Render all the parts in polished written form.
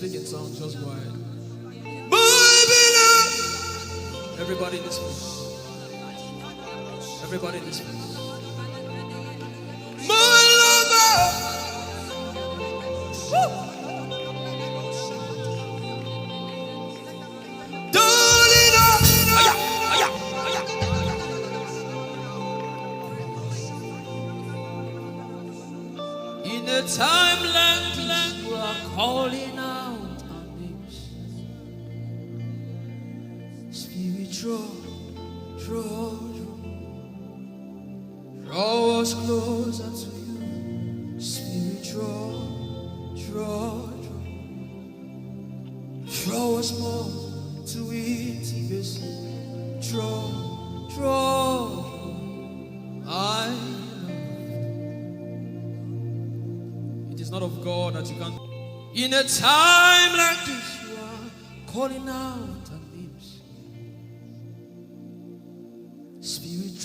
speak in tongues, just go ahead. Everybody in this place. Everybody in this place. In a time like this, you are calling out our names. Spirit, draw us closer to you. Spirit, draw us more to intimacy. Draw. It is not of God that you can. In a time like this, you are calling out our names. Spirit,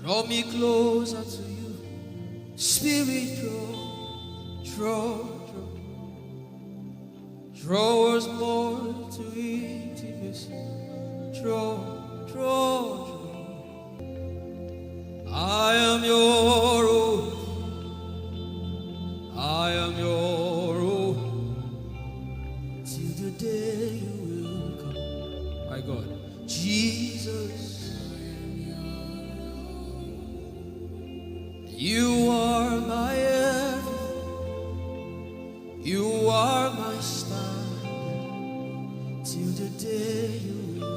draw me closer to you. Spirit, draw us more to intimacy. Draw. I am your own. I am your own. Till the day you will come. My God. Jesus. You are my everything. You are my star. Till the day you will come.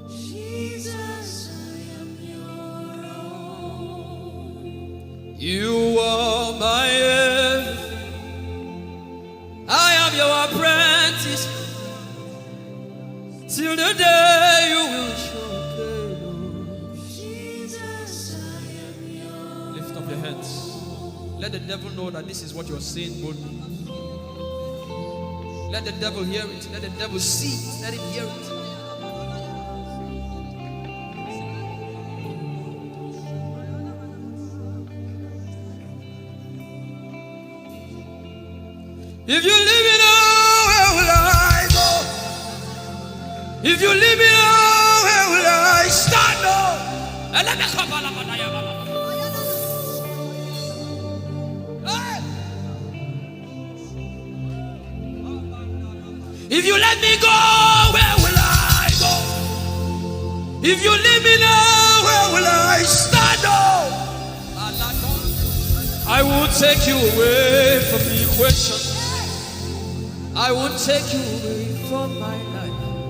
Jesus, I am your own. You are my everything. I am your apprentice. Till the day you will show me. Jesus, I am your. Lift up your hands. Let the devil know that this is what you're saying boldly. Let the devil hear it. Let the devil see it. Let him hear it. If you leave me now, where will I go? If you leave me now, where will I stand? If you let me go, where will I go? If you leave me now, where will I stand? I will take you away from the equation. I will take you away from my life.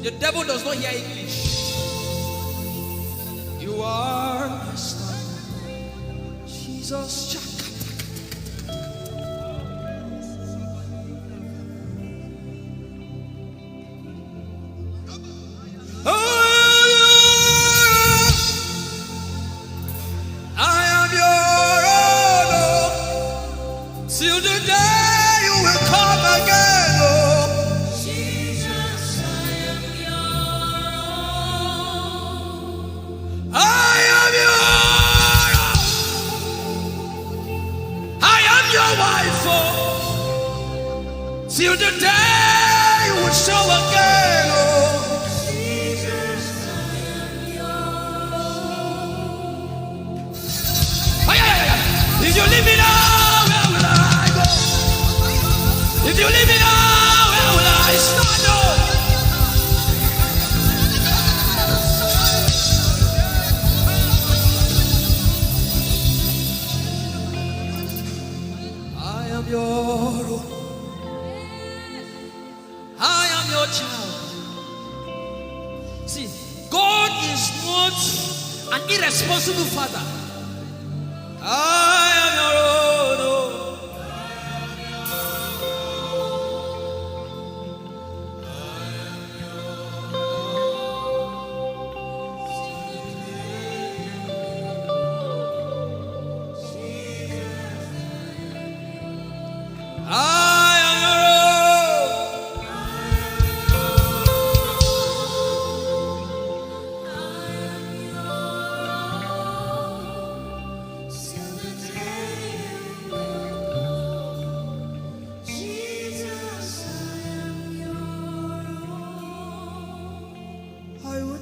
The devil does not hear English. You are my star, Jesus. Till the day you will show again, oh Jesus, I am yours. If you leave me now, where will I go? If you leave me now, where will I stand? I am your own. Child. See, God is not an irresponsible father. I am your own.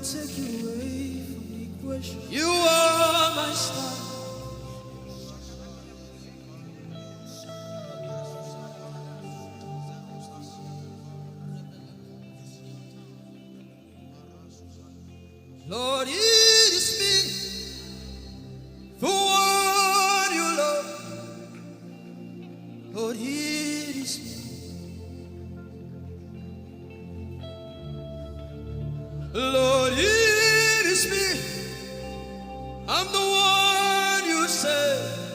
take you away from the equation. You are my star. Lord, it is me, the one you love. Lord, it is me. Lord, it is me. I'm the one you say.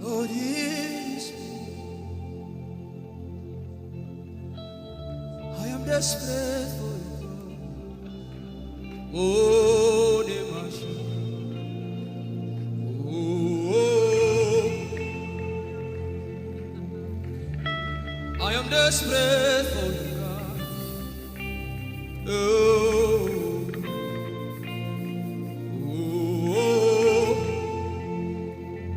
Lord, it is me. I am desperate for you. Oh, Nemasha. Oh, I am desperate for you, God. Oh,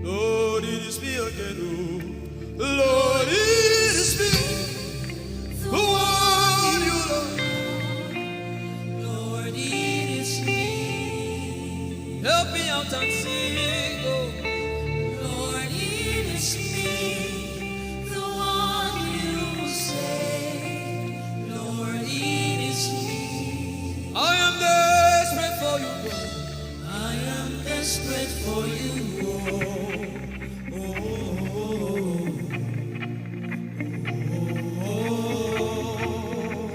Lord, it is me again. Oh, Lord, it is me. The one you love. Lord, it is me. Help me out and sing. Oh, Lord, it is me. The one you say. Lord, it is me. I am desperate for you, God. I am desperate for you.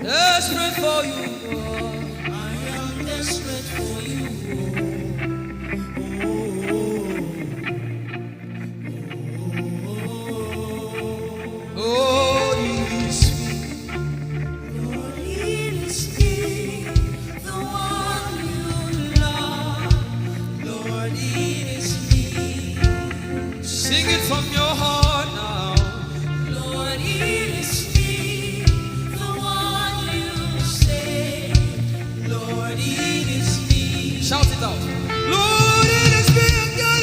Desperate for you, God. I am desperate for you. Oh, it is me. Lord, it is me, the one you love. Lord, it is me. Sing it from your heart now. Lord, it is me, the one you say. Lord, it is me. Shout it out. Lord, it is me, God.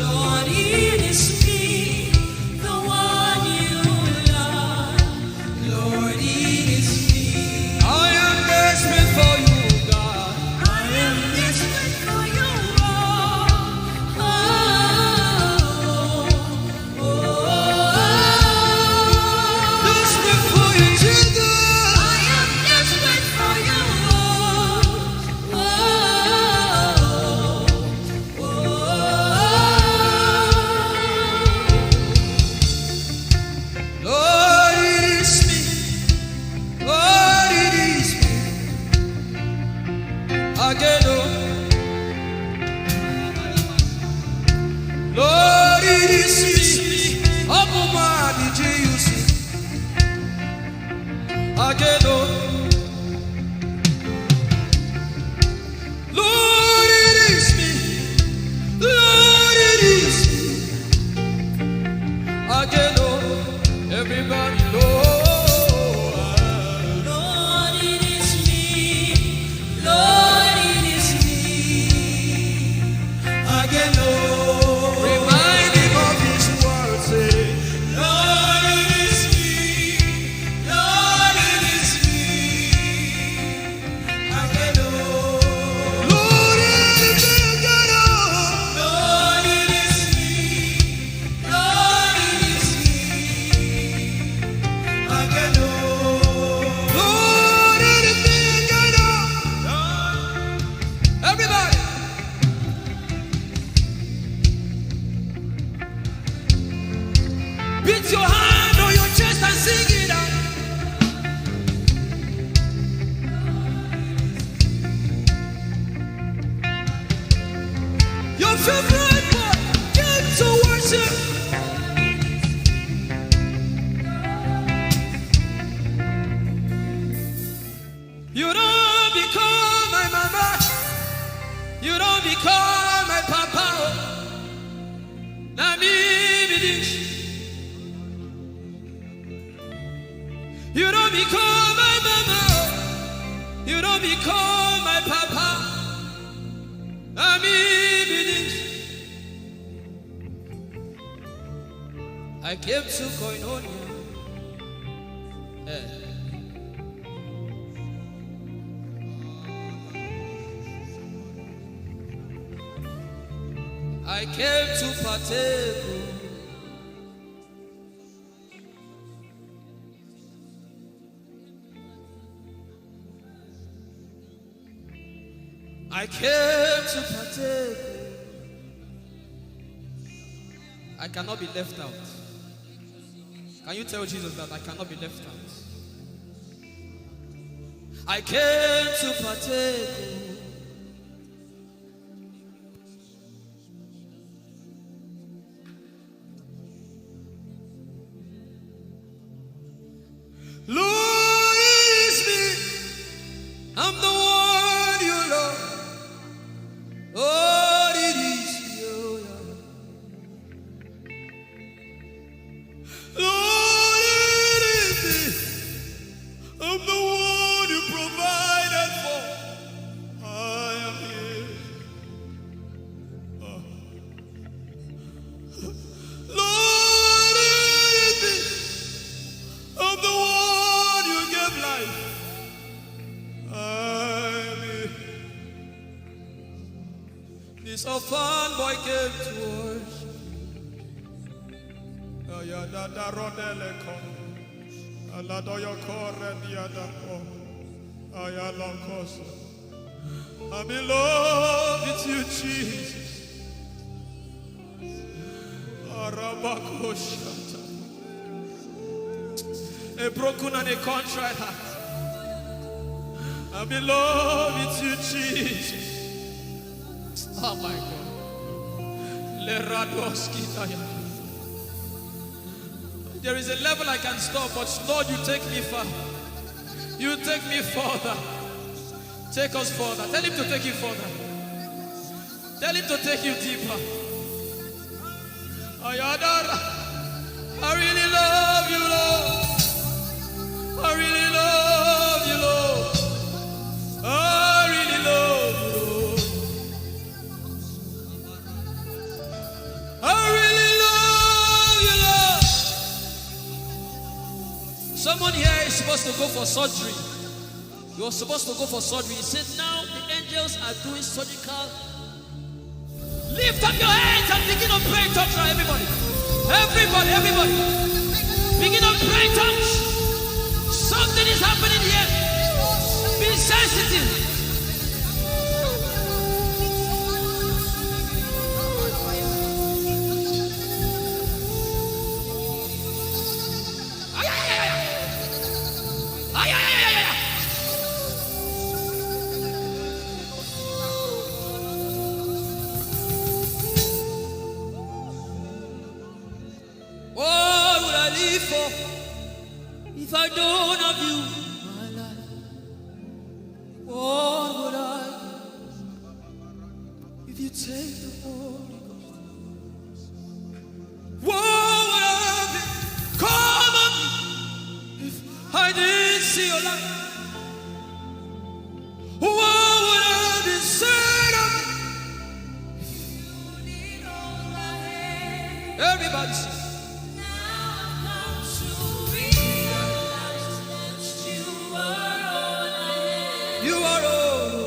Lord, it is me, the one you love. Lord, it is me. I am desperate for you, God. I am desperate for you. Oh, oh, oh. Desperate for you, Jesus. I am desperate for you. Oh, oh, oh. Lord, it is me. Lord, it is me. Again, oh. Lord, it is me. Omatade, Jesus. Again, oh. Lord, it is me. Lord, it is me. Again, oh. Everybody, Lord. Lord, it is me. Lord, it is me. Again, oh. Remind him of his word, say, Lord, it is me. Lord, it is me. Again, oh. Lord, it is me, again, oh. Lord, it is me. Lord, it is me. Again, oh. Lord, it is me, again, oh. Everybody. Beat your hand on your chest and sing it out. Your favorite part, get to worship. You don't become my mama. You don't become my papa. Na me be this. You don't become my mama. You don't become my papa. Na me be this. I came to Koinonia. I came to partake. I came to partake. I cannot be left out. Can you tell Jesus that I cannot be left out? I came to partake. Lord, it's me. I'm the one you love. Oh, it is you. Lord, it is me. I'm the one you provided for. I am here. Lord, it is me. I'm the one you gave life. I'm here. This orphan boy came to worship. Ayadada rodele kom. Aladoyo kore diadako. Ayalokoso. I'm in love with you, Jesus. Arabakoshata. A broken and a contrite heart. I'm in love with you, Jesus. Oh my God. There is a level I can stop, but Lord, you take me far. You take me further. Take us further. Tell him to take you further. Tell him to take you deeper. I really love you, Lord. I really love you, Lord. I really love you, Lord. I really love you, Lord. Someone here is supposed to go for surgery. You're supposed to go for surgery. He said, now the angels are doing surgical. Lift up your hands and begin to pray in tongues now, everybody. Everybody. Begin to pray in tongues. Something is happening here. Be sensitive. What would I live for if I don't have you in my life? What would I give if you take the Holy Ghost? What would I come on if I didn't see your light? What would I be said of if you need all my hand? Everybody sing. You are all.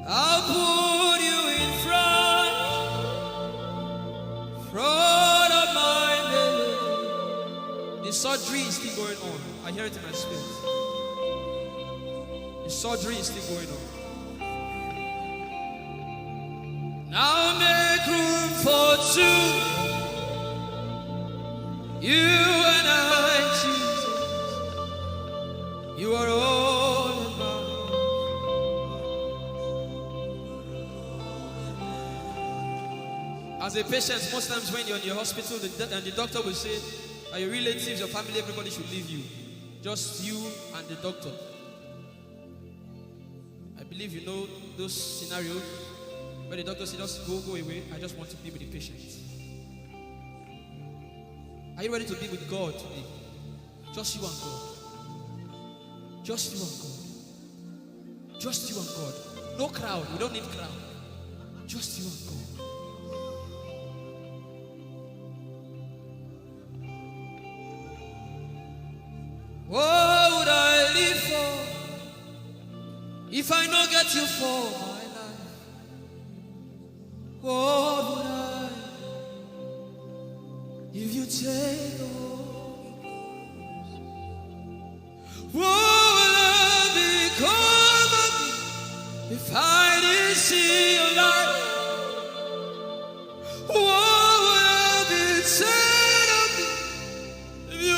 I'll put you in front of my name. The surgery is still going on. I hear it in my spirit. The surgery is still going on. Now make room for two. You and I, Jesus. You are all in mine. As a patient, most times when you're in your hospital, the doctor will say, are your relatives, your family, everybody should leave you. Just you and the doctor. I believe you know those scenarios. But the doctor said, just go away. I just want to be with the patient. Are you ready to be with God today? Just you and God. Just you and God. Just you and God. No crowd. We don't need crowd. Just you and God. Whoa! If I no get you for my life, what would I? If you take the Holy Ghost, what will I become of me if I didn't see your light? What would I be said of me if you?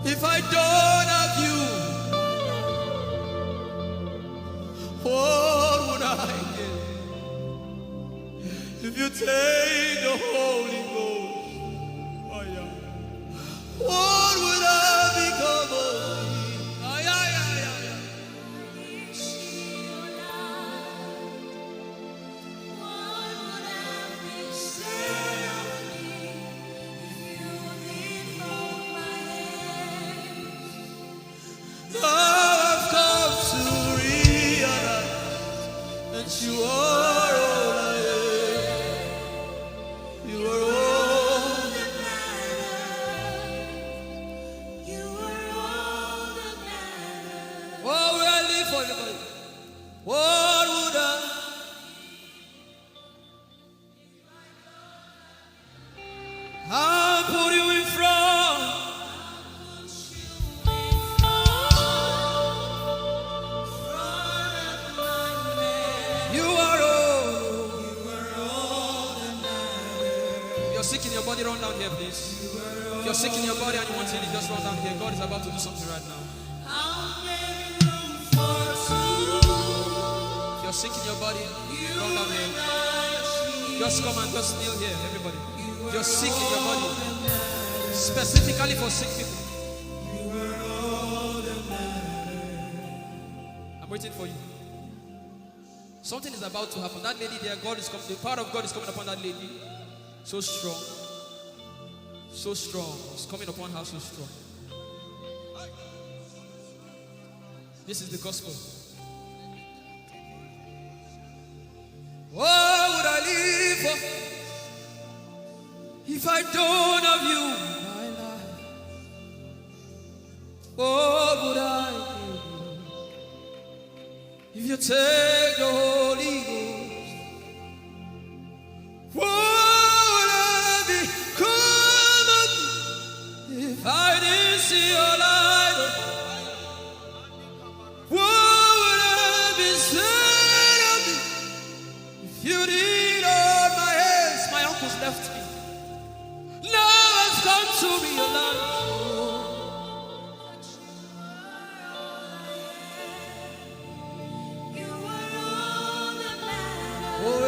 If I don't have you, what would I get? If you take the Holy Ghost, oh yeah, what would I become of me? Oh yeah, yeah, yeah, yeah. What would I be said of me if you didn't hold my hand? I've come to realize that you are all I am. You are all that matters. You are all that matters. What would I live for, everybody? What would I? I'll put you in front. Sick in your body, run down here, please. If you're sick in your body and you want healing, just run down here. God is about to do something right now. If you're sick in your body, run down here. Just come and just kneel here, everybody. If you're sick in your body, specifically for sick people, I'm waiting for you. Something is about to happen. That lady there, God is coming. The power of God is coming upon that lady. So strong. So strong. It's coming upon her so strong. This is the gospel. What would I live for if I don't have you in my life? What would I do if you take the Holy Ghost? What if I didn't see your light, what would I be said of me if you did hold my hands? My uncles left me. Now I've come to realize you are all that matters. Oh,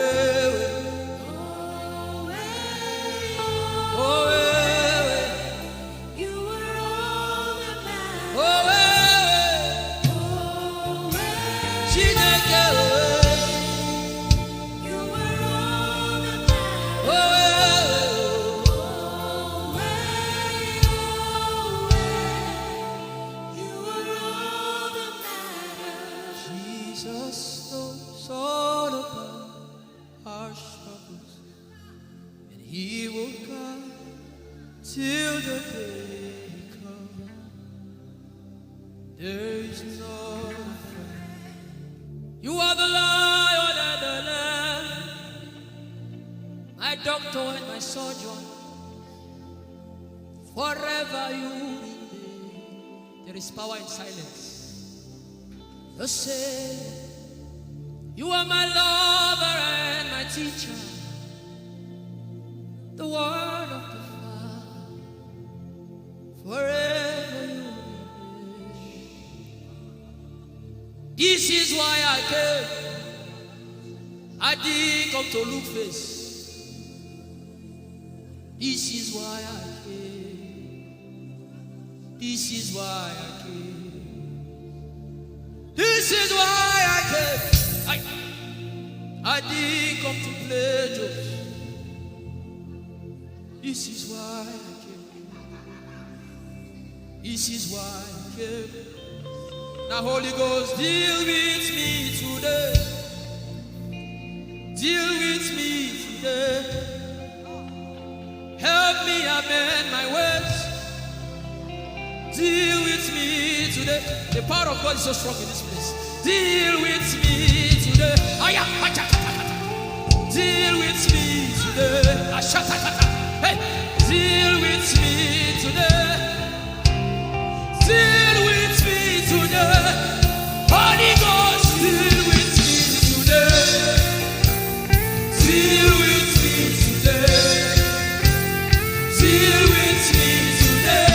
till the day comes, there is no friend. You are the lion and the lamb, my doctor and my surgeon. Forever you remain. There is power in silence. You say, you are my lover and my teacher, the word of the forever you remain. This is why I came. I didn't come to look face. This is why I came. This is why I came. This is why I came. I didn't come to play jokes. This is why I came. This is why I came. Now Holy Ghost, deal with me today. Deal with me today. Help me amend my ways. Deal with me today. The power of God is so strong in this place. Deal with me today. Deal with me today. Hey, deal with me today. Deal with me today. Holy Ghost, deal with me today. Deal with me today. Deal with me today.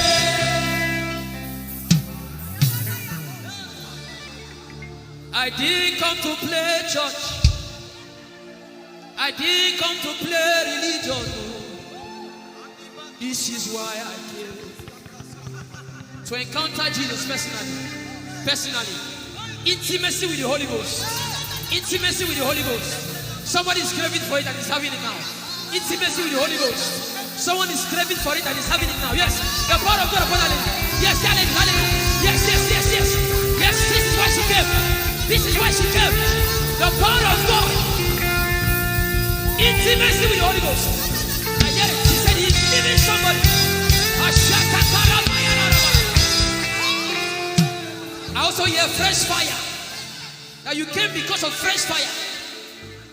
I didn't come to play church. I didn't come to play religion. This is why I came. To encounter Jesus personally. Intimacy with the Holy Ghost. Intimacy with the Holy Ghost. Somebody is craving for it and is having it now. Intimacy with the Holy Ghost. Someone is craving for it and is having it now. Yes. The power of God upon Hallelujah. Yes, hallelujah. Yes, yes, yes, yes. Yes, this is why she came. This is why she came. The power of God. Intimacy with the Holy Ghost. I get it. She said he's giving somebody. I also hear fresh fire. Now you came because of fresh fire.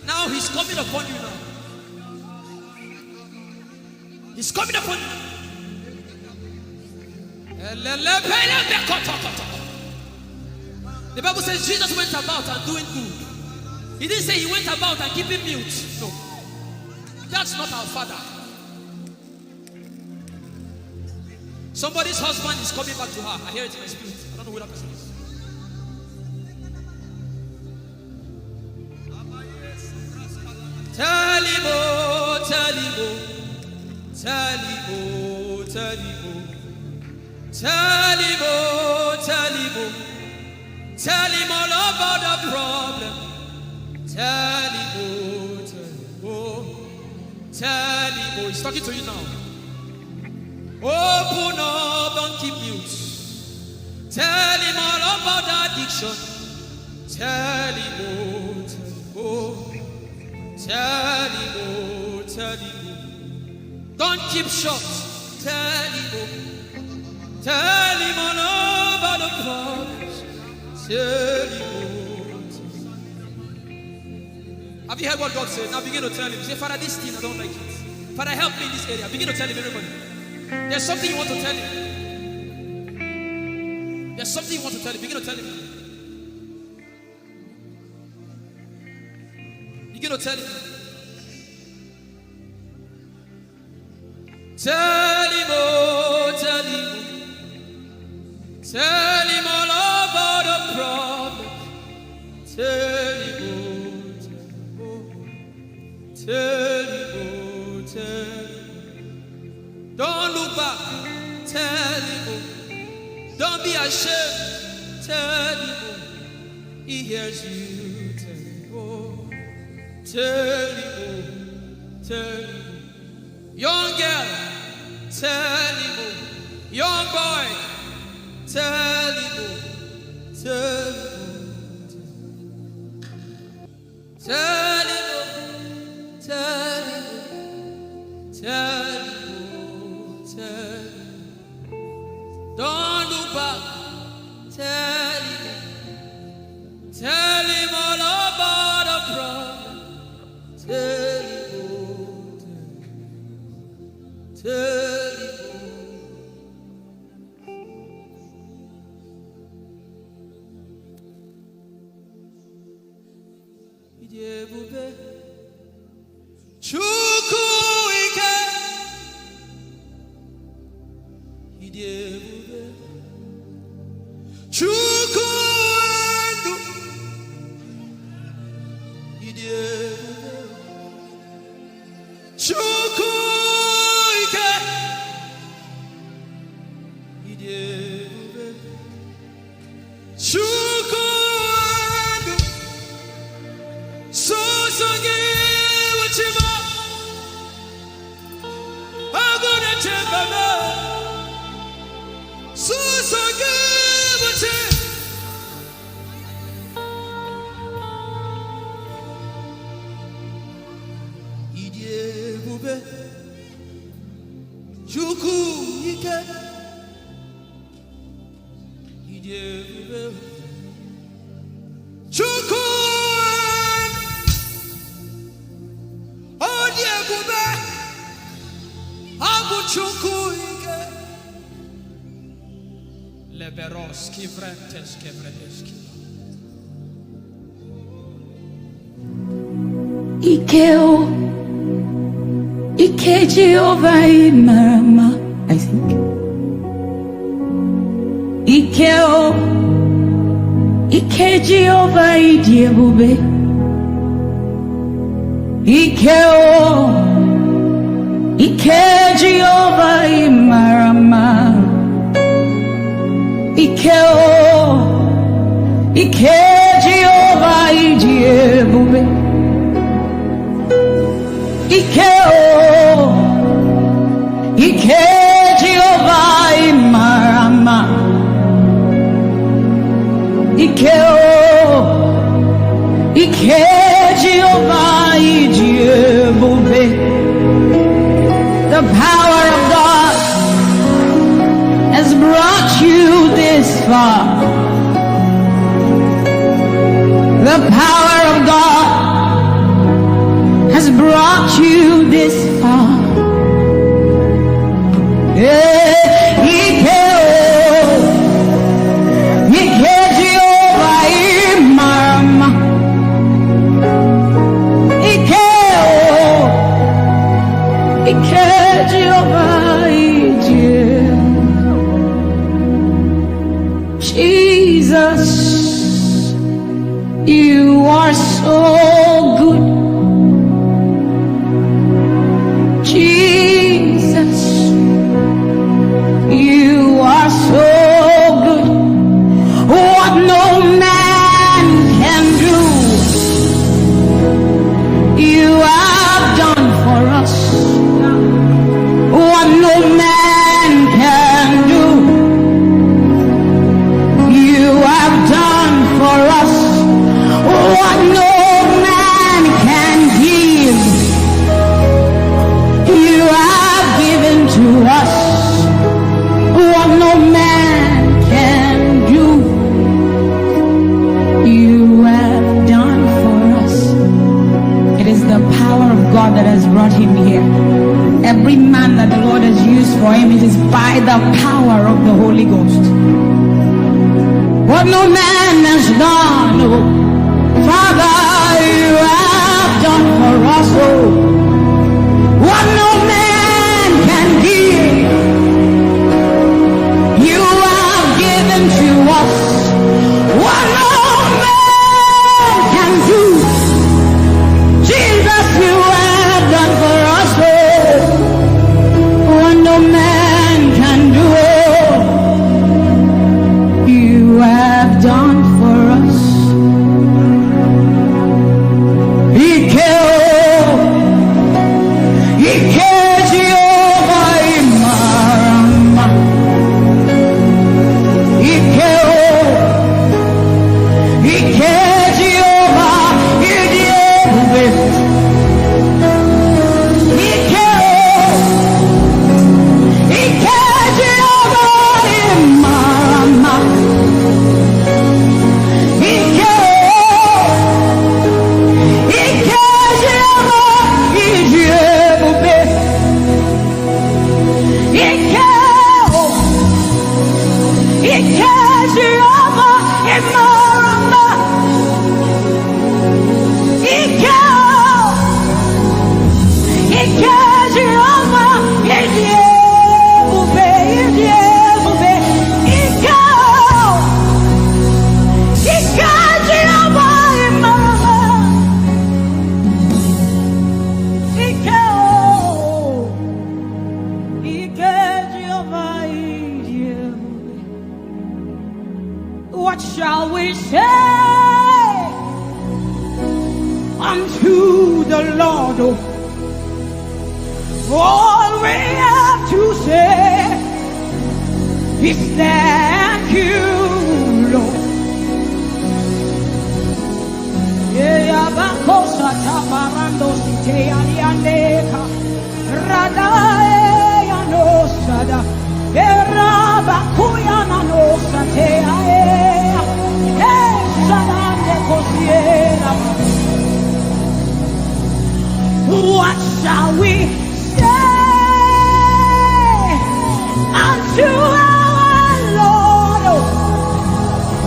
Now he's coming upon you now. He's coming upon you. The Bible says Jesus went about and doing good. He didn't say he went about and keeping mute. No. That's not our Father. Somebody's husband is coming back to her. I hear it in my spirit. I don't know who that person is. Tell him, oh, tell him, oh. Tell him, oh, tell him, oh. Tell him, oh, tell him, oh. Tell him all about the problem. Tell him, oh, tell him, oh. Tell him, oh. He's talking to you now. Open up, don't keep mute. Tell him all about the addiction. Tell him, oh, tell him, oh. Tell him, oh, tell him, oh. Don't keep short. Tell him, oh. Tell him all about the problems. Tell him, oh. Have you heard what God said? Now begin to tell him. Say, Father, this thing I don't like it. Father, help me in this area. Begin to tell him, everybody. There's something you want to tell him. There's something you want to tell him. Begin to tell him. Begin to tell him. Tell him, oh, tell him. Tell him all about the problem. Tell him, oh, tell him, oh, tell him. Don't look back. Tell him, oh. Don't be ashamed. Tell him, oh. He hears you. Tell him, oh. Tell him, oh. Tell him. Young girl, tell him, oh. Young boy, tell him, oh. Tell him, oh. Tell him, oh. Tell him, oh. Tell him, oh. Tell him. Don't look back. Tell him, oh. Tell him all about the problem. Tell him, oh. Tell him, oh. Ijeoma Chukwu ike. Ijeoma Chukwu ndu. Ijeoma Ikeo, Ike Jehovah Marama, I think. Ikeo, Ike Jehovah Idiebube. Ikeo, Ike Jehovah Marama. Ikeo, Ike Jehovah Idiebube. Ikeo, Ike Jehovah Marama. Ikeo, Ike Jehovah Ijeoma. The power of God has brought you this far. The power of God has brought you this far. Jesus, you are so good. Jesus, you are so good. What no man can do, you have done for us. What no man can do, you have done for us. What no man can give, you have given to us. What no man can do, you have done for us. It is the power of God that has brought him here. Every man that the Lord has used for him, it is by the power of the Holy Ghost. What no man has done, oh, Father, you have done for us, oh. What no man can give, you have given to us. What no man can do, Jesus, you have done for us, oh. What no man can do, oh, you have done for us. What shall we say unto the Lord? All we have to say is thank you, Lord. What shall we say unto our Lord?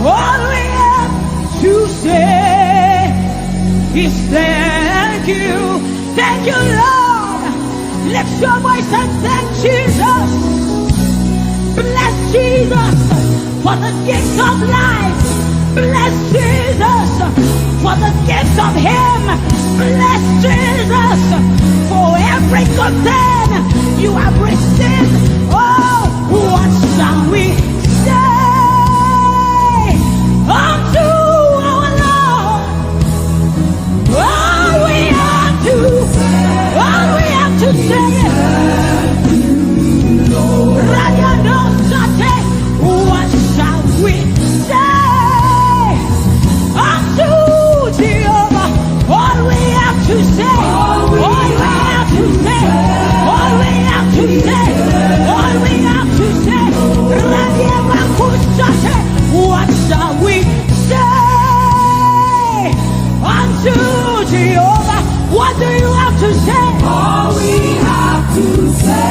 All we have to say is thank you. Thank you, Lord. Lift your voice and thank Jesus. Bless Jesus for the gift of life. Bless Jesus for the gift of Him. Bless Jesus for every good thing you have received. Oh, what shall we say unto our Lord? All we have to say what shall we say unto Jehovah? All we have to say, all we have to say, all we have to say, all we have to say. What shall we say unto Jehovah? What do you have to say? All we have to say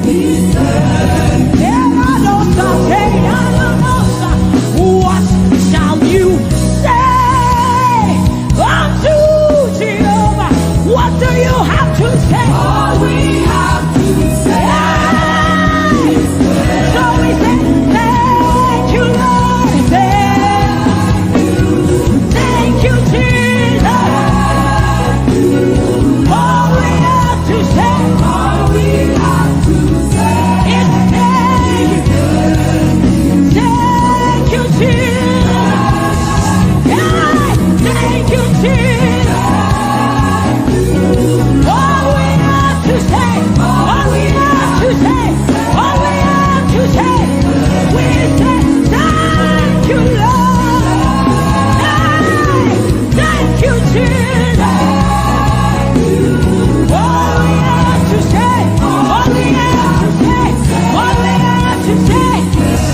is thank you. What shall you say unto Jehovah? What do you have to say? All we have to say is thank so we say, thank you, Lord. Thank you, Jesus. All we have to say, all we have to say is thank you. Thank you, Jesus. Yeah, thank you, Jesus. All we have to say, all we have to say, all we have to say, we say thank you, Lord. Thank you, Jesus. All we have to say, all we have to say, all we have to say,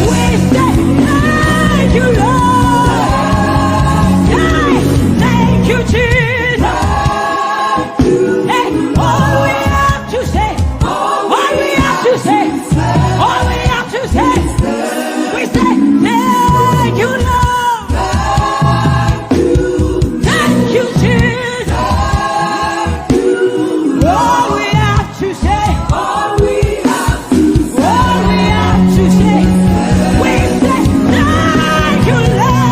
we say thank you, Lord. Thank you, Jesus. Hey, all we have to say, all we have to say, all we have to say, we say thank you, Lord. Thank you, Jesus. All we have to say, all we have to all we have to say, we say thank you, Lord.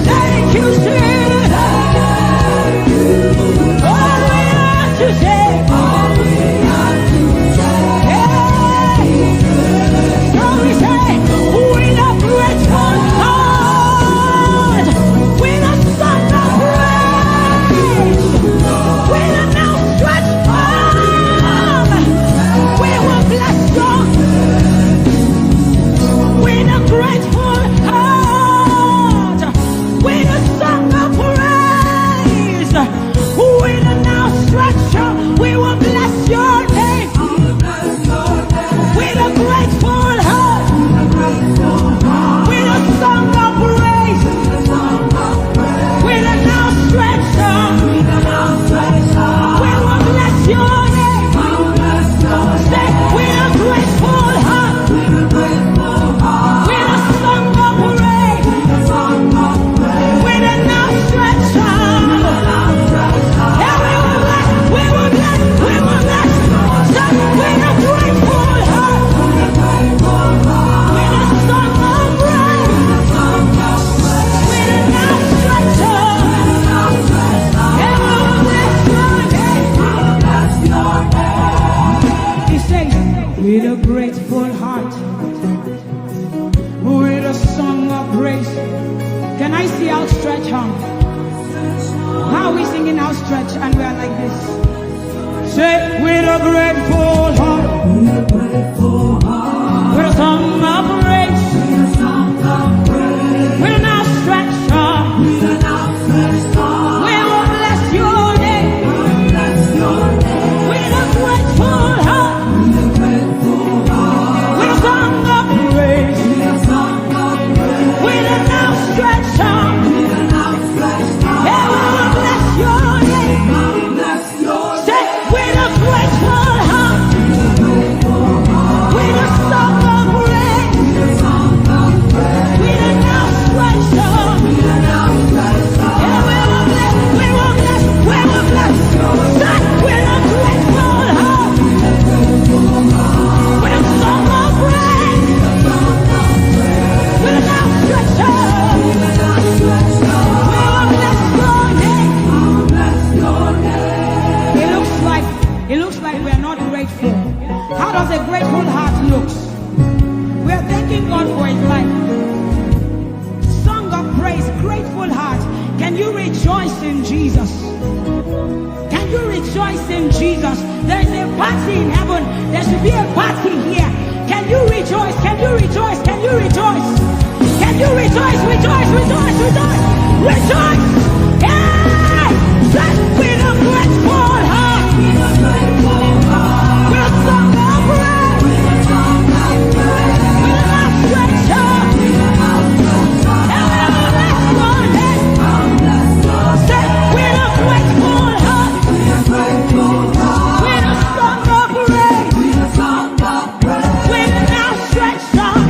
Thank you, Jesus. All we have to say, all we have to so we say, with a grateful heart, with a song of praise, with an outstretched arm, we will bless God. With a grateful heart, with a song of praise, with an outstretched arm, we will bless your name. With a grateful heart, with a song of praise, with an outstretched arm, we will bless your name. Say, with a grateful heart, with a song of praise, with an outstretched arm, yeah, we will bless, we will bless, we will bless. Say, with a grateful heart, with a song of praise, with an outstretched arm, yeah, we will bless your name. He says, with a grateful heart, praise. Can I see outstretched arm? How are we singing outstretched and we are like this? Say, with a grateful heart, with a song of praise, with an outstretched arm, we will bless your name. With a grateful heart, with a song of praise, with an outstretched arm, yeah, we will bless your name. Say, with a grateful heart, with a song of praise, with an outstretched arm, yeah, we will bless, we will bless, we will bless. Say, with a grateful heart, with a song of praise, with an outstretched arm, we will bless your name. It looks like we are not grateful. How does a grateful heart look? We are thanking God for his life. Song of praise, grateful heart. Can you rejoice in Jesus? Can you rejoice in Jesus? There is a party in heaven. There should be a party here. Can you rejoice? Can you rejoice? Can you rejoice? Can you rejoice? Rejoice, rejoice, rejoice, rejoice! Yeah! Bless with a grateful heart. With a song of praise. With an outstretched arm. And we will bless your name. Say, with a grateful heart. With a song of praise. With an outstretched arm.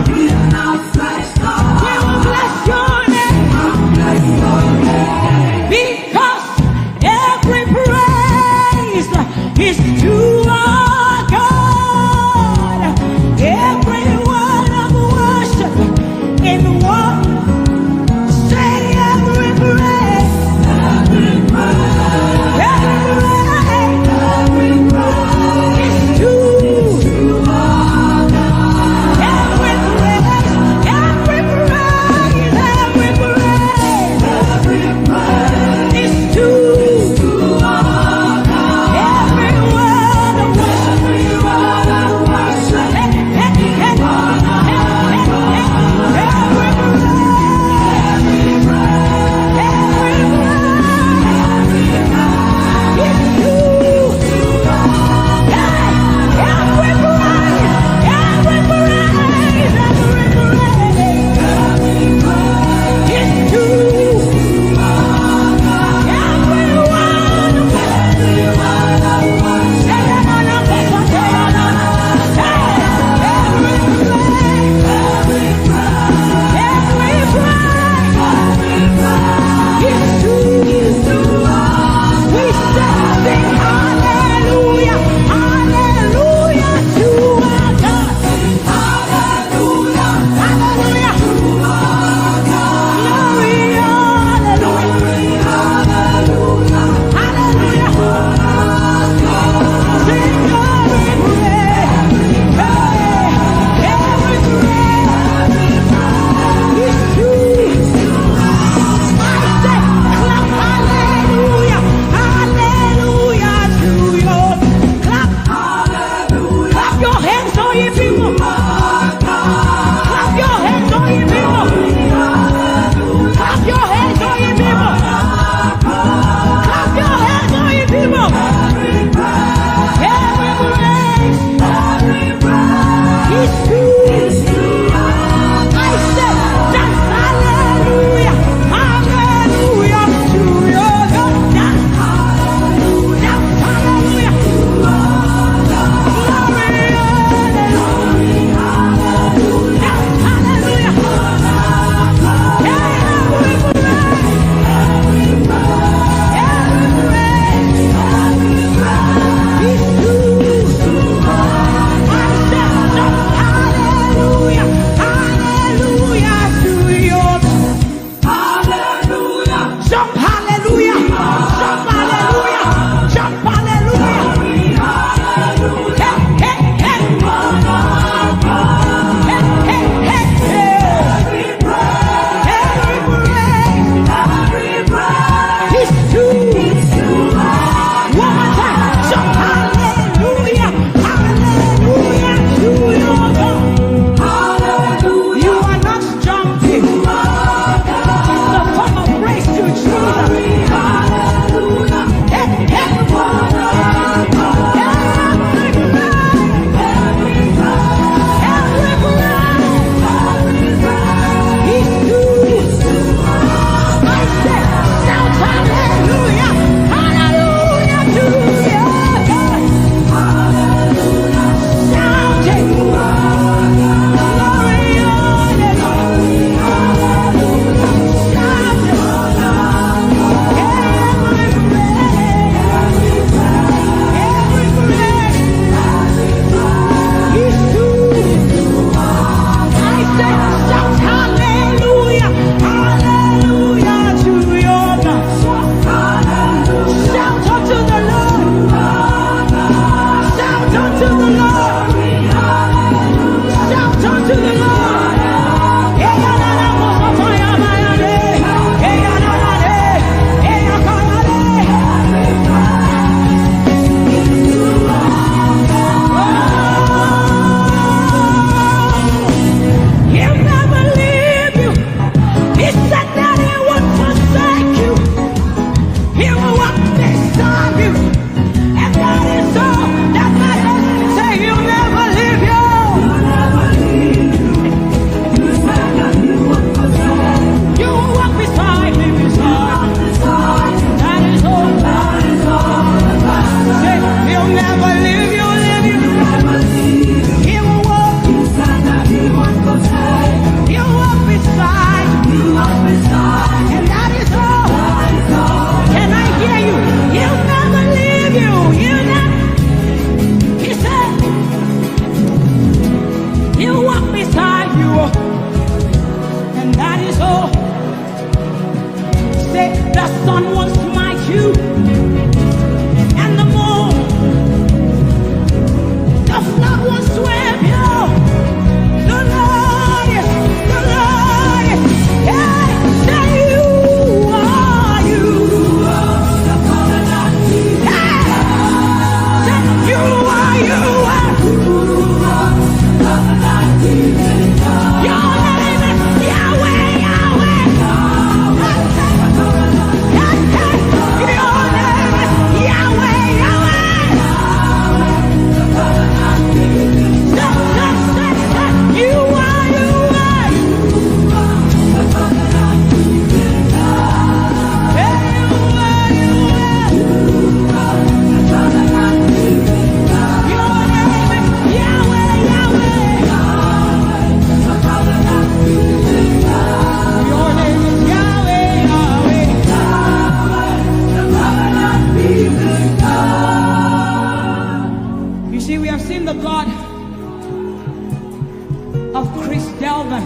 of Chris Delvin.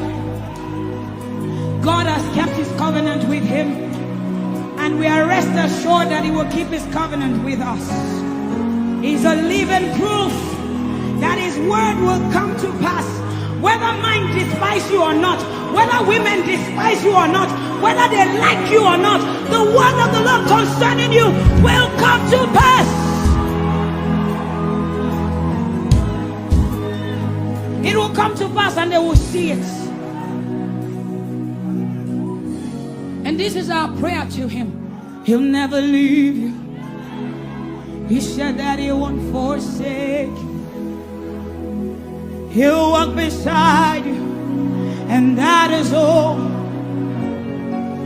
God has kept his covenant with him, and we are rest assured that he will keep his covenant with us. He's a living proof that his word will come to pass. Whether men despise you or not, whether women despise you or not, whether they like you or not, the word of the Lord concerning you will come to pass. It will come to pass and they will see it. And this is our prayer to him. He'll never leave you. He said that he won't forsake you. He'll walk beside you, and that is all.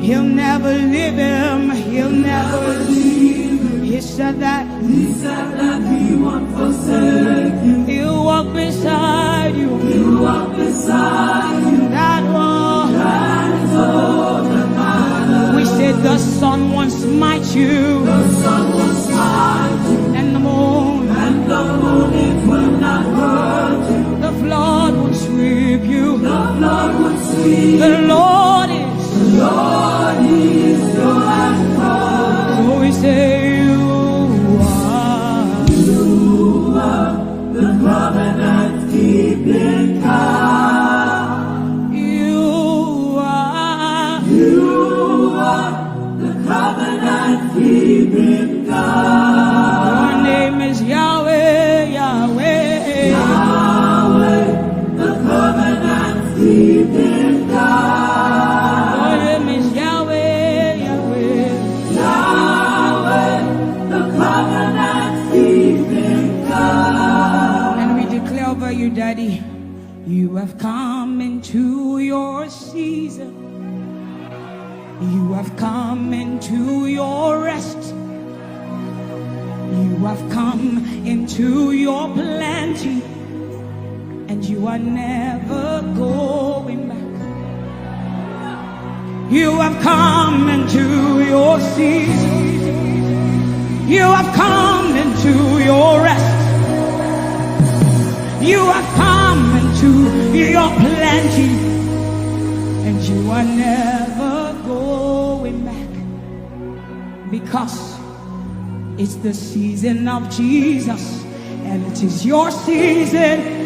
He'll never leave him. He'll never leave him. He said that he won't forsake you. He'll walk beside you. He'll walk beside you. That is all that matters. We said the sun won't smite you. The sun won't smite you. And the moon. And the moon it will not hurt you. The flood will sweep you. The flood will sweep. The Lord is your anchor. So we say you are the covenant keeping God. You are the covenant keeping God. Your name is Yahweh, Yahweh. Keeping God. Your name is Yahweh, Yahweh. Yahweh, the covenant keeping God. And we declare over you, Daddy, you have come into your season. You have come into your rest. You have come into your plenty. And you are never going back. You have come into your season. You have come into your rest. You have come into your plenty. And you are never going back. Because it's the season of Jesus. And it is your season.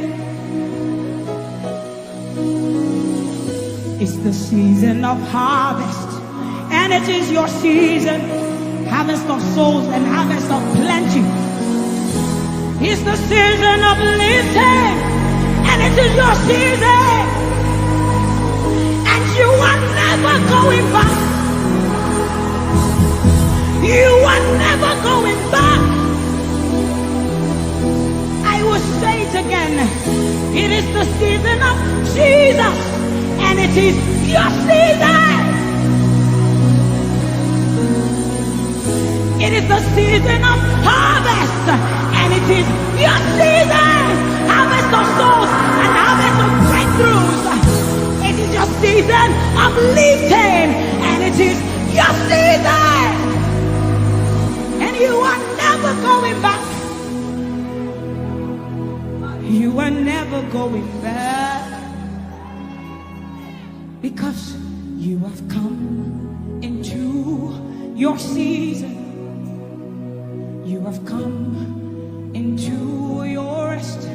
It's the season of harvest, and it is your season, harvest of souls and harvest of plenty. It's the season of lifting, and it is your season, and you are never going back. You are never going back. I will say it again. It is the season of Jesus. And it is your season. It is the season of harvest. And it is your season. Harvest of souls and harvest of breakthroughs. It is your season of lifting. And it is your season. And you are never going back. You are never going back. Because you have come into your season. You have come into your rest.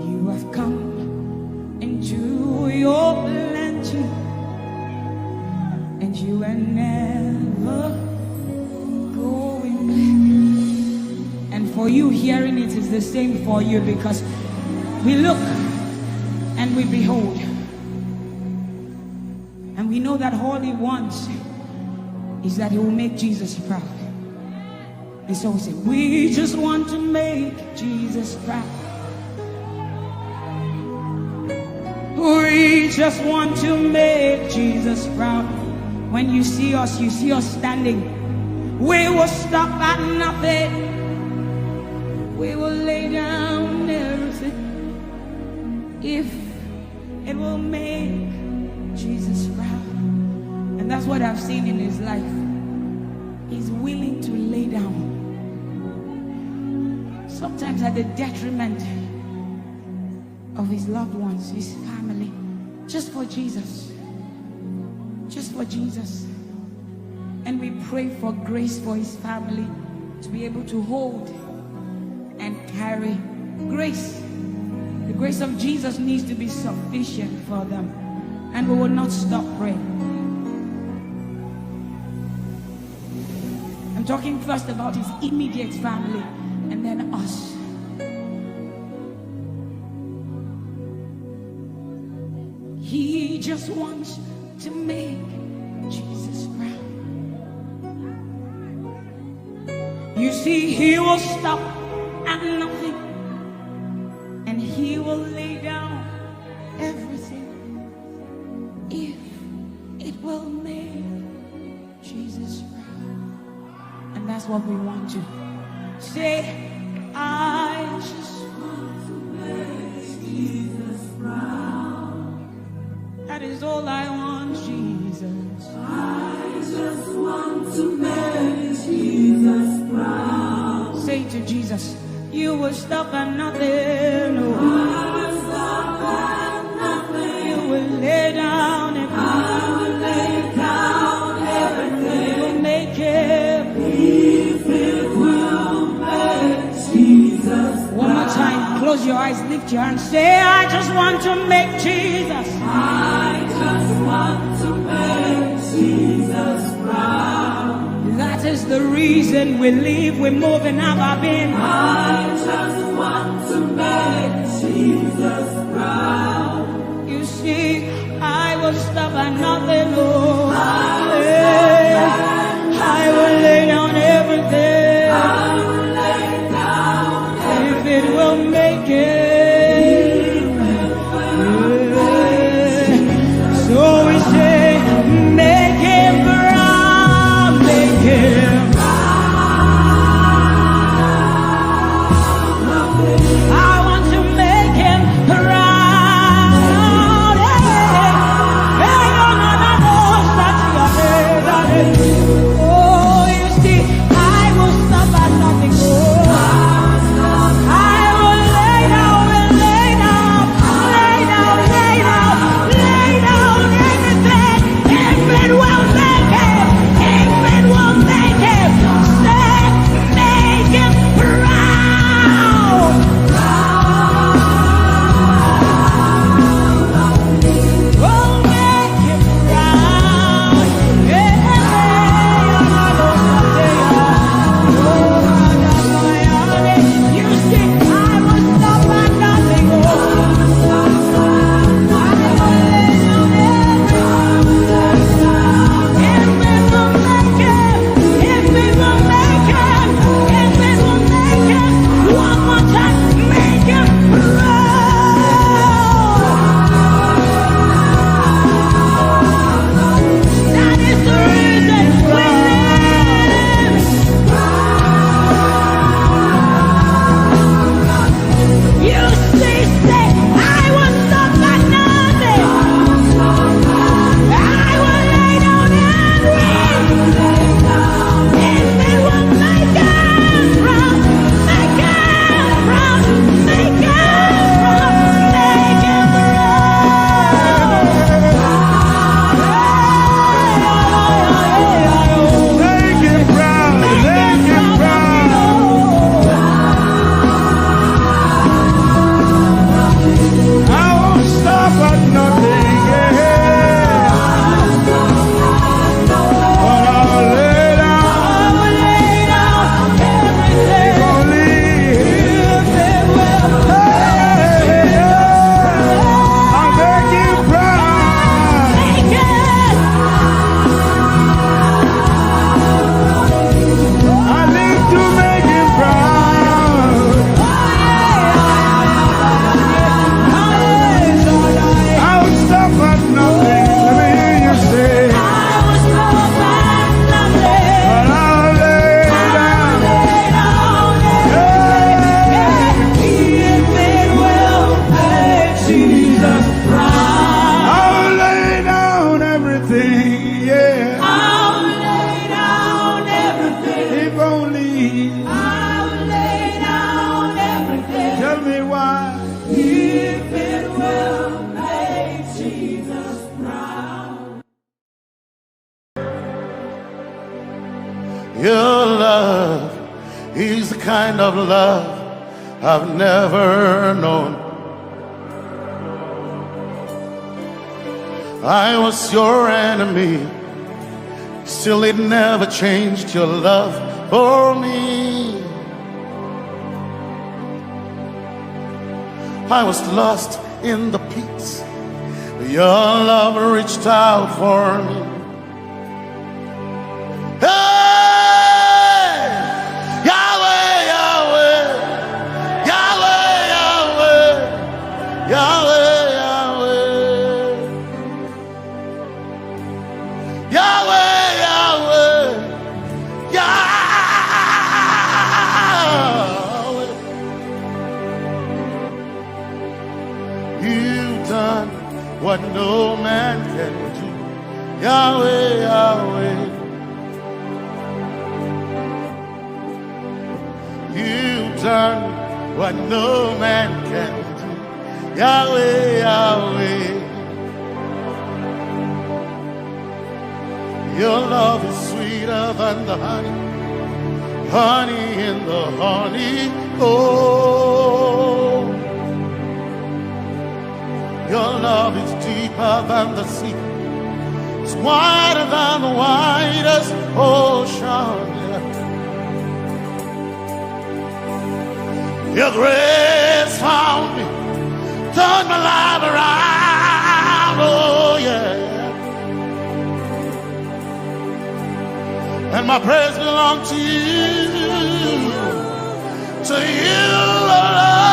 You have come into your plenty. And you are never going back. And for you, hearing it is the same for you, because we look and we behold. And we know that all he wants is that he will make Jesus proud. And so we say, we just want to make Jesus proud. We just want to make Jesus proud. When you see us standing. We will stop at nothing. We will lay down everything if it will make Jesus proud. And that's what I've seen in his life. He's willing to lay down, sometimes at the detriment of his loved ones, his family, just for Jesus. Just for Jesus. And we pray for grace for his family to be able to hold and carry grace. The grace of Jesus needs to be sufficient for them. And we will not stop praying. I'm talking first about his immediate family and then us. He just wants to make Jesus proud. You see, he will stop at nothing and he will lay down everything if it will make Jesus proud. And that's what we want to say. I just want to make Jesus proud. That is all I want, Jesus. I just want to make Jesus proud. Say to Jesus, you will stop at nothing. No. I will stop at nothing. You will lay down and I will lay down everything. You will make it. If it will make Jesus proud. One more time, close your eyes, lift your hands, say, I just want to make Jesus. I just want to make Jesus proud. That is the reason we live, we move, and have our being. I just want to make Jesus proud. You see, I will stop at nothing, Lord. I will lay down everything. I will lay down everything. If it will make it. So we say, make him proud, make him proud. I want to make him proud. Hey, hey, no, no, no, no, kind of love I've never known. I was your enemy, still it never changed your love for me. I was lost in the pits, your love reached out for me. Hey! Yahweh, Yahweh, Yahweh, Yahweh, Yahweh, Yahweh, Yahweh, Yahweh, Yahweh. You've done what no man can do. Yahweh, Yahweh. You've done what no man can do. Yahweh, Yahweh. Your love is sweeter than the honey, honey in the honey. Oh, your love is deeper than the sea. It's wider than the widest ocean. Your grace found me, turned my life around. Oh yeah. And my praise belongs to you alone.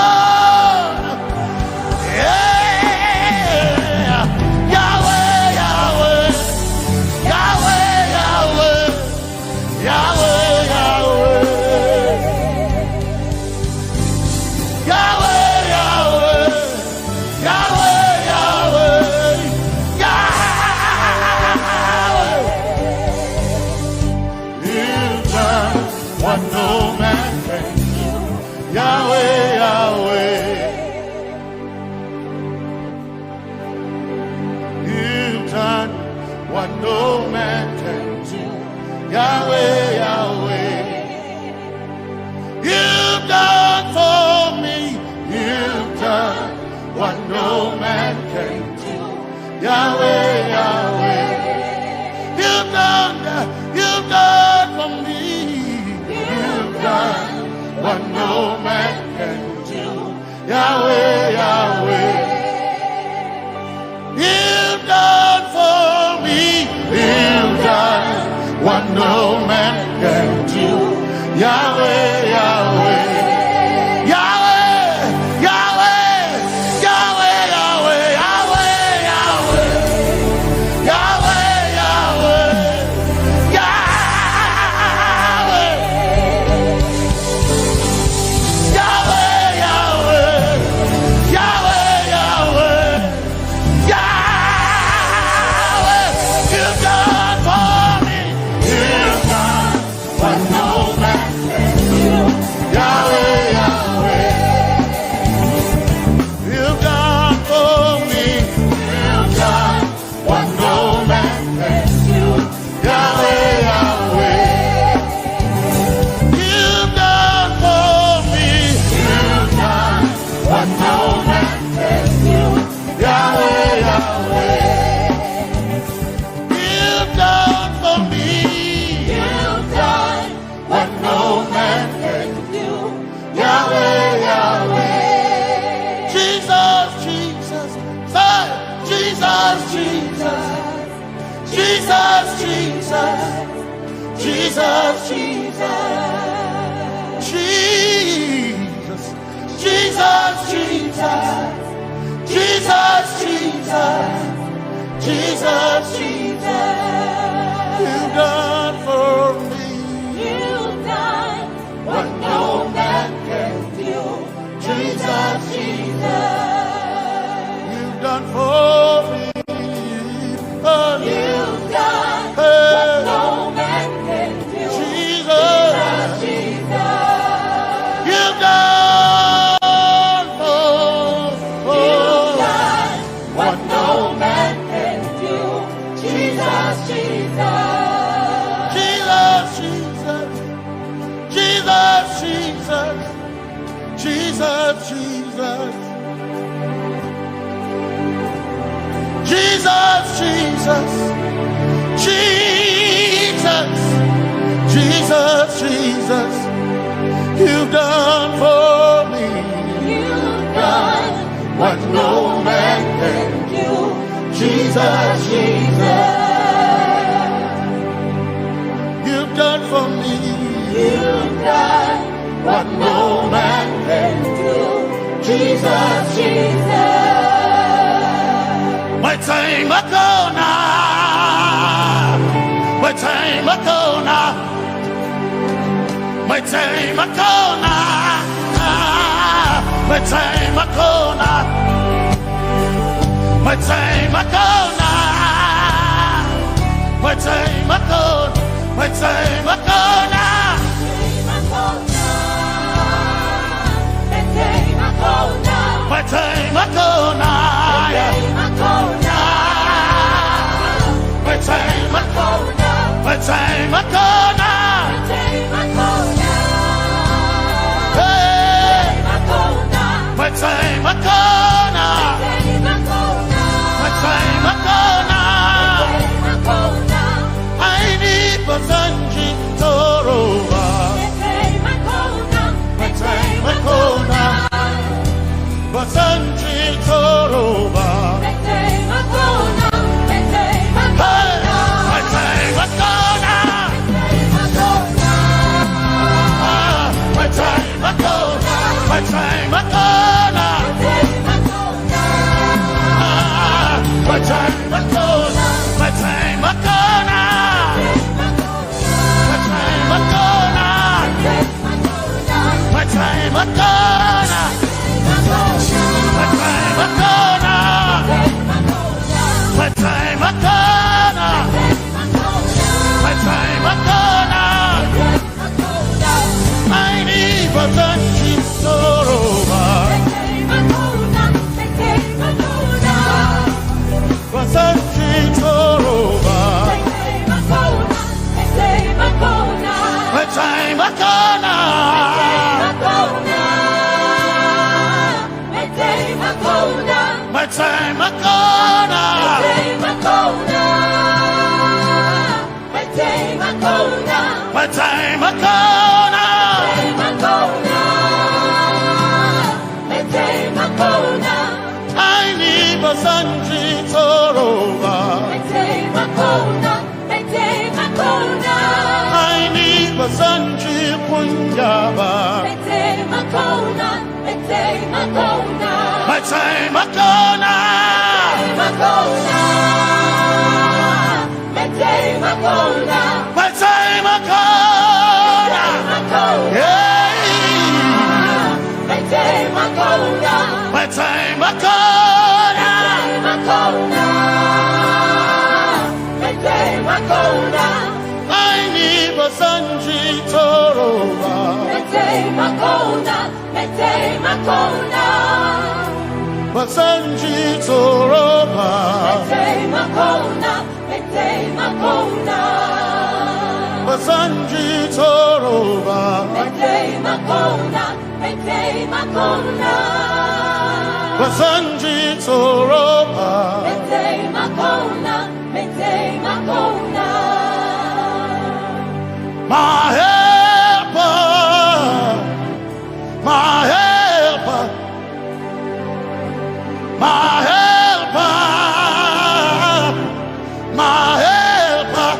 Yeah. Yahweh, Yahweh, Yahweh, Yahweh, Yahweh, Yahweh, Yahweh, Yahweh, Yahweh, Yahweh, Yahweh. You've done what no man can do. Yahweh, Yahweh. You've done what no man can do. Yahweh, Yahweh. You've done for me. You've done what no man can do. Yahweh, Yahweh. You've done for me. You've done what no man can do. Yahweh, Yahweh. You've done for me. You've done what no man can do. Yahweh, Yahweh. Yahweh, Yahweh, Yahweh, Yahweh, Yahweh, Yahweh, Yahweh, Yahweh, Yahweh, Yahweh, Yahweh, Yahweh, Yahweh. You've done for me. You've done what no man can do. Yahweh, Yahweh. You've done for me. You've done what no man can do. Yahweh, Yahweh. You've done for me. You've done what no man can do. Yahweh, Yahweh. You've done for me. You've done what no man can do. Yahweh, Yahweh. Jesus, Jesus, say, Jesus, Jesus, Jesus, Jesus, Jesus, Jesus, Jesus, Jesus, Jesus, Jesus, Jesus, Jesus. You've done for me. You've done what no man can do. Jesus, Jesus. You've done for me. Oh, you've done what no man can do. Jesus, Jesus. You've done you've done what no man can do. Jesus, Jesus. Jesus, Jesus. Jesus, Jesus. Jesus, Jesus, Jesus, Jesus, you've done for me. You've done what no man can do. Jesus, Jesus, you've done for me. you've done what no man can do. Jesus, Jesus. My time ago now, my time ago now, my time ago now, my time ago now, my time ago now, my time ago, my time ago now, my time ago now, my time ago, my time ago now, hey, my time ago now, my time ago now, I need Basanji Toroba, my time ago now, Basanji Toroba. My time ago now, my time ago, my time ago now, my time ago now, my time ago now, my time ago now, my time ago now, my time ago now, I need but Toroba, Basanji Toroba, my time akona, my time akona, my time akona, my time akona. I need Basanji Toroba. I need Basanji Punjaba. My time Akona. My time Akona. Yeah. My time Akona. I need Basanji Toroba. Basanji Toroba. Basanji Toroba. Basanji Toroba. My helper, my helper, my helper, my helper,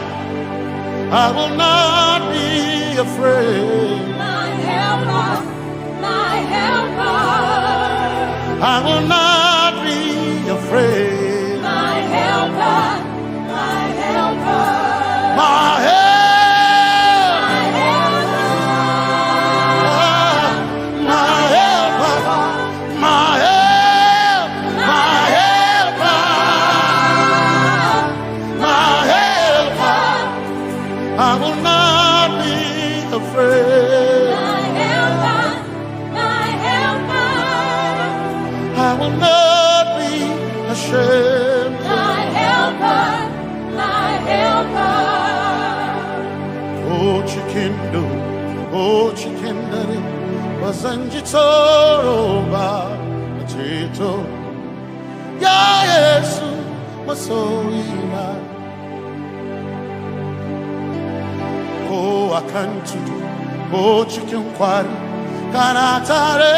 I will not be afraid. My helper, my helper, I will not be afraid. my helper, my helper, My helper, I will not be afraid. my helper, I will not be ashamed. my helper, my helper. Oh, chikindo, oh, chikindari, Basanji Toroba, Chito, Ya Yesu, masoima. Oh, I can't do. Oh, chicken quarry. Can I tare?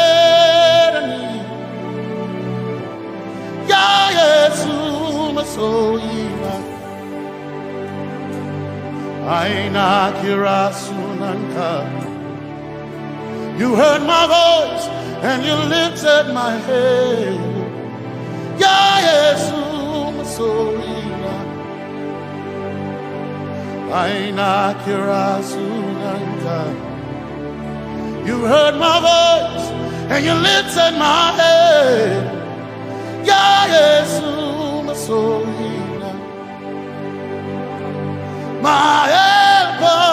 Ya Yesu masoima. Aina kirasunanka. You heard my voice and you lifted my head. Ya Yesu masoima. Aina kirasunanka. You heard my voice and you lifted my head. Ya Yesu masoima. My helper,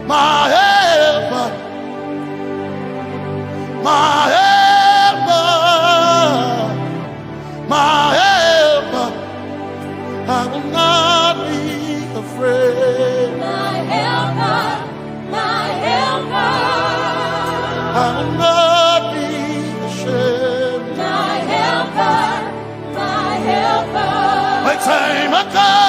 my helper, my helper, my helper. I will not be afraid. My helper, my helper. I will not be ashamed. My helper, my helper. My time I come.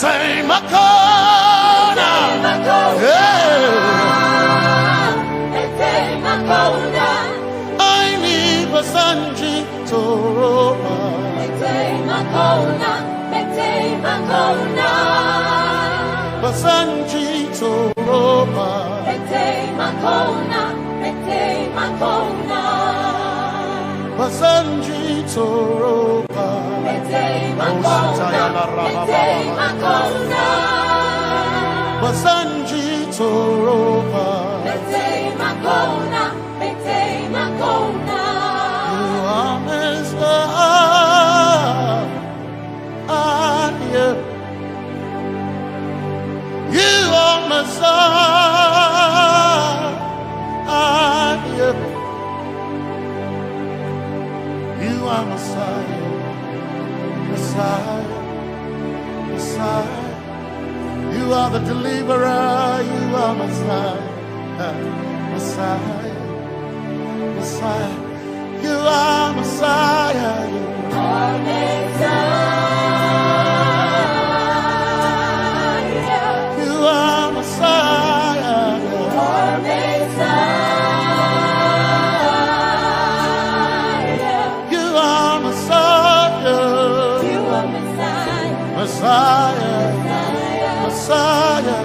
Say Makona, I need Basanji Toroba. Basanji Toroba. Basanji Toroba. Basanji Toroba. You are Messiah. You are Messiah. You are Messiah. Messiah, Messiah, you are the deliverer, you are Messiah, Messiah, Messiah, you are Messiah, you are Messiah, you are Messiah, you are Messiah, you are Messiah. Messiah, Messiah,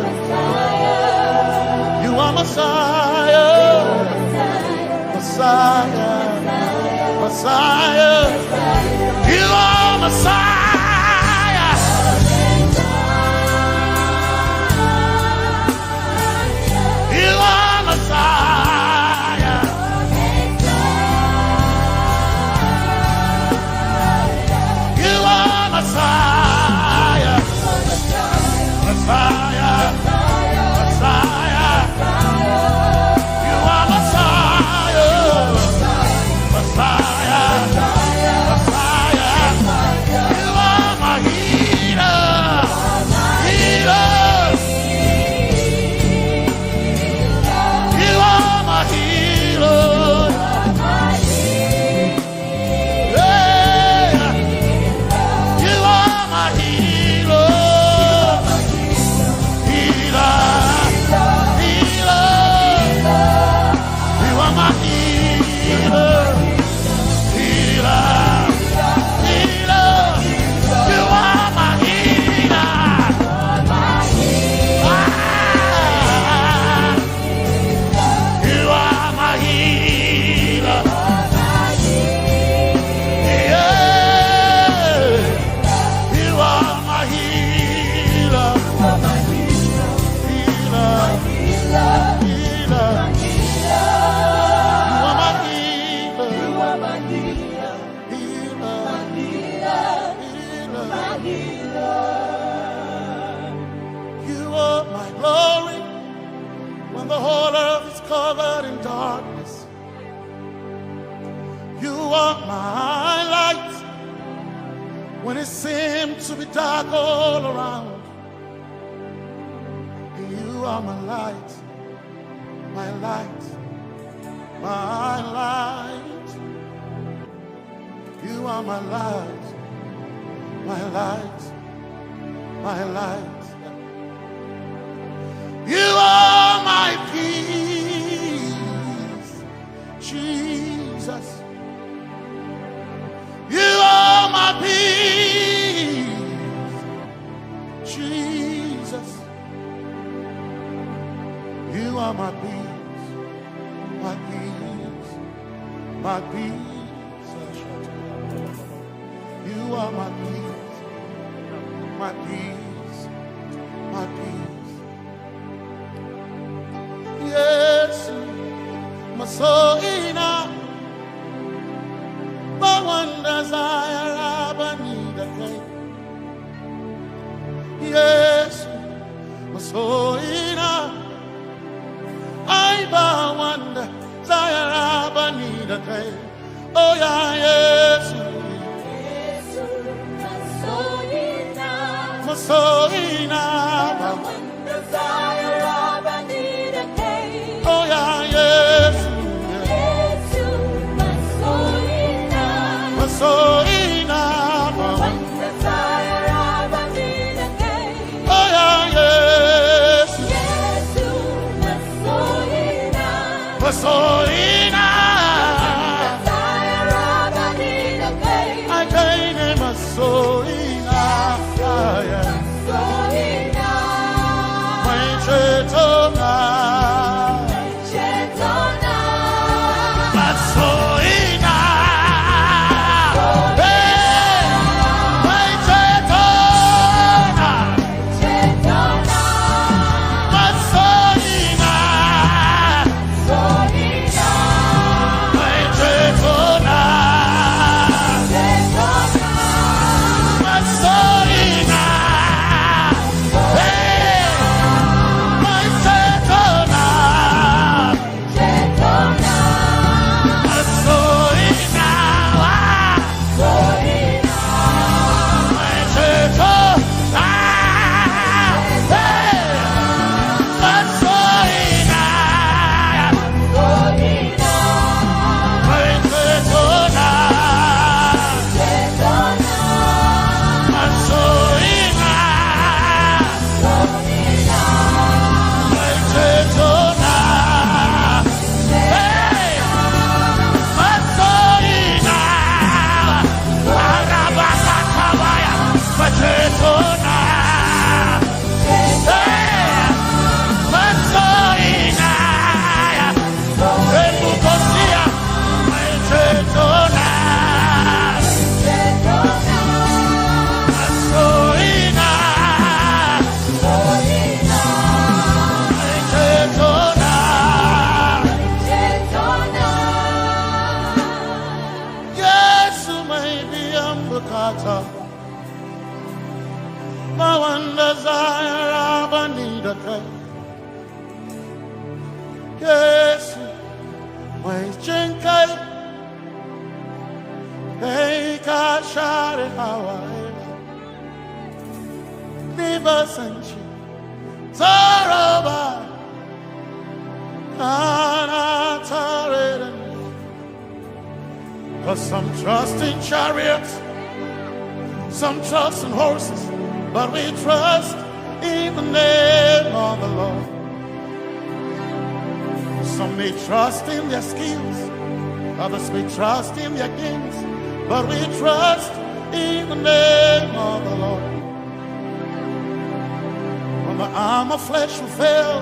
you are Messiah, Messiah, Messiah, you are Messiah, you are Messiah, you are Messiah. Messiah, Messiah, you are Messiah, Messiah, Messiah, you are my healer, healer, you are my healer, yeah, you are my healer. Covered in darkness, you are my light when it seemed to be dark all around. You are my light, my light, my light. You are my light, my light, my light. You are my peace, Jesus. You are my peace, Jesus. You are my peace, my peace, my peace. You are my peace, my peace, my peace. Yes, my soul in but one desire I need again. Yes, my soul in I but one desire I need again. Oh yeah, yes, my soul in but one desire I need again. Oh yeah, yes. So enough, one desire of a need again. Oh yeah, yes, yes, so enough, desire of a need again. I gain him a so enough, so enough, my chetona, but so some trust in chariots, some trust in horses, but we trust in the name of the Lord. Some may trust in their skills, others may trust in their gains, but we trust in the name of the Lord. When the arm of flesh will fail,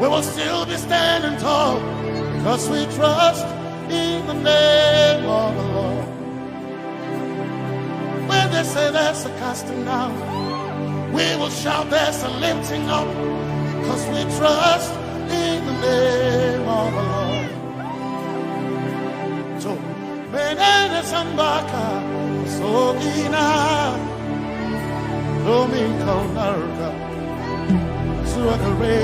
we will still be standing tall, because we trust in the name of the Lord. When they say there's a casting down, we will shout there's a lifting up, because we trust in the name of the Lord. So, menene sambaka, so ina, domingo narga, suakare.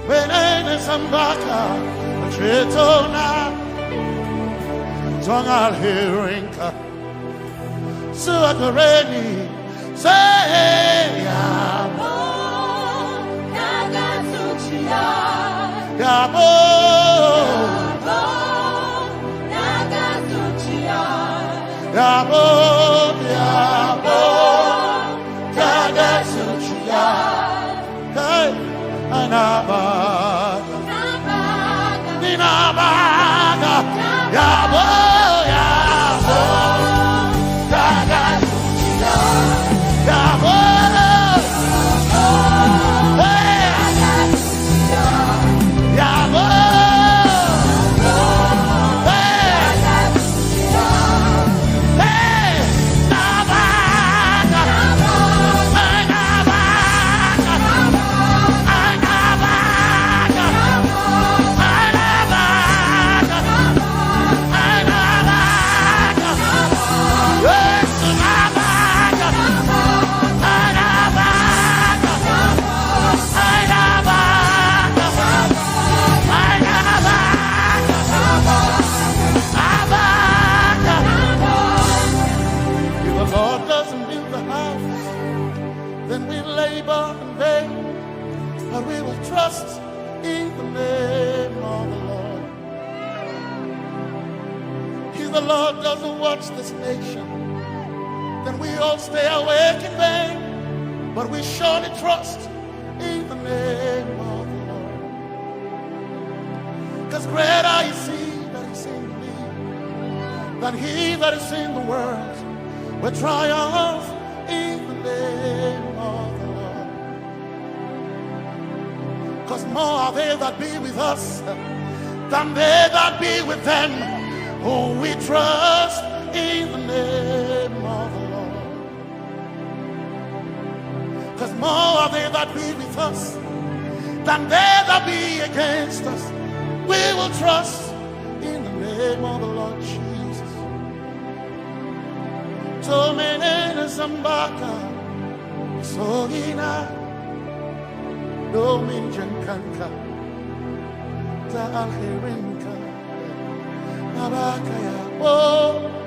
Menene sambaka, chetona, tongal hearinka, suakare, say ya. This nation, then we all stay awake in vain, but we surely trust in the name of the Lord. Because greater is he that is in me than he that is in the world. We triumph in the name of the Lord. Because more are they that be with us than they that be with them who we trust in the name of the Lord. Because more are they that be with us than they that be against us. We will trust in the name of the Lord Jesus. Tomene Zambaka Sogina Dominjan Kanka Ta'alhirinka Nabakaya Oh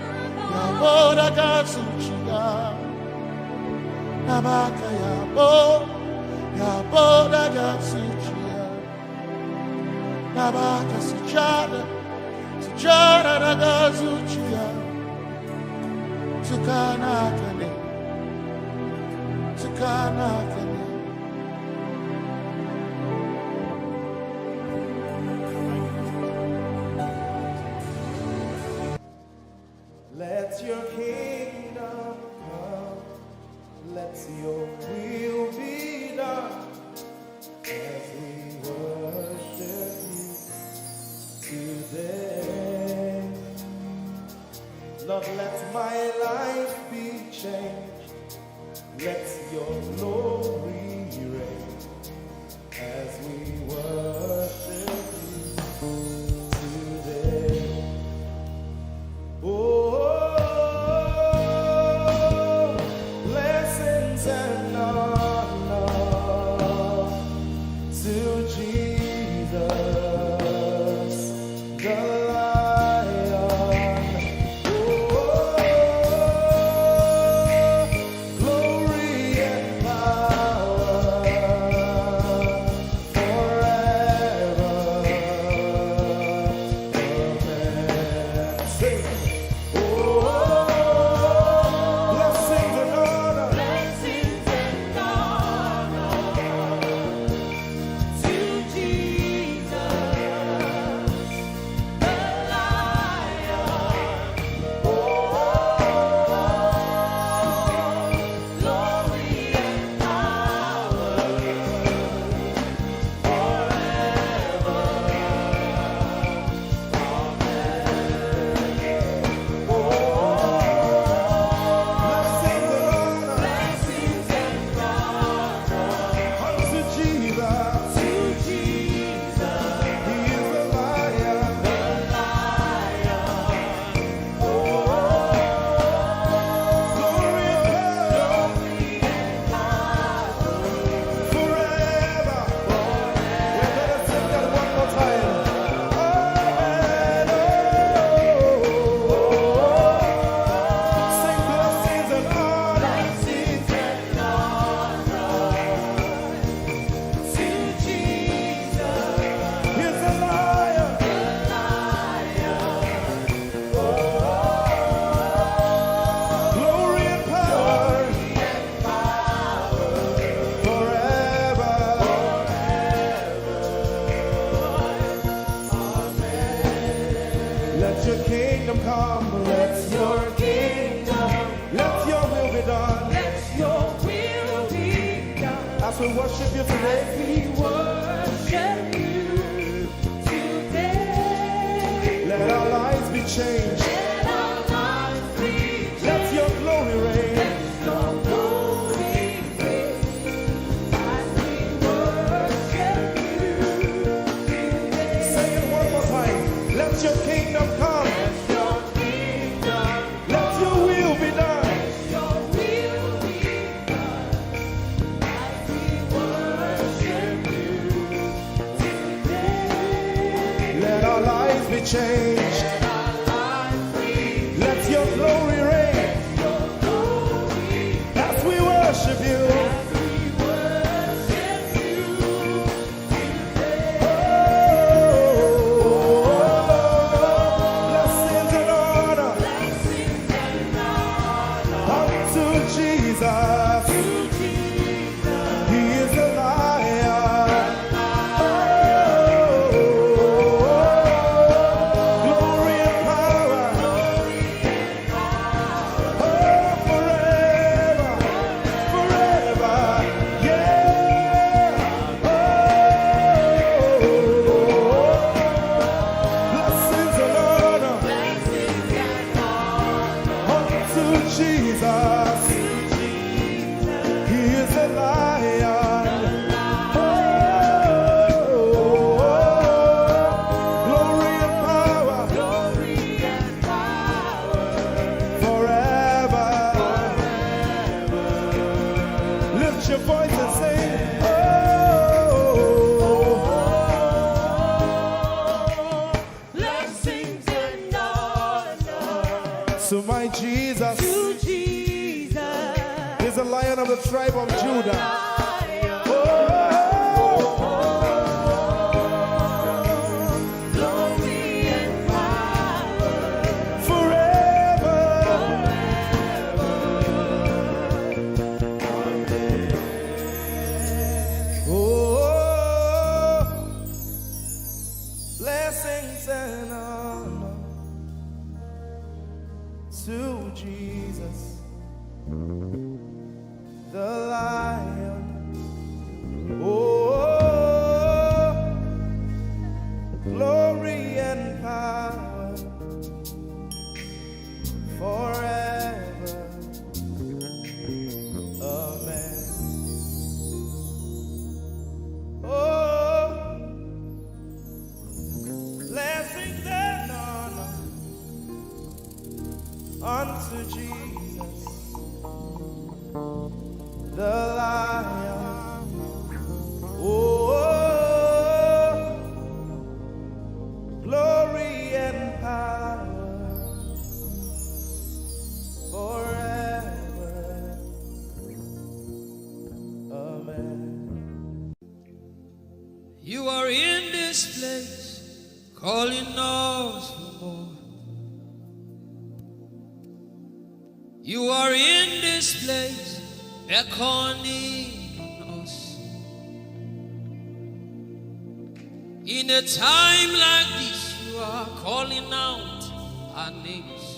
Yaboda Gatsuchiya Nabaka Yaboda Gatsuchiya Nabaka Sujada Gatsuchiya Tukanakane Let your kingdom come, let your will be done, as we worship you today. Lord, let my life be changed, let your glory reign, as we worship you today. Oh, glory and power. worship you today. We worship you today. Let our lives be changed. Let our lives be changed. Let your glory reign. Let your glory reign. As we worship you today. Say it one more time. Let your kingdom come. Let your kingdom Let your will be done. your will be done. As we worship you today. Let our lives be changed. Let our lives be Let your glory reign. your glory. As we worship you. As we worship you today. Blessings and honor Blessings and honor unto Jesus. to Jesus. He is the lion. Glory and power. Forever. Forever. Yeah. Blessings and honor Blessings and honor unto Jesus. He is the lion. Glory and power glory and power forever. Lift your voice and sing. blessings and honor To my Jesus to Jesus. is the lion of the tribe of Judah. Lion. Oh, Glory and power forever. Oh, blessings and honor to Jesus, the lion. Oh, glory and power forever. Amen. Oh, blessings and honor unto Jesus, the lion. Oh, glory and power forever. Amen. You are in this place, calling us for more. You are in this place, beckoning us. In a time like this, you are calling out our names.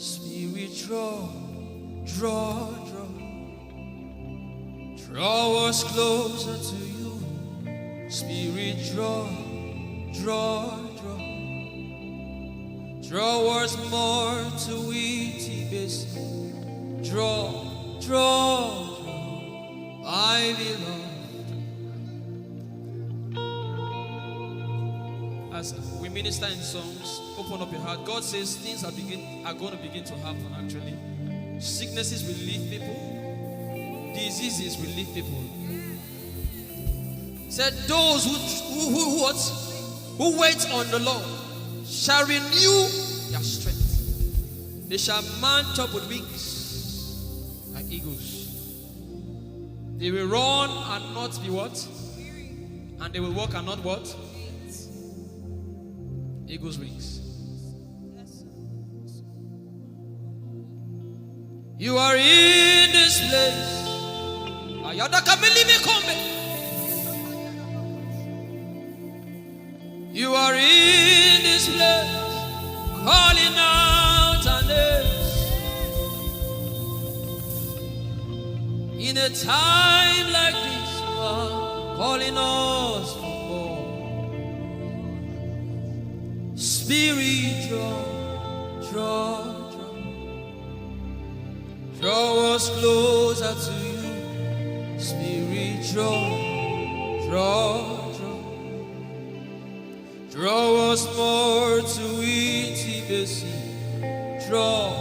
Spirit, draw, draw, draw. Draw us closer to you. Spirit, draw, draw, draw. Draw us more to Ehi Bassey. Draw, draw, draw. My beloved. As we minister in songs, open up your heart. God says things are going to begin to happen actually. Sicknesses will leave people. Diseases will leave people. Said those who wait on the Lord shall renew their strength. They shall mount up with wings like eagles. They will run and not be what? And they will walk and not what? Eagle's wings. You are in this place. You are in this place, calling out our names. In a time like this, you are calling us for more. Spirit, draw us closer to you. Spirit, draw us more to intimacy. Draw,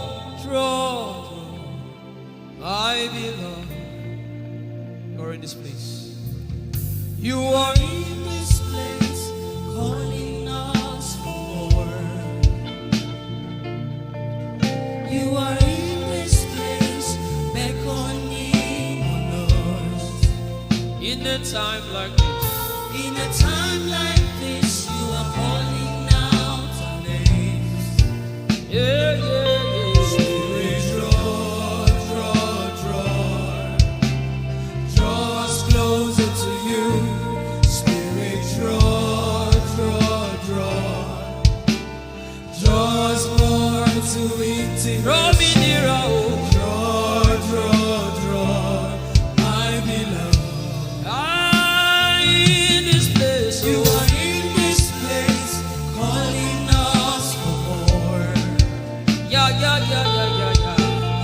I belong. You're in this place. You are in this place, calling us for more. You are in this place, beckoning on us. In a time like this, in a time like this, you are calling out our names. Yeah. Spirit, draw us closer to you. Spirit, draw us more to intimacy. Draw me nearer, draw, I belong. In this place, you are in this place, calling us for more. Yeah.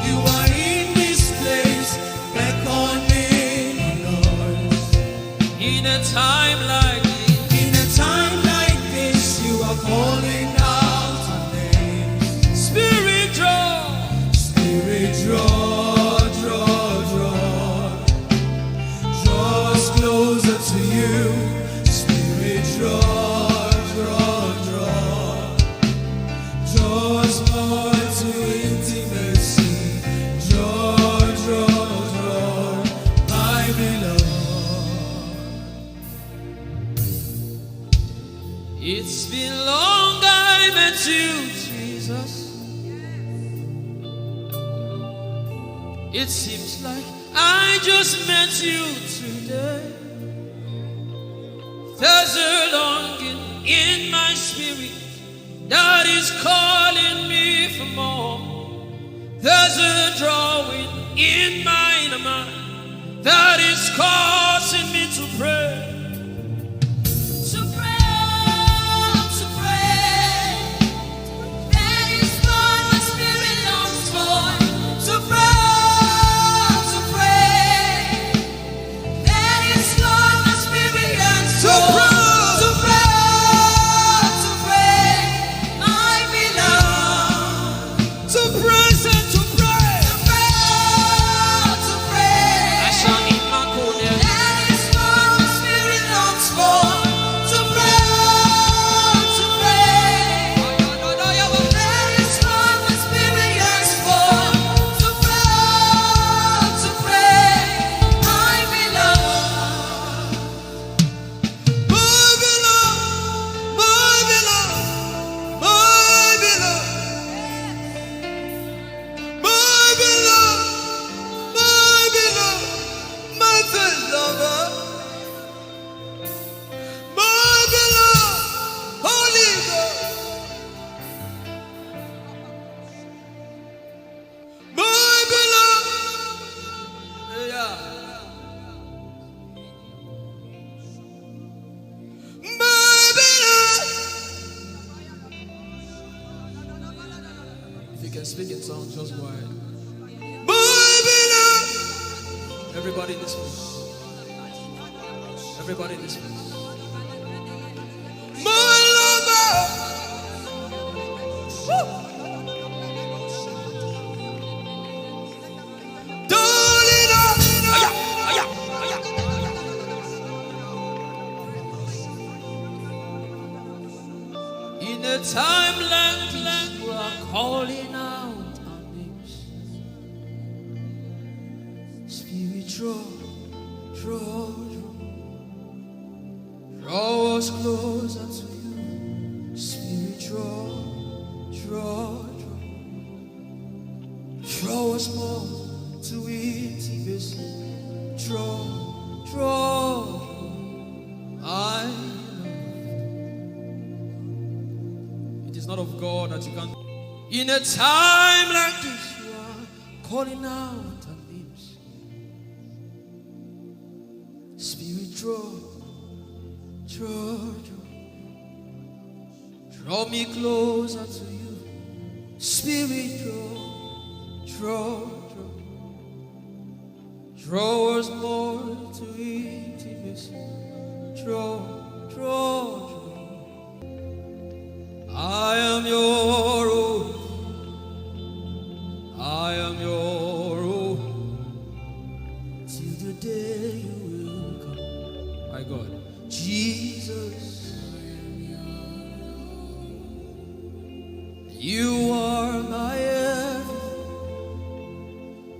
You are in this place, beckoning on us. In a time like this, you are calling out our names. Spirit, draw us closer to you. Spirit, draw us more to intimacy. Draw, I belong. It's been long I met you, Jesus. It seems like I just met you today. There's a longing in my spirit that is calling me for more. There's a drawing in my inner mind that is causing me to pray. That is what my spirit longs for. To pray. That is what my spirit yearns for. To pray. I belong. To praise and to pray. To pray. I shall need my code. That is what my spirit longs for. To pray. That is what my spirit yearns for. To pray. I belong. If you can speak in tongues, just go ahead. Everybody in this place. Everybody in this place. In a time like this, we are calling out our names. Spirit, draw us closer to you. Spirit, draw us more to intimacy. Draw, I know. It is not of God that you can. In a time like this, you are calling out our names. Spirit, draw me closer to you. Spirit, draw us more to intimacy. Draw. I am your own. I am your own. Till the day you will come. My God. Jesus. You are my everything.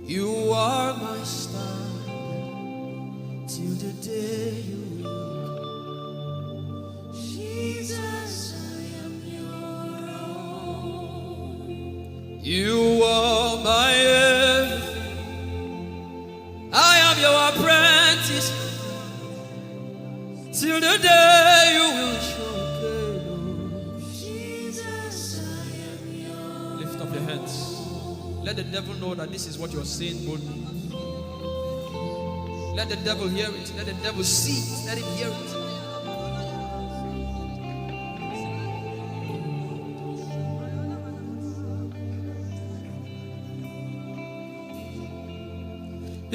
You are my star. Till the day you will come. Jesus, I am your own. You are my everything. I am your apprentice. Till the day you will show. Jesus, I am your. Lift up your hands. Let the devil know that this is what you're saying boldly. Let the devil hear it. Let the devil see it. Let him hear it.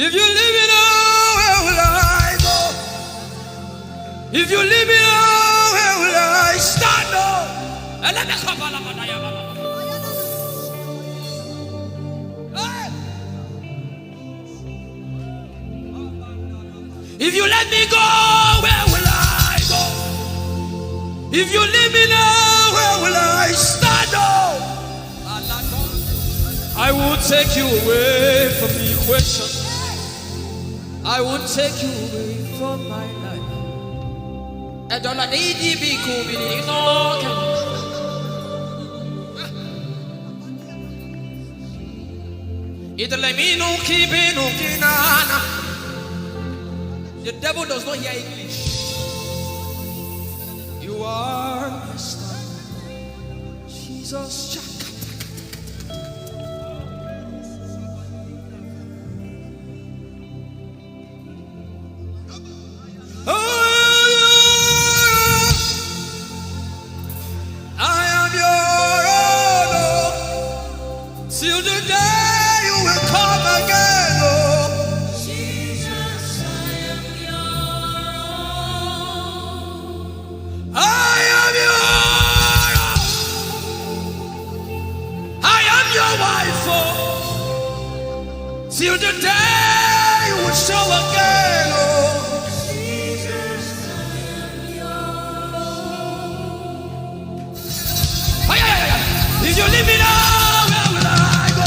If you leave me now, where will I go? If you leave me now, where will I stand up? If you let me go, where will I go? If you leave me now, where will I stand up? I will take you away from the equation. I will take you away from my life. The devil does not hear English. You are my star, Jesus. Till the day you will show again, oh Jesus, I am yours. If you leave me now, where will I go?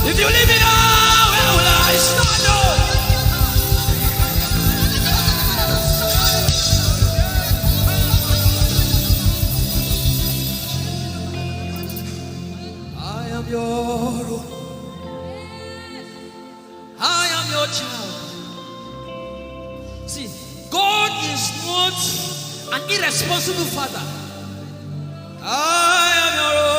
If you leave me now, where will I stand up? I am your own. I am your child. See, God is not an irresponsible father. I am your own.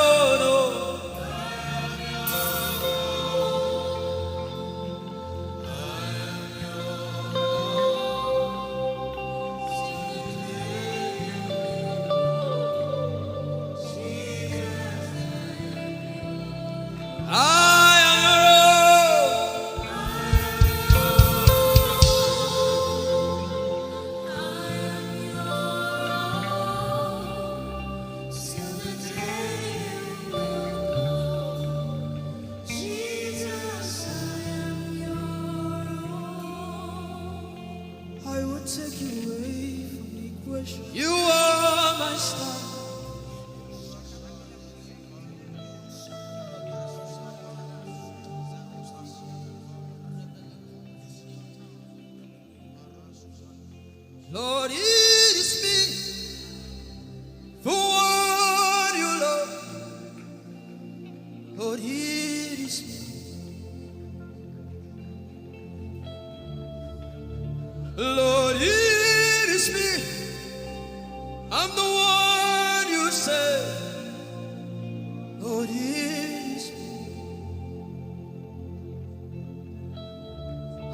Take you away from the equation. You are my star. Lord, it is me, for what you love. Lord, it is me. Lord, it is me. I'm the one you say. Lord, it is me.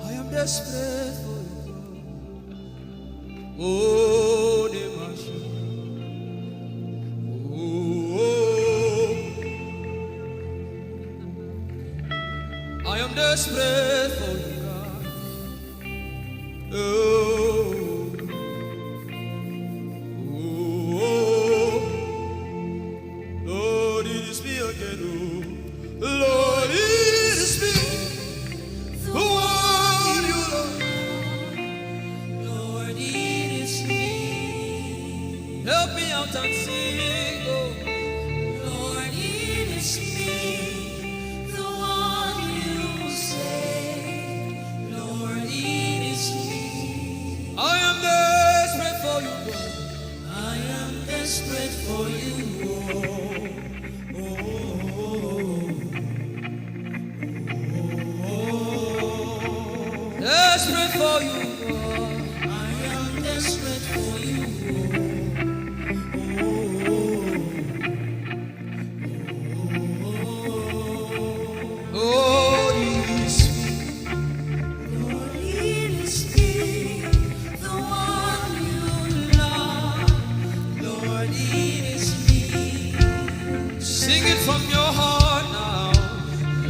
I am desperate for you. Oh, the Masha. Oh, I am desperate for you, God. Oh, oh, Lord, it is me again. Oh, Lord, it is me. The one you love. Lord, it is me. Help me out and sing. Oh, Lord, it is me. The one you say. Lord, it is me. I am desperate for you, God. I am desperate for you. Desperate for you, God. I am desperate for you. Oh, it is me. Lord, it is me, the one you love. Lord, it is me. Sing it from your heart now.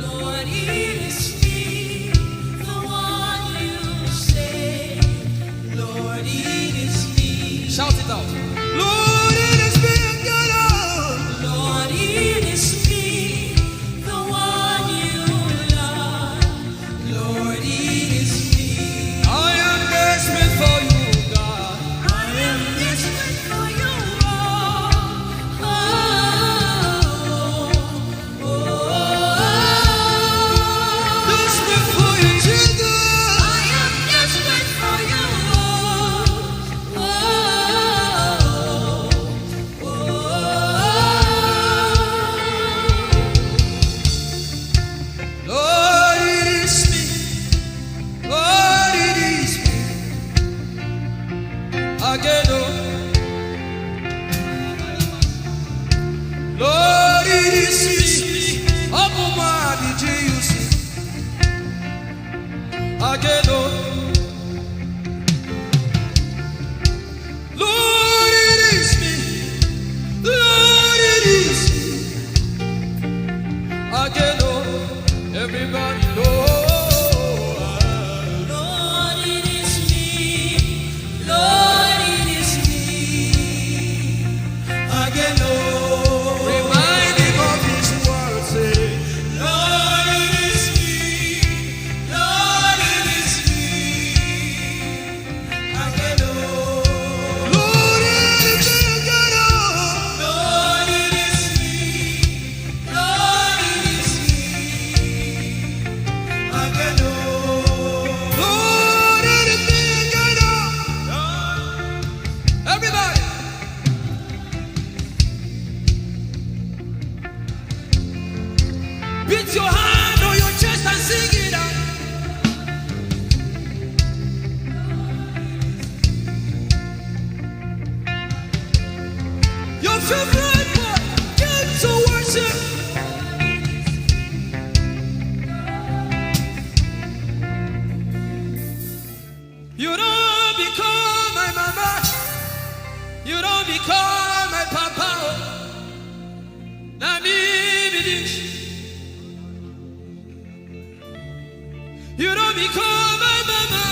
Lord, it is me, the one you say. Lord, it is me. Shout it out. Lord, it is me again. Lord, it is me, the one you love. Lord, it is me. I am desperate for you, God. I am desperate for you. Desperate for you, Jesus. I am desperate for you. Lord, it is me. Lord, it is me. Again, oh. Lord, it is me. Omatade, Jesus. Again, oh. Lord, it is me. Lord, it is me. Again, oh. Everybody know. Lord, it is me. Lord, it is me. Again, oh. Remind him of his word, say, Lord, it is me. Lord, it is me. Again, oh. Lord, it is me again, oh. Lord, it is me. Lord, it is me. Again, oh. Lord, it is me again, oh. Everybody. Beat your hand on your chest and sing it out. Your favorite part, get to worship. You don't become my mama. You don't become my papa. Na me be this. You don't become my mama.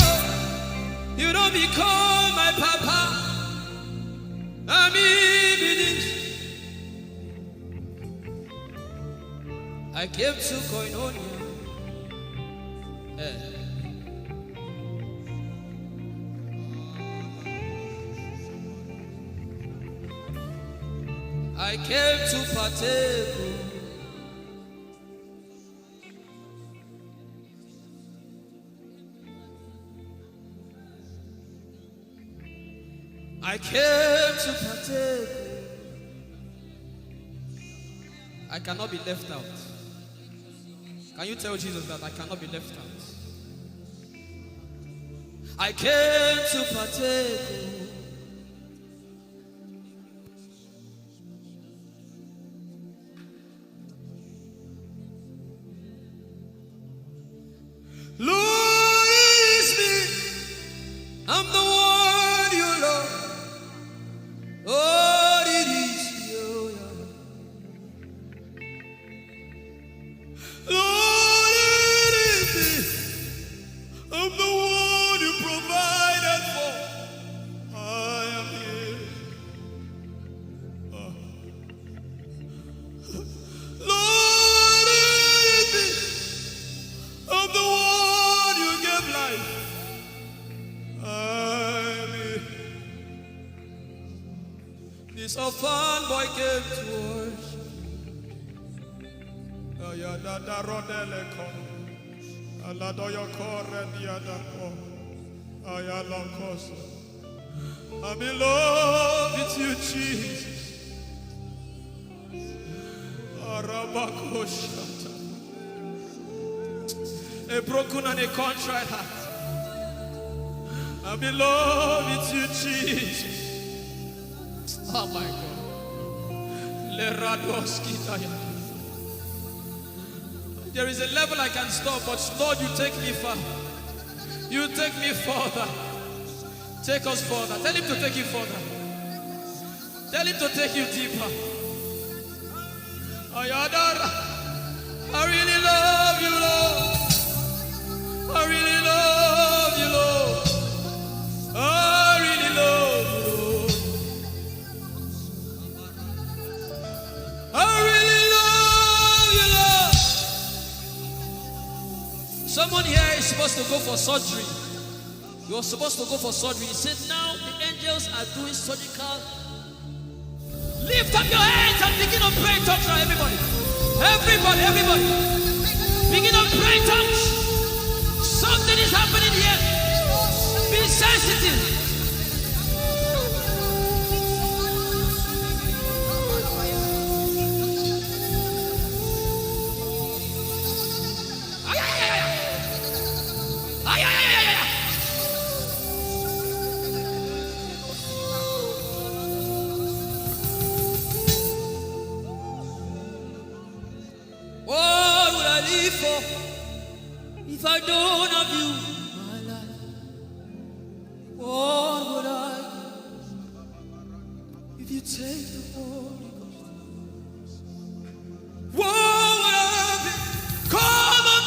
You don't become my papa. Na me be this. I came to Koinonia. I came to partake. I came to partake. I cannot be left out. Can you tell Jesus that I cannot be left out? I came to partake. Lord, it is me. I'm the one you love. This orphan boy came to worship. Ayada rodele kon. Aladoyo kore diada kon. Ayala koso. I'm in love with you, Jesus. Arabakoshata. A broken and a contrite heart. I'm in love with you, Jesus. Oh my God. There is a level I can stop, but Lord, you take me far. You take me further. Take us further. Tell him to take you further. Tell him to take you deeper. Ayadara. I really love you, Lord. I really love you, Lord. I really love you, Lord. I really love you, Lord. Someone here is supposed to go for surgery. You are supposed to go for surgery. He said, now the angels are doing surgical. Lift up your hands and begin to pray in tongues now, everybody. Everybody. Begin to pray in tongues. Something is happening here. Be sensitive. If I don't have you, my life, what would I do? If you take the Holy Ghost, what would I become of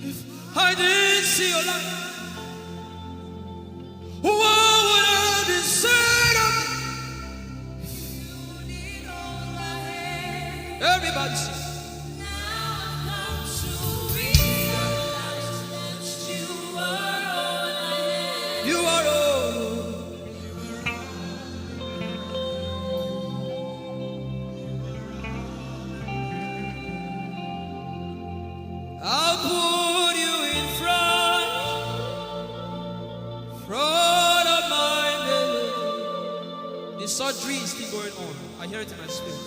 me if I didn't see your light? What would I be said of me if you need all my hand? Everybody sing. You are all. I'll put you in front of my belly. The surgery is still going on. I hear it in my spirit.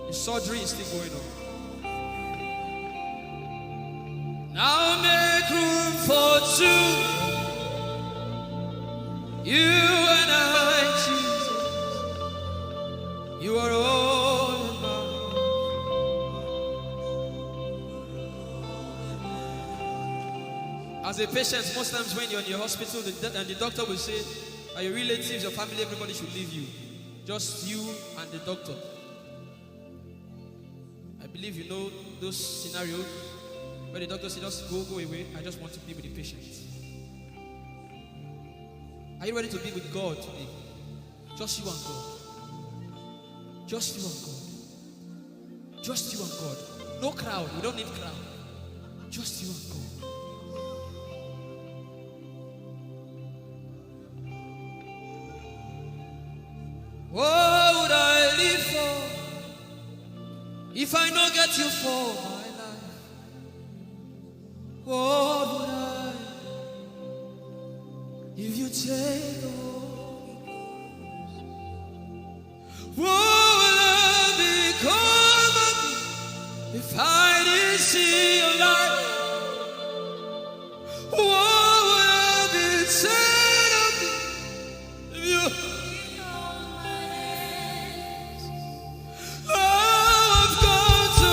The surgery is still going on. Now make room for two. You and I, Jesus. You are all about. As a patient, most times when you're in your hospital, the doctor will say, are your relatives, your family, everybody should leave you. Just you and the doctor. I believe you know those scenarios. But the doctor said, just go away. I just want to be with the patient. Are you ready to be with God today? Just you and God. Just you and God. Just you and God. No crowd. We don't need crowd. Just you and God. What would I live for if I don't get you for my life? What would I if you take the Holy Ghost? What will I become of me if I didn't see your light? What would I be said of me if you I've got to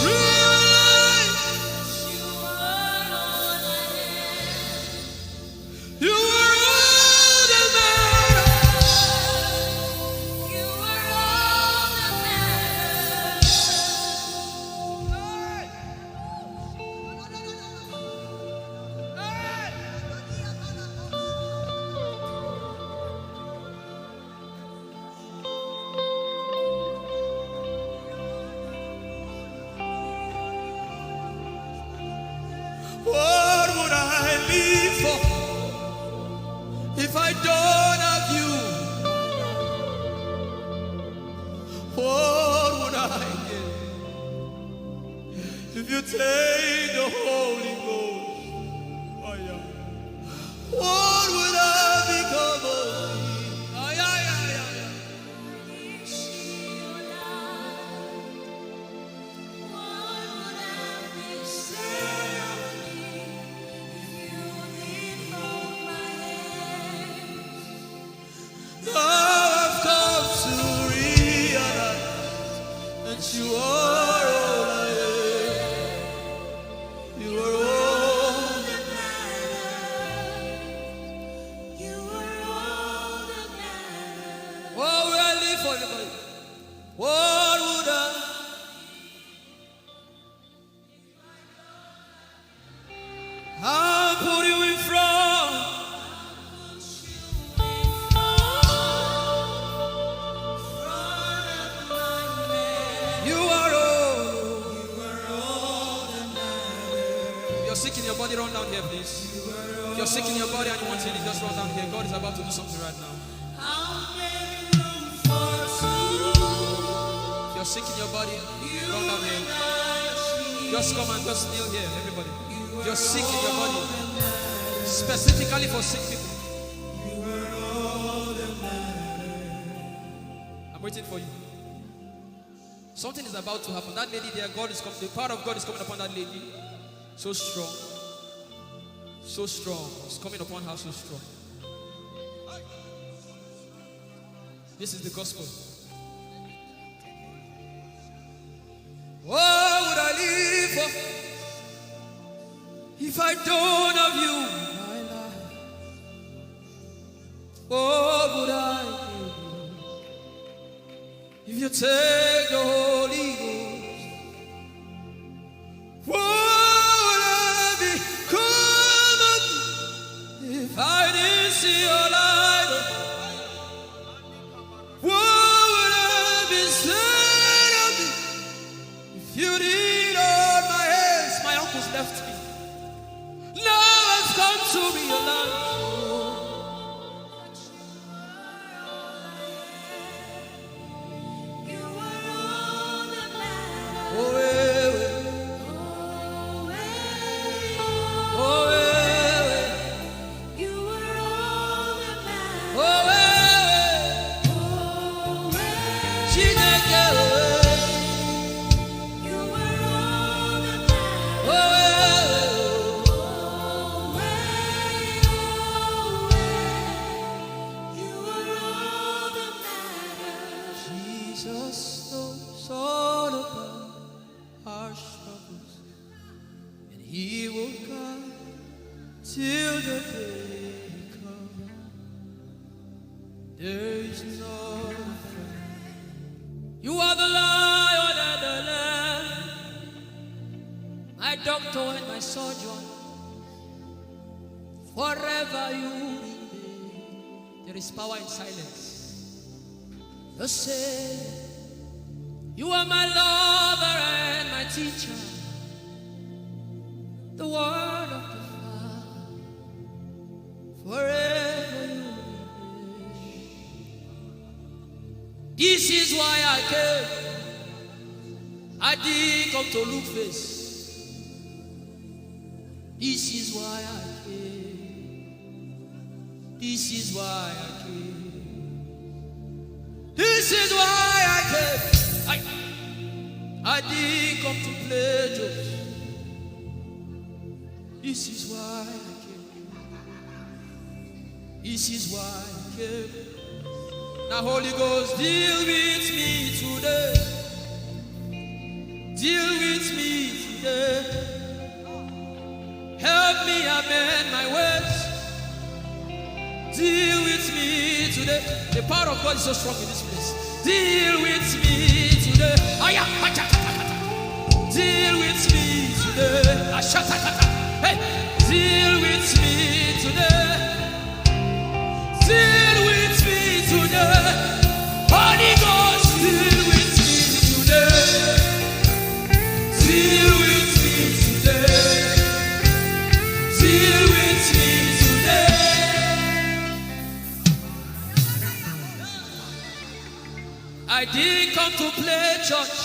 realize you are all that matters. You are all that matters. take the Holy Ghost, oh yeah, what would I become of me? Oh yeah, yeah, yeah, yeah. Now I've come to realize that you are all I am. You are all that matters. You are all that matters. What would I live for everybody? What would I? I'll put you in front. You are all. If you're sick in your body, run down here, please. If you're sick in your body and you want healing, just run down here. God is about to do something right now. If you're sick in your body, run down here. Just come and just kneel here, everybody. If you're sick in your body, specifically for sick people. I'm waiting for you. Something is about to happen. That lady there, God is coming. The power of God is coming upon that lady. So strong. So strong. It's coming upon her so strong. This is the gospel. What would I live for if I don't have you in my life? What would I do if you take the Holy Ghost? What would I become of me if I didn't see your light? What would I be said of me if you did hold my hands? My uncles left me. Now I've come to realize. Oh, eh, eh. Oh, eh, eh. Oh, eh, eh. Chineke, oh, eh. Oh, eh, eh. Jesus knows all about our struggles, and He will come till the day comes. There is no friend. You are the Lion and the Lamb, my doctor and my surgeon. Forever you remain. There is power in silence. You say, you are my lover and my teacher, the word of the Father. Forever you remain. This is why I came. I didn't come to look face. This is why I came. This is why I came. This is why I came. I didn't come to play jokes. This is why I came. This is why I came. Now Holy Ghost, deal with me today. Deal with me today. Help me amend my ways. Deal with me today. The power of God is so strong in this place. Deal with me today. Deal with me today. Hey, deal with me today. Deal with me today. Holy Ghost, deal with me today. Deal with me today. Deal with me today. I didn't come to play church.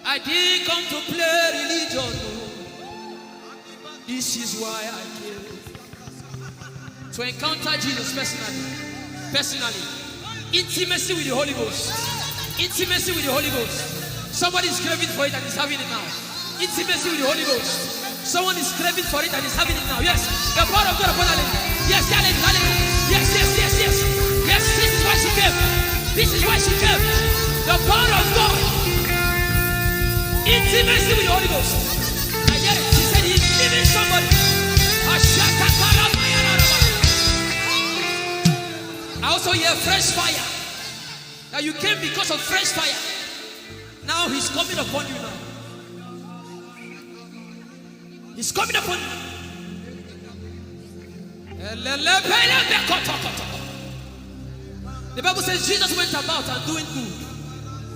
I I didn't come to play religion. This is why I came. To encounter Jesus personally. Intimacy with the Holy Ghost. Intimacy with the Holy Ghost. Somebody is craving for it and is having it now. Intimacy with the Holy Ghost. Someone is craving for it and is having it now. Yes. The power of God upon her. Yes, hallelujah. Yes. Yes, this is why she came. This is why she came. The power of God. Intimacy with the Holy Ghost. I get it. She said he's giving somebody. I also hear fresh fire. Now you came because of fresh fire. Now he's coming upon you now. He's coming upon you. The Bible says Jesus went about and doing good.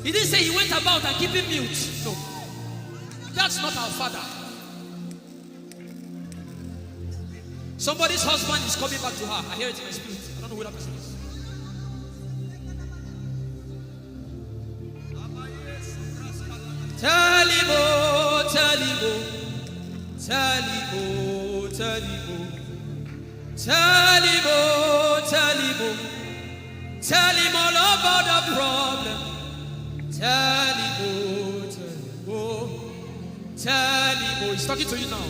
He didn't say he went about and keeping mute. No. That's not our Father. Somebody's husband is coming back to her. I hear it in my spirit. I don't know who that person is. Tell him, oh, tell him, oh. Tell him, oh, tell him, oh. Tell him, oh, tell him, oh. Tell him all about the problem. Tell him, oh, tell him, oh. Tell him, oh. He's talking to you now.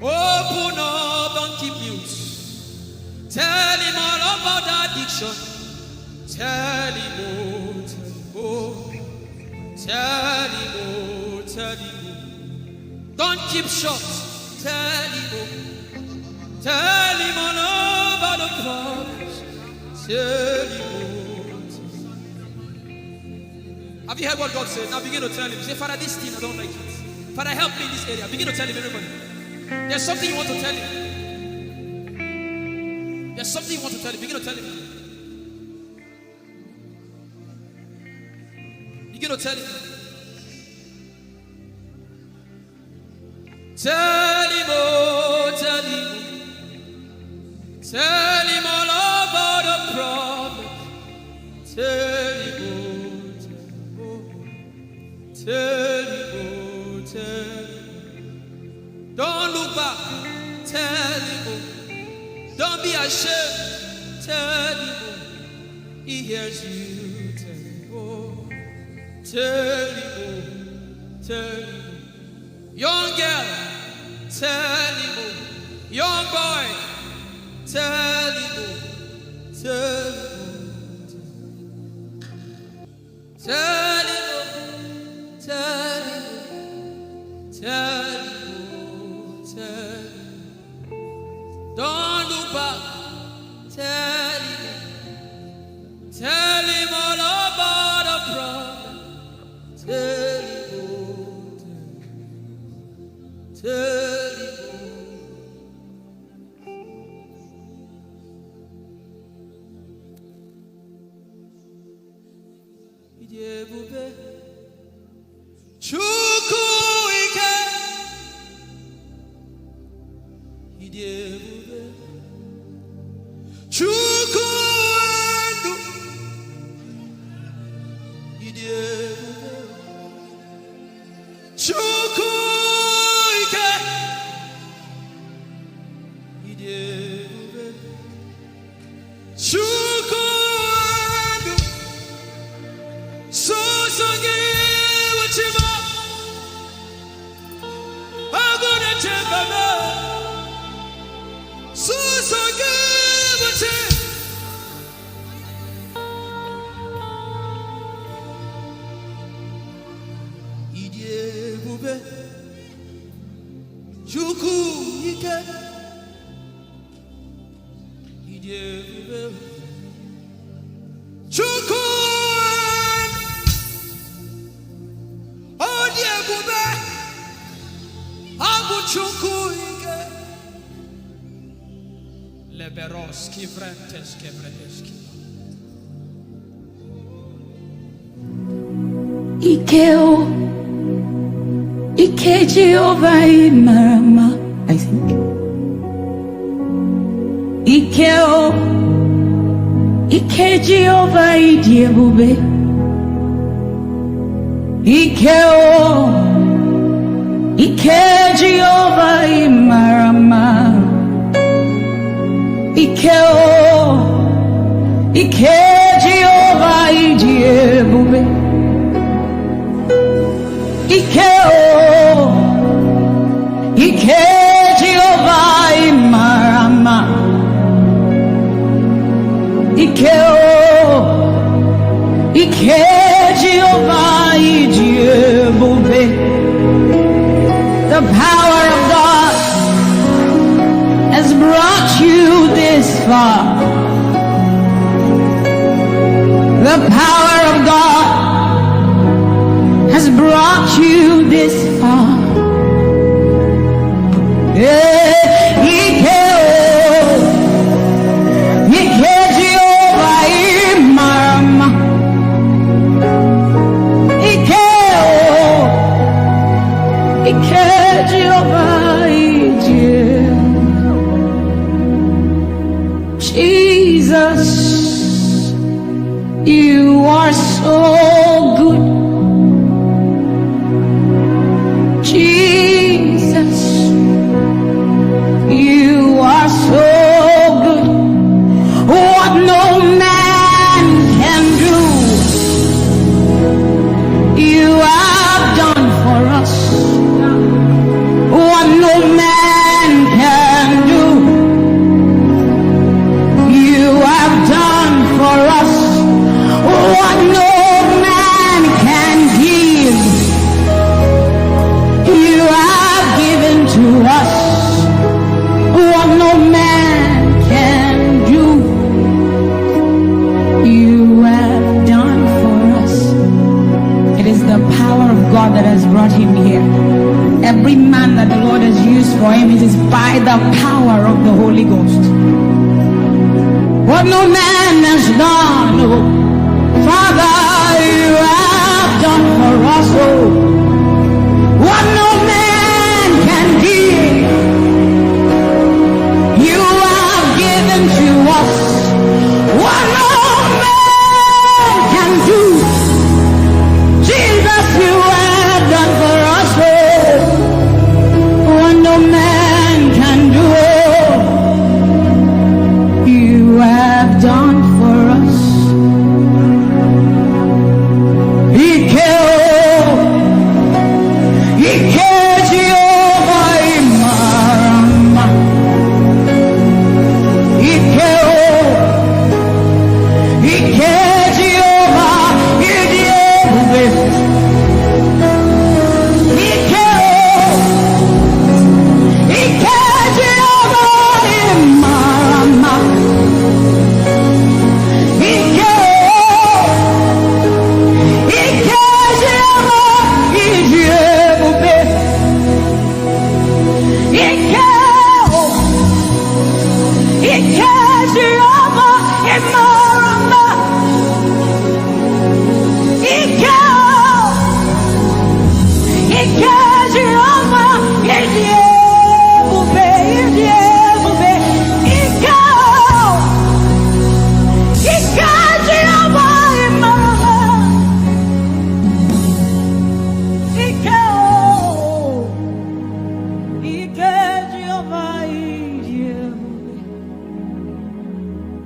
Open up, don't keep mute. Tell him all about the addiction. Tell him, oh, tell him, oh. Tell him, oh, tell him, oh. Don't keep short. Tell him, oh. Tell him all about the problems. Tell him, oh. Have you heard what God said? Now begin to tell him. Say, Father, this thing, I don't like it. Father, help me in this area. Begin to tell him, everybody. There's something you want to tell him. There's something you want to tell him. Begin to tell him. Begin to tell him. Tell him, oh, tell him. Tell him all about the problem. Tell him, oh, tell him, oh, tell him. Don't look back. Tell him, oh. Don't be ashamed. Tell him, oh. He hears you. Tell him, oh. Tell him, oh. Tell him, oh. Young girl. Tell him, oh. Young boy. Tell him, oh. Tell him, oh. Tell him, oh. Tell him, oh. Tell him. Don't look back. Tell him all about the problem. Tell him, oh, tell him, oh. Ijeoma Chukwu ike. Ijeoma Chukwu enu. Ijeoma Chukwu ike. Ijeoma Chukwu enu. Sosogi wachima. Agone chembama. Sosogi wachima. Ijeoma Chukwu ike. Ijeoma Chukwu Odiebube Abu Chukwu ike. Leberoski Vrenteski Vredeski. Ikeo, Ike Jehovah Marama, I think. Ikeo, Ike Jehovah Ijeoma. Ike Jehovah Imarama. Ike Jehovah Ijeoma. Ike Jehovah Imarama. Ike Jehovah Ijeoma. The power of God has brought you this far. The power of God has brought you this far. Jesus, you are so good. Jesus, you are so good. What no man can do, you have done for us. What no man can do, you have done for us. What no man can give, you have given to us. What no man can do, you have done for us. It is the power of God that has brought him here. Every man that the Lord has used for him, it is by the power of the Holy Ghost. What no man has done, oh, Father, you have done for us, oh. What no man can give, you have given to us. What no man can do, Jesus, you have done for us, oh. What no man can do, oh, you have done for us.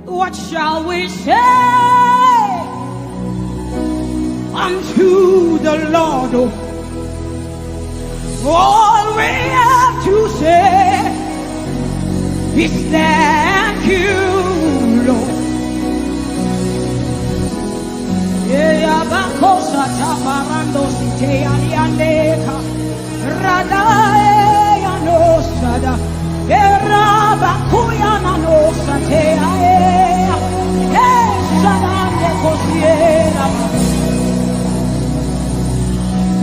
What shall we say unto the Lord? All we have to say is thank you, Lord.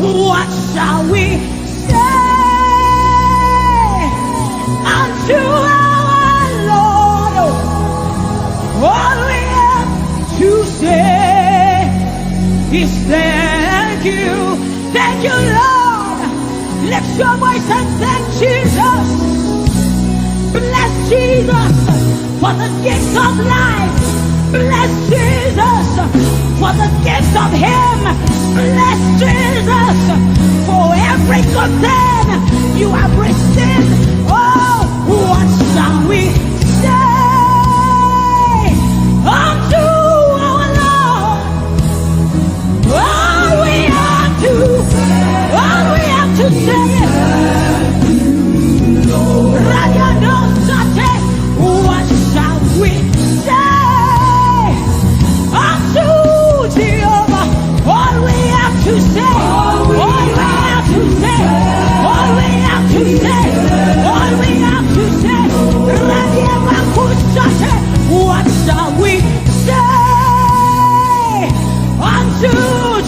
What shall we say unto our Lord? All we have to say is thank you, Lord. Lift your voice and thank Jesus. Bless Jesus for the gift of life. Bless Jesus for the gift of him. Bless Jesus for every good thing you have received. Oh, what shall we say unto our Lord? All we have to say. What shall we say unto Jehovah? All we have to say, all we have to say, all we have to say, all we have to say. What shall we say unto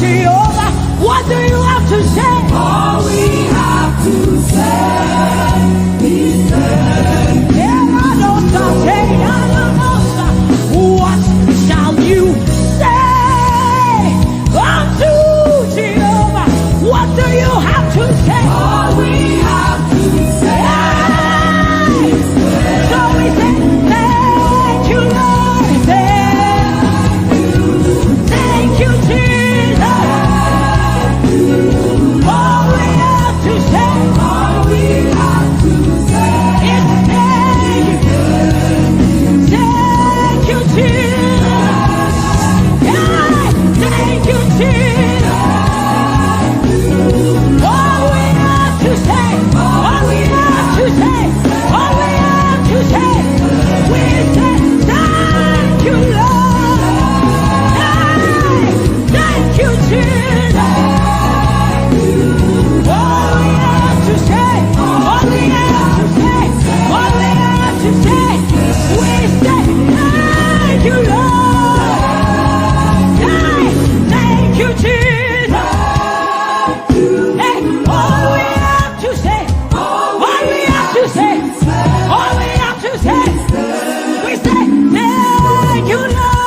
Jehovah? What do you have to say? All we have to say is what shall you say unto Jehovah? What do you have to say? All we have to say. So we say, thank you, Lord. Thank you, Jesus. All we have to say. All we have to say. Is thank you. Thank you, Jesus. Yeah, thank you, Jesus. All we have to say, all we have to say, all we have to say, we say thank you, Lord. Hey, thank you, Jesus. All we have to say, all we have to say, all we have to say, we say thank you, Lord. Hey, thank you, Jesus. Hey, all we have to say, all we have to say, all we have to say, we say thank you, Lord.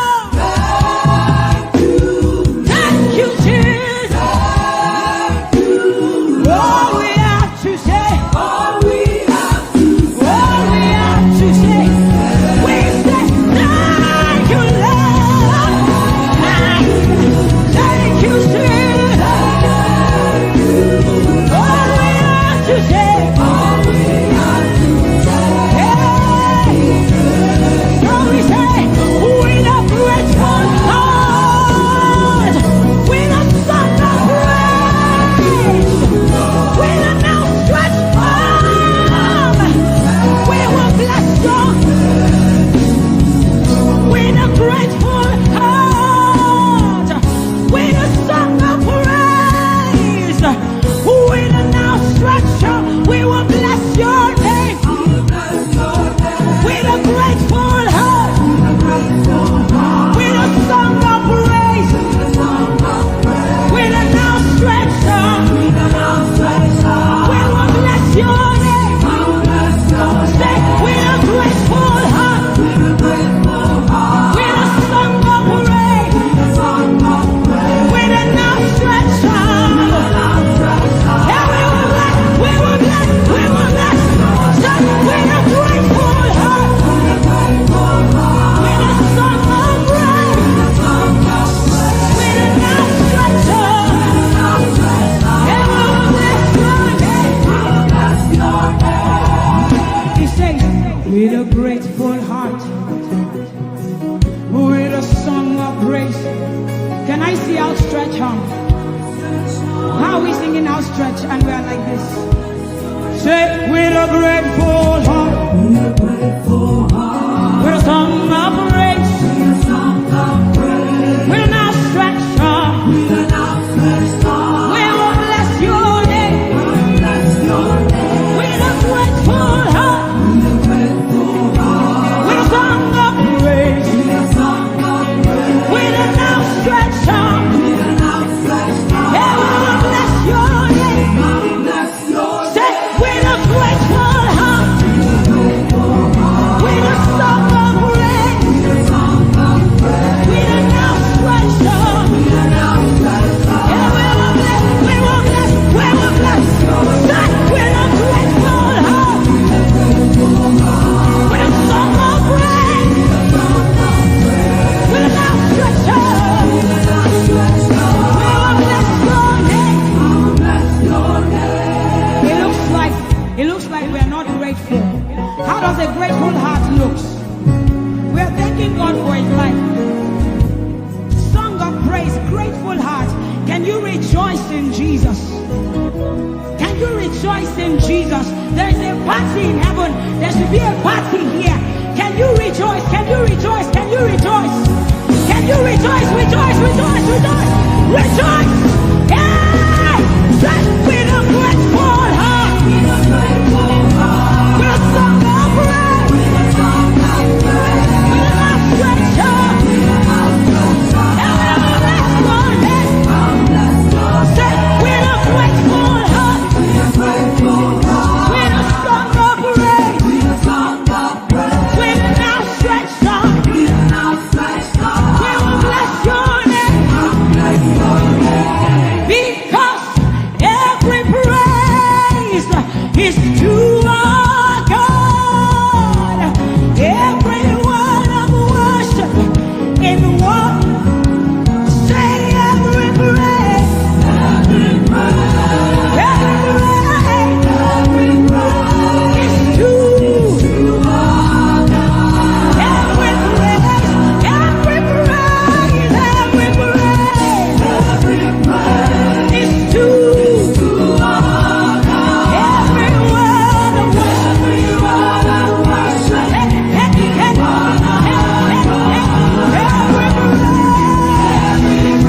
Thank you, Jesus. All we have to say, all we have to say, all we have to say, we say thank you, Lord. Thank you, Jesus. All we have to say, all we have to say, so we say, with a grateful heart, with a song of praise, with an outstretched arm, we will bless you. With a grateful heart, with a song of praise, with an outstretched arm, we will bless your name. With a grateful heart, with a song of praise, with an outstretched arm, we will bless your name. Say, with a grateful heart, with a song of praise, with an outstretched arm. Yeah, we will bless, we will bless, we will bless. Say, with a grateful heart, with a song of praise, with an outstretched arm. Yeah, we will bless your name. He says, with a grateful heart, with a song of praise. Can I see outstretched arm? How are we singing outstretched and we are like this? Say, with a grateful heart, with a song of praise, with an outstretched arm, we will bless your name. With a grateful heart, with a song of praise, with an outstretched arm, yeah, we will bless your name. Say, with a grateful heart, How does a grateful heart look? We are thanking God for his life. Song of praise, grateful heart. Can you rejoice in Jesus? Can you rejoice in Jesus? There is a party in heaven. There should be a party here. Can you rejoice? Can you rejoice? Can you rejoice? Can you rejoice? Rejoice, rejoice, rejoice, rejoice. Yeah! With a grateful heart. With a grateful heart. With a song of praise. With a song of praise. With an outstretched heart. With an outstretched heart. And we will bless your name. Say, with a grateful heart. With a grateful heart. With a song of praise. With a song of praise. With an outstretched heart. With an outstretched heart. We will bless your name. Bless your name. Because every praise is to our God. Every word of worship in one. Say every praise. Every praise. Every praise is to our God. Every praise. Every praise. Every praise. Every praise is to our God. Every word of worship. Every word of worship. Every praise.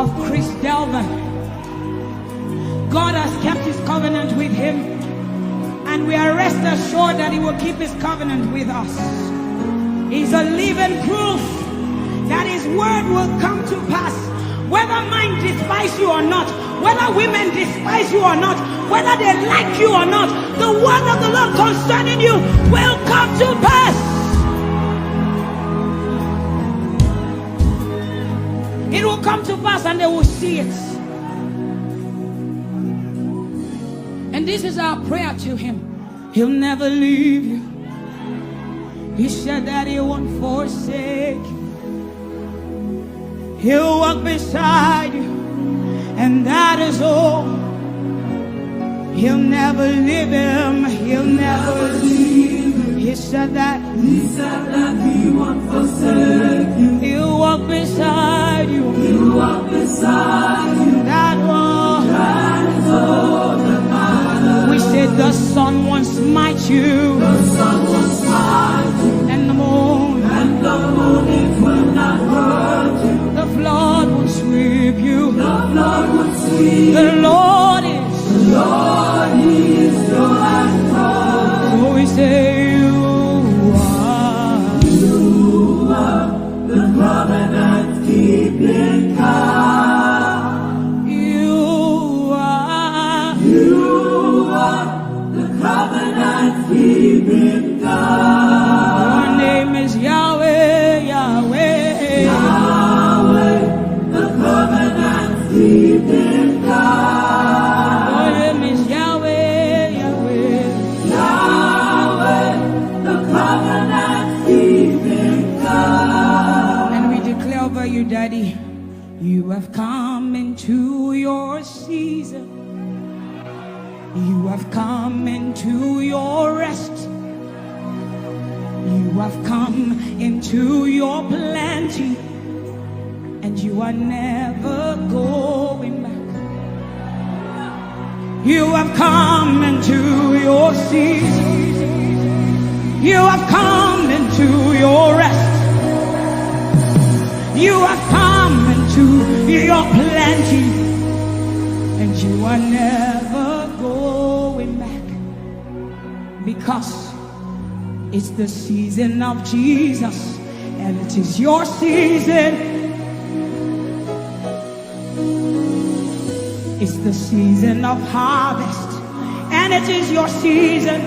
of Chris Delvin. God has kept his covenant with him, and we are rest assured that he will keep his covenant with us. He's a living proof that his word will come to pass. Whether men despise you or not, whether women despise you or not, whether they like you or not, the word of the Lord concerning you will come to pass. It will come to pass and they will see it. And this is our prayer to him. He'll never leave you. He said that he won't forsake you. He'll walk beside you, and that is all. He'll never leave him. He'll never leave him. He said that he won't forsake you. He'll walk beside you. He'll walk beside you. That one. That is all that matters. We said the sun won't smite you. The sun won't smite you. And the moon. And the moon it will not hurt you. The flood will sweep you. The flood will sweep. The Lord is. The Lord is your anchor. So we say you are the covenant keeping God. You are the covenant keeping God. Your name is Yahweh, Yahweh, Yahweh, the covenant keeping God. You, Daddy, you have come into your season. You have come into your rest. You have come into your plenty, and you are never going back. You have come into your season. You have come into your rest. You have come into your plenty, and you are never going back, because it's the season of Jesus, and it is your season. It's the season of harvest, and it is your season.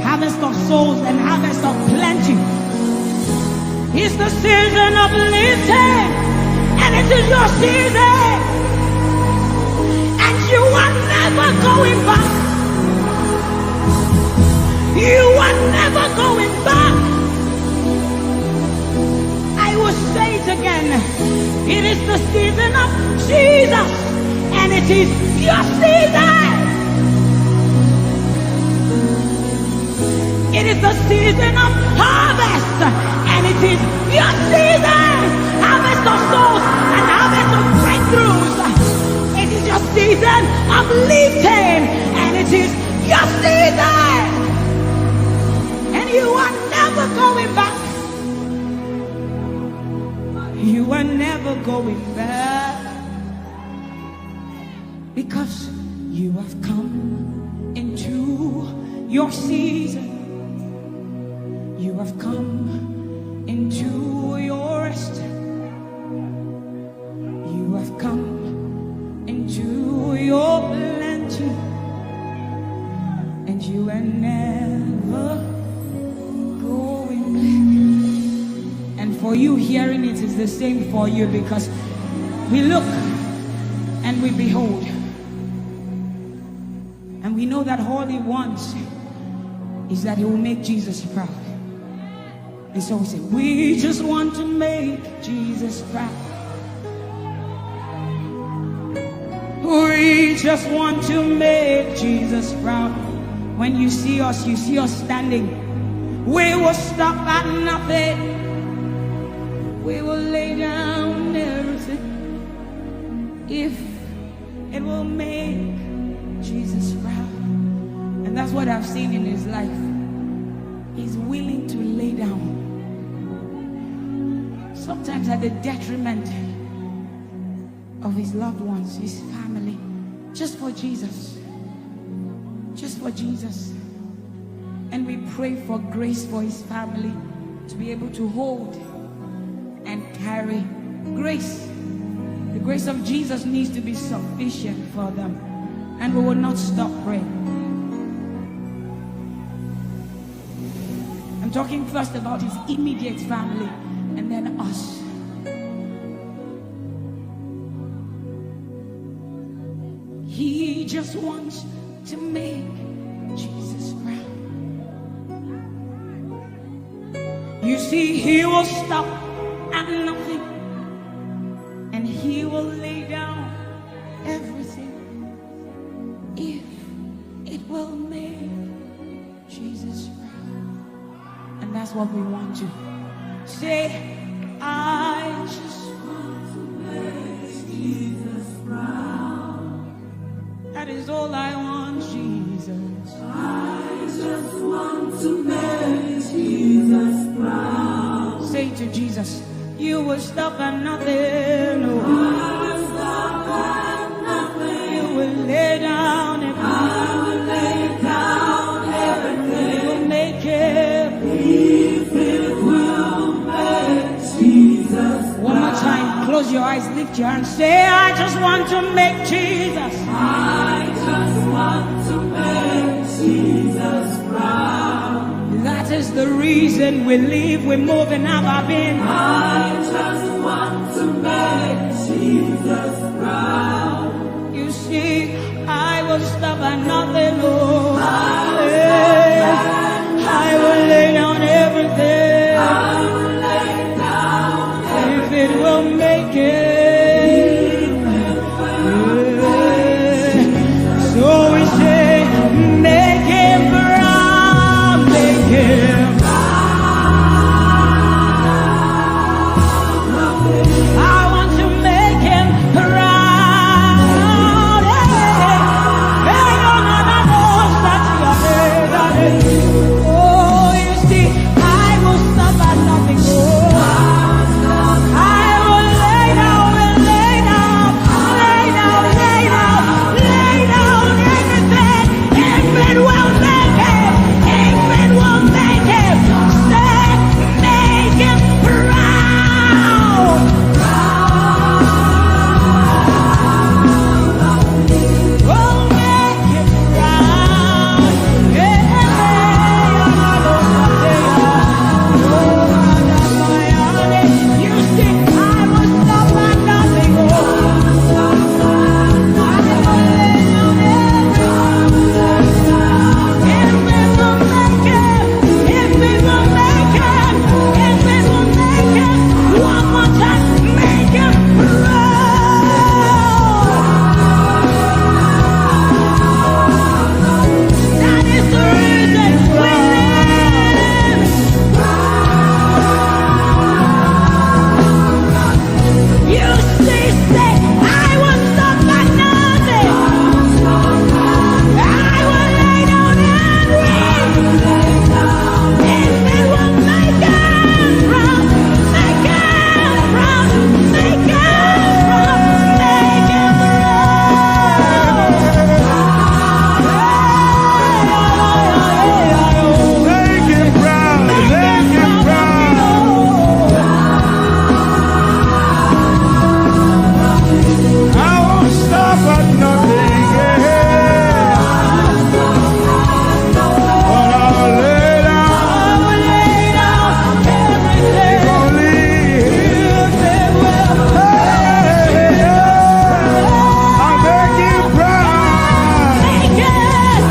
Harvest of souls and harvest of plenty. It's the season of lifting, and it is your season, and you are never going back. You are never going back. I will say it again. It is the season of Jesus, and it is your season. It is the season of harvest, and it is your season. Harvest of souls and harvest of breakthroughs. It is your season of lifting, and it is your season. And you are never going back. You are never going back, because you have come into your season. You have come into your rest. You have come into your plenty, and you are never going back. And for you hearing it is the same for you, because we look and we behold, and we know that all he wants is that he will make Jesus proud. And so we say, we just want to make Jesus proud. We just want to make Jesus proud. When you see us standing. We will stop at nothing. We will lay down everything if it will make Jesus proud. And that's what I've seen in his life. He's willing to lay down. Sometimes at the detriment of his loved ones, his family, just for Jesus. Just for Jesus. And we pray for grace for his family to be able to hold and carry grace. The grace of Jesus needs to be sufficient for them. And we will not stop praying. I'm talking first about his immediate family and then us. He just wants to make Jesus proud. You see, he will stop at nothing, and he will lay down everything if it will make Jesus proud. And that's what we want to say. I just want to make Jesus proud. That is all I want, Jesus. I just want to make Jesus proud. Say to Jesus, you will stop at nothing. No. I will stop at nothing. You will lay down everything. I will lay down everything. You will make it. If it will make Jesus. One more time, close your eyes, lift your hands, say, I just want to make Jesus. I just want to make Jesus proud. That is the reason we live, we move, and have our being. I just want to make Jesus proud. You see, I will stop at nothing. Oh, I will lay down everything. I will lay down everything. If it will make it. So we say, make him proud, make him proud. I want to make him proud. Oh, you see, I will stop at nothing. I will lay down and lay down, lay down, lay down, lay down everything. If it will make him, if it will make him, say, make him proud. Oh, make him proud. You see, I will stop at nothing. I will lay down everything. If it will make him, if it will make him, if it will make him, one more time, make him proud. That is the reason we live. You see, say, I will stop at nothing. I will lay down everything. If it will make him proud, make him proud, make him proud, make him Make him proud, make him proud. I won't stop at nothing, yeah. But I'll lay down everything. only. If it will Hey, yeah. I'll make him proud. make it.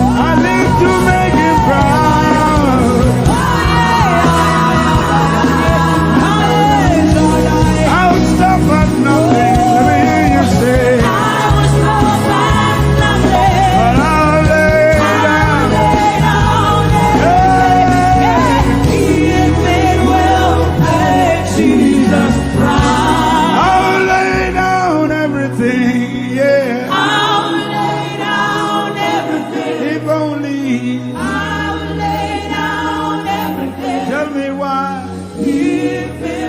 I live to make him proud. I will stop at nothing. Let me hear you say, I was stop at nothing. but I'll lay down. If it will make Jesus proud, I'll lay down everything, yeah. I'll lay down everything. If only, I'll lay down everything. tell me why. If it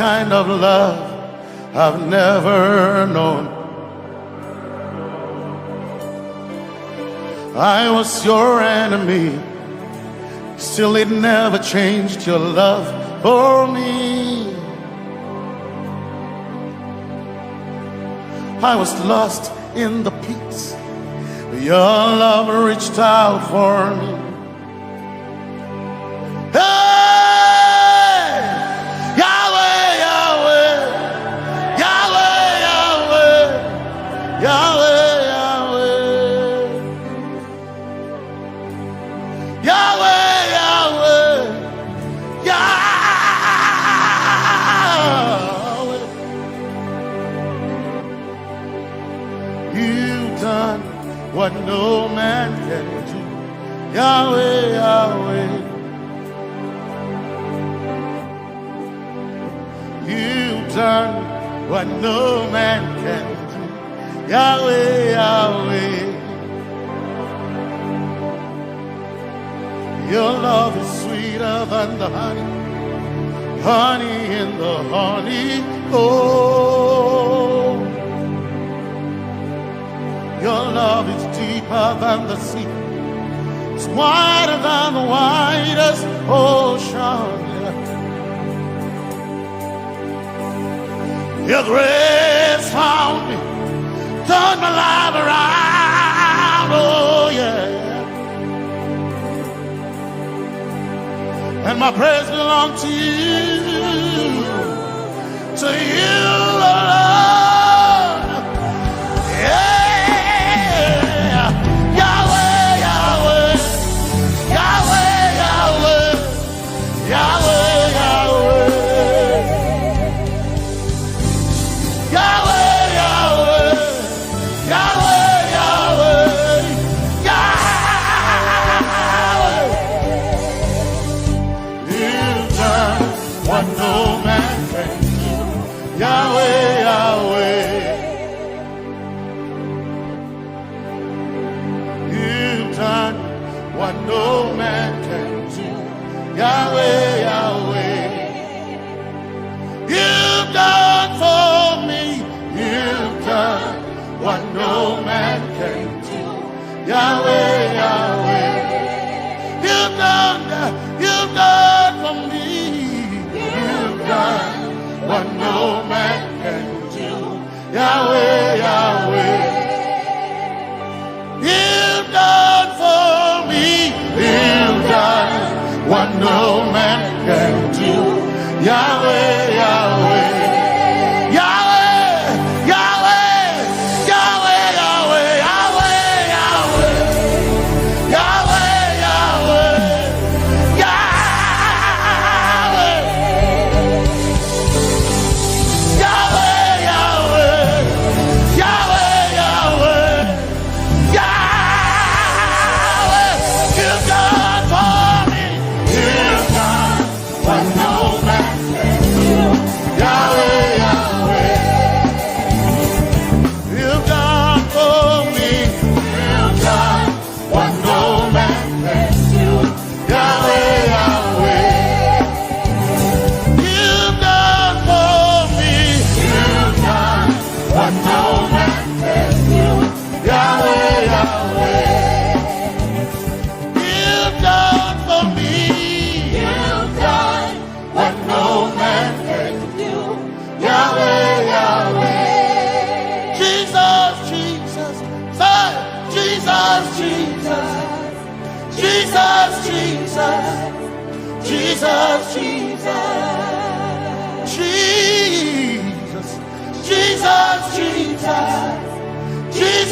kind of love I've never known. I was your enemy, still it never changed your love for me. I was lost in the pits, but your love reached out for me. Hey! Yahweh, Yahweh, Yahweh, Yahweh, Yahweh. What no man can do, Yahweh, Yahweh. You've done what no man can do, Yahweh, Yahweh. Your love is sweeter than the honey, honey in the honey. Oh, your love is deeper than the sea. It's wider than the widest ocean. Your grace found me, turned my life around. Oh yeah. And my praise belongs to you, Lord. Yeah. No man can do, Yahweh, Yahweh. You've done for me, you've done what no man can do, Yahweh, Yahweh. You've done for me, you've done what no man can do, Yahweh, Yahweh. You've done for me, you've done what no man can do, Yahweh, Yahweh. Yahweh, Yahweh, Yahweh, Yahweh, Yahweh, Yahweh, Yahweh, Yahweh, Yahweh, Jesus, Jesus, Jesus,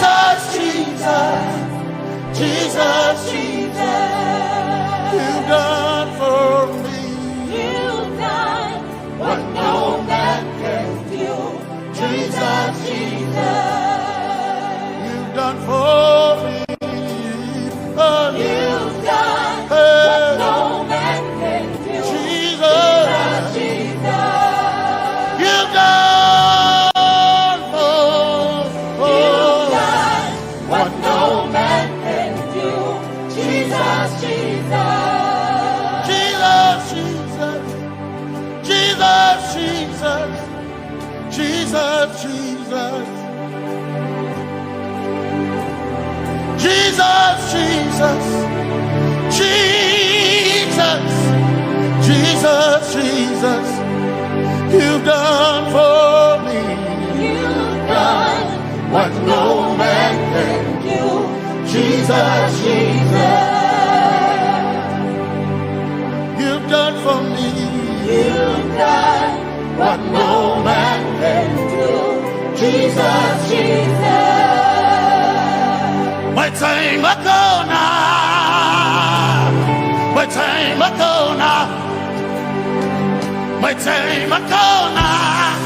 Jesus, Jesus, Jesus, Jesus. You've done for me, you've done what no man can do, Jesus, Jesus. You've done for me, oh, you've done what no man can do, Jesus, Jesus. You've done what no man can do, Jesus, Jesus. Jesus, Jesus, Jesus, Jesus, Jesus, Jesus, Jesus, Jesus, you've done for me. You've done what no man can do. Jesus, Jesus, you've done for me. you've done what no man can do. Jesus, Jesus. My time ago now, my time ago now, my time ago now,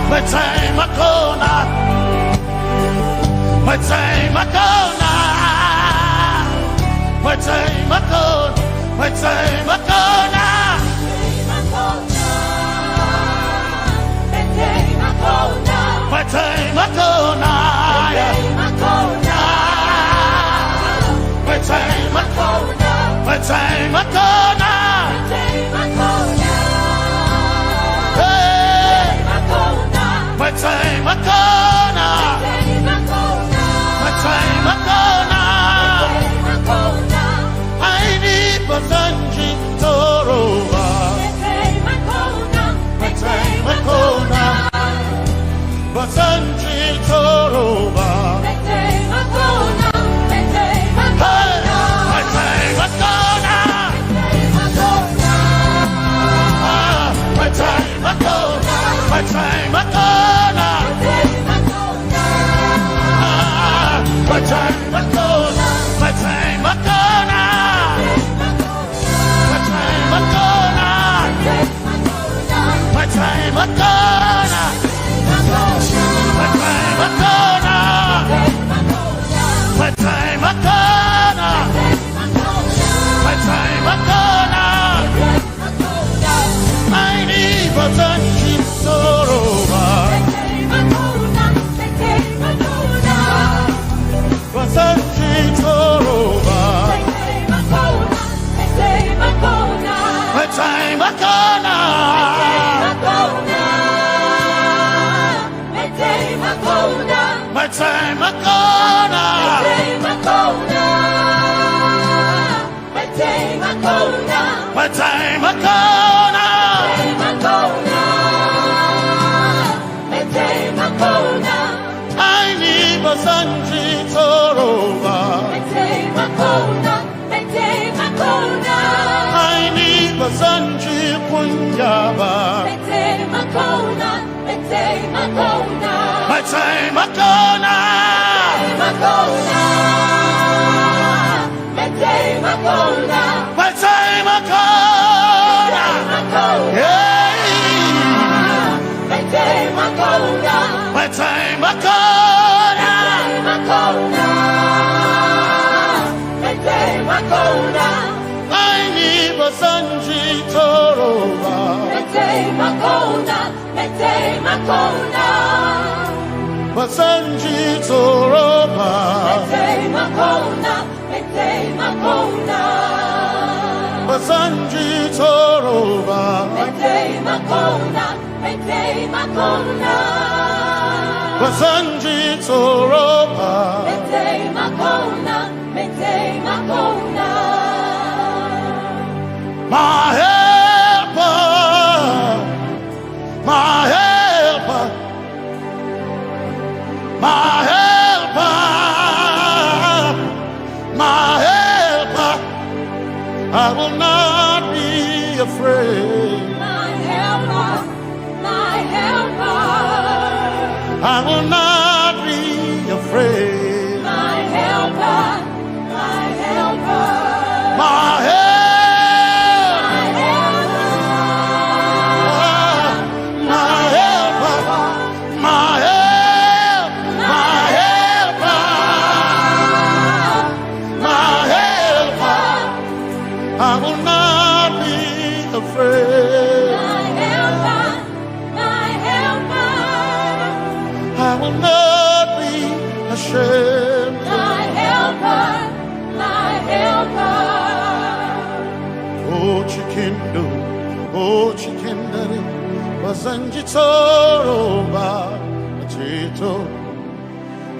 my time ago now, my time ago now, my time ago, my time ago now. My time ago now, my time ago, my time ago now, hey, my time ago now, my time ago now, I need Basanji Toroba, my time ago now. Basanji Toroba. My time Akona. My time Akona. My time Akona. My time Akona. My time Akona. My time Akona. My time Akona. My time Akona. My time Akona. My time Akona. I need Basanji Toroba. Basanji Toroba. My time Akona. My time Akona. My time Akona. I need Basanji Toroba. I need Basanji Punjaba. My time Akona. My time Akona. Yeah. My time Akona. My time Akona. I need Basanji Toroba. Basanji Toroba. Basanji Toroba. Basanji Toroba. My helper, my helper, my helper, my helper. I will not be afraid. My helper, my helper. I will not be afraid. My helper, my helper. My helper. I will not be afraid. My helper, my helper. I will not be ashamed. My helper, my helper. Oh chikindo, oh chikindari, Basanji Toroba, Chito.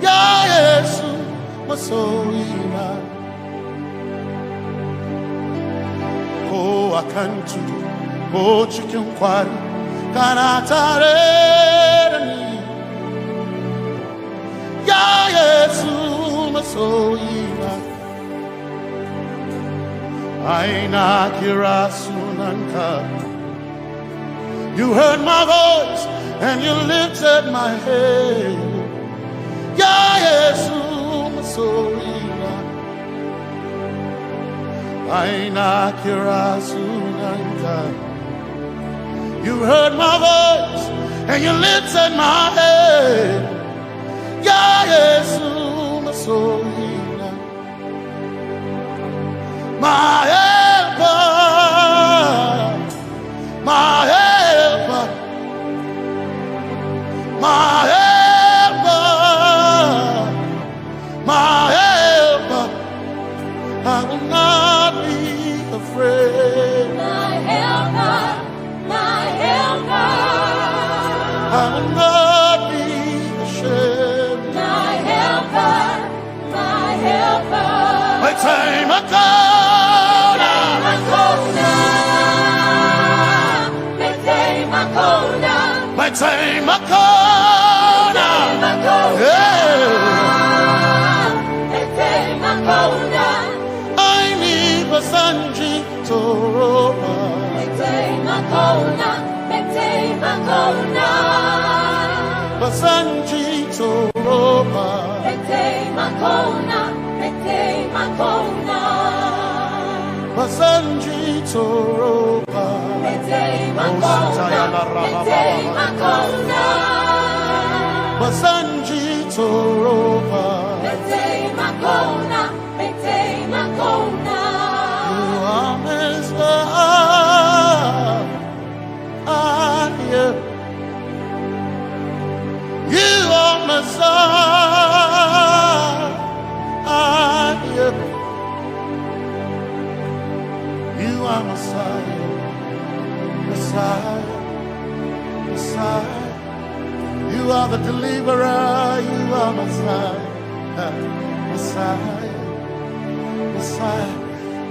Ya Yesu, masoina. Oh, I can't do. Oh, chicken quarry. Kanatare. Ya Yesu masoina. Aina kirasunanka. You heard my voice and you lifted my head. Ya Yesu masoina. Aina kirasunanka. You heard my voice and you lifted my head. Ya Yesu masoina. My helper, my helper, my helper, my helper. I will not be afraid. My helper, my helper. I will not be ashamed. My helper, my helper. My time I come. My time I come. I need a Sanji Toroba. Basanji Toroba. Basanji Toroba. Basanji Toroba. You are Messiah. You are Messiah. You are Messiah. Messiah, Messiah, you are the deliverer, you are Messiah, Messiah, Messiah,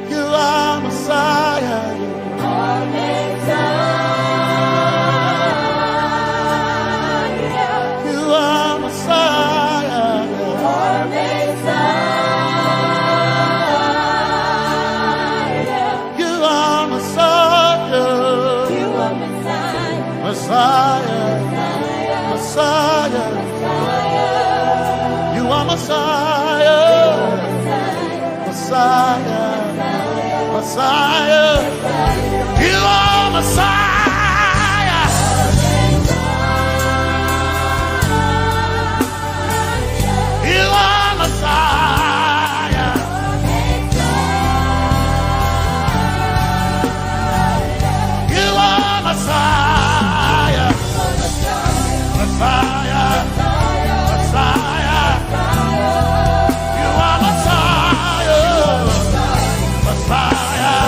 you are Messiah, you are Messiah, you are Messiah, you are Messiah, you are Messiah. Messiah, Messiah, you are Messiah, Messiah, Messiah, you are Messiah, you are Messiah, you are Messiah. Messiah, Messiah, you are Messiah, Messiah,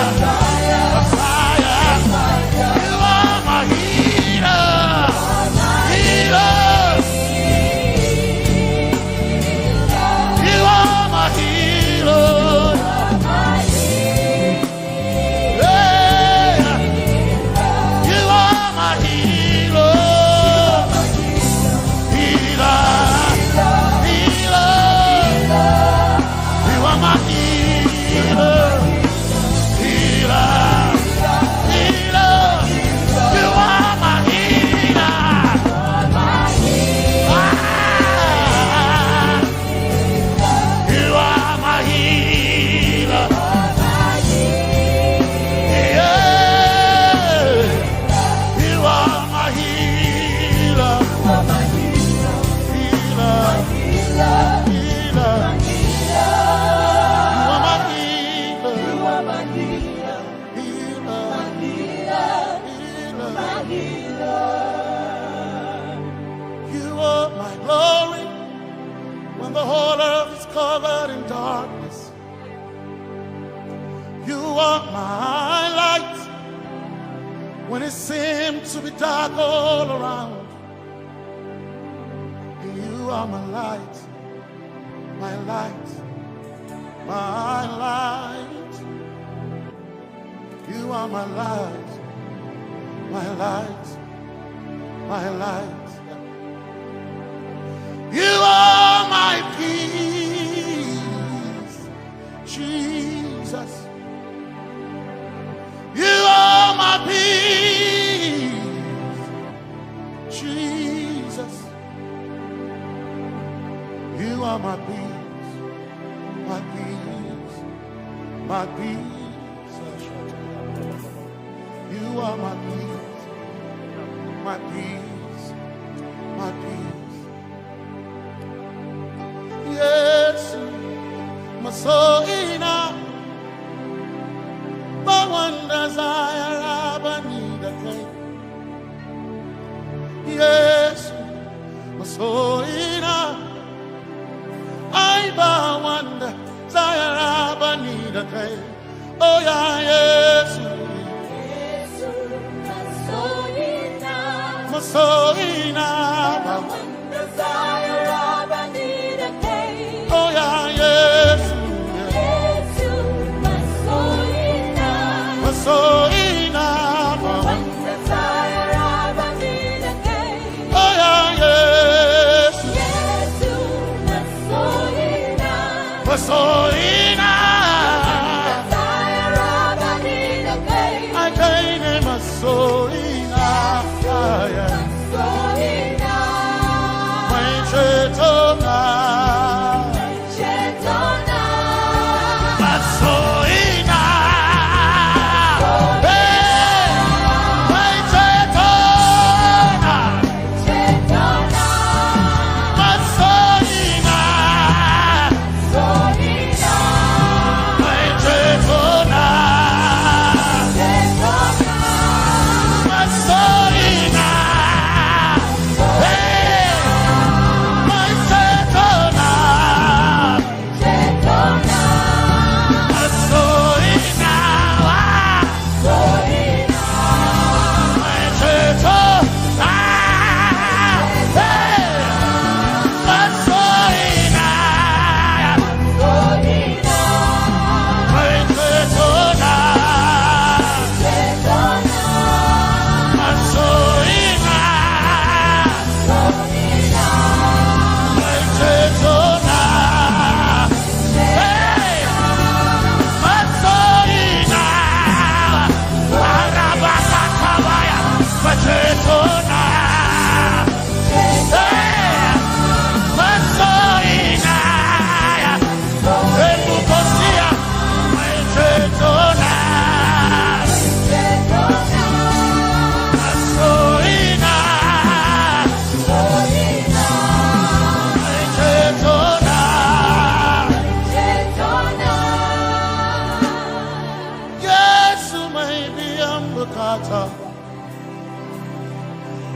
Messiah, you are my healer, healer, you are my healer, yeah, you are my healer. Covered in darkness, you are my light when it seemed to be dark all around. You are my light, my light. my light. You are my light, my light, my light. You are my peace, Jesus. You are my peace, Jesus. You are my peace, my peace, my peace. You are my peace, my peace, my peace. Yes, my soul in a but one desire I need a thing. Yes, my soul in a I but one desire I need a thing. Oh yeah, yes, my soul in a one desire I need a thing. Oh yeah, yes, my soul in a one desire I need a thing. Oh yeah, yes, my soul in a desire I need a thing. I can't name my soul in a fire.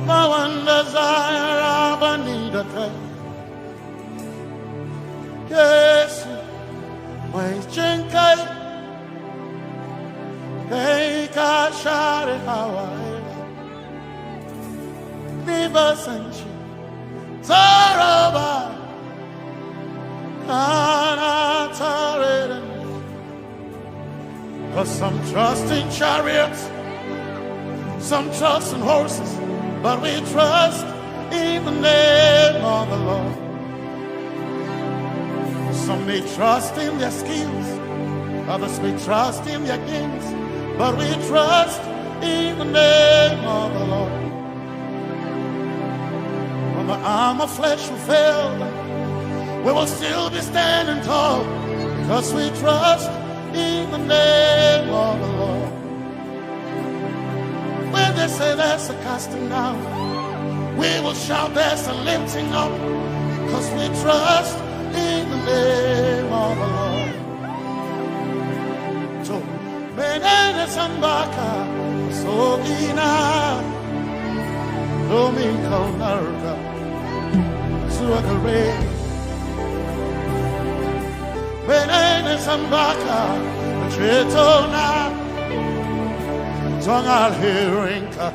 My one desire I need a thing. Yes, my chinkai, they can share Hawaii. Never senchi, Zaraba, cause some trust in chariots, some trust in horses, but we trust in the name of the Lord. Some may trust in their skills, others may trust in their gifts, but we trust in the name of the Lord. When the arm of flesh will fail, we will still be standing tall, because we trust in the name of the Lord. When they say there's a casting down, we will shout there's a lifting up, because we trust in the name of the Lord. So, Benene Sambaka, so ina, Domingo Narga, Suakare, Benene Sambaka, Chetona, Tongal Hirinka,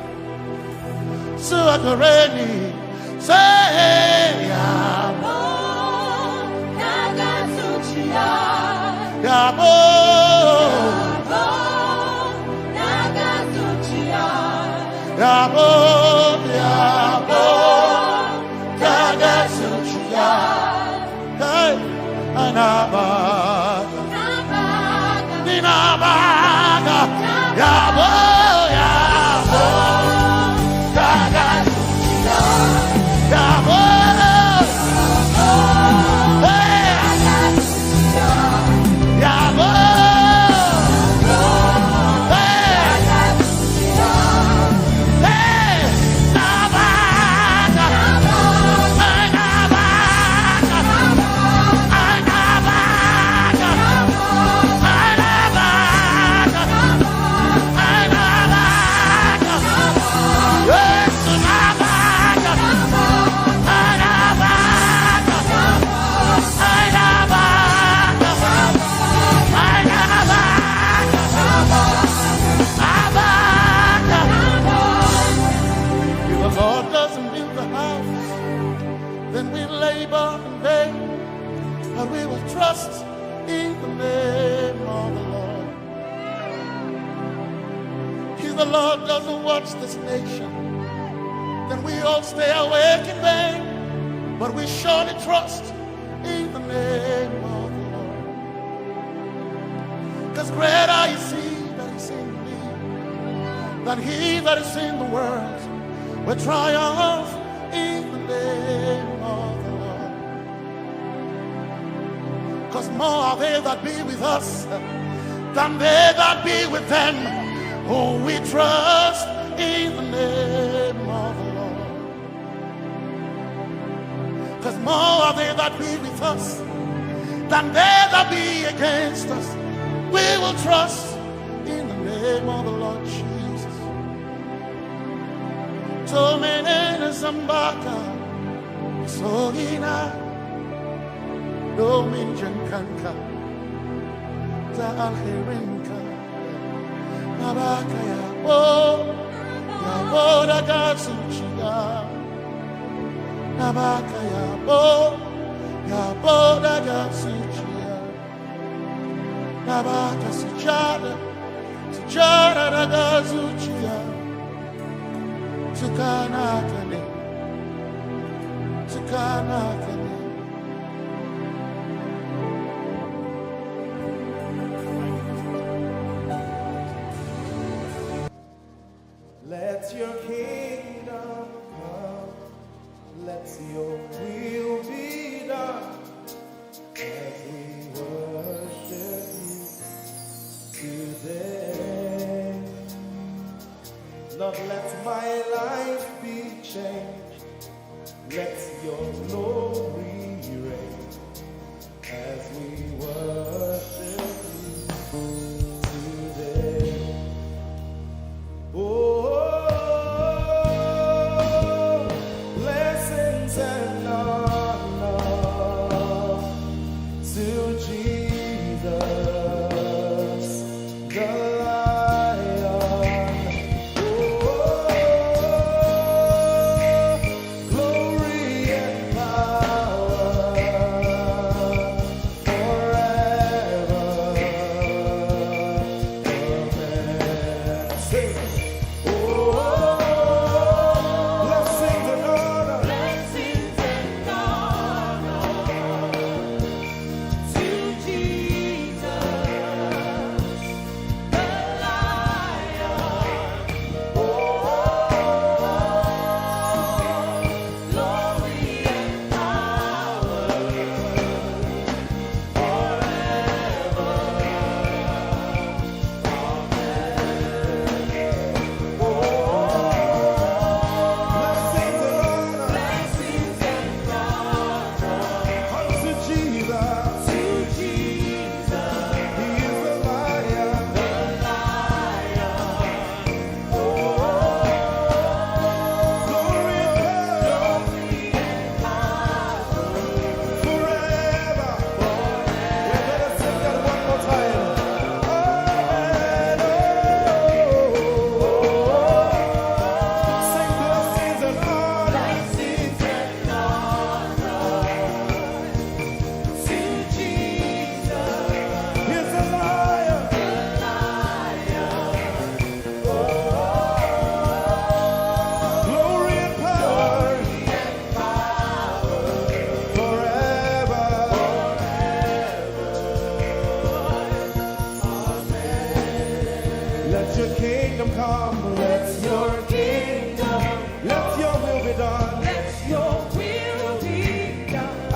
Suakareni, say, Let your kingdom come, let your will be done, as we worship you today. Lord, let my life be changed, let your glory reign, as we worship you today. Oh, blessings and honor to Jesus, the Lion. Oh, glory and power forever.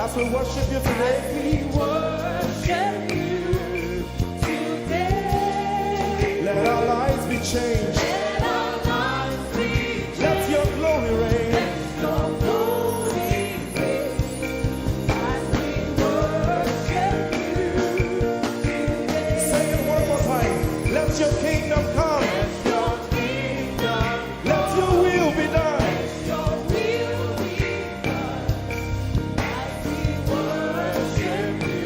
As we worship you today, We worship you today. let our lives be changed. Let our lives be changed. Let your glory reign. Let your glory reign. As we worship you today. Say it one more time. Let your kingdom come. Let your kingdom, Let your will be done. your will be done. As we worship you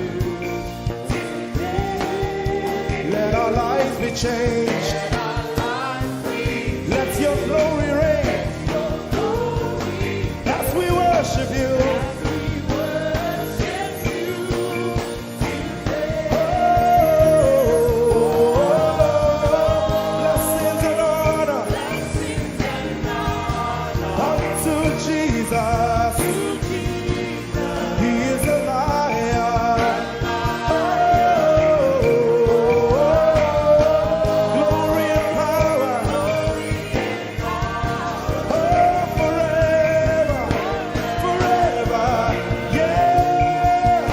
today. Let our lives be changed. Let our lives be Let your glory reign. your glory. As we worship you. We worship you today. Blessings and honor Blessings and honor unto Jesus. to Jesus. He is a lion. Glory and power. Forever. Forever. Yeah.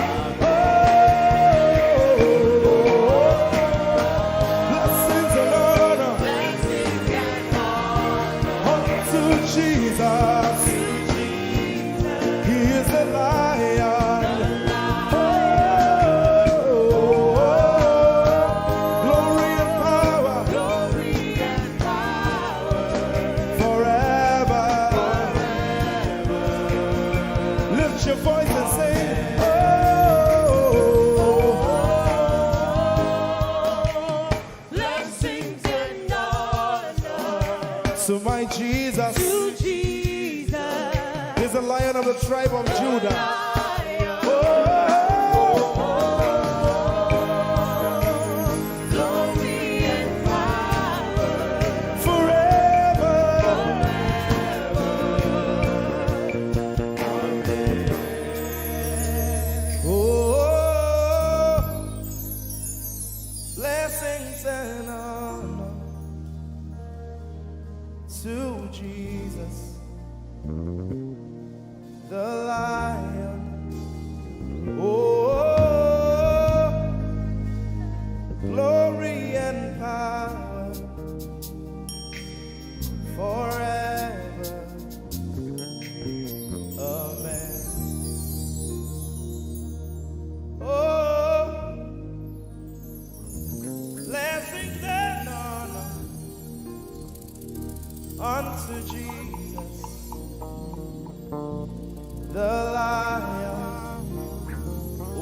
Blessings and honor Blessings and honor unto Jesus. He is a lion. Glory and power glory and power forever. Lift your voice and sing. blessings and honor To my Jesus to Jesus. is the lion of the tribe of Judah. Glory and power Forever. Oh, blessings and honor to Jesus, the lion. Oh, glory and power forever. Amen. Oh, blessings and honor unto Jesus, the lion.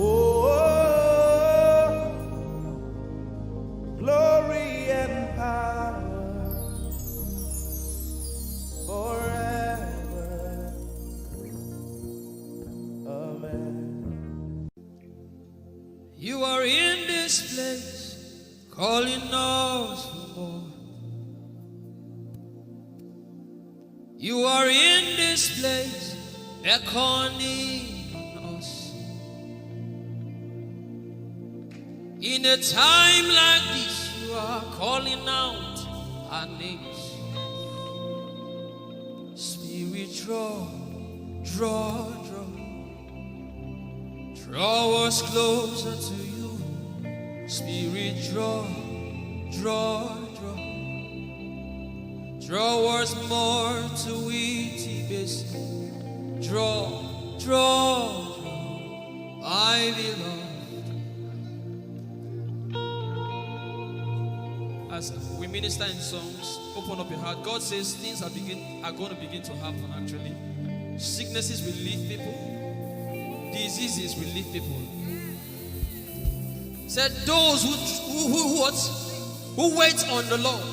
Oh, glory and power forever. Amen. You are in this place, calling us for more. You are in this place, beckoning us. In a time like this, you are calling out our names. Spirit, draw, draw, draw. Draw us closer to you. Spirit, draw, draw, draw. Draw us more to Iti Basin. Draw, draw, draw. I belong. As we minister in songs, open up your heart. God says things are going to begin to happen actually. Sicknesses will leave people. Diseases will leave people. Said those who wait on the Lord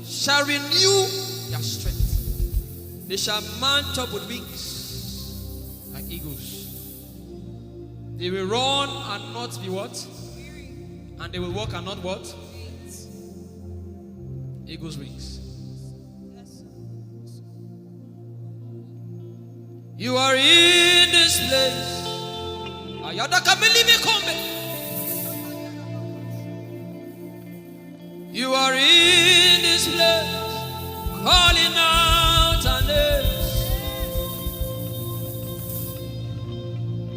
shall renew their strength. They shall mount up with wings like eagles. They will run and not be what? And they will walk and not what? Eagle's wings. You are in this place. You are in this place, calling out our names.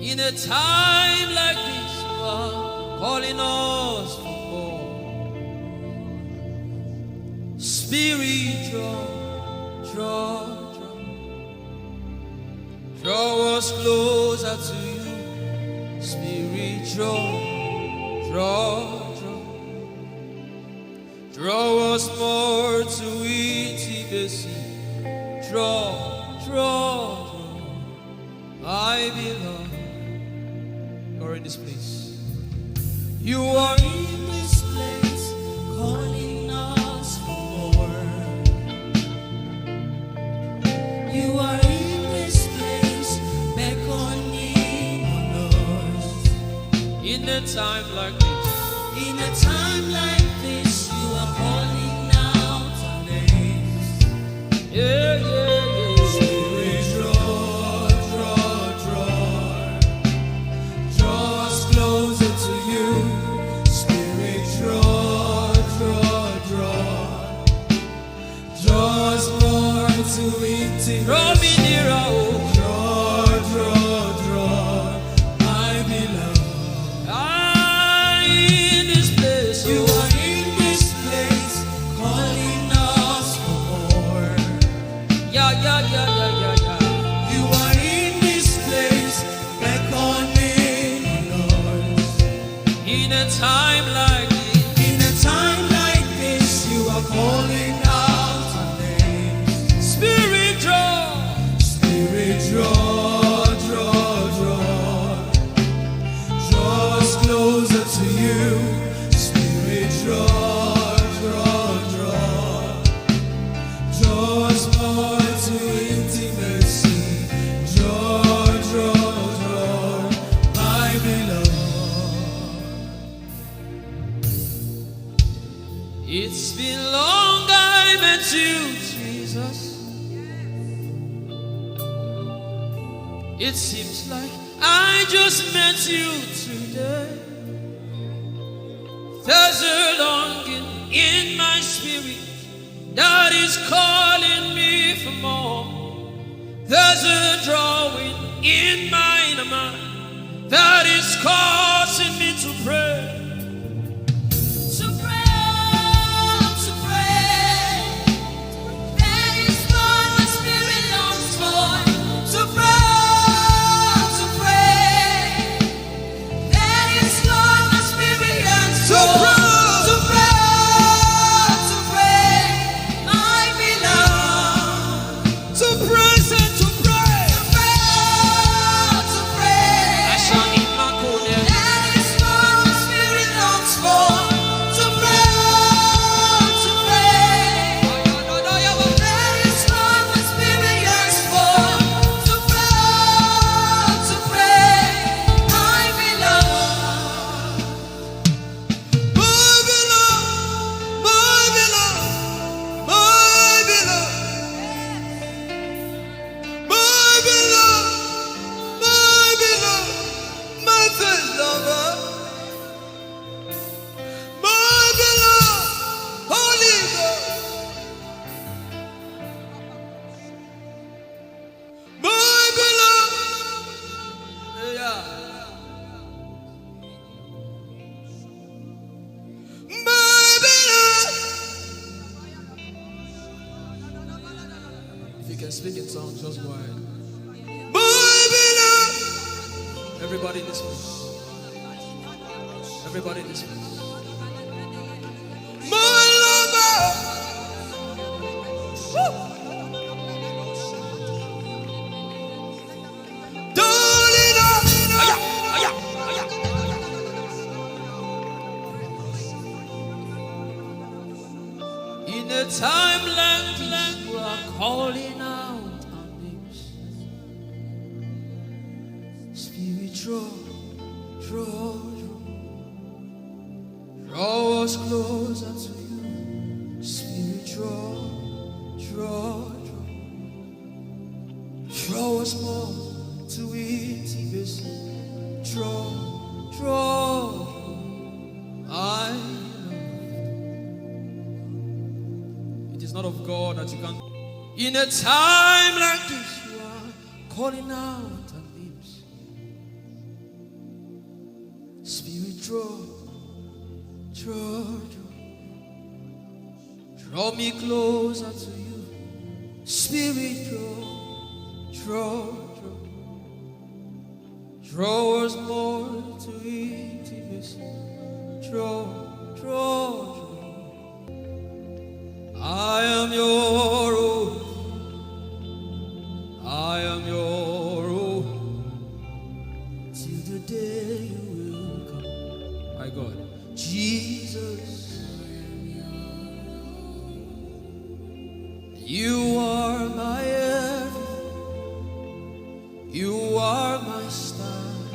In a time like this, you are calling us for more. Spirit, draw us closer to you. Spirit, draw us more to intimacy. Draw, my beloved. You're in this place. You are in this place, calling us for more. You are in this place, beckoning on us. In a time like this, in a time like this, you are calling out our names. Yeah. Spirit, draw us closer to you. Spirit, draw us more to intimacy. Draw me nearer, oh. Draw, my beloved. In this place, You are in this place, calling us for more. yeah. You are in this place, beckoning on us. In a time like this, In a time like this, you are calling out our names. Spirit, draw. Spirit, draw us closer to you. Spirit, draw us more to intimacy. Draw, my beloved. It's been long I met you, Jesus. It seems like I just met you today. There's a longing in my spirit that is calling me for more. There's a drawing in my mind that is causing me to pray. To pray. That is what my spirit longs for. To pray. That is what my spirit yearns for. To pray, my beloved. To praise and to pray. To pray. I shall eat my corner. That is what my spirit longs for. To pray. That is what my spirit yearns for. To pray, my beloved. If you can speak in tongues, just go ahead. Everybody in this place. Everybody in this place. In a time like this, you are calling out our names. Spirit, draw us closer to you. Spirit, draw us more to intimacy. Draw, I love. It is not of God that you can. In a time like this, you are calling out our names. Spirit, draw me closer to you. Spirit, draw us more to intimacy. Draw. I am your own. I am your own. Till the day you will come. My God, Jesus. You are my everything. You are my standard.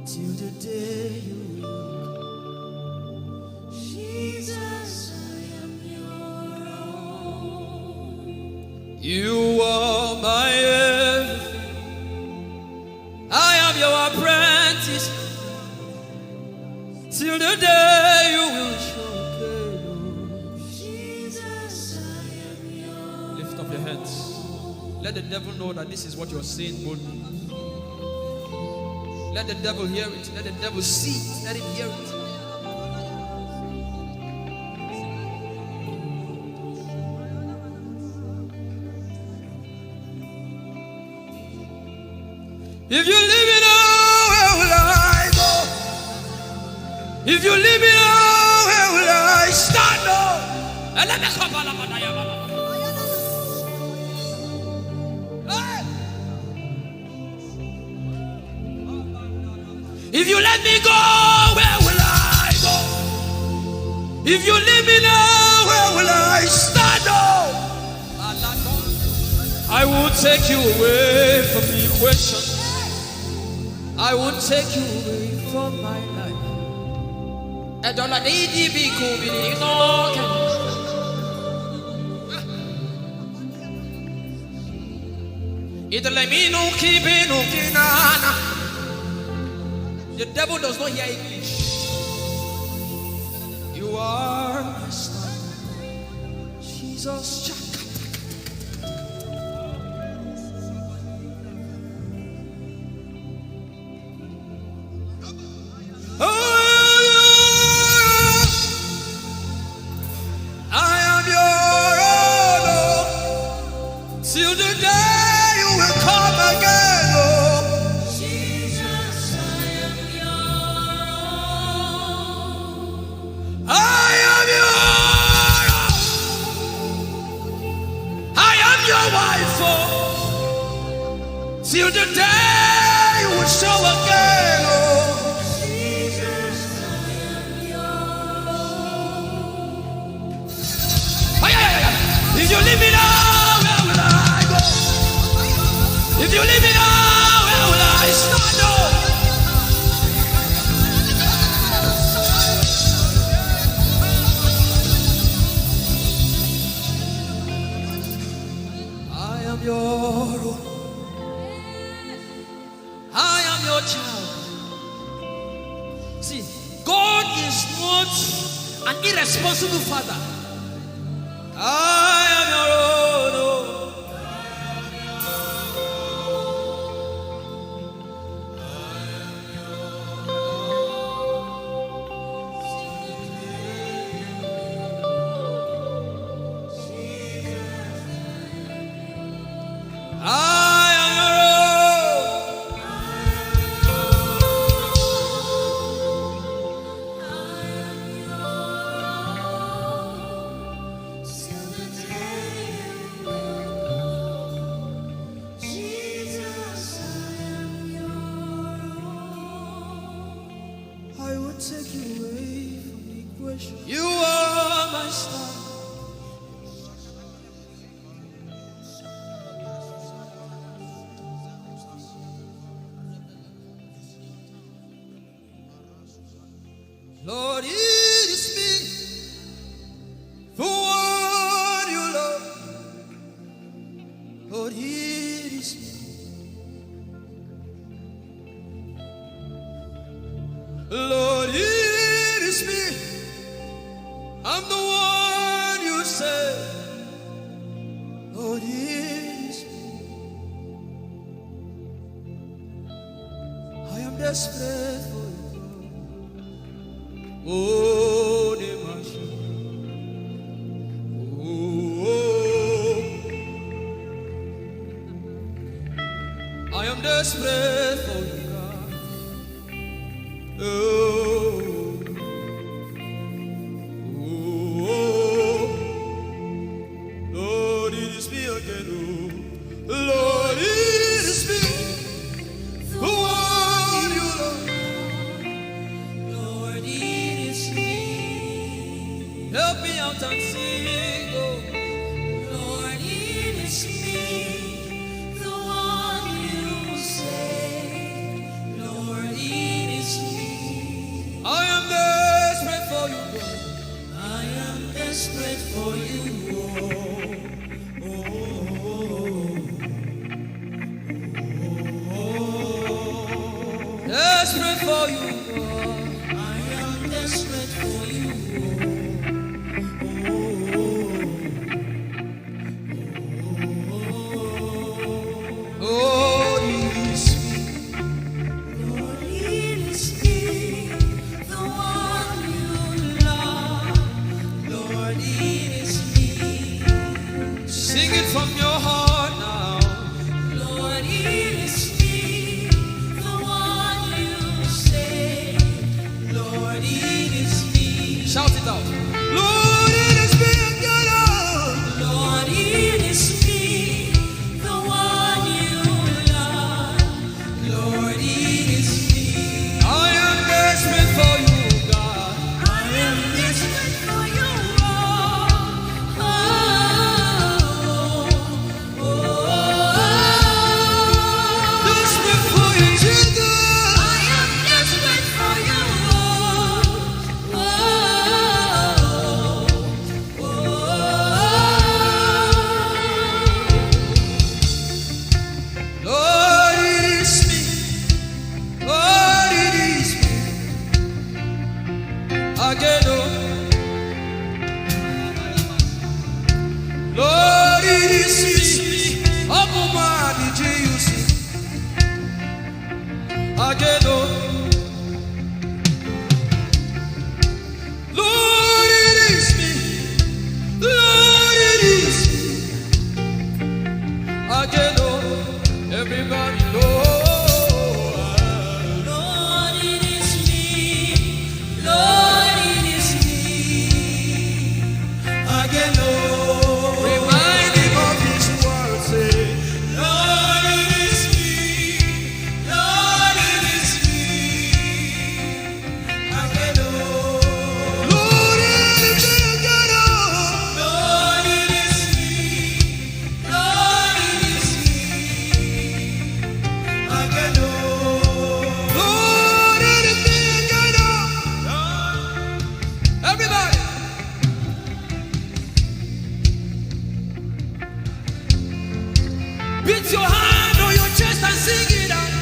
Till the day you will come. Jesus, I am your own. You are my everything. I am your apprentice. Till the day you will show. Let the devil know that this is what you're saying boldly. Let the devil hear it. Let the devil see it. Let him hear it. If you leave me now, where will I go? If you leave me now, where will I stand? And let me come. If you let me go, where will I go? If you leave me now, where will I stand? I will take you away from the equation. I will take you away from my life. The devil does not hear English. You are my star, Jesus. I am your own, till the day you will come again. Till the day you will show again, oh Jesus, I am yours. If you leave me now, where will I go? If you leave me now, where will I stand? I am your own. Child. See, God is not an irresponsible father. I am your own. You are my star. Lord, it is me, the one you love. Lord, it is me. Lord, it is me. I'm the one you say. Lord, it is me. I am desperate for you. Oh, Nemashi. Oh, I am desperate for you, God. Oh, oh, Lord, it is me again. Oh, Lord, it is me. The one you love. Lord, it is me. Help me out and sing. Oh, Lord, it is me. The one you say. Lord, it is me. I am desperate for you, God. I am desperate for you. Desperate for you, God. I am desperate for you. Oh, it is me. Lord, it is me, the one you love. Lord, it is me. Sing it from your heart now. Lord, it is me, the one you say. Lord, it is me. Shout it out. Lord, it is me again. Lord, it is me, the one you love. Lord, it is me. I am desperate for you, God. I am desperate for you. Desperate for you, Jesus. I am desperate for you. Lord, it is me. Lord, it is me. Again, oh. Lord, it is me. Omatade, Jesus. Again, oh. Lord, it is me. Lord, it is me. Again, oh. Everybody, Lord. Lord, it is me. Lord, it is me. Again, oh. Remind him of his word, say. Lord, it is me. Lord, it is me. Again, oh. Lord, it is me again, oh. Lord, it is me. Lord, it is me. Again, oh. Lord, it is me again, oh. Everybody. Beat your hand on your chest and sing it out.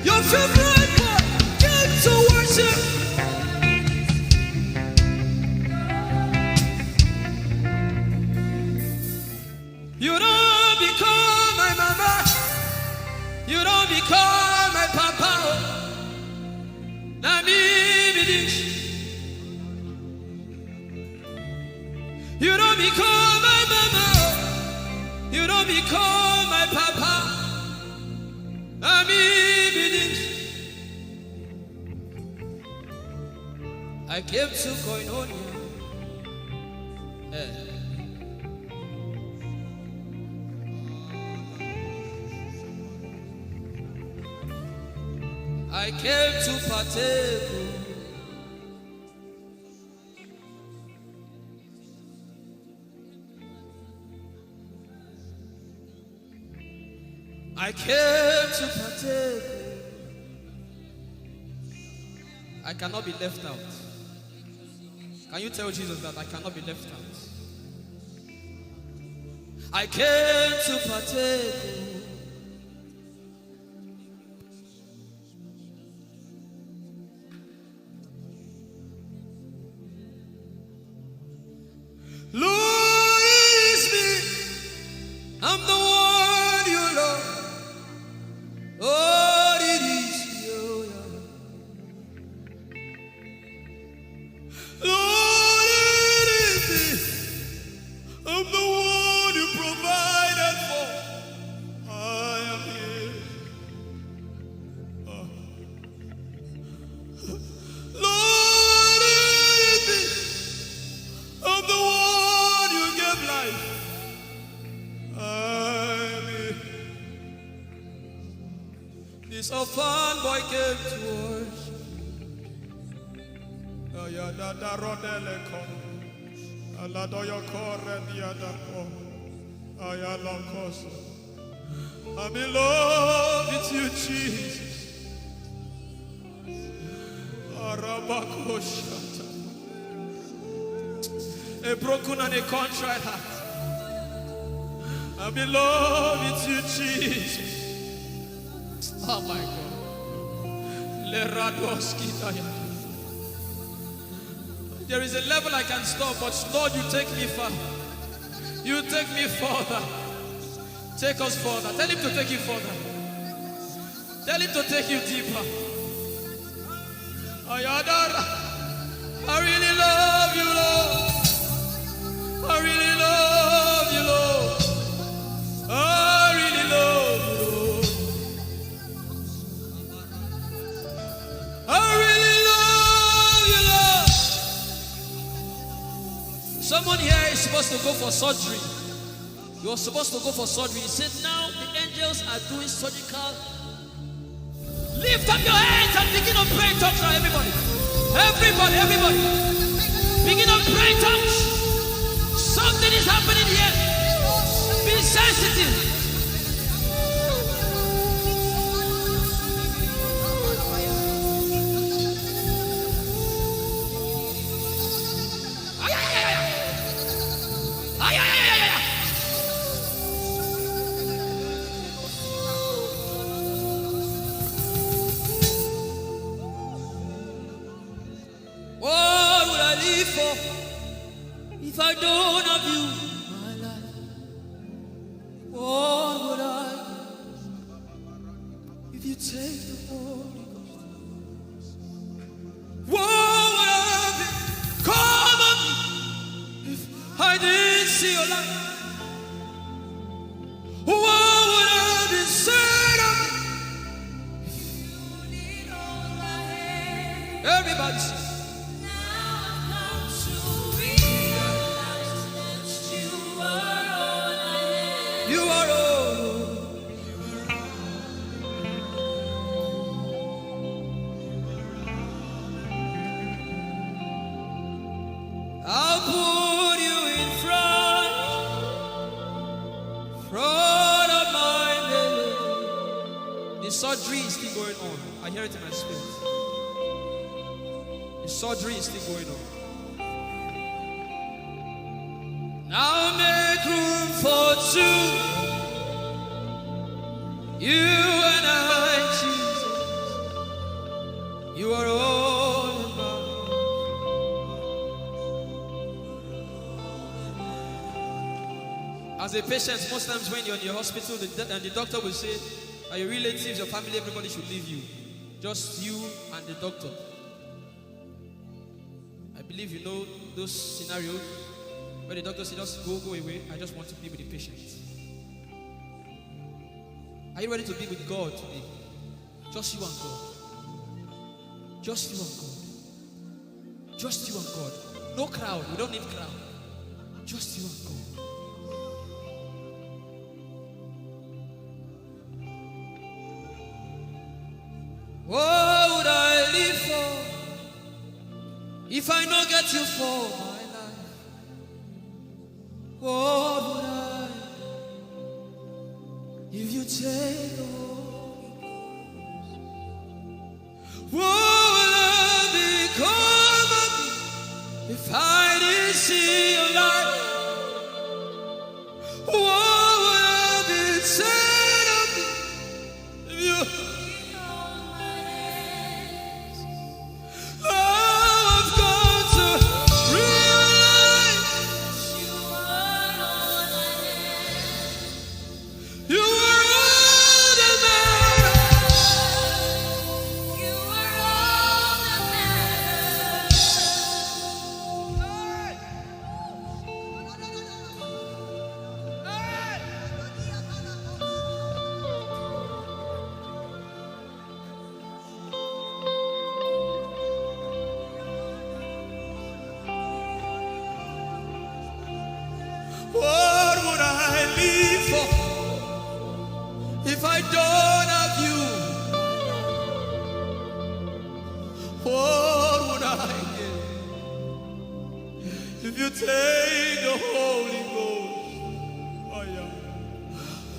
Your favorite part, get to worship. You don't become my mama. You don't become my papa. Na me be this. You don't become my mama. You don't become my papa. Na me be this. I came to Koinonia. I came to partake. I came to partake. I cannot be left out. Can you tell Jesus that I cannot be left out? I came to partake. Lord, it is me. I'm the one you love. I'm the one you provided for. I am here. Lord, it is I'm the one you gave life. I'm here. This orphan boy came to worship. Ayadada rodele kom. Aladoyo kore diadapo. Ayalokoso. I'm in love with you, Jesus. Arabakoshata. A broken and a contrite heart. I'm in love with you, Jesus. Oh my God. Leradoski daya. There is a level I can stop, but Lord, you take me far. You take me further. Take us further. Tell him to take you further. Tell him to take you deeper. Ayadara. I really love you, Lord. I really love you, Lord. I really love you, Lord. I really love you, Lord. Someone here is supposed to go for surgery. You're supposed to go for surgery. He said, now the angels are doing surgical. Lift up your hands and begin to pray in tongues now, everybody. Everybody. Begin to pray in tongues. Something is happening here. Be sensitive. What would I live for if I don't have you in my life? What would I do if you take the Holy Ghost? What would I become of me if I didn't see your light? What would I be said of me? Everybody sing. You are all. I'll put you in front of my belly. The surgery is still going on. I hear it in my spirit. The surgery is still going on. Now make room for two. You and I, Jesus. You are all about. As a patient, most times when you're in the hospital, the doctor will say, are your relatives, your family, everybody should leave you. Just you and the doctor. I believe you know those scenarios. But the doctor said, just go away. I just want to be with the patient. Are you ready to be with God today? Just you and God. Just you and God. Just you and God. No crowd. We don't need crowd. Just you and God. What would I live for if I don't get you for my life? What would I if you take the Holy Ghost? What will I become of me if I didn't see your light? What would I be said of me if you I've got to realize you are all that matters. live for if I don't have you? What would I get if you take the Holy Ghost? Oh, yeah.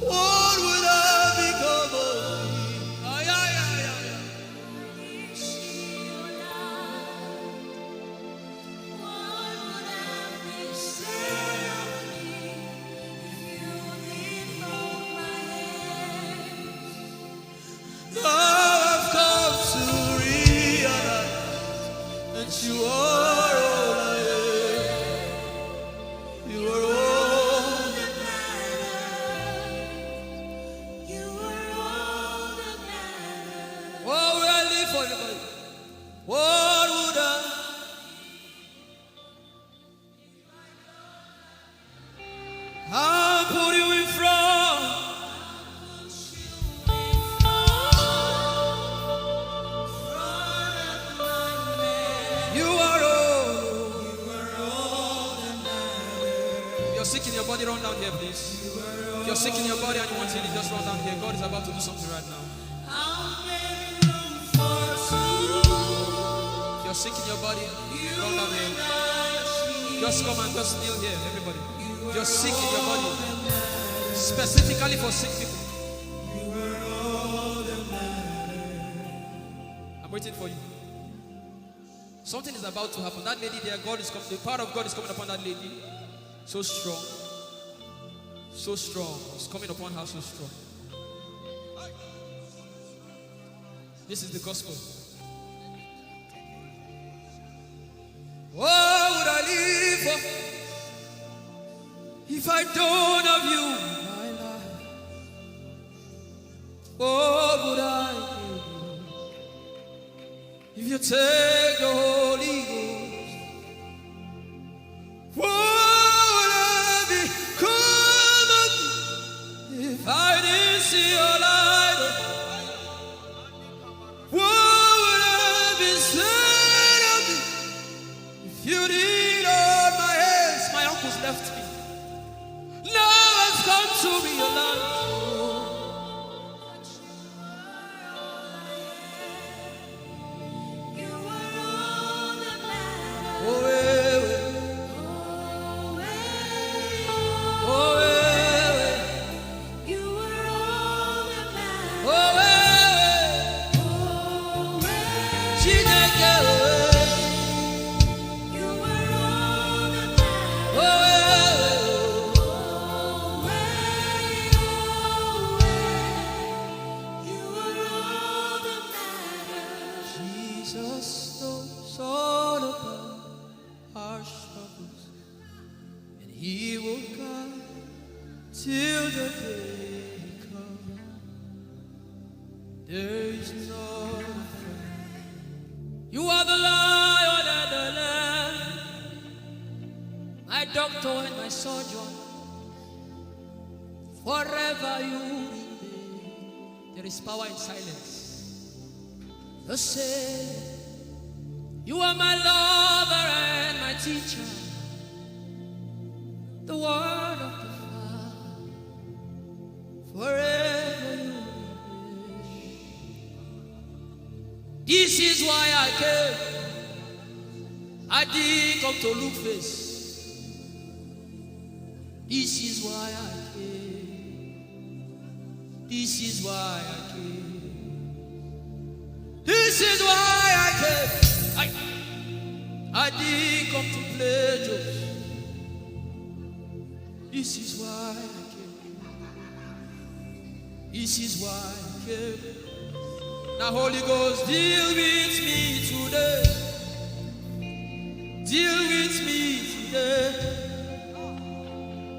What would I become of me? Oh, yeah, yeah, yeah, yeah. Now I've come to realize that you are all I am. You are all that matters. You are all that matters. What would I live for, everybody? What would I? I'll put you in front. You are all that matters. If you're sick in your body, run down here, please. If you're sick in your body and you want healing, just run down here. God is about to do something right now. If you're sick in your body, run down here. Just come and just kneel here, everybody. If you're sick in your body, specifically for sick people, I'm waiting for you. Something is about to happen. That lady there, God is coming. The power of God is coming upon that lady. So strong. So strong. It's coming upon her so strong. This is the gospel. What would I live for if I don't have you in my life? What would I do if you take the Holy Ghost? What would I become of me if I didn't see your light? What would I be said of me if you did all my hands? My uncles left me. Now I've come to realize. Power in silence. The say, you are my lover and my teacher, the word of the Father, forever you wish. This is why I came. I didn't come to look face. This is why I came. This is why I came. This is why I came. I didn't come to play jokes. This is why I came. This is why I came. Now Holy Ghost, deal with me today. Deal with me today.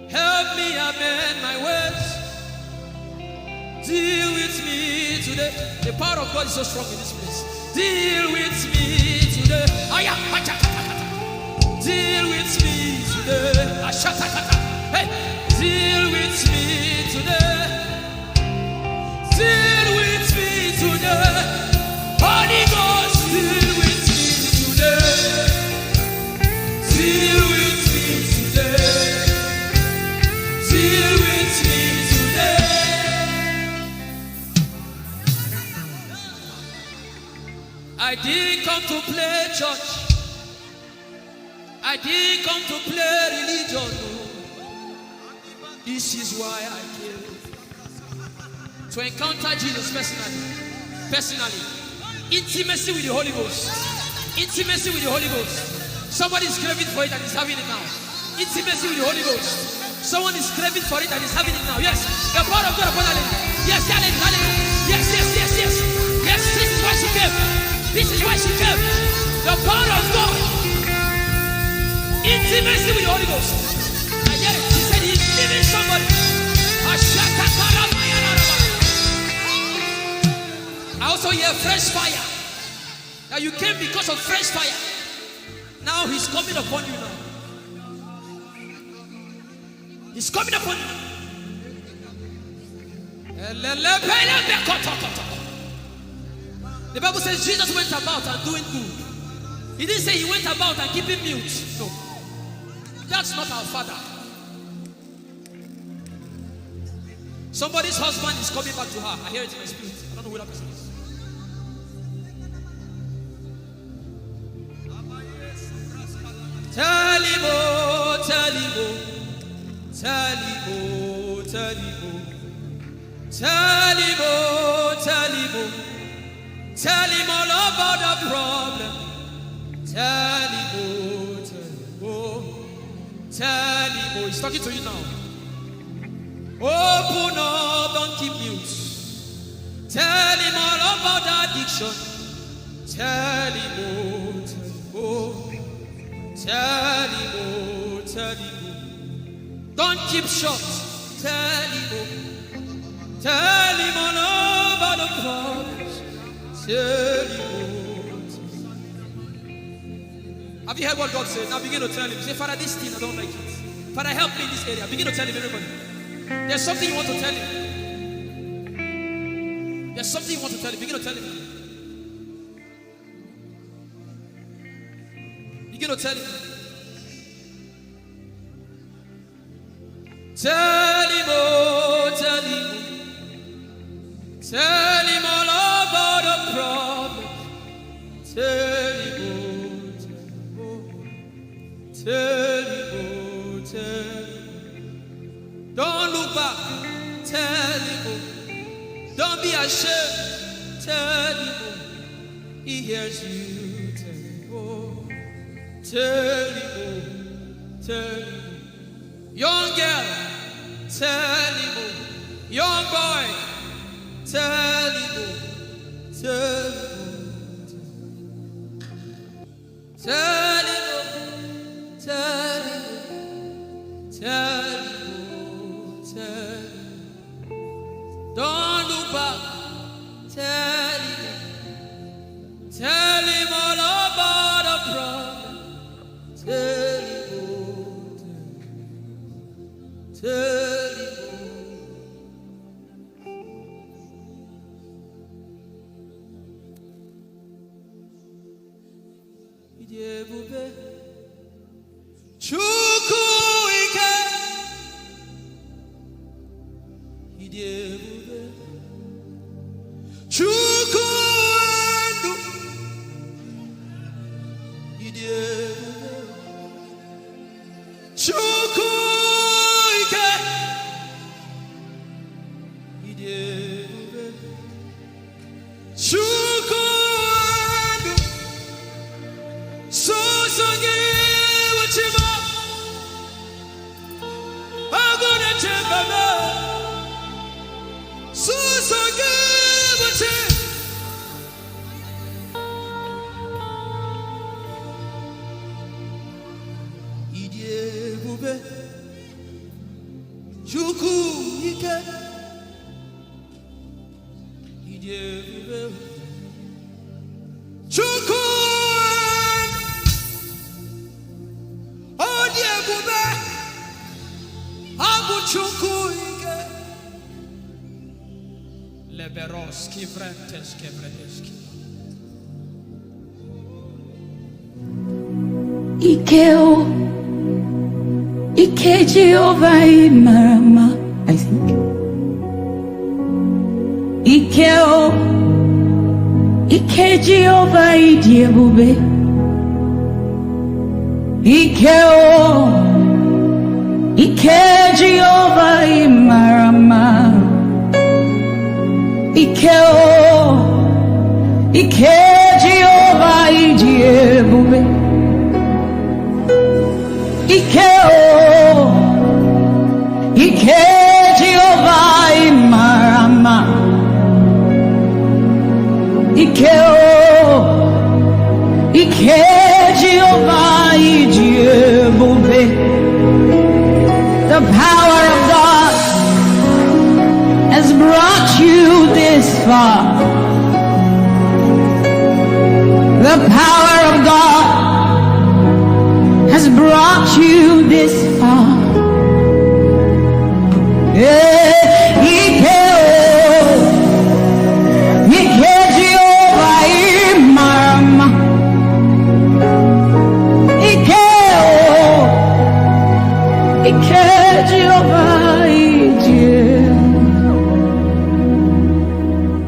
Help me amend my ways. Deal with me today. The power of God is so strong in this place. Deal with me today. Deal with me today. Hey, deal with me today. Deal with me today. Holy Ghost, deal with me today. Deal with me today. Deal with me I didn't come to play church. I didn't come to play religion. No. This is why I came. To encounter Jesus personally. Intimacy with the Holy Ghost. Intimacy with the Holy Ghost. Somebody is craving for it and is having it now. Intimacy with the Holy Ghost. Someone is craving for it and is having it now. Yes. The power of God upon her. Yes, hallelujah. Yes. Yes, this is why she came. This is why she came. The power of God. Intimacy with the Holy Ghost. And yet, he said he's giving somebody. I also hear fresh fire. Now you came because of fresh fire. Now he's coming upon you now. He's coming upon you. The Bible says Jesus went about and doing good. He didn't say he went about and keeping mute. No. That's not our Father. Somebody's husband is coming back to her. I hear it in my spirit. I don't know who that person is. Tell him, oh, tell him, oh. Tell him, oh, tell him, oh. Tell him, oh, tell him, oh. Tell him all about the problem. Tell him, oh, tell him, oh. Tell him, oh. He's talking to you now. Open up, don't keep mute. Tell him all about the addiction. Tell him, oh, tell him, oh. Tell him, oh, tell him, oh. Don't keep short. Tell him, oh. Tell him all about the problems. Tell him, oh. Have you heard what God said? Now begin to tell him. Say, Father, this thing I don't like it. Father, help me in this area. Begin to tell him, everybody. There's something you want to tell him. There's something you want to tell him. Begin to tell him. Begin to tell him. Tell him, oh, tell him. Tell him all about the problem. Tell him, oh, tell him, oh, tell him. Don't look back. Tell him, oh. Don't be ashamed. Tell him, oh. He hears you. Tell him, oh. Tell him, oh. Tell him. Young girl, tell him, oh. Young boy, tell him, oh. Tell him, oh. Tell him, oh. Tell him, oh. Tell him, oh. Tell him. Don't look back. Tell him, oh. Tell him all about the problem. Tell him, oh. Tell him, oh. Ijeoma Chukwu ike. Ijeoma Chukwu ndu. Ijeoma Chukwu ike. Ijeoma Chukwu ndu. Songi wachima. Agone chembaba. Songi wachima. Ijeoma Chukwu ike. Ijeoma Chukwu. Ijeoma Abu Chukwu ike. Leberoski vrenteski vredeski. Ikeo, Ike Jehovah Imarama, I think. Ikeo, Ike Jehovah Idiebube. Ike Jehovah Imarama. Ike Jehovah Idiebube. Ike Jehovah Imarama. Ike Jehovah Idiebube. The power of God has brought you this far. The power of God has brought you this far.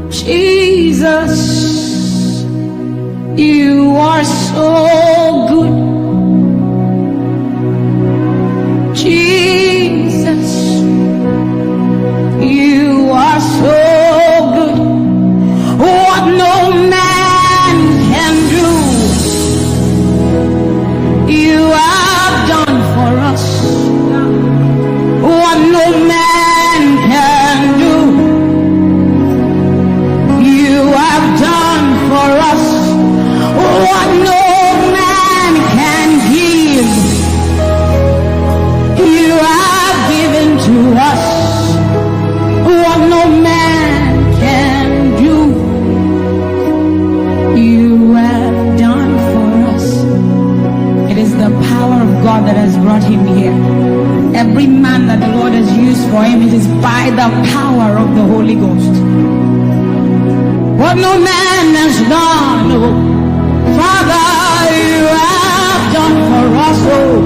Jesus, you are so good. Jesus, you are so good. What no man can do, you have done for us. What no man can do, you have done for us. What no man can give, you have given to us. What no man can do, you have done for us. It is the power of God that has brought him here. Every man that the Lord has used for him, it is by the power of the Holy Ghost. What no man has done, oh, Father, you have done for us, oh.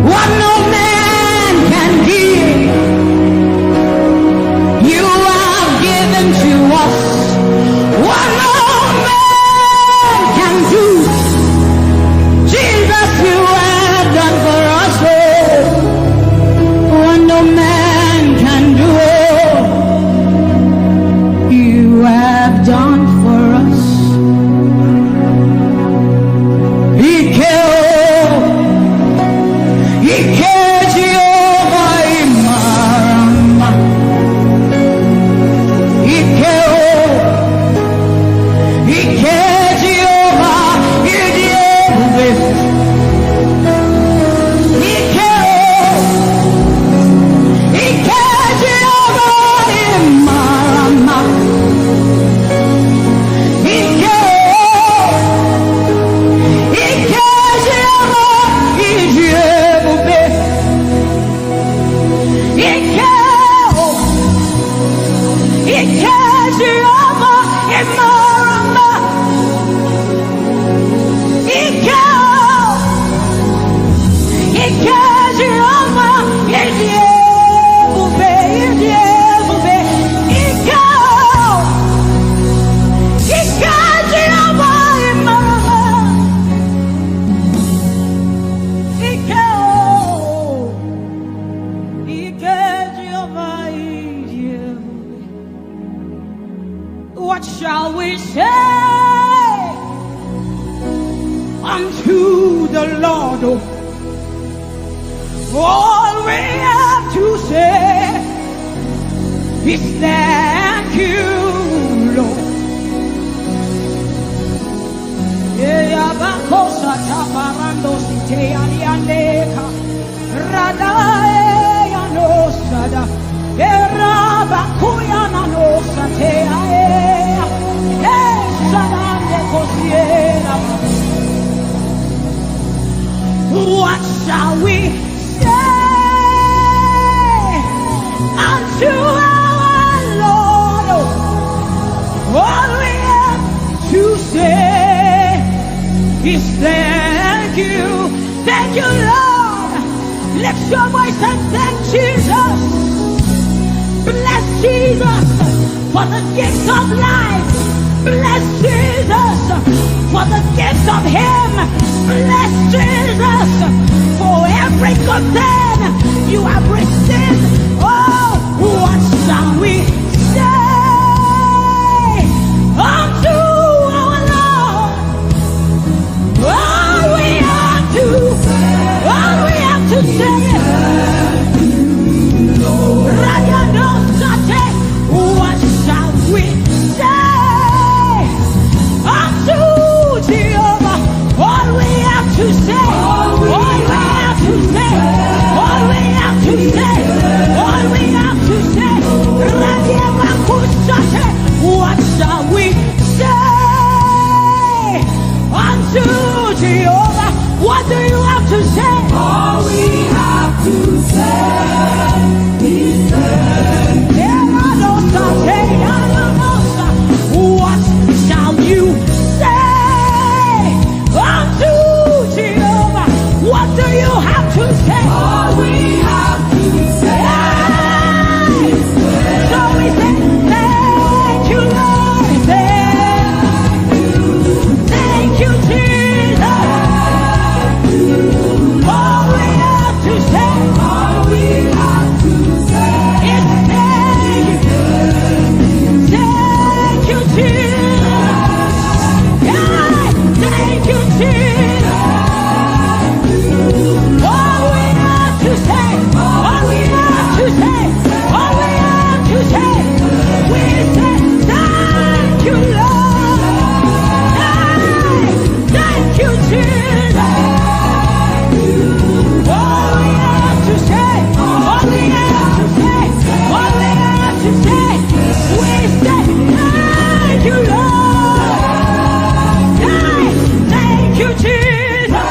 What no man can give, you have given to us. What no man can do, Jesus, you have done for us, oh. What no man can do, you have done for us. What shall we say unto the Lord? All we have to say is thank you, Lord. What shall we say unto our Lord? All we have to say is thank you, Lord. Lift your voice and thank Jesus. Bless Jesus for the gift of life. Bless Jesus for the gift of him. Bless Jesus for every good thing you have received. Oh, what shall we say unto our Lord? All we have to say what shall we say unto Jehovah? All we have to say, all we have to say, all we have to say, all we have to say. What shall we say unto Jehovah? What do you have to say? All we have to say is what shall you say unto Jehovah? What do you have to say? all we have to say. So we say, thank you, Lord. Thank you, Jesus. All we have to say, All we have to say is thank you, Jesus. Yeah, thank you, Jesus. All we have to say, all we have to say, all we have to say, we say thank you, Lord. Thank you, Jesus. All we have to say, all we have to say, all we have to say, we say thank you, Lord. Thank you, Jesus.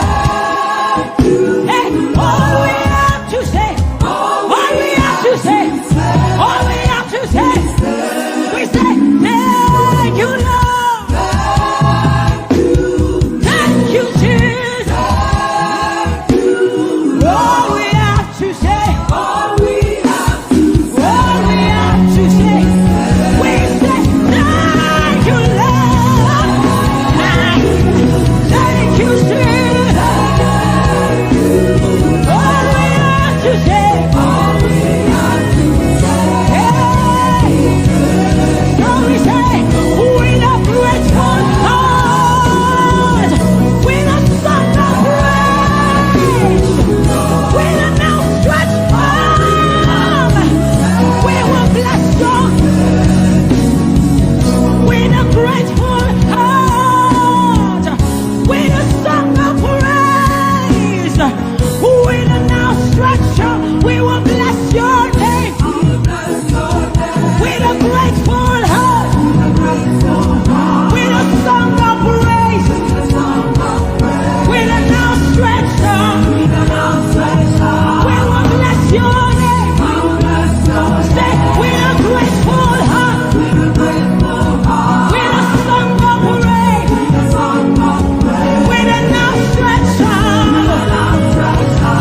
Hey, all we have to say, all we have to say, all we have to say, we say thank you, Lord. Thank you, Jesus. All we have to say, all we have to all we have to say, we say thank you, Lord. Thank you, Jesus. All we have to say, all we have to hey. So we say, with a grateful heart, with a song of praise, with an outstretched arm, we will bless you. With a grateful heart, with a song of praise, with an outstretched arm, we will bless your name. With a grateful heart, with a song of praise, with an outstretched arm, we will bless your name. Say, with a grateful heart, with a song of praise, with an outstretched arm.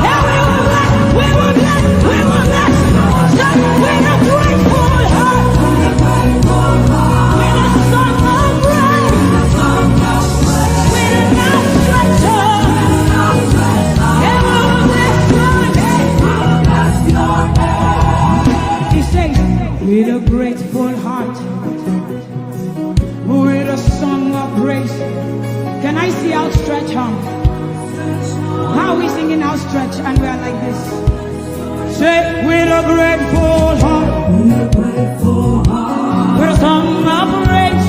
Yeah, we will bless, we will bless, we will bless. Say, with a grateful heart, with a song of praise, with an outstretched arm. Yeah, we will bless your name. He says, with a grateful heart, with a song of praise. Can I see outstretched arm? How are we singing outstretched and we are like this? Say, with a grateful heart, with a song of praise,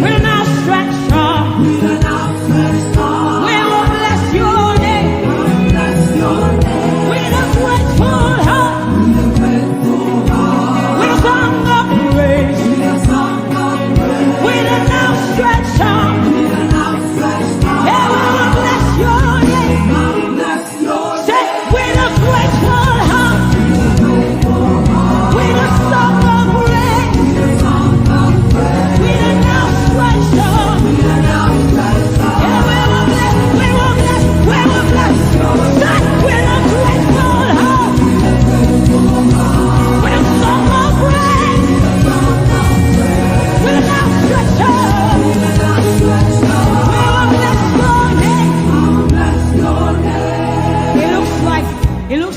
with an outstretched arm, we will bless your name. With a grateful heart, with a song of praise, with an outstretched arm, yeah, we will bless your name. Say, with a grateful heart,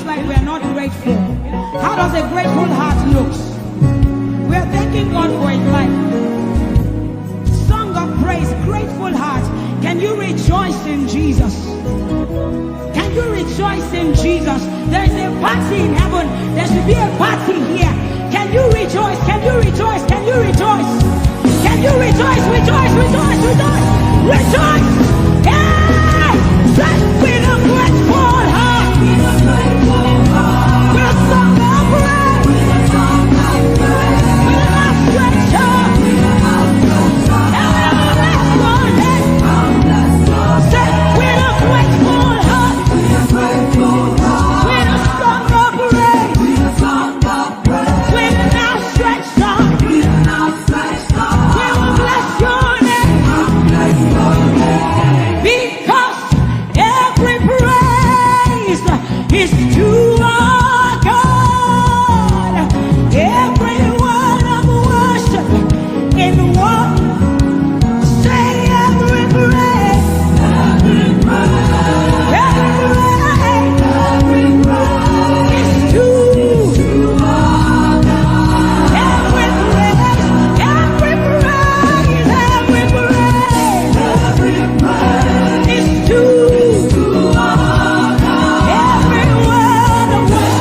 like we are not grateful. How does a grateful heart look? We are thanking God for his life. Song of praise, grateful heart. Can you rejoice in Jesus? Can you rejoice in Jesus? There is a party in heaven. There should be a party here. Can you rejoice? Can you rejoice? Can you rejoice? Can you rejoice? Rejoice, rejoice, rejoice, rejoice! Yeah! Just with a grateful heart. With a song of praise. With a song of praise. With an outstretched arm. With an outstretched arm. Say with a grateful heart. With a grateful heart. With a song of praise. With a song of praise. With an outstretched arm. With an outstretched arm. We will bless your name. Bless your name. Because every praise is to our God. Every word of worship in one. Say every praise. Every praise. Every praise is to our God. Every praise. Every praise. Every praise. Every praise is to our God. Every word of worship.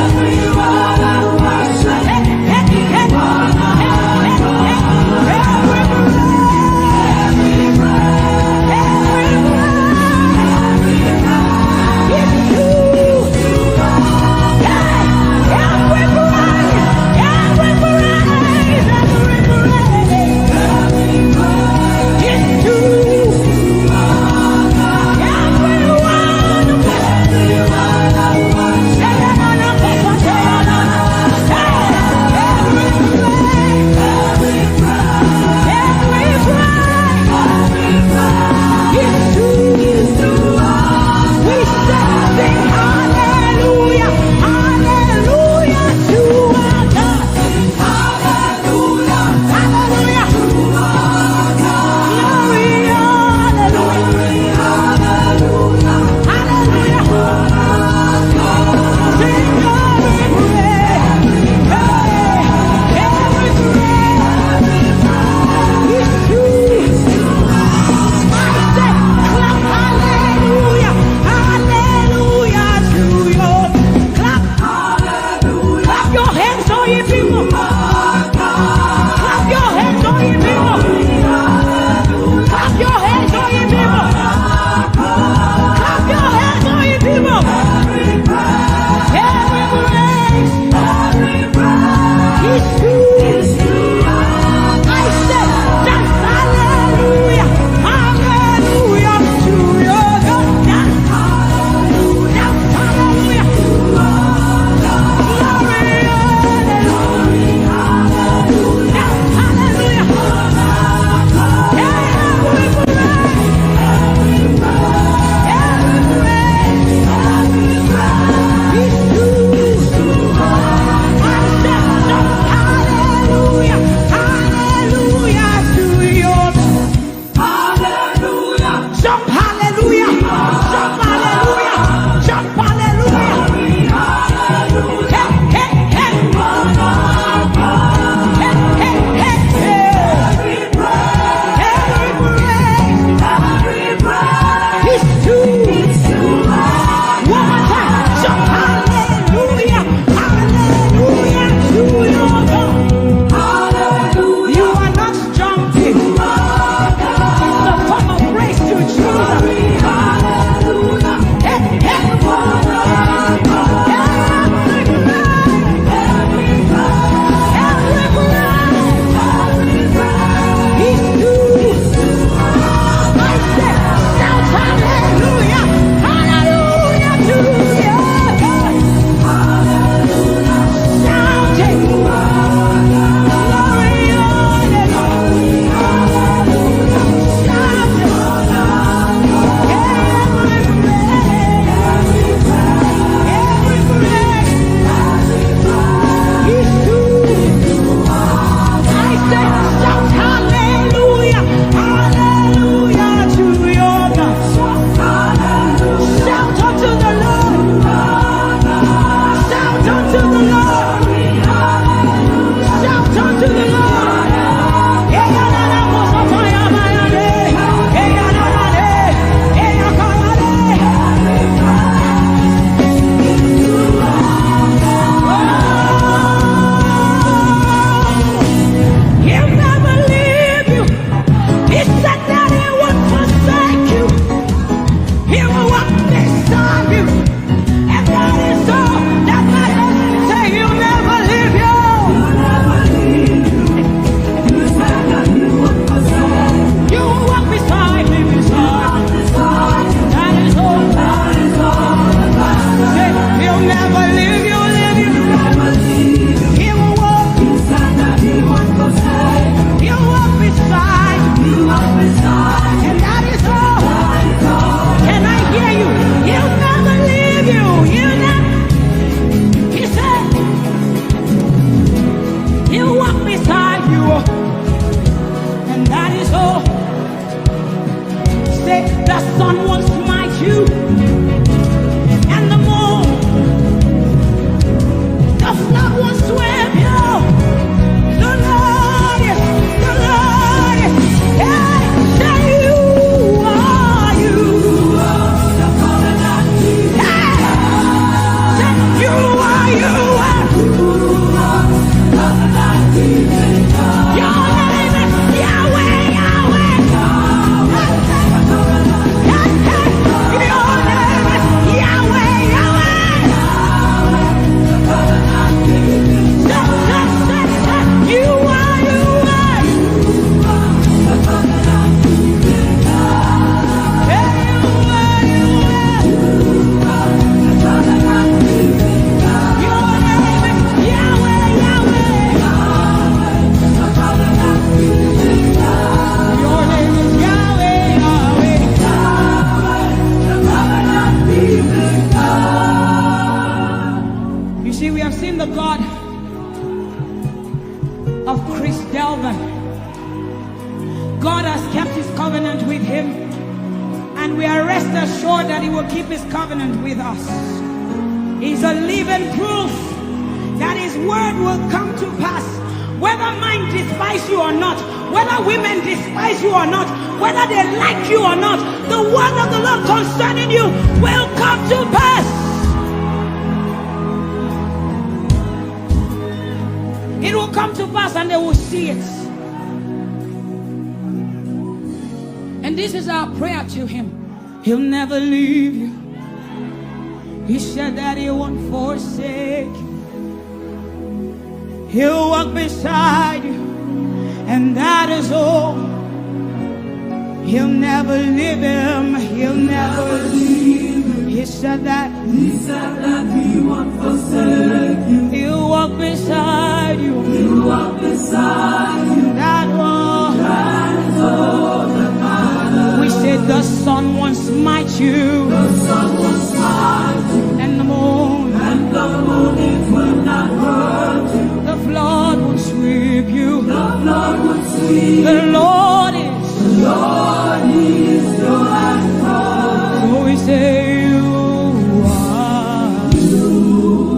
You see, we have seen the God of Chris Delvin. God has kept his covenant with him, and we are rest assured that he will keep his covenant with us. He's a living proof that his word will come to pass. Whether men despise you or not, whether women despise you or not, whether they like you or not, the word of the Lord concerning you will come to pass. It will come to pass and they will see it. And this is our prayer to him. He'll never leave you. He said that he won't forsake you. He'll walk beside you, and that is all. He'll never leave him. He'll never leave him. He said that he won't forsake you. He'll walk beside you. He'll walk beside you. That all. That is all that matters. We said the sun won't smite you. The sun won't smite you. And the moon. And the moon it will not hurt you. The flood will sweep you. The flood will sweep. The Lord is your anchor. So we say you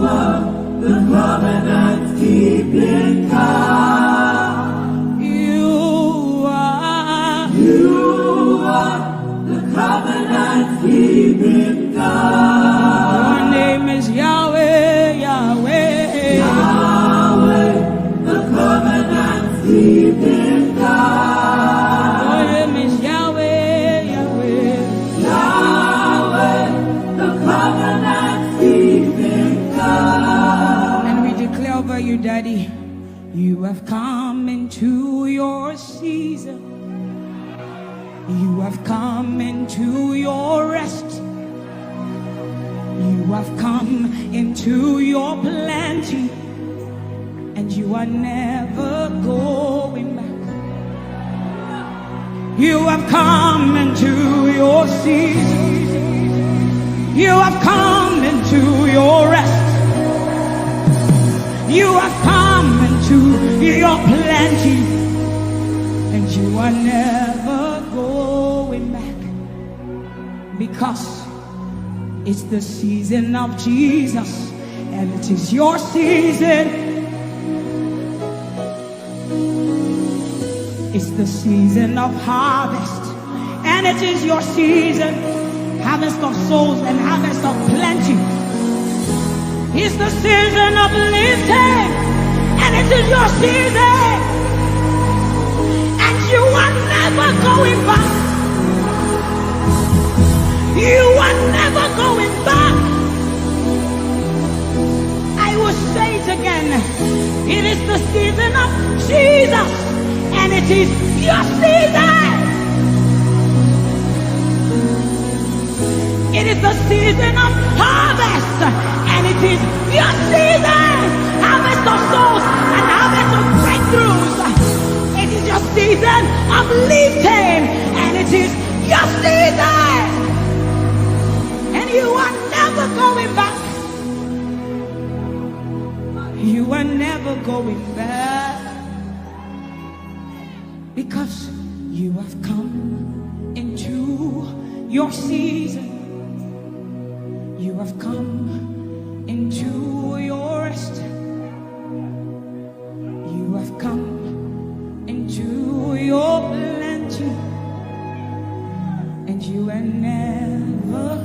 are the covenant keeping God. You are the covenant keeping God. Your name is Yahweh, Yahweh. The covenant keeping God. Your name is Yahweh, Yahweh. Yahweh, the covenant keeping God. And we declare over you, Daddy, you have come into your season. You have come into your rest. You have come into your plenty. And you are never going back. You have come into your season. You have come into your rest. You have come into your plenty. And you are never going back. Because it's the season of Jesus. And it is your season. It's the season of harvest, and it is your season, harvest of souls and harvest of plenty. It's the season of lifting, and it is your season, and you are never going back. You are never going back. I will say it again. It is the season of Jesus. And it is your season. It is the season of harvest. And it is your season. Harvest of souls and harvest of breakthroughs. It is your season of lifting. And it is your season. And you are never going back. You are never going back. Because you have come into your season. You have come into your rest. You have come into your plenty. And you are never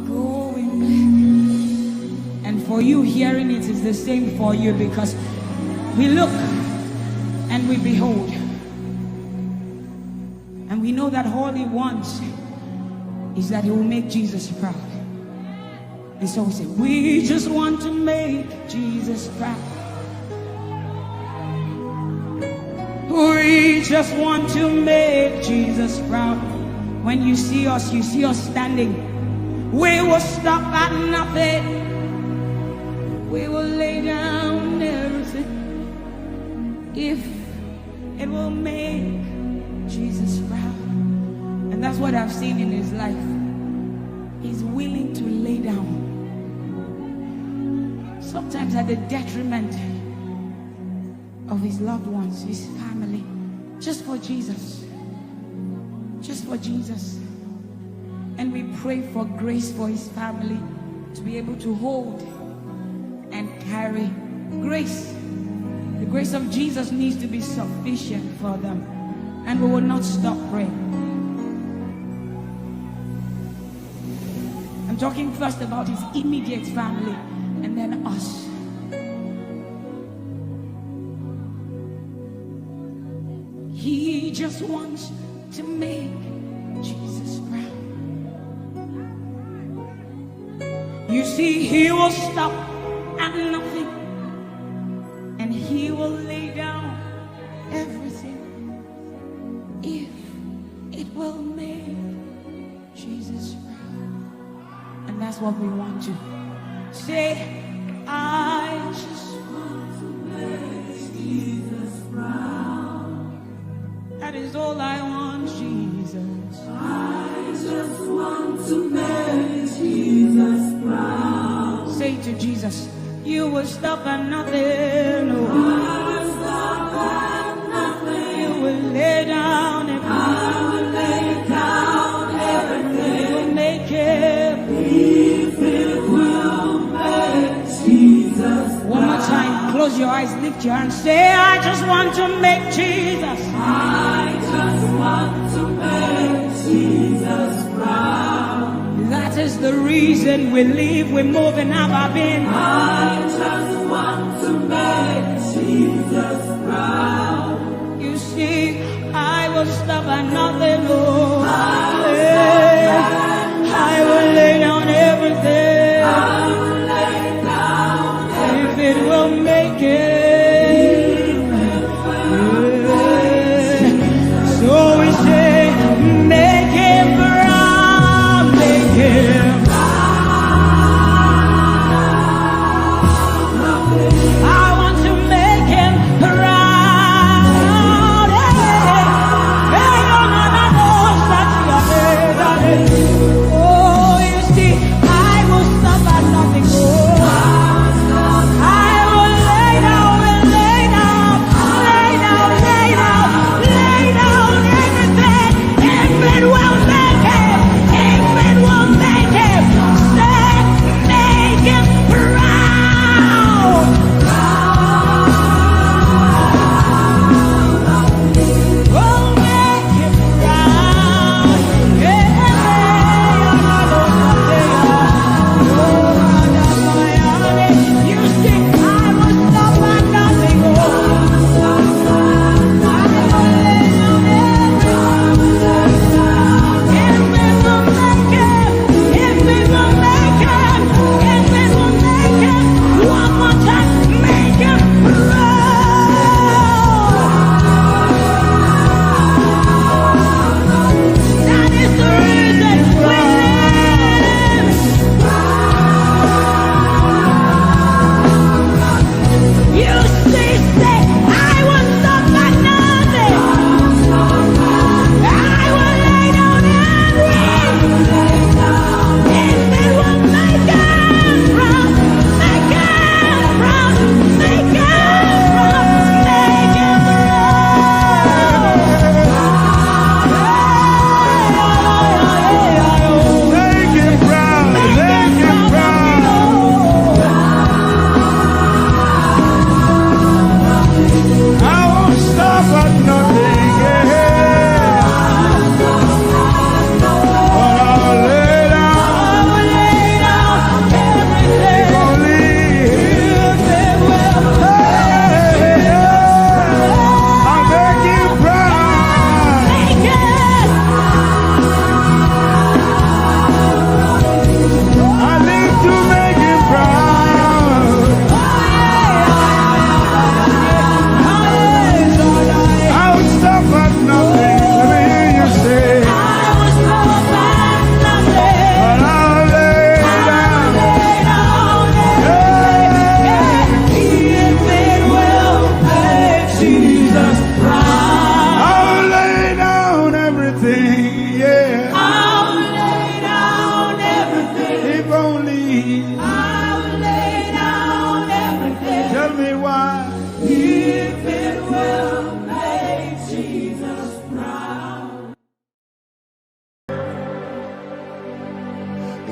going back. And for you hearing it is the same for you, because we look and we behold. And we know that all he wants is that he will make Jesus proud. And so we say, we just want to make Jesus proud. We just want to make Jesus proud. When you see us standing. We will stop at nothing. We will lay down everything if it will make Jesus proud. And that's what I've seen in his life. He's willing to lay down sometimes at the detriment of his loved ones, his family, just for Jesus. Just for Jesus. And we pray for grace for his family to be able to hold and carry grace. The grace of Jesus needs to be sufficient for them. And we will not stop praying. I'm talking first about his immediate family and then us. He just wants to make Jesus proud. You see, he will stop at nothing, and he will lay down everything if it will make Jesus proud. And that's what we want to say. I just want to make Jesus proud. That is all I want, Jesus. I just want to make Jesus proud. Say to Jesus, you will stop at nothing. No. I will stop at nothing. You will lay down everything. I will lay down everything. You will make it. If it will make Jesus. One more time, close your eyes, lift your hands, say, I just want to make Jesus. I just want to make Jesus proud. That is the reason we live, we move, and have our being. I just want to make Jesus proud. You see, I will stop at nothing, Lord. I will lay down everything. I will lay down if it will make it. So we say, make him proud, make him proud. I want to make him proud. Hey, no, no, no, no.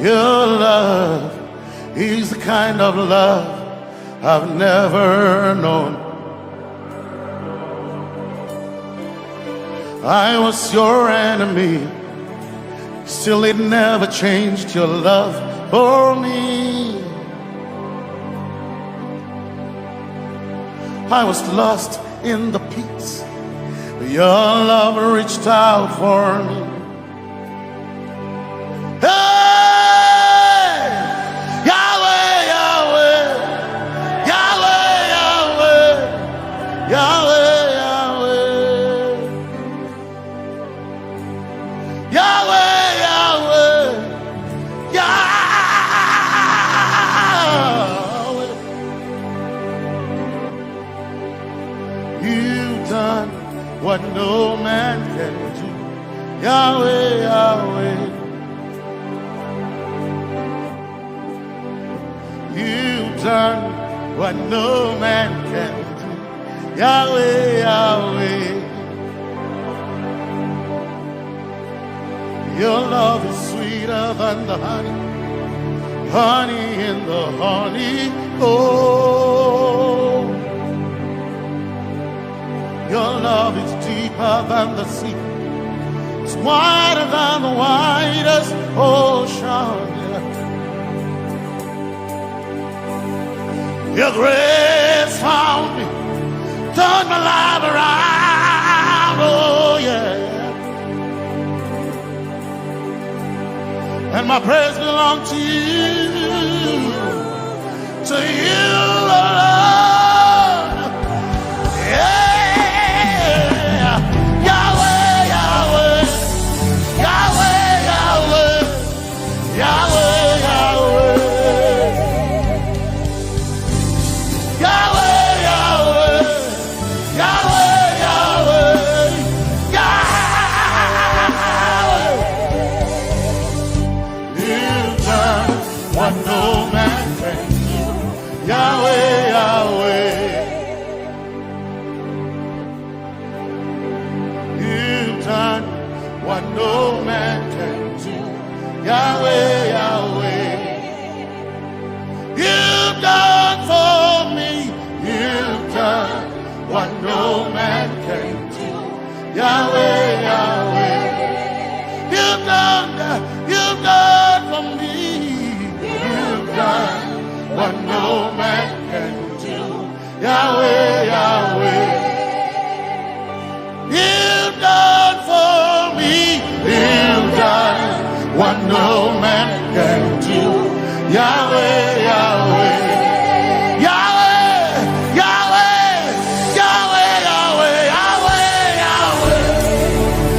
Your love is the kind of love I've never known. I was your enemy, still it never changed your love for me. I was lost in the pits, but your love reached out for me. Hey! Yahweh, Yahweh, Yahweh, Yahweh, Yahweh, Yahweh, Yahweh, Yahweh, Yahweh. You've done what no man can do. Yahweh, Yahweh. You've done what no man can do. Yahweh, Yahweh. Your love is sweeter than the honey, honey in the honey. Oh, your love is deeper than the sea. It's wider than the widest ocean. Your grace found me, turned my life around. Oh yeah. And my praise belongs to you, alone. Yeah. Yahweh, Yahweh, Yahweh, Yahweh, Yahweh, Yahweh, Yahweh, Yahweh, Yahweh, what no man can do. Yahweh, Yahweh. You've done what no man can do. Yahweh, Yahweh. You've done for me. You've done what no man can do. Yahweh, Yahweh. You've done for me. Done what no man can do. Yahweh, Yahweh. You've done for me. You've done what no man can do. Yahweh, Yahweh. Yahweh, Yahweh, Yahweh, Yahweh, Yahweh, Yahweh,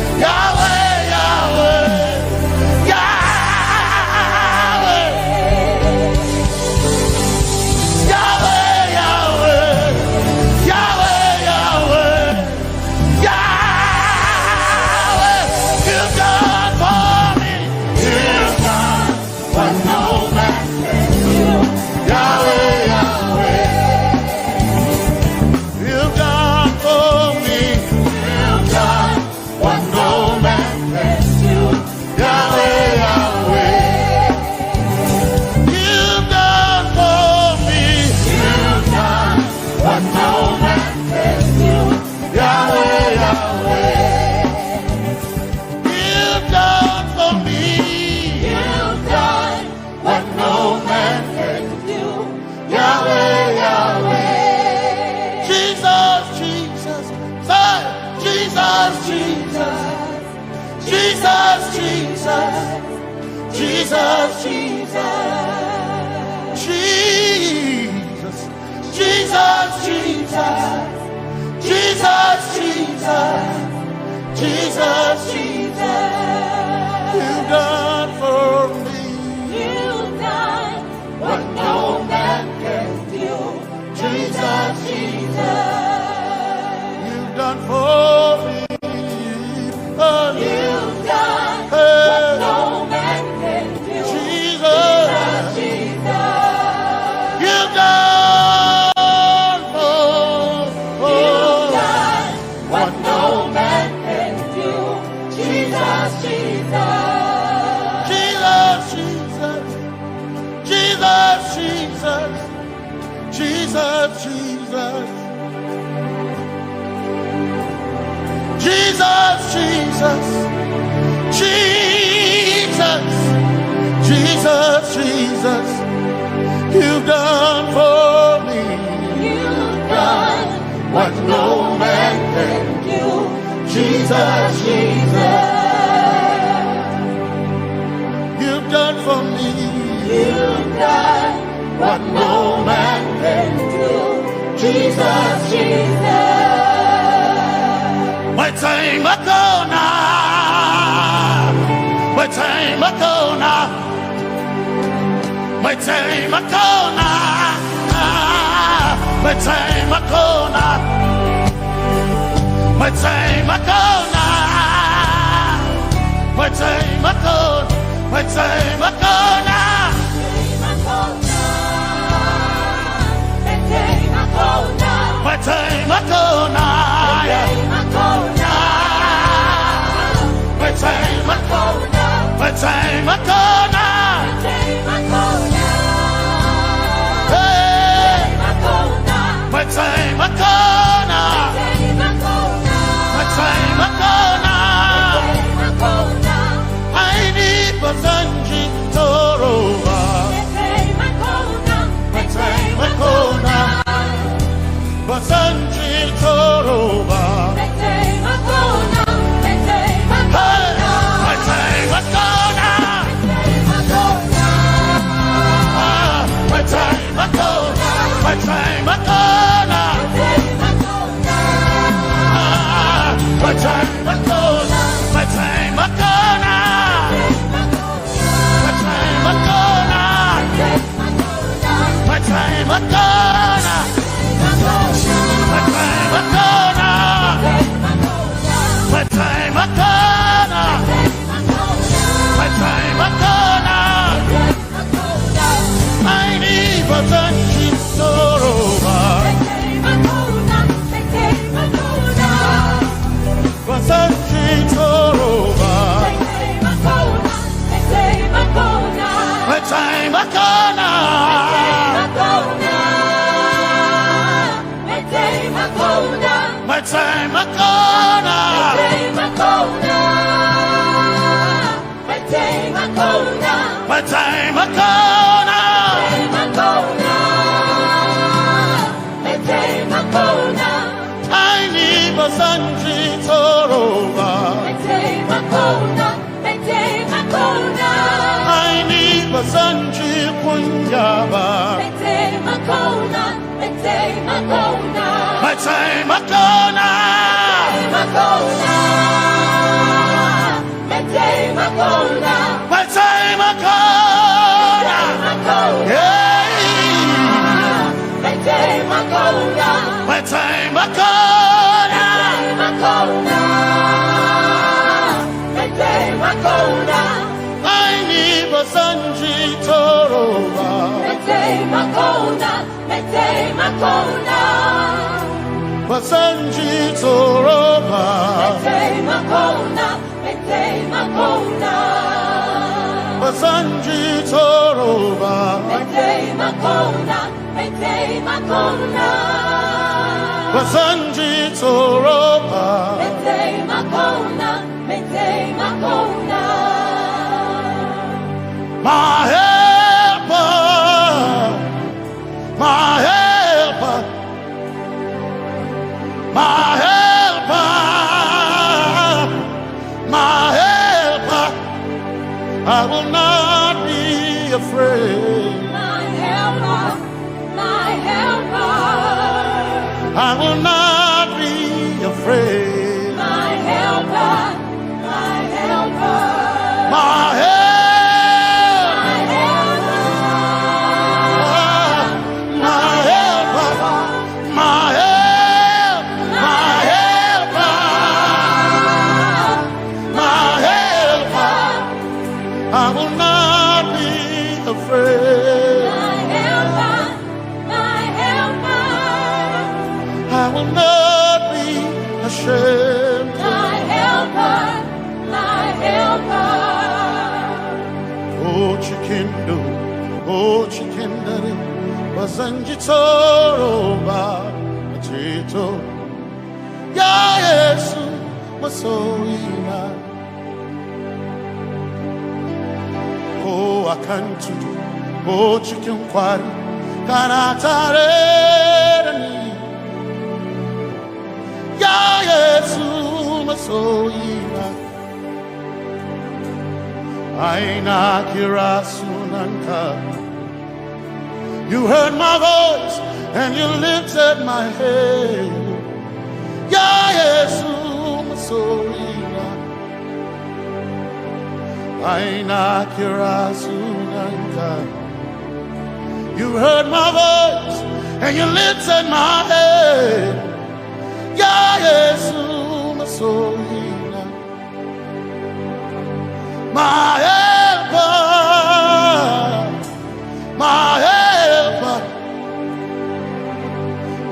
Yahweh, Jesus, Jesus, Jesus, Jesus, Jesus, Jesus, Jesus, Jesus. You've done for me. You've done what no man can do. Jesus, Jesus. You've done for me. Oh, you've done what no man can do. Jesus, Jesus. You've done you've done what no man can do. Jesus, Jesus. Jesus, Jesus. Jesus, Jesus. Jesus, Jesus. Jesus. Jesus, Jesus. You've done for me. You've done what no man can do. Jesus, Jesus. You've done for me. You've done what no man can do. Jesus, Jesus. My time ago now. My time ago now. My time ago now. My time ago now. My time ago now. My time ago. My time ago now. My time ago now. My time ago. My time ago now. Hey. My time ago now. My time ago now. I need Basanji Toroba. My time ago now. Basanji Toroba. Hey. My time ago now. My time ago. My time ago now. My time ago. My time ago now. My time ago now. My time ago now. My time ago now. My time ago now. My time ago now. I need a touch in Soroba. Basanji Toroba. My time ago now. My time ago now. My time ago now. I need Basanji Toroba. I need Basanji Punyaba. My time ago now. My time ago now. Yeah. My time ago now. I need Basanji Toroba. Basanji Toroba. Basanji Toroba. Basanji Toroba. My helper, my helper, my helper, my helper. I will not be afraid. My helper, my helper. I will not be afraid. My helper, my helper. My helper. I will not be afraid. My helper, my helper. I will not be ashamed. My helper, my helper. Oh, Chikindo, oh, Chikindari, Basanji Toro. Ya Yesu masoina. Oh akantudu, oh chicken kwari, kanatareni. Ya Yesu masoina. Aina kirasunanka. You heard my voice and you lifted my head. Ya Yesu masoina. Aina kirasunanka. You heard my voice and you lifted my head. Ya Yesu masoina. My helper, my helper,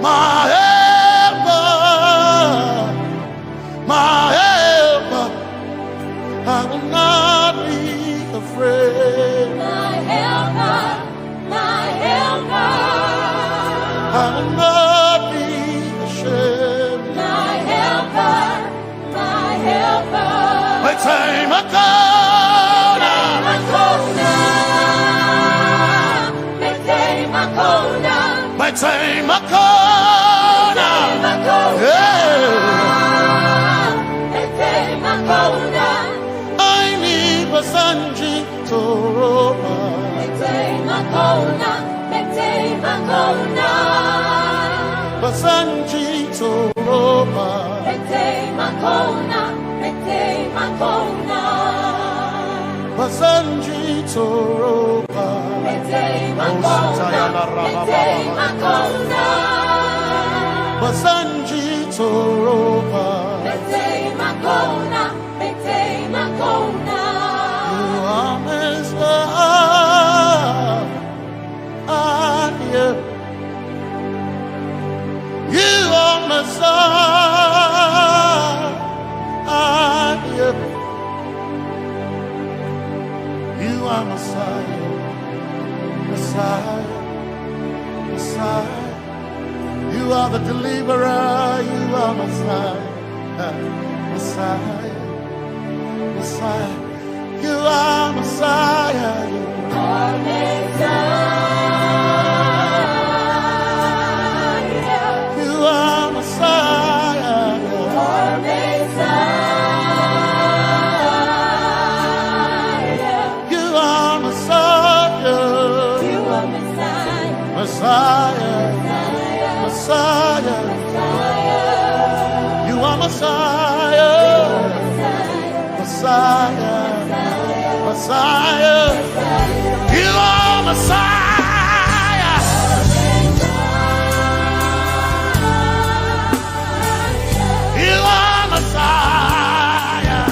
my helper, my helper. I will not be afraid. My helper, my helper. I will not be ashamed. My helper, my helper. My time I come. By time I call I need Basanji Toroba. Basanji Toroba. Basanji Toroba. Basanji Toroba. You are Messiah. You are Messiah. You are Messiah. Messiah, Messiah, you are the deliverer, you are Messiah, Messiah, Messiah, you are Messiah, you are Messiah, you are Messiah, you are Messiah, you are Messiah. Messiah, Messiah, you are Messiah, Messiah, Messiah, you are Messiah, you are Messiah,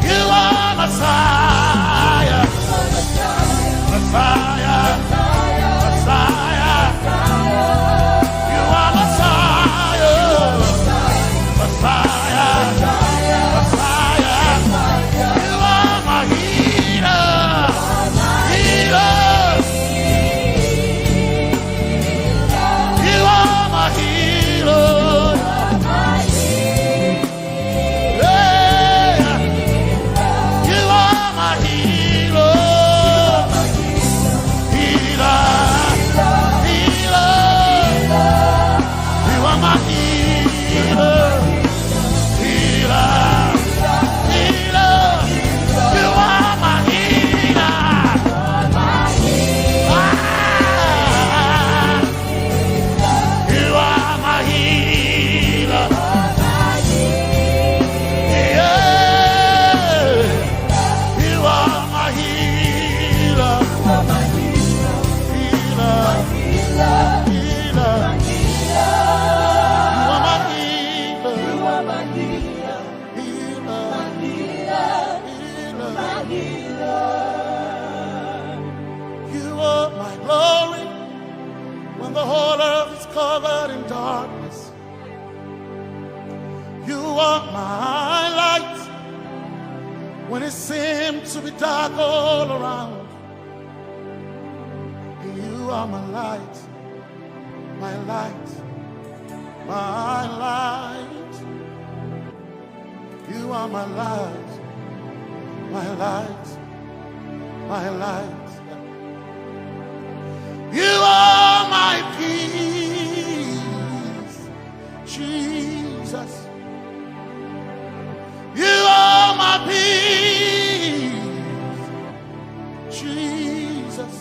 you are Messiah. Messiah, Messiah, you are Messiah, Messiah, Messiah, you are my healer, healer, you are my healer, yeah, you are my healer. Covered in darkness, you are my light when it seemed to be dark all around. You are my light my light, my light. You are my light, my light, my light. You are my peace, Jesus. You are my peace, Jesus.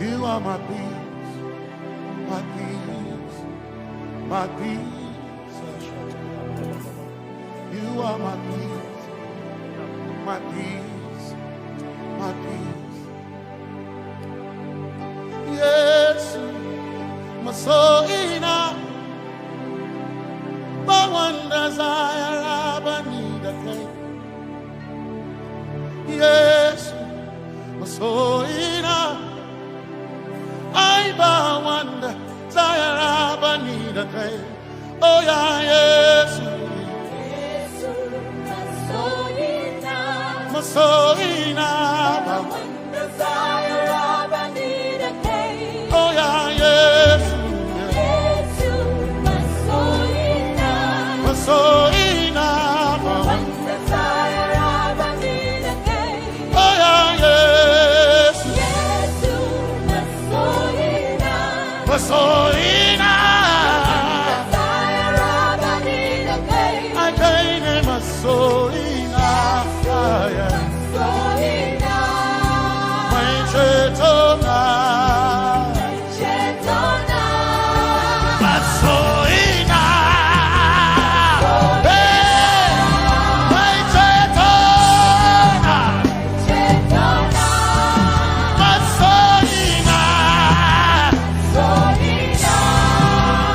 You are my peace, my peace, my peace. You are my peace, my peace, my peace. Yes, my soul in a but one desire I need a king. Yes, my soul in a I but one desire I need a king. Oh yeah, yes, my soul in a One desire I need a king. oh yeah, yes, my soul in a One desire I need a king. oh yeah, yes, my soul in a I gain my soul in a my chetona my soul in a my chetona my soul in a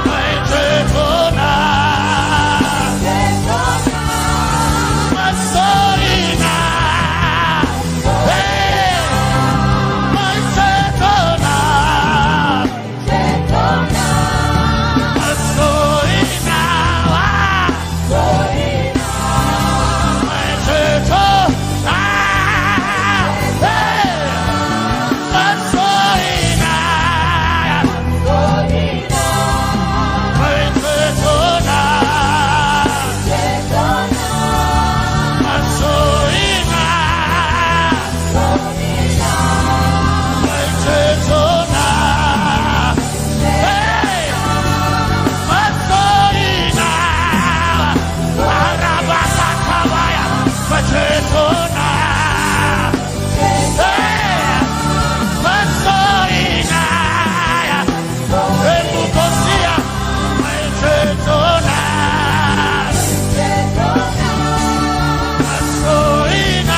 my chetona my soul in a my chetona my soul in a my chetona my soul in a my chetona my soul in a my chetona my soul in a Arabakabaya my chetona my soul in a Emukosia my chetona my soul in a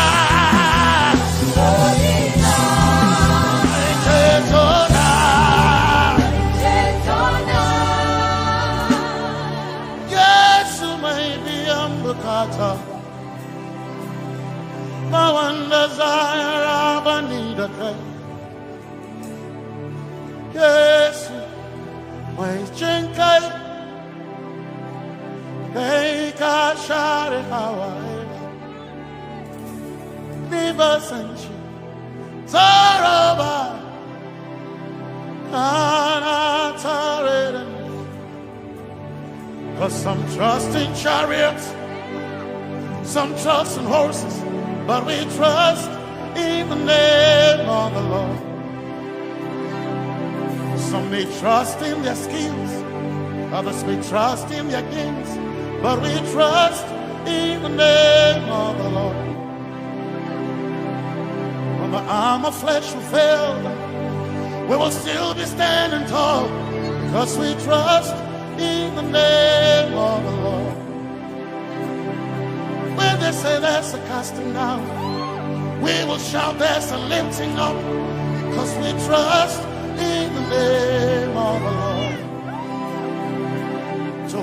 my chetona yes maybe I'm bukata my one desire I need a king. Yes my chenkai hey kashare hawaii never sanchi Taroba Anataren. Cause some trust in chariots, some trust in horses, but we trust in the name of the Lord. Some may trust in their skills, others may trust in their gains, but we trust in the name of the Lord. When the arm of flesh will fail, we will still be standing tall, because we trust in the name of the Lord. When they say there's a casting down, we will shout there's a lifting up, because we trust in the name of the Lord. So,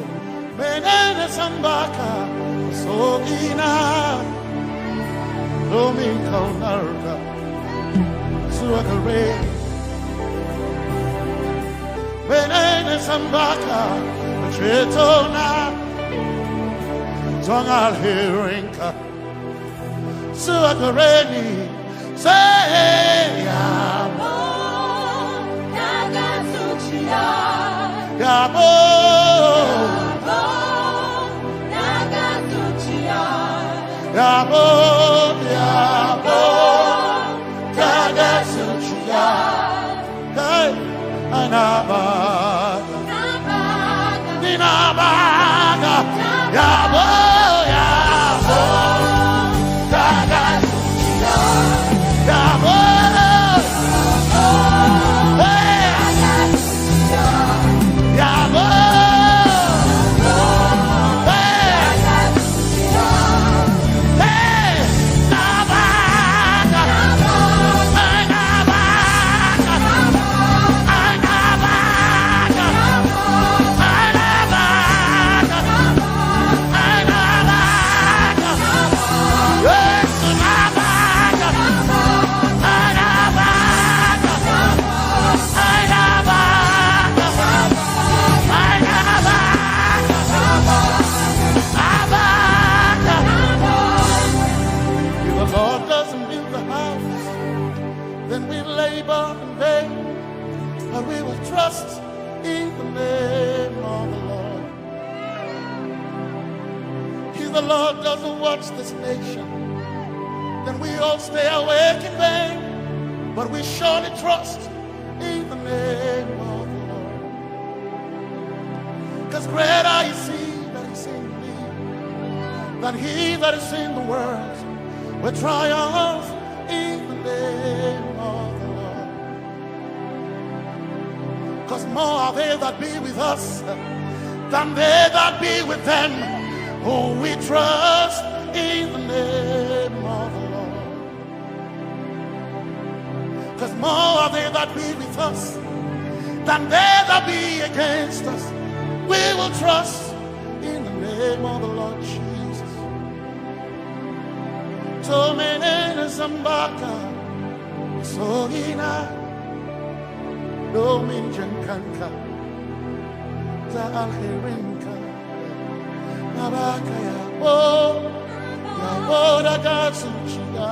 Benene Sambaka, so ina, Domingo Narga, Suakare, Benene Sambaka, Chetona, Tongal Hirinka, Suakareni, say, Naga then we labor in vain. But we will trust in the name of the Lord. If the Lord doesn't watch this nation, then we all stay awake in vain. But we surely trust in the name of the Lord. Because greater is He that is in me than he that is in the world. We triumph in the name of the Lord. Because more are they that be with us than they that be with them. Oh, we trust in the name of the Lord. Because more are they that be with us than they that be against us. We will trust in the name of the Lord Jesus. Tomene Zambaka, Sohina, Dominjan Kanka, Za Alherinka, Nabaka Yabo, Yaboda Gatsuchia,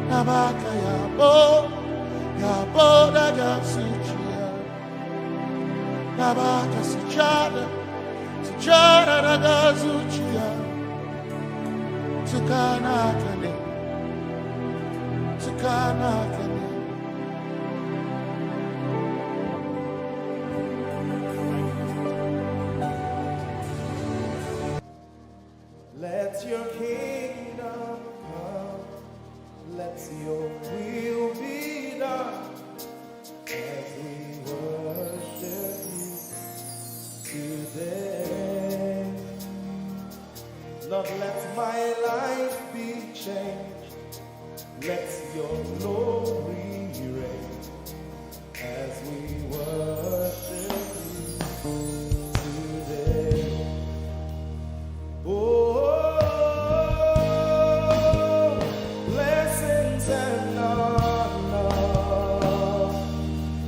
Nabaka Yabo, Yaboda Gatsuchia, Nabaka Sujada, Sujada Gatsuchia. Tukanakane, Tukanakane. Let your kingdom come, let your will be done, as we worship you today. Lord, let my life be changed, let your glory reign, as we worship you today. Oh, blessings and honor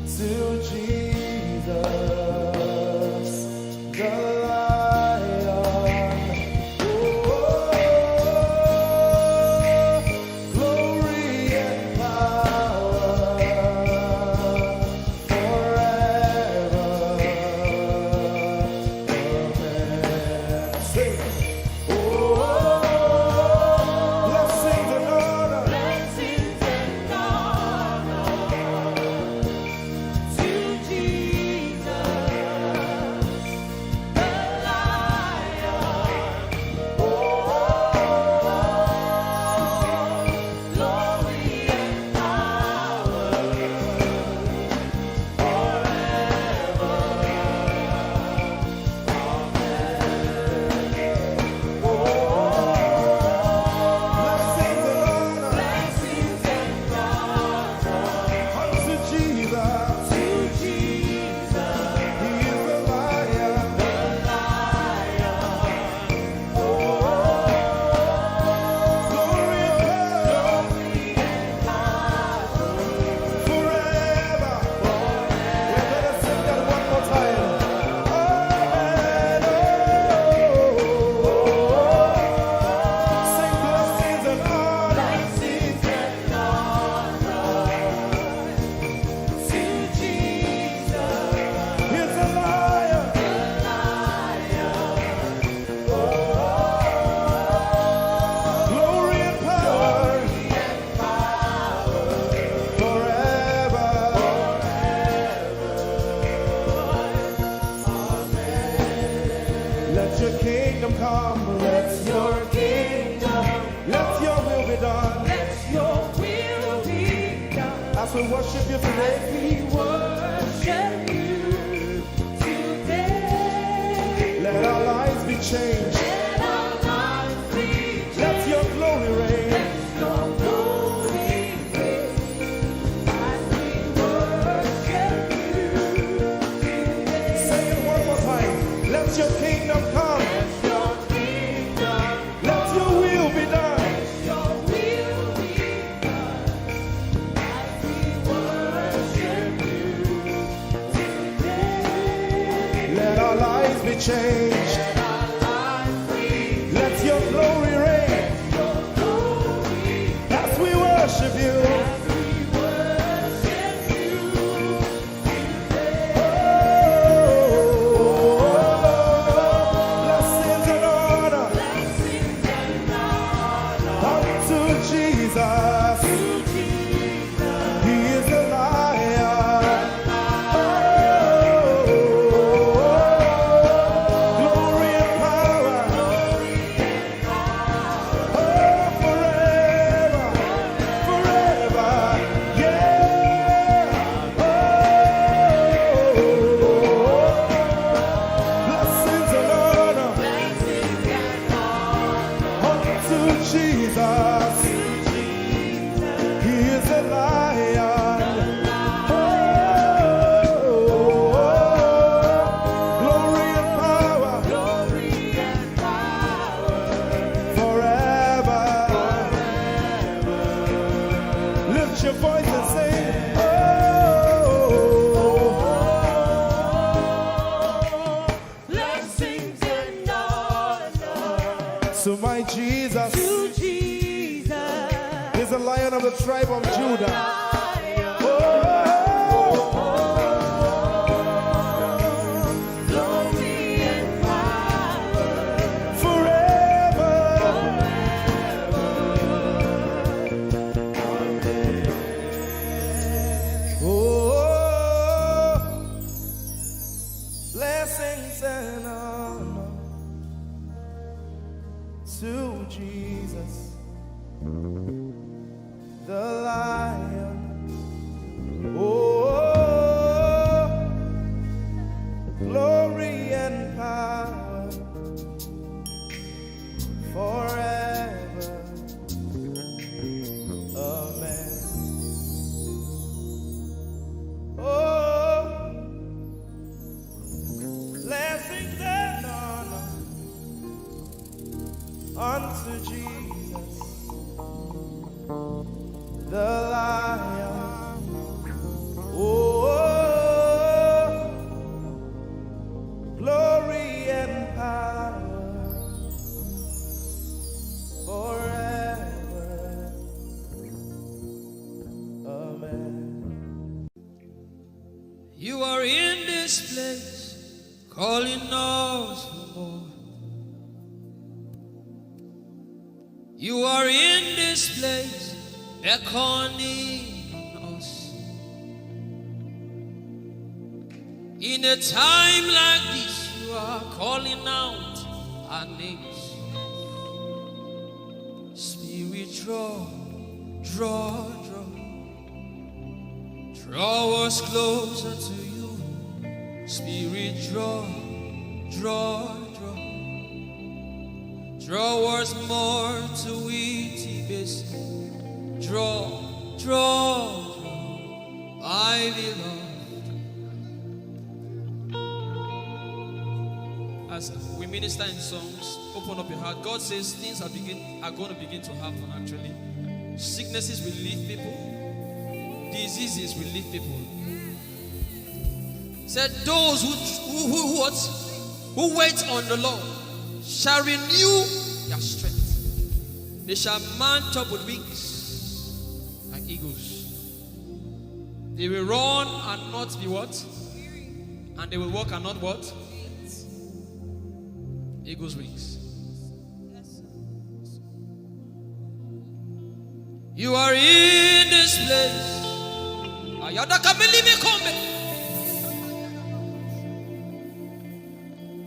to Jesus, the Lion. Oh, glory and power forever. Amen. Sing. We worship you today. We worship you today. Let our lives be changed. Let our lives be changed. Let your glory reign. Let your glory reign. As we worship you today. Say it one more time. Let your kingdom come. Let your kingdom. Let your will be done. Change. Let your glory reign. As we worship you. Jesus. He is a lion. Glory and power. Oh, forever, forever. Yeah. Blessings and honor unto Jesus. He is a lion. Glory and power forever. Lift your voice and sing. Blessings and honor So my Jesus to Jesus. is the Lion of the tribe of Judah. Glory and power Forever. Oh, blessings and honor to Jesus, the Lion. Oh, glory and power forever. Amen. Oh, blessings and honor unto Jesus, the Lion. Oh, glory and power forever. Amen. You are in this place, calling us for more. You are in this place, beckoning us. In a time like this, you are calling out our names. Spirit, draw, draw, draw. Draw us closer to you. Spirit, draw, draw, draw. Draw us more to intimacy. Draw, draw, draw. I belong. As we minister in songs, open up your heart. God says things are going to begin to happen actually. Sicknesses will leave people. Diseases will leave people. Said those who wait on the Lord shall renew their strength. They shall mount up with wings like eagles. They will run and not be what? And they will walk and not what? Eagle's wings. You are in this place.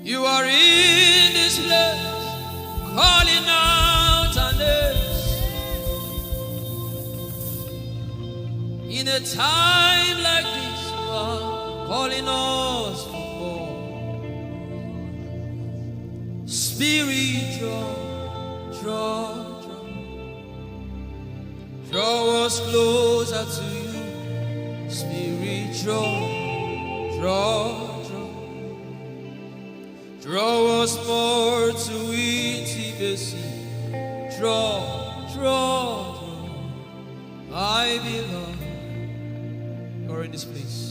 You are in this place, calling out our names. In a time like this, you are calling us for more. Spirit, draw, draw, draw. Draw us closer to you. Spirit, draw, draw, draw. Draw us more to intimacy. Draw, draw, draw. I belong. You're in this place.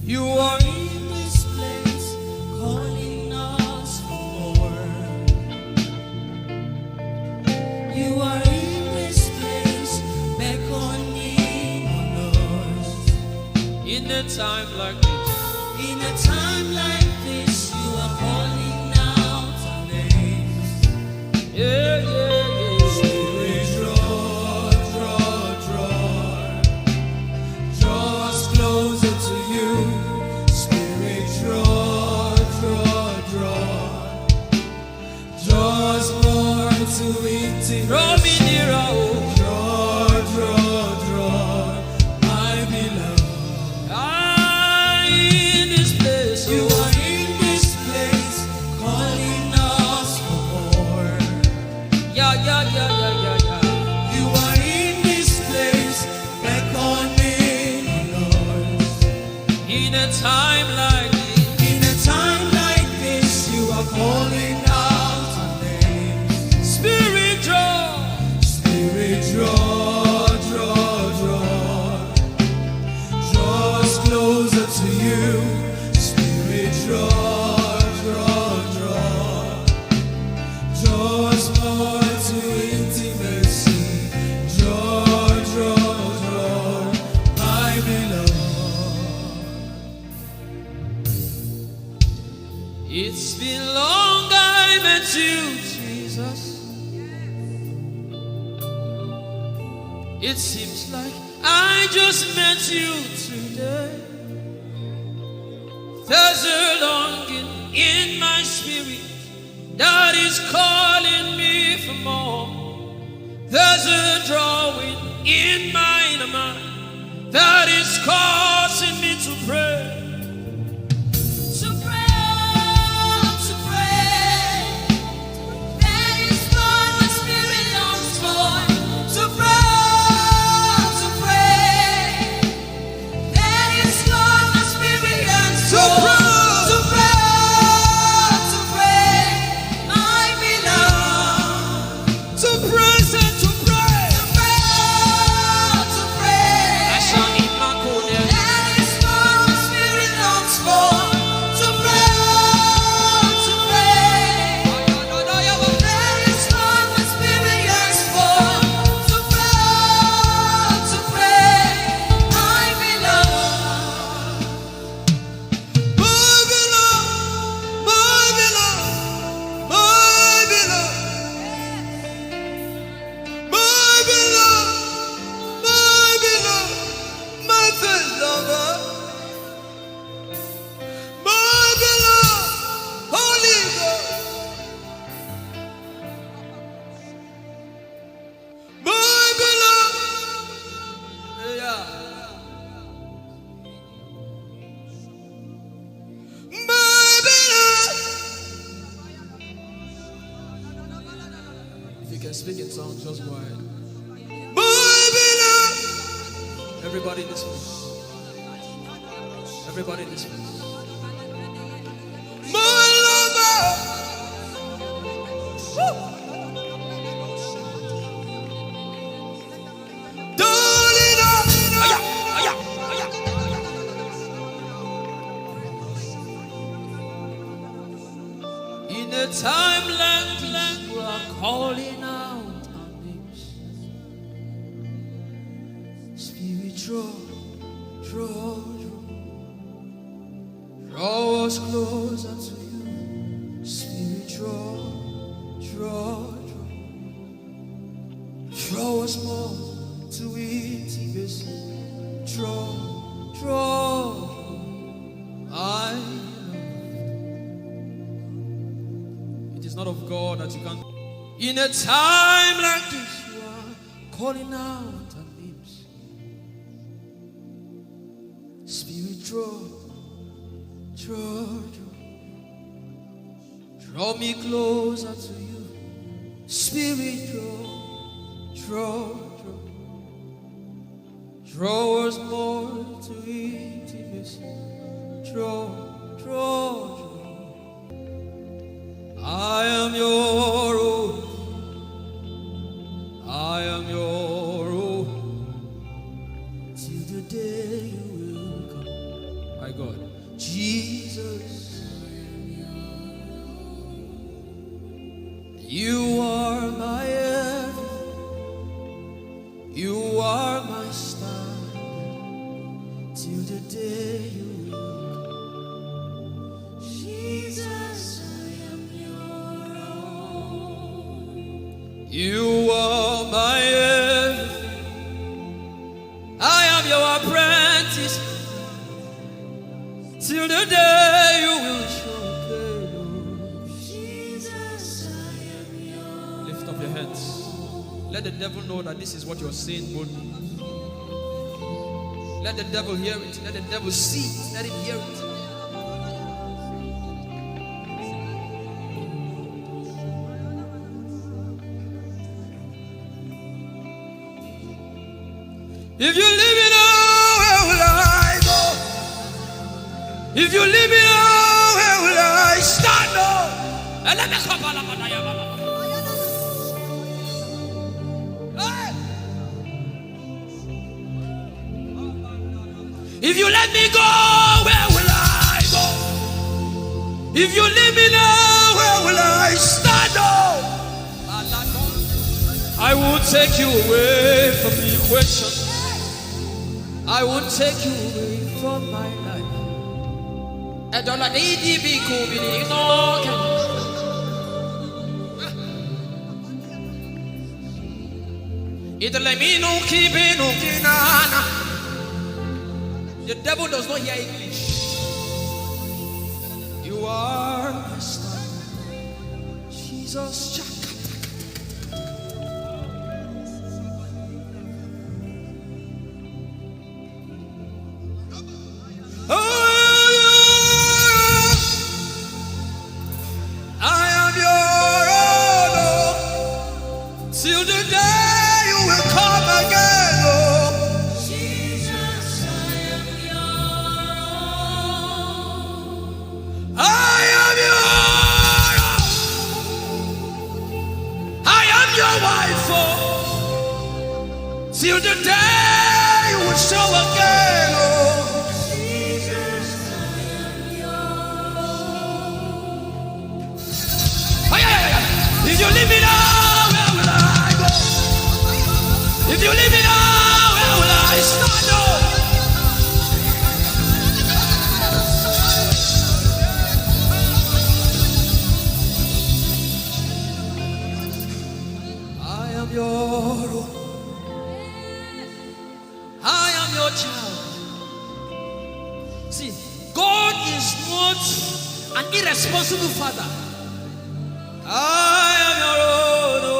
You are in this place, calling us for more. You are in this place, beckoning on us. In a time like this, in a time like this, you are calling out our names. Yeah, yeah, yeah. Spirit, draw, met you, Jesus. It seems like I just met you today. There's a longing in my spirit that is calling me for more. There's a drawing in my inner mind that is causing me to pray. To pray. That is what my spirit longs for. To pray. That is what my spirit yearns for. To pray. I belong. To praise and to pray. To pray. I shall eat my corn. That is what my spirit longs for. To pray. That is what my spirit yearns for. To pray. I belong. My beloved, my beloved, my beloved, my beloved, my beloved, my first lover, my beloved, Holy Ghost, my beloved, yeah. My beloved. If you can speak in tongues, just go ahead. My beloved. Everybody in this place. Everybody in this place. My lover. Darling, in a time like this, we are calling out our names. Spirit, draw us closer to you. Spirit, draw us more to intimacy. Draw. It is not of God that you can. In a time like this, you are calling out our names. Spirit, draw me closer to you. Spirit, draw us more to intimacy. Draw. I am your own. I am your own. Till the day you will come. My God. Jesus. You are my everything. You are my star. Till the day you will come. Jesus, I am your own. You are my everything. I am your apprentice. Till the day you will show me. Jesus, I am your Lift up your hands. Let the devil know that this is what you're saying boldly. Let the devil hear it. Let the devil see it. Let him hear it. If you leave me now, where will I go? If you leave me now, where will I stand up? If you let me go, where will I go? If you leave me now, where will I stand up? I will take you away from the equation. I will take you away from my life. The devil does not hear English. You are my star, Jesus. Till the day you will come again, oh Jesus, I am your own. I am your wife, oh till the day you will show again, oh Jesus, I am your own. If you leave me now, where will I go? If you leave me now, where will I stand? I am your own. I am your child. See, God is not an irresponsible father. I am your own. Oh.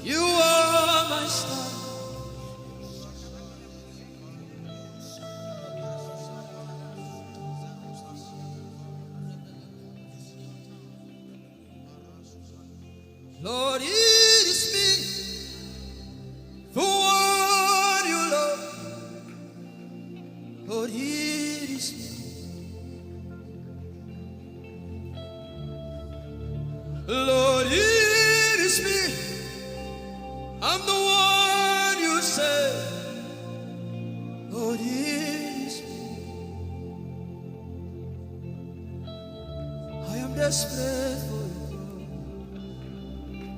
You are my star. Lord, it is me, the one you love. Lord, it is me. Lord, it is me. I'm the one you say. Lord, it is me. I am desperate for you.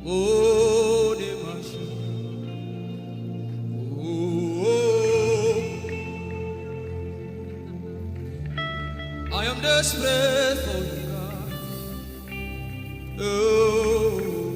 Oh, Demasha. Oh, I am desperate for you, God. Oh.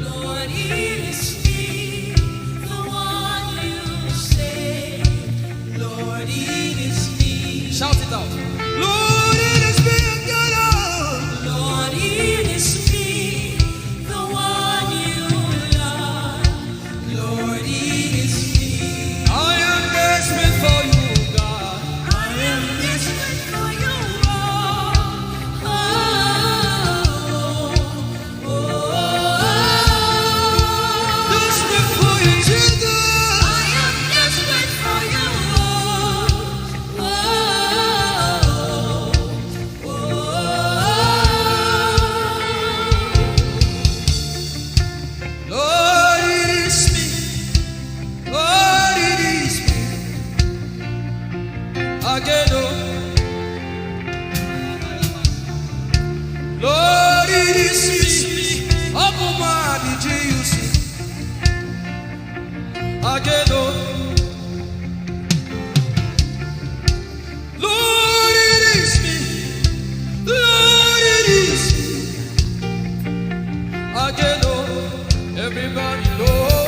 Lord, it is me, the one you say. again, oh. Lord, it is me. Lord, it is me. Again, oh. Everybody, Lord.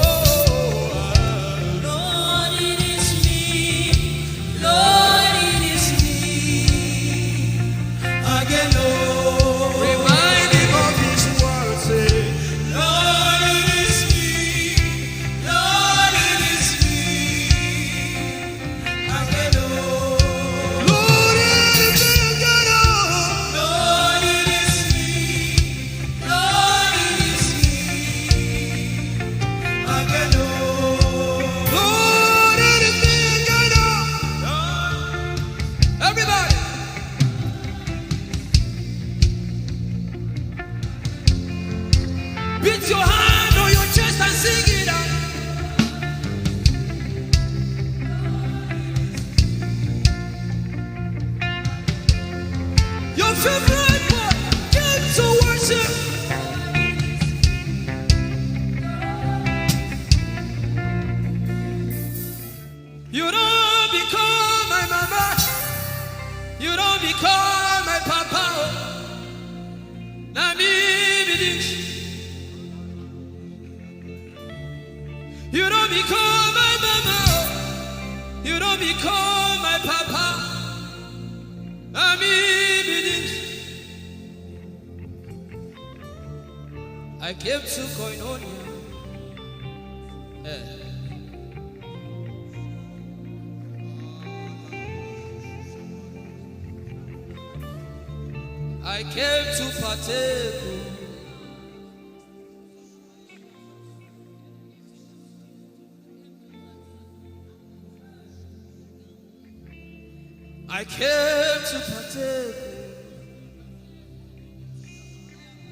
Lord, it is me. Lord, it is me. Again, oh. Remind him of his word, say, Lord, it is me. Lord, it is me. Again, oh. Lord, it is me. Again, oh. Lord, it is me. Lord, it is me. Again, oh. Lord, it is me. Again, oh. Everybody. Beat your hand on your chest and sing it out. Your favorite part, get to worship. You don't become my mama. You don't become my papa. Na me be this. You don't become my mama. You don't become my papa. I mean it. I came to Koinonia. I came to partake. I came to partake.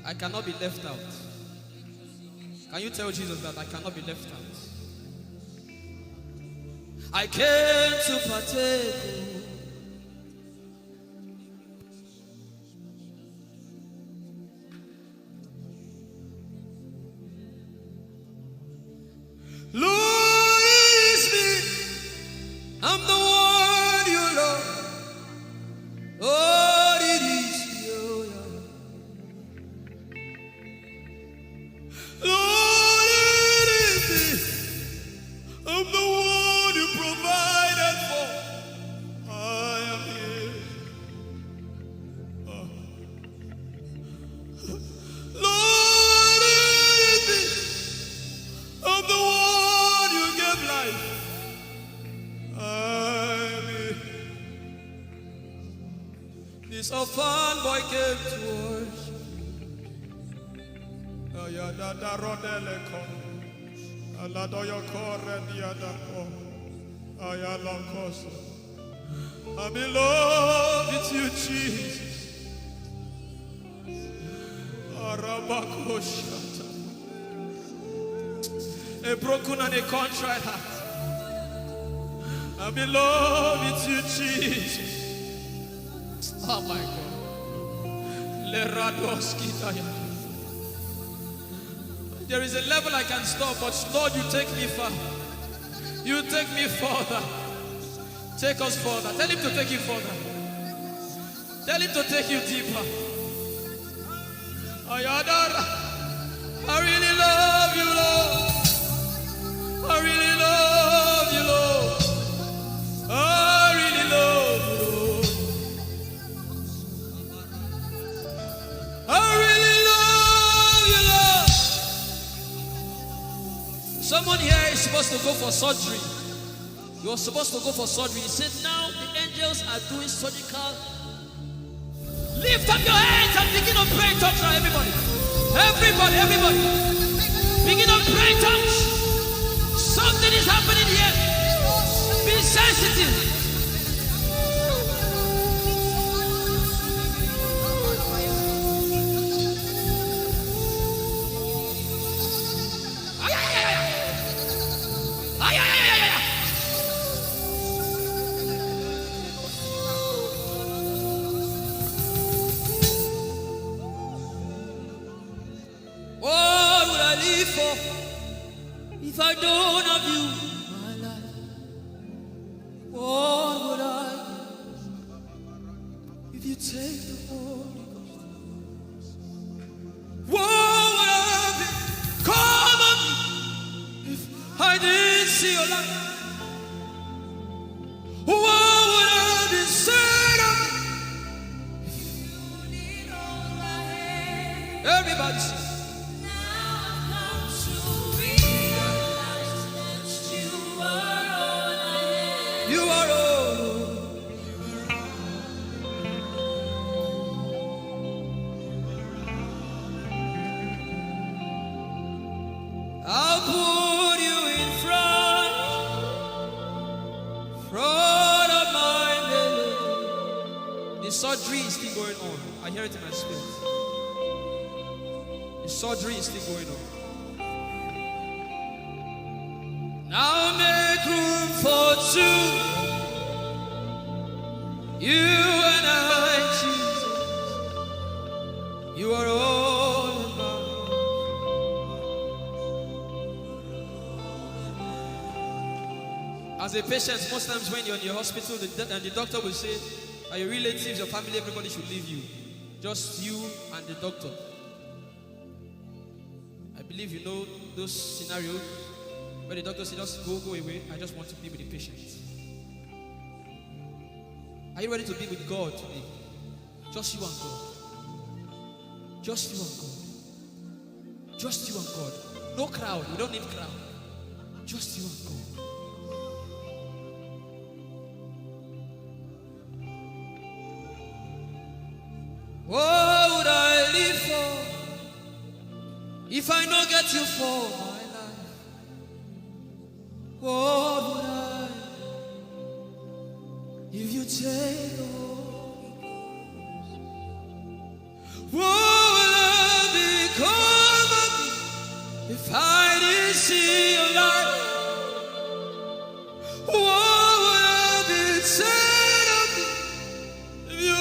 I cannot be left out. Can you tell Jesus that I cannot be left out? I came to partake. Lord, it is me. I'm the one you love. Lord, it is you. Lord, it is me. I'm the one you provided for. I am here. Lord, it is me. I'm the one you gave life. I'm here. This orphan boy came to worship. Ayadada rodele kon. Aladoyo kore diada ko. Ayalokoso. I'm in love with you, Jesus. Arabakoshata. A broken and a contrite heart. I'm in love with you, Jesus. Oh my God. There is a level I can stop, but Lord, you take me far. You take me further. Take us further. Tell him to take you further. Tell him to take you deeper. Ayadara. I really love you, Lord. I really love you, Lord. I really love you, Lord. I really love you, Lord. Someone here is supposed to go for surgery. You're supposed to go for surgery. He said, now the angels are doing surgical. Lift up your hands and begin to pray in tongues now, everybody. Everybody. Begin to pray in tongues. Something is happening here. Be sensitive. What would I live for if I don't have you? I didn't see your light. What would have been said of me? Everybody sing. You are all. I'll put you in front of my belly. The surgery is still going on. I hear it in my spirit. The surgery is still going on. Now make room for two. You and I, Jesus. You are all about. As a patient, most times when you're in your hospital, the doctor will say, are your relatives, your family, everybody should leave you. Just you and the doctor. I believe you know those scenarios where the doctor says, just go away. I just want to be with the patient. Are you ready to be with God today? Just you and God. Just you and God. Just you and God. No crowd. We don't need crowd. Just you and God. What would I live for if I don't get you for my life? What would I if you take the Holy Ghost? What will I become of me if I didn't see your light? What would I be said of me if you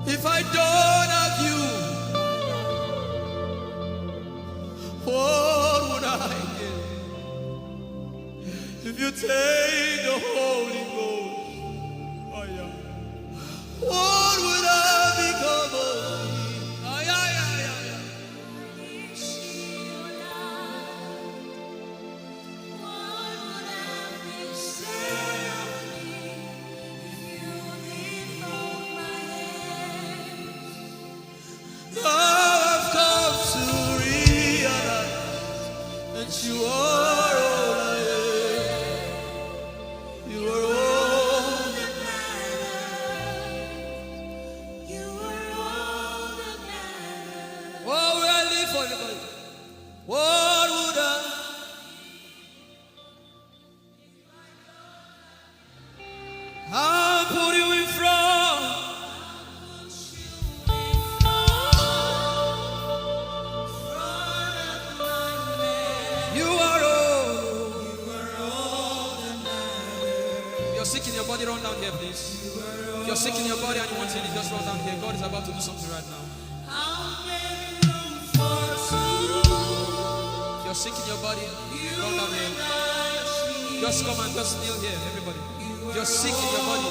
if I don't have you, what would I give? If you take the Holy Ghost, oh yeah. What would I become of me? Oh yeah. You are all I am. You are all that matters. You are all that matters. What would I live for, everybody? What would I? I'll put you in front. Body run down here, please. If you're sick in your body and you want healing, just run down here. God is about to do something right now. If you're sick in your body, run down here. Just come and just kneel here, everybody. If you're sick in your body,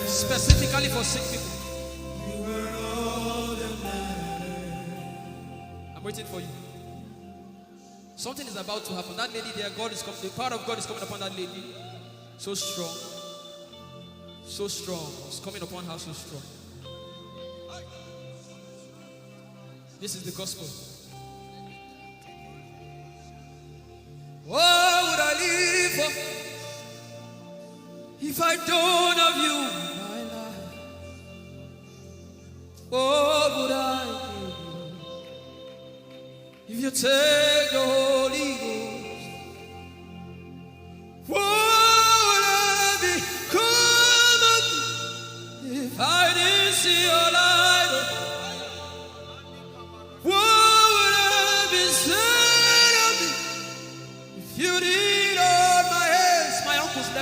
specifically for sick people, I'm waiting for you. Something is about to happen. That lady there, God is coming. The power of God is coming upon that lady. So strong. So strong. It's coming upon her so strong. This is the gospel. What would I live for if I don't have you, my life? What would I do if you take the Holy Ghost? What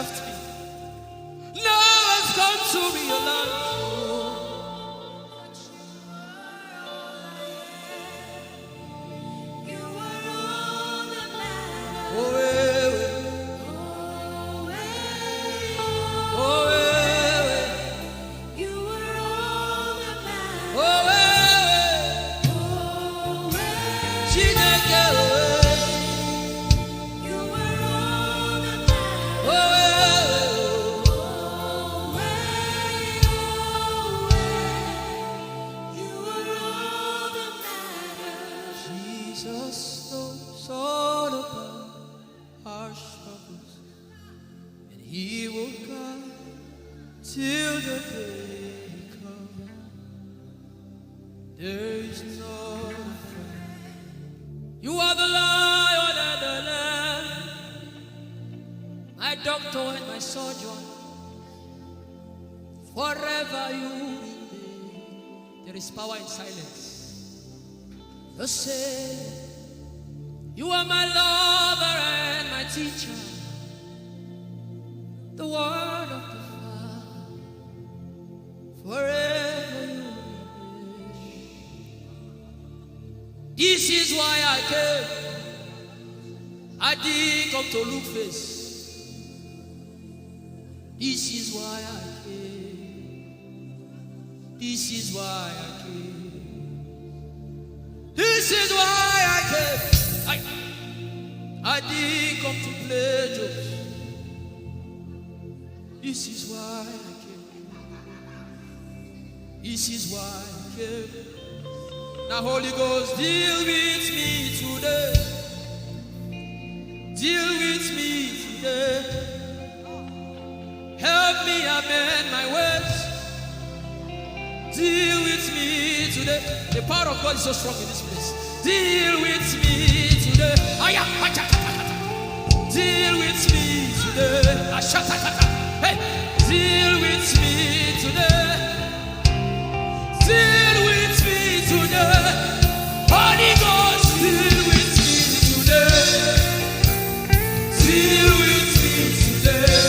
left me. Now I've come to realize. Power in silence. You say, you are my lover and my teacher, the word of the Father, forever you will be. This is why I came. I didn't come to look face. This is why I came. This is why I came. This is why I came. I didn't come to play jokes. This is why I came. This is why I came. Now Holy Ghost, deal with me today. Deal with me today. Help me amend my ways. Deal with me today. The power of God is so strong in this place. Deal with me today. Deal with me today. Hey, deal with me today. Deal with me today. Holy Ghost, deal with me today. Deal with me today.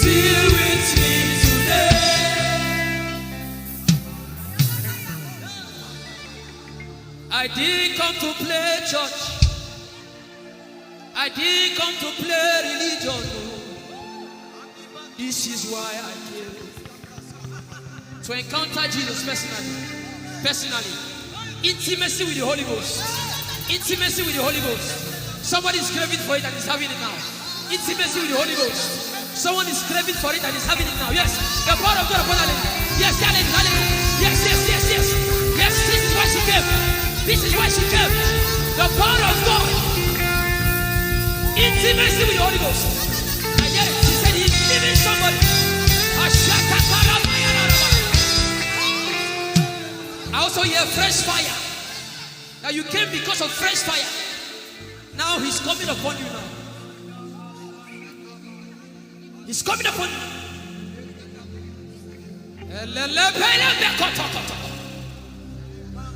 Deal with me today. I didn't come to play church. I didn't come to play religion. This is why I came. To encounter Jesus personally. Intimacy with the Holy Ghost. Intimacy with the Holy Ghost. Somebody is craving for it and is having it now. Intimacy with the Holy Ghost. Someone is craving for it and is having it now. Yes. The power of God upon Hallelujah. Yes, hallelujah. Yes, yes, yes, yes. Yes, this is why she came. This is why she came. The power of God. Intimacy with the Holy Ghost. I get it. She said he's giving somebody. I also hear fresh fire. Now you came because of fresh fire. Now he's coming upon you now. He's coming upon you.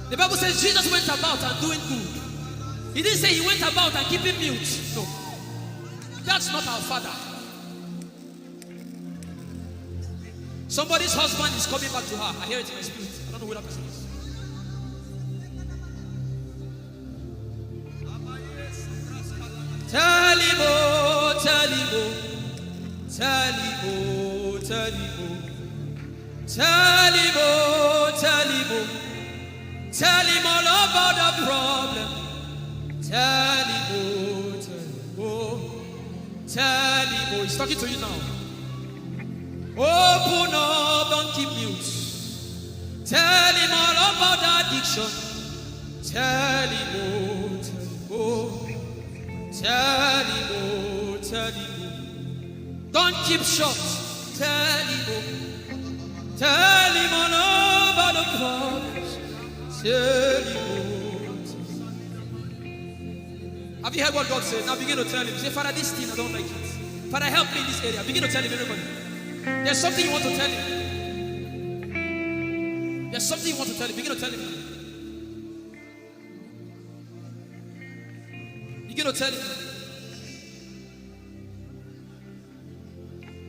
The Bible says Jesus went about and doing good. He didn't say he went about and keeping mute. No. That's not our Father. Somebody's husband is coming back to her. I hear it in my spirit. I don't know who that person is. Tell him, oh, tell him, oh. Tell him, oh, tell him, oh. Tell him, oh, tell him, oh. Tell him all about the problem. Tell him, oh, tell him, oh. Tell him, oh. He's talking to you now. Open up, don't keep mute. Tell him all about the addiction. Tell him, oh, tell him, oh. Tell him, oh, tell him, oh. Don't keep short. Tell him, oh. Tell him all about the problems. Tell him, oh. Have you heard what God said? Now begin to tell him. Say, Father, this thing I don't like it. Father, help me in this area. Begin to tell him, everybody. There's something you want to tell him. There's something you want to tell him. Begin to tell him. Begin to tell him.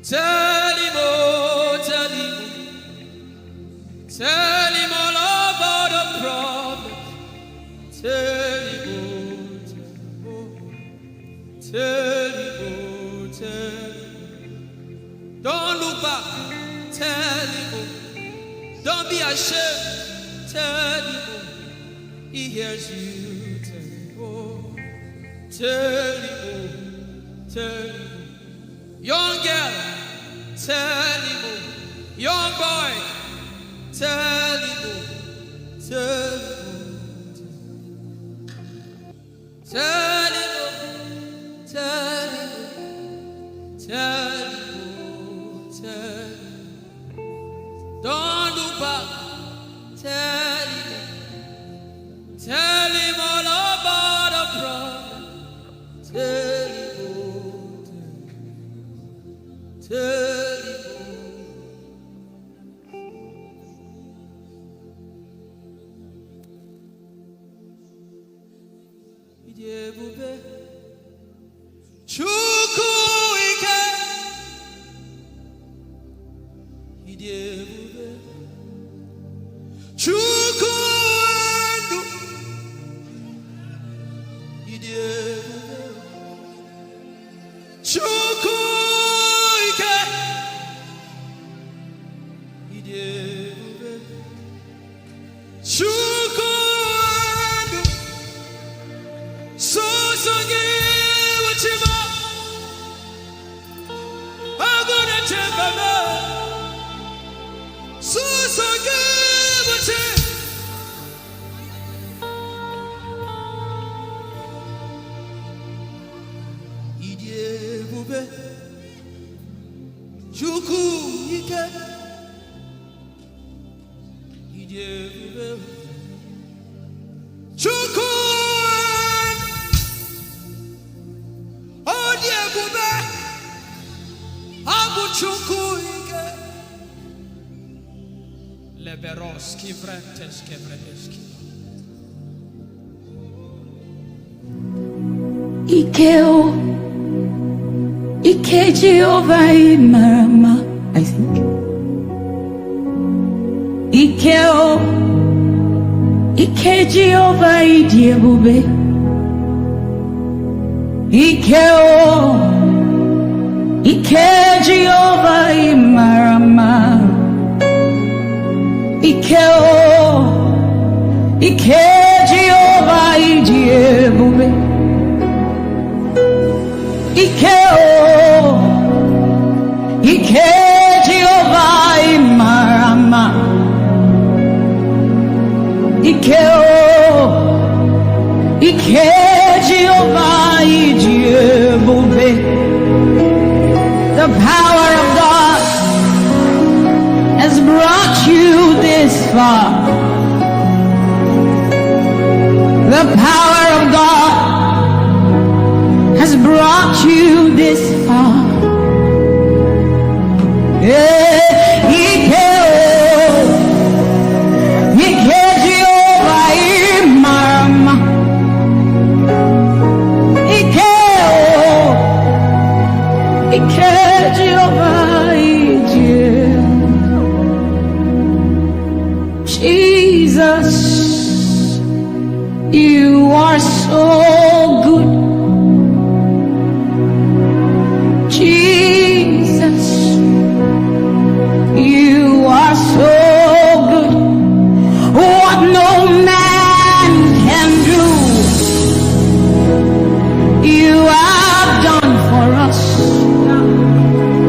Tell him, oh, tell him. Tell him all about the problem. Tell him, oh, tell him, oh, tell him. Don't look back. Tell him, oh. Don't be ashamed. Tell him, oh. He hears you. Tell him, oh. Tell him, oh. Tell him, oh. Young girl, tell him, oh. Young boy, tell him, oh. Tell him, oh. Tell him, oh. Tell him, oh. Tell him, oh. Tell him. Don't look back. Tell him, oh. Tell him all about the problem. Tell him, oh. Tell him, oh. Ijeoma Chukwu ike. Ijeoma Chukwu ndu. Ijeoma Chukwu ike. Ijeoma Chukwu ndu. Sosogi wachima. Agone chembaba. Sosogi wachima. Ijeoma Chukwu ike. Ijeoma Chukwu Odiebube Abu Chukwu ike. Leberoski Vrenteski Vredeski. Ikeo, Ike Jehovah Marama, I think. Ikeo, Ike Jehovah Idiebube. Ikeo, Ike Jehovah Marama. Ikeo, Ike Jehovah Idiebube. Ikeo, Ike Jehovah Marama. Ikeo, Ike Jehovah Ijeoma. The power of God has brought you this far. The power of God has brought you this far. Jesus, you are so good. Jesus, you are so good. What no man can do, you have done for us.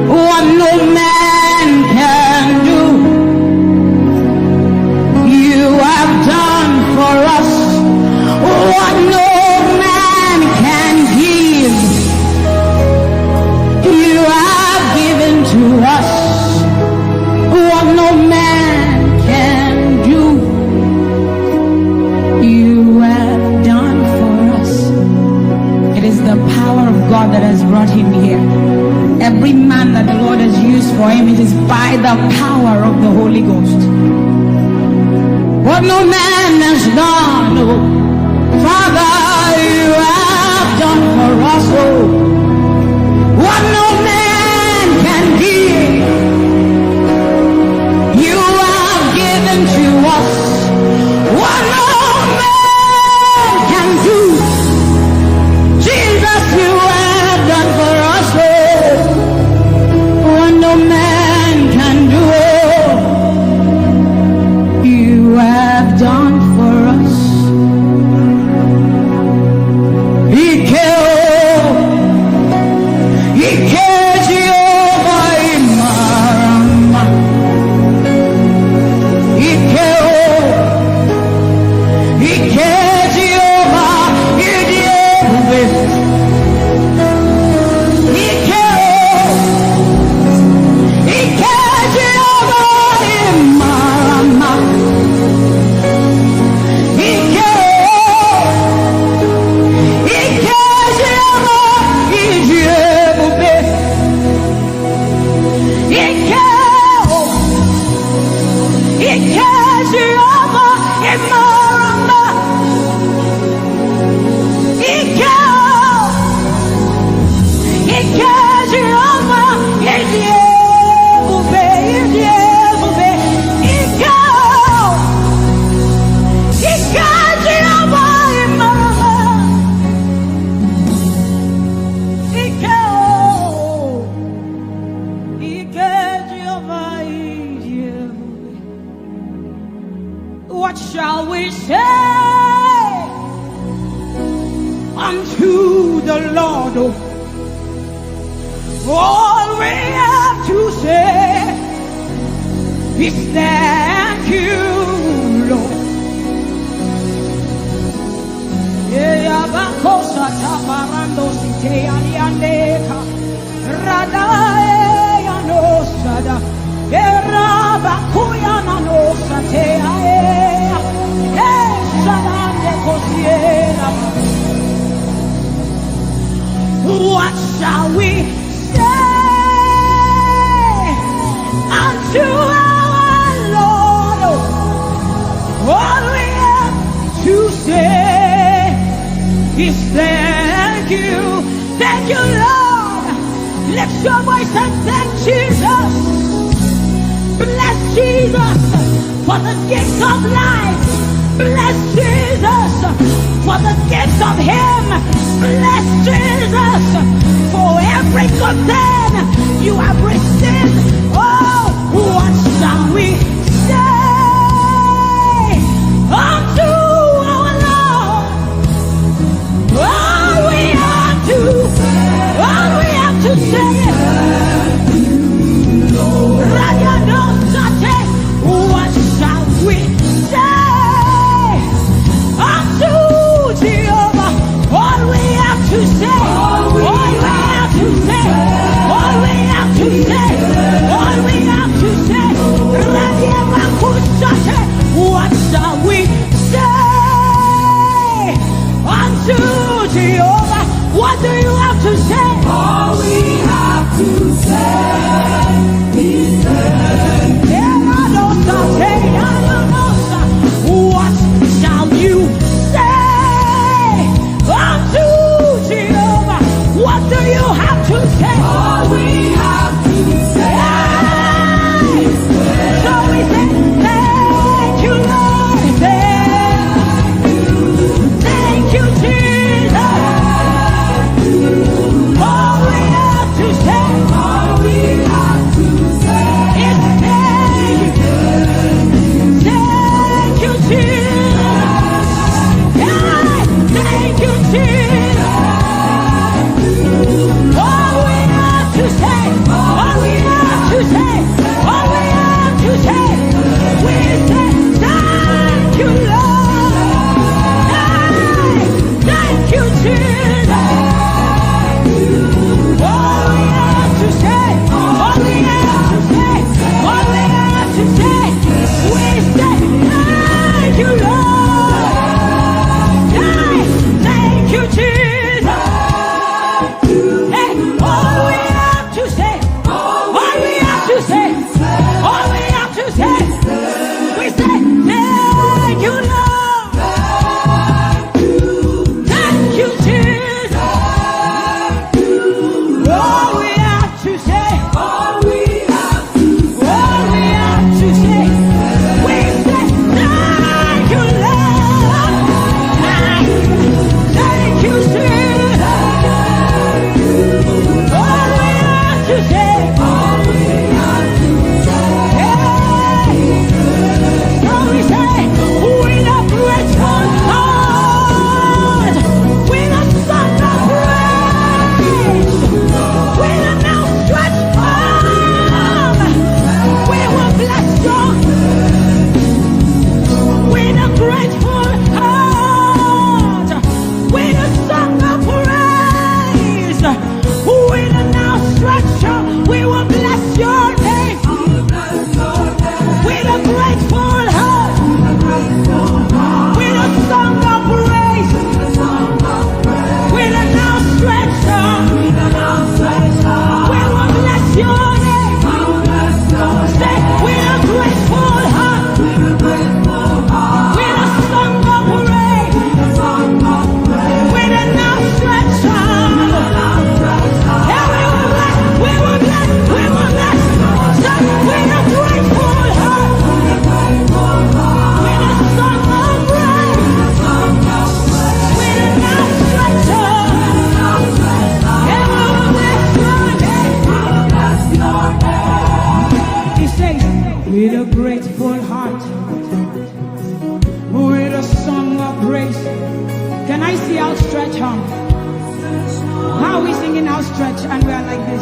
What no man can do, you have done for us. What no man can give, you have given to us. What no man can do, you have done for us. It is the power of God that has brought him here. Every man that the Lord has used for him, it is by the power of the Holy Ghost. What no man has done, oh, Father, you have done for us, oh. What no man can give, What shall we say unto the Lord? All we have to say is thank you, Lord. What shall we say unto our Lord? All we have to say is thank you, Lord. Lift your voice and thank Jesus. Bless Jesus for the gift of life. Bless Jesus for the gift of Him. Bless Jesus for every good thing you have received. Oh, what shall we say unto our Lord? All we have to say is what shall we say unto Jehovah? All we have to say, all we have to say, all we have to say, all we have to say. What shall we say unto Jehovah? What do you have to say? All we have to say is what shall you say unto Jehovah? What do you have to say? All we have to say. So we say, thank you, Lord. Thank you, Jesus. All we have to say. All we have to say is thank you, Jesus. Thank you, Jesus. All we have to say, all we have to say, all we have to say, we say thank you, Lord. Thank you, Jesus. All we have to say, all we have to say, all we have to say, we say thank you, Lord. Thank you, Jesus. Hey, all we have to say, all we have to say, all we have to say, we say thank you, Lord. Thank you, Jesus. All we have to say, all we have to say, we say thank you, Lord. Thank you, Jesus. All we have to say, all we have to say. So we say, with a grateful heart, with a song of praise, with an outstretched arm, we will bless you. With a grateful heart, with a song of praise, with an outstretched arm, we will with a grateful heart, with a song of praise. Can I see outstretched arm? How are we singing outstretched and we are like this?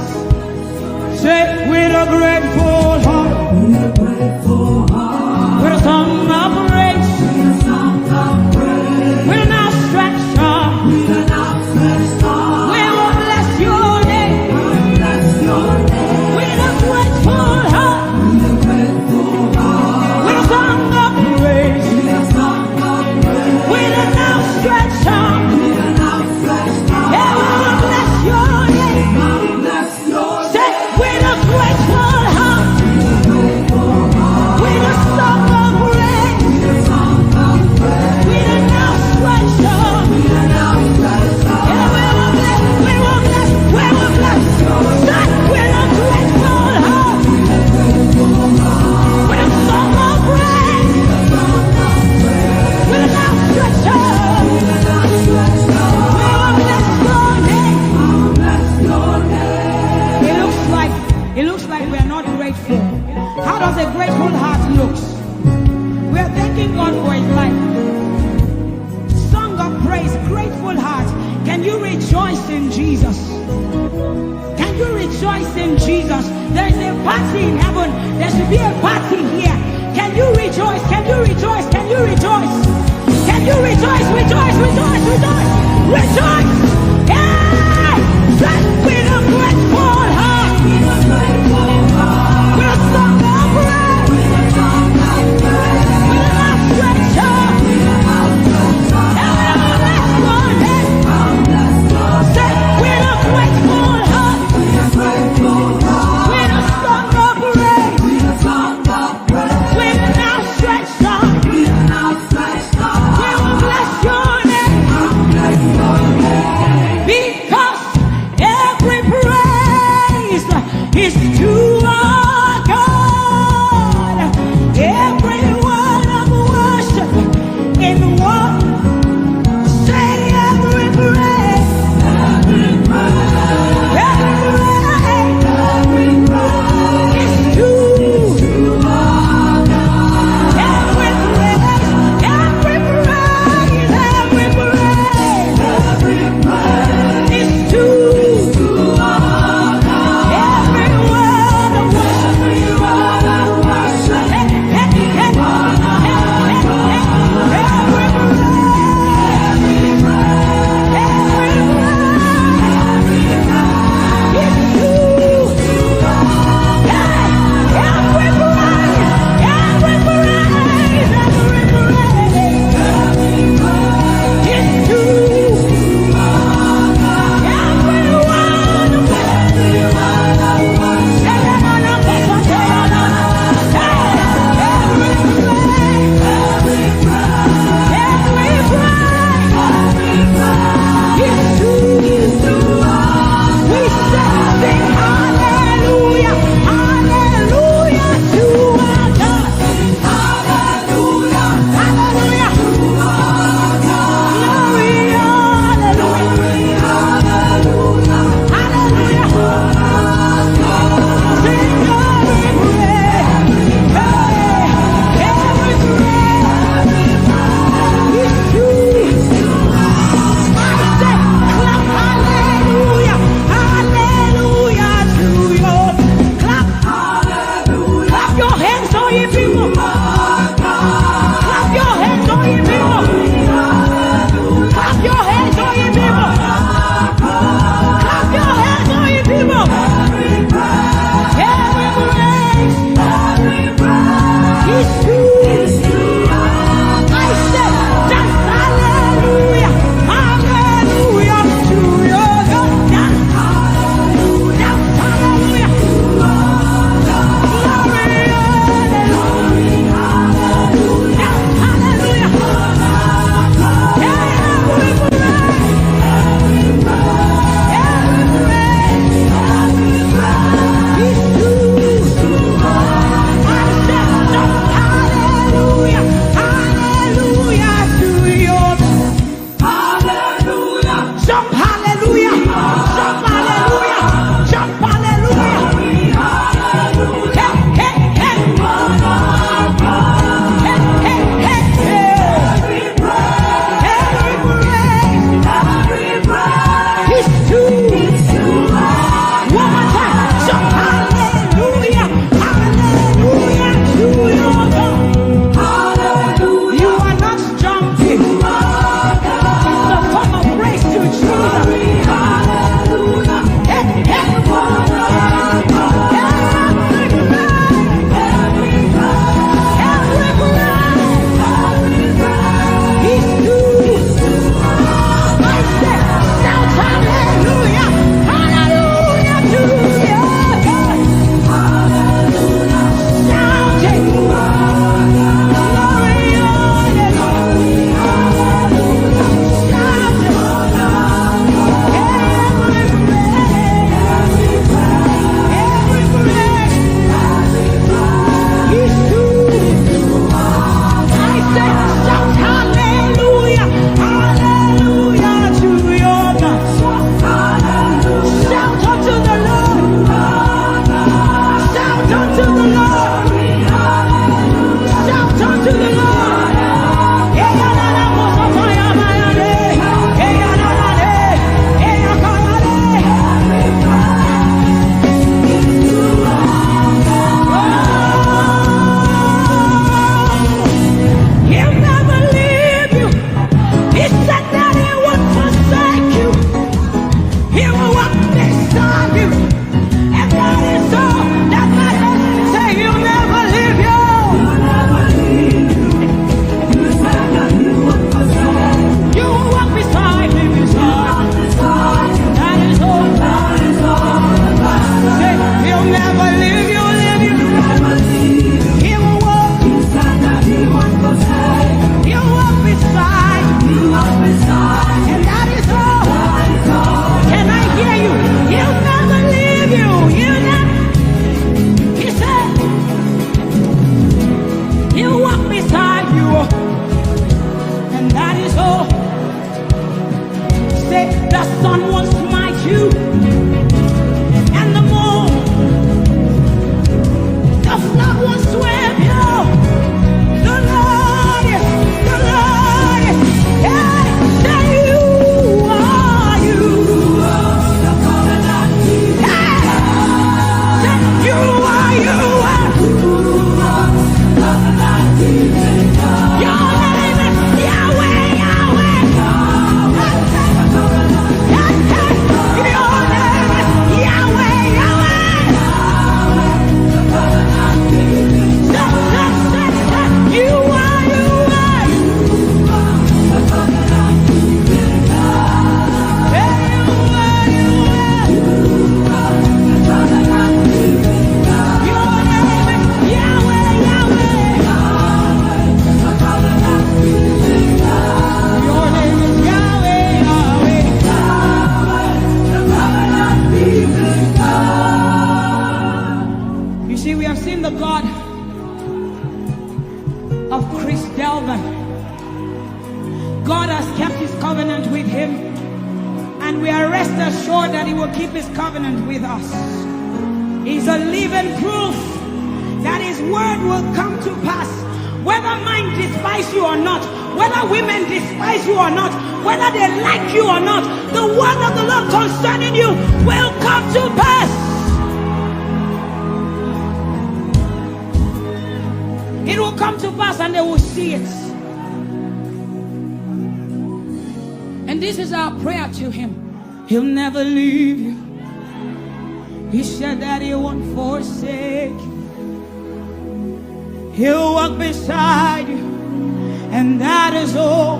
Say, with a grateful heart, with a song of praise, with an outstretched arm, we will bless your name. With a grateful heart, with a song of praise, with an outstretched arm, yeah, we will bless your name. Say, with a grateful heart, with a song of praise, with an outstretched arm, yeah, we will bless, we will bless, we will bless. Say, with a grateful heart, with a song of praise, with an outstretched arm, we will bless your name. It looks like we are not grateful. How does a grateful heart look? We are thanking God for his life. Song of praise, grateful heart. Can you rejoice in Jesus? Can you rejoice in Jesus? There is a party in heaven. There should be a party here. Can you rejoice? Can you rejoice? Can you rejoice? Can you rejoice? Rejoice, rejoice, rejoice, rejoice. Yeah! Say, with a grateful heart, with a song of praise, with an outstretched arm, and we will bless your name. Say, with a grateful heart, with a song of praise, with an outstretched arm, we will bless your name. Because every praise is to our God. Every word of worship in one. Say every praise. Every praise is to our God. Every praise, every praise, every praise is to our God. Every word of the God of Chris Delvin. God has kept his covenant with him, and we are rest assured that he will keep his covenant with us. He's a living proof that his word will come to pass. Whether men despise you or not, whether women despise you or not, whether they like you or not, the word of the Lord concerning you will come to pass. It will come to pass and they will see it. And this is our prayer to him. He'll never leave you. He said that he won't forsake you. He'll walk beside you, and that is all.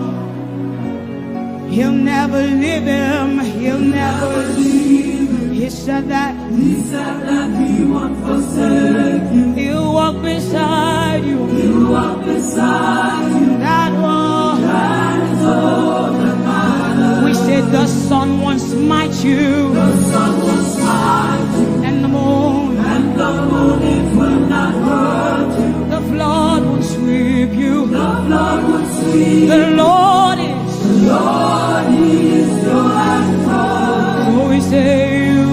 He'll never leave him. He'll never leave him. He said that he won't forsake you. He'll walk beside you. He'll walk beside you. That one. That is all that matters. We said the sun won't smite you. The sun won't smite you. And the moon. And the moon it will not hurt you. The flood will sweep you. The flood will sweep. The Lord is. The Lord is your anchor. So we say you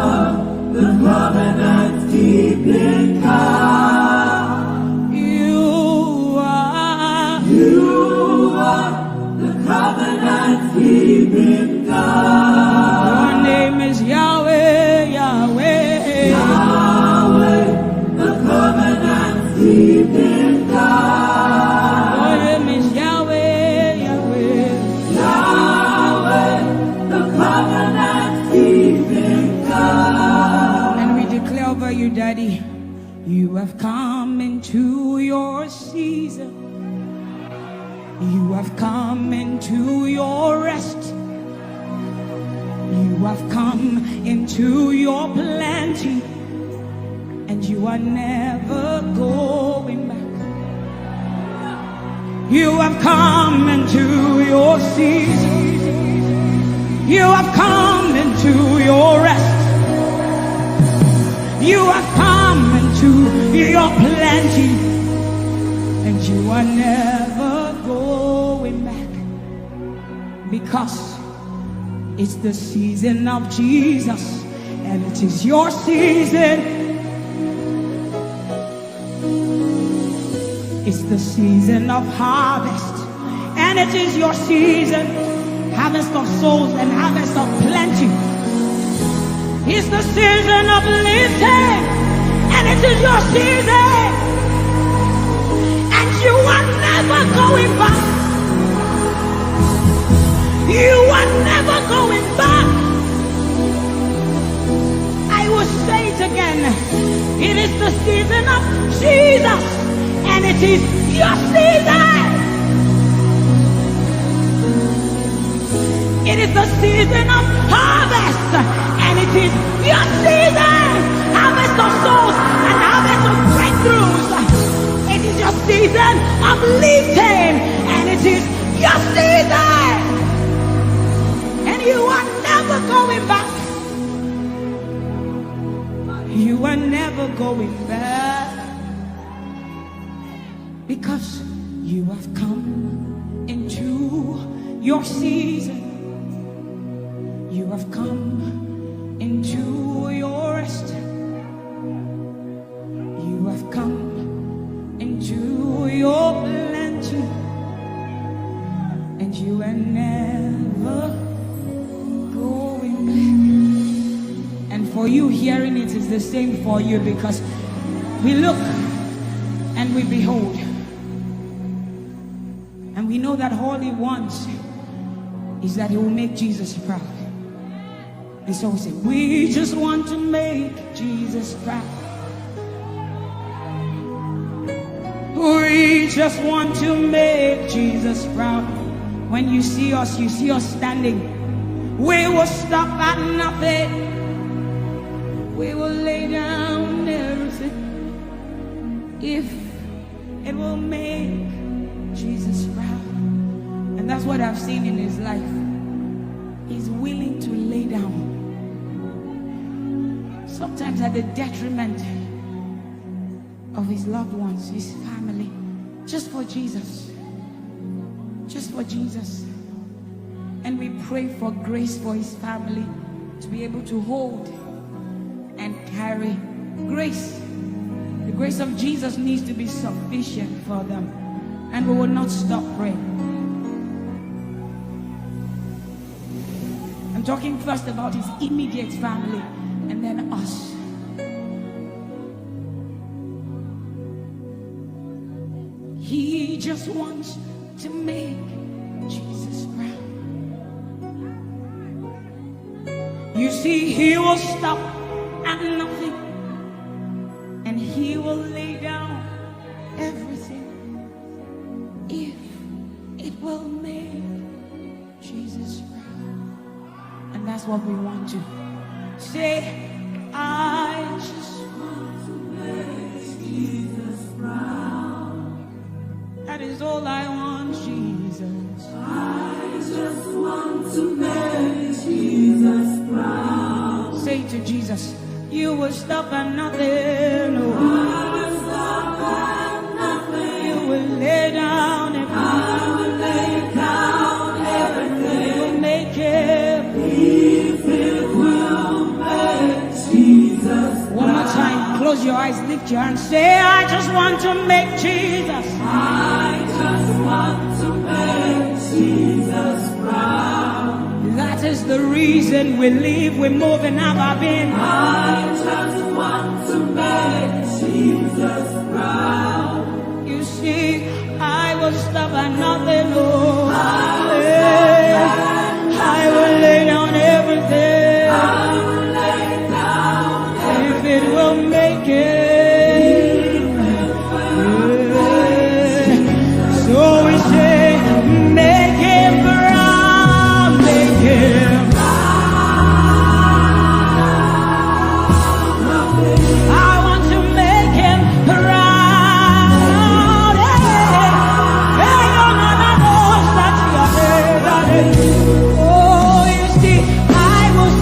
are the covenant keeping God. You are the covenant keeping God. Your name is Yahweh, Yahweh, Yahweh, the covenant keeping God. Your name is Yahweh, Yahweh, Yahweh, the covenant keeping God. And we declare over you, Daddy, you have come into your season. You have come into your rest. You have come into your plenty, and you are never going back. You have come into your season. You have come into your rest. You have come into your plenty, and you are never going back, because it's the season of Jesus, and it is your season. It's the season of harvest, and it is your season. Harvest of souls and harvest of plenty. It's the season of lifting, and it is your season. And you are never going back. You are never going back. I will say it again. It is the season of Jesus, and it is your season. It is the season of harvest, and it is your season. Harvest of souls and harvest of breakthroughs. It is your season of lifting, and it is your season. And you are never going back. You are never going back, because you have come into your season. You have come into your rest. You have come into your plenty, and you are never going back. And for you hearing it is the same for you, because we look and we behold, and we know that all he wants is that he will make Jesus proud. And so we say, we just want to make Jesus proud. We just want to make Jesus proud. When you see us standing. We will stop at nothing. We will lay down everything if it will make Jesus proud. And that's what I've seen in his life. He's willing to lay down sometimes at the detriment of his loved ones, his family, just for Jesus. Just for Jesus. And we pray for grace for his family to be able to hold and carry grace. The grace of Jesus needs to be sufficient for them. And we will not stop praying. I'm talking first about his immediate family and then us. He just wants to make Jesus proud. You see, he will stop at nothing and he will lay down everything if it will make Jesus proud. And that's what we want to say. I just want to make Jesus proud. That is all I want, Jesus. I just want to make Jesus proud. Say to Jesus, you will stop at nothing. No. I will stop at nothing. You will lay down and I will lay down everything. You will make it. If it will make Jesus. One more time, close your eyes, lift your hands, say, I just want to make Jesus. I just want to make Jesus proud. That is the reason we live, we move, and have our being. I just want to make Jesus proud. You see, I will stop at nothing. Oh, I will lay down everything. I will lay down if it will make it. So we say, make him proud, make him proud. I want to make him proud. Oh, you see, I will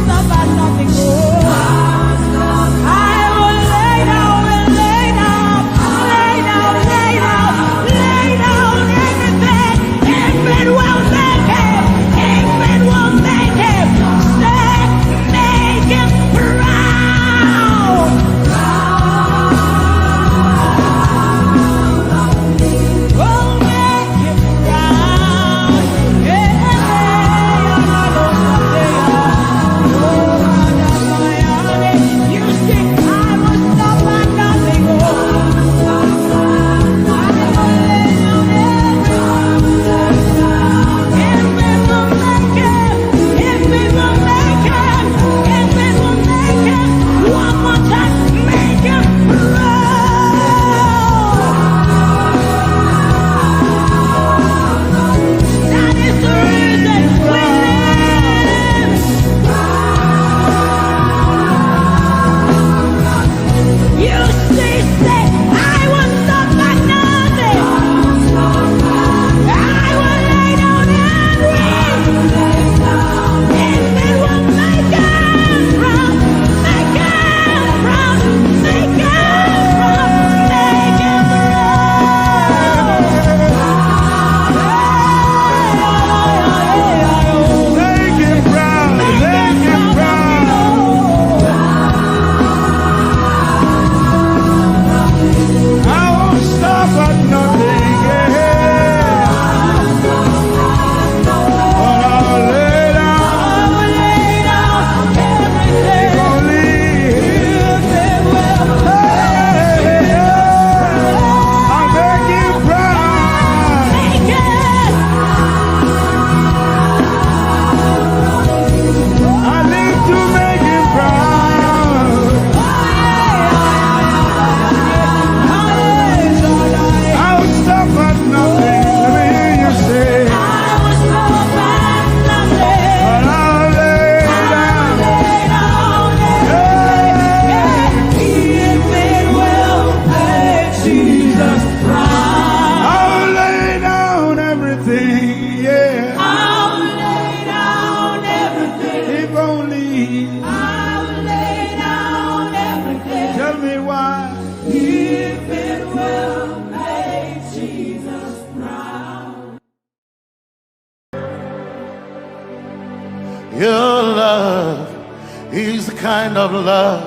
is the kind of love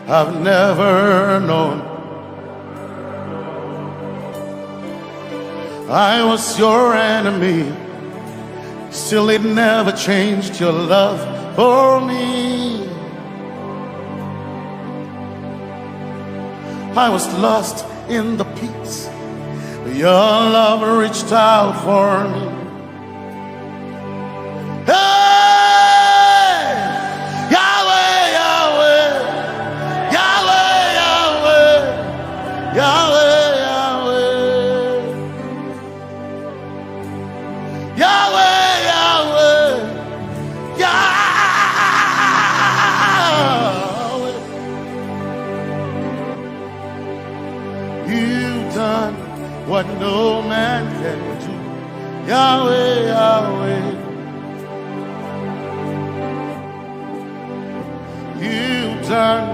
I've never known. I was your enemy, still it never changed your love for me. I was lost in the pits, but your love reached out for me. Hey! Yahweh, Yahweh, Yahweh, Yahweh, Yahweh, Yahweh, Yahweh, Yahweh, Yahweh. You've done what no man can do. Yahweh, Yahweh. You've done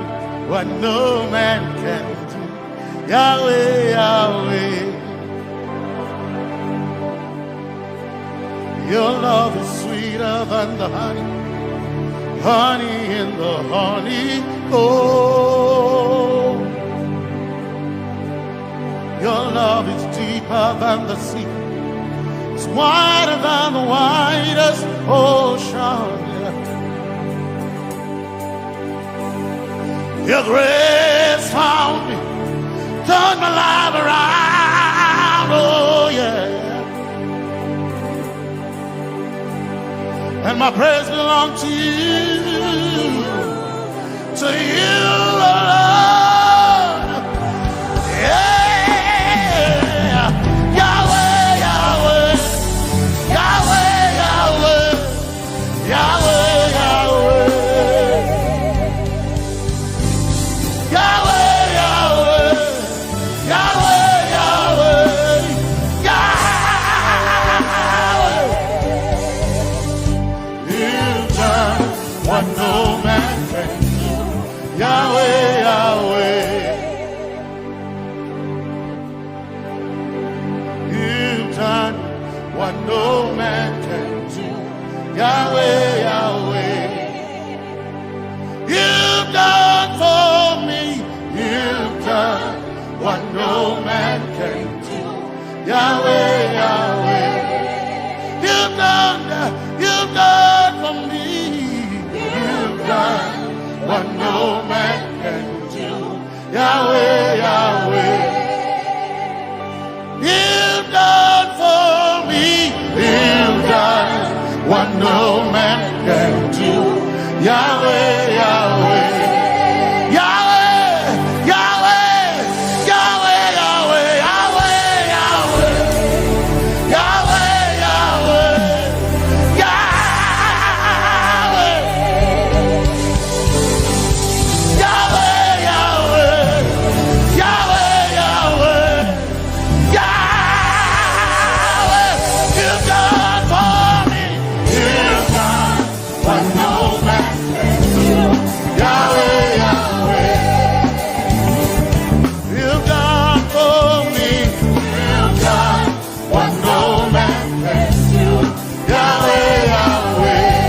what no man can do. Yahweh, Yahweh. Your love is sweeter than the honey, honey in the honey comb. Your love is deeper than the sea, it's wider than the widest ocean. Your grace found me, turned my life around, oh yeah. And my praise belongs to you, Lord. Yeah. Yahweh, Yahweh, Yahweh, Yahweh, Yahweh, Yahweh. Yahweh, Yahweh, Yahweh, Yahweh, Yahweh. You've done what no man can do. Yahweh, Yahweh. You've done what no man can do. Yahweh, Yahweh. You've done for me. You've done what no man can do. Yahweh, Yahweh. You've done for me. You've done what no man can do. Yahweh, Yahweh. You've done for me. You've done what no man can do. Yahweh, Yahweh. Yahweh, Yahweh, Yahweh, Yahweh, Yahweh, Yahweh, Yahweh, Yahweh, Yahweh, Yahweh, Yahweh, Yahweh, Yahweh. You've done for me. You've done what no man can do. Yahweh, Yahweh. You've done for me. You've done what no man can do. Yahweh, Yahweh.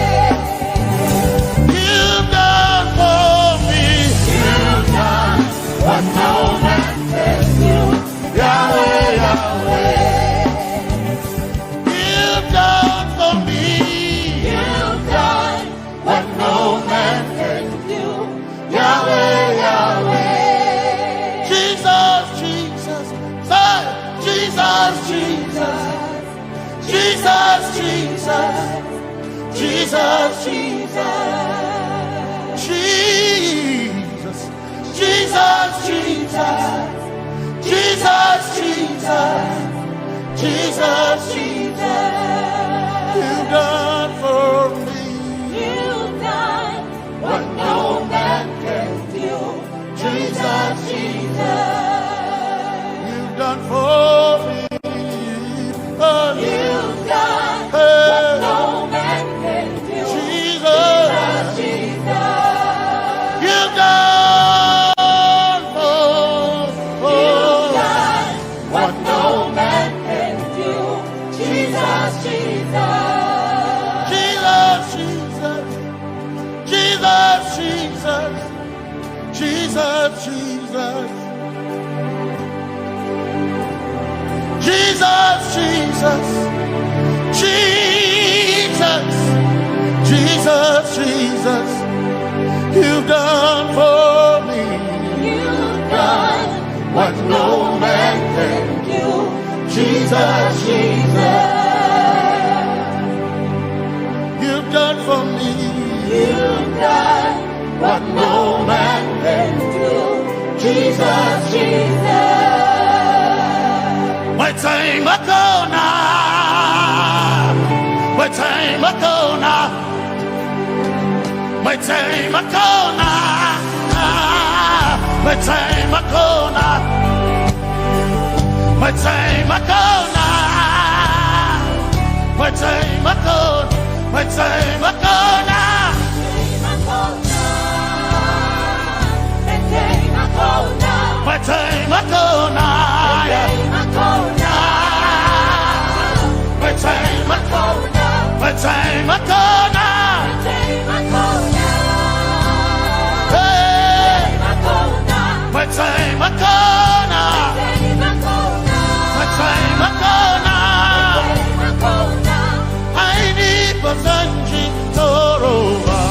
You've done for me. You've done what no man can do. Yahweh, Yahweh. You've done for me. You've done what no man can do. Yahweh, Yahweh. Jesus, Jesus, say, Jesus, Jesus, Jesus, Jesus, Jesus, Jesus, Jesus, Jesus, Jesus, Jesus, Jesus, Jesus. You've done for me. You've done what no man can do. Jesus, Jesus. You've done for me. You've done what no man can do. Jesus, Jesus. You've done for what no man can do. Jesus, Jesus, Jesus, Jesus, Jesus, you've done for me. You've done what no man can do. Jesus, Jesus. You've done for me. You've done what no man can do. Jesus, Jesus. My time ago now. My time ago now. My time ago now. My time ago now. My time ago now. My time ago. My time ago now. My time ago now. My time ago. My time ago now. Hey. My time ago now. My time ago now. I need Basanji Toroba.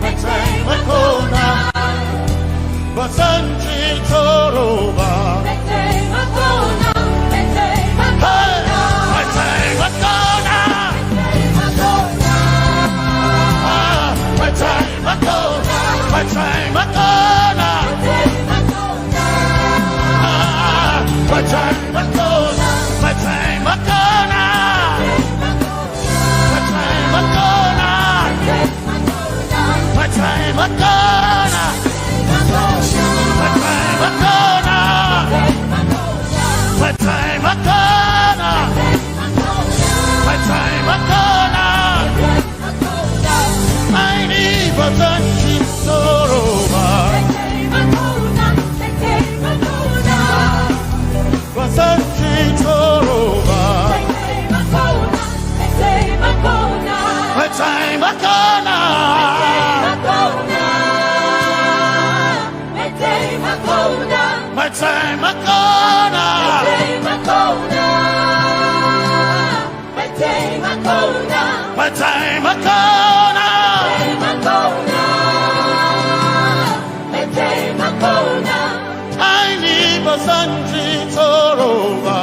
My time ago now. Basanji Toroba. My time ago now. My time ago now. My time ago now. My time ago now. My time ago now. My time ago now. My time ago now. My time ago now. My time ago now. I need Basanji Toroba. Basanji Toroba. My time ago now. My time ago now. My time ago now. I need Basanji Toroba.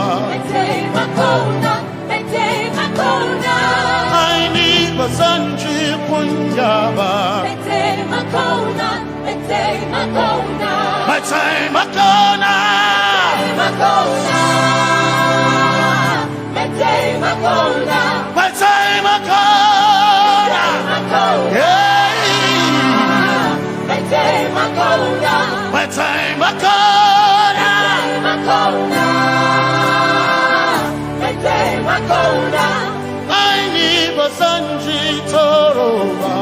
I need Basanji Punjaba. My time ago now. My time ago now. Yeah. My time ago now. My time ago now. I need Basanji Toroba.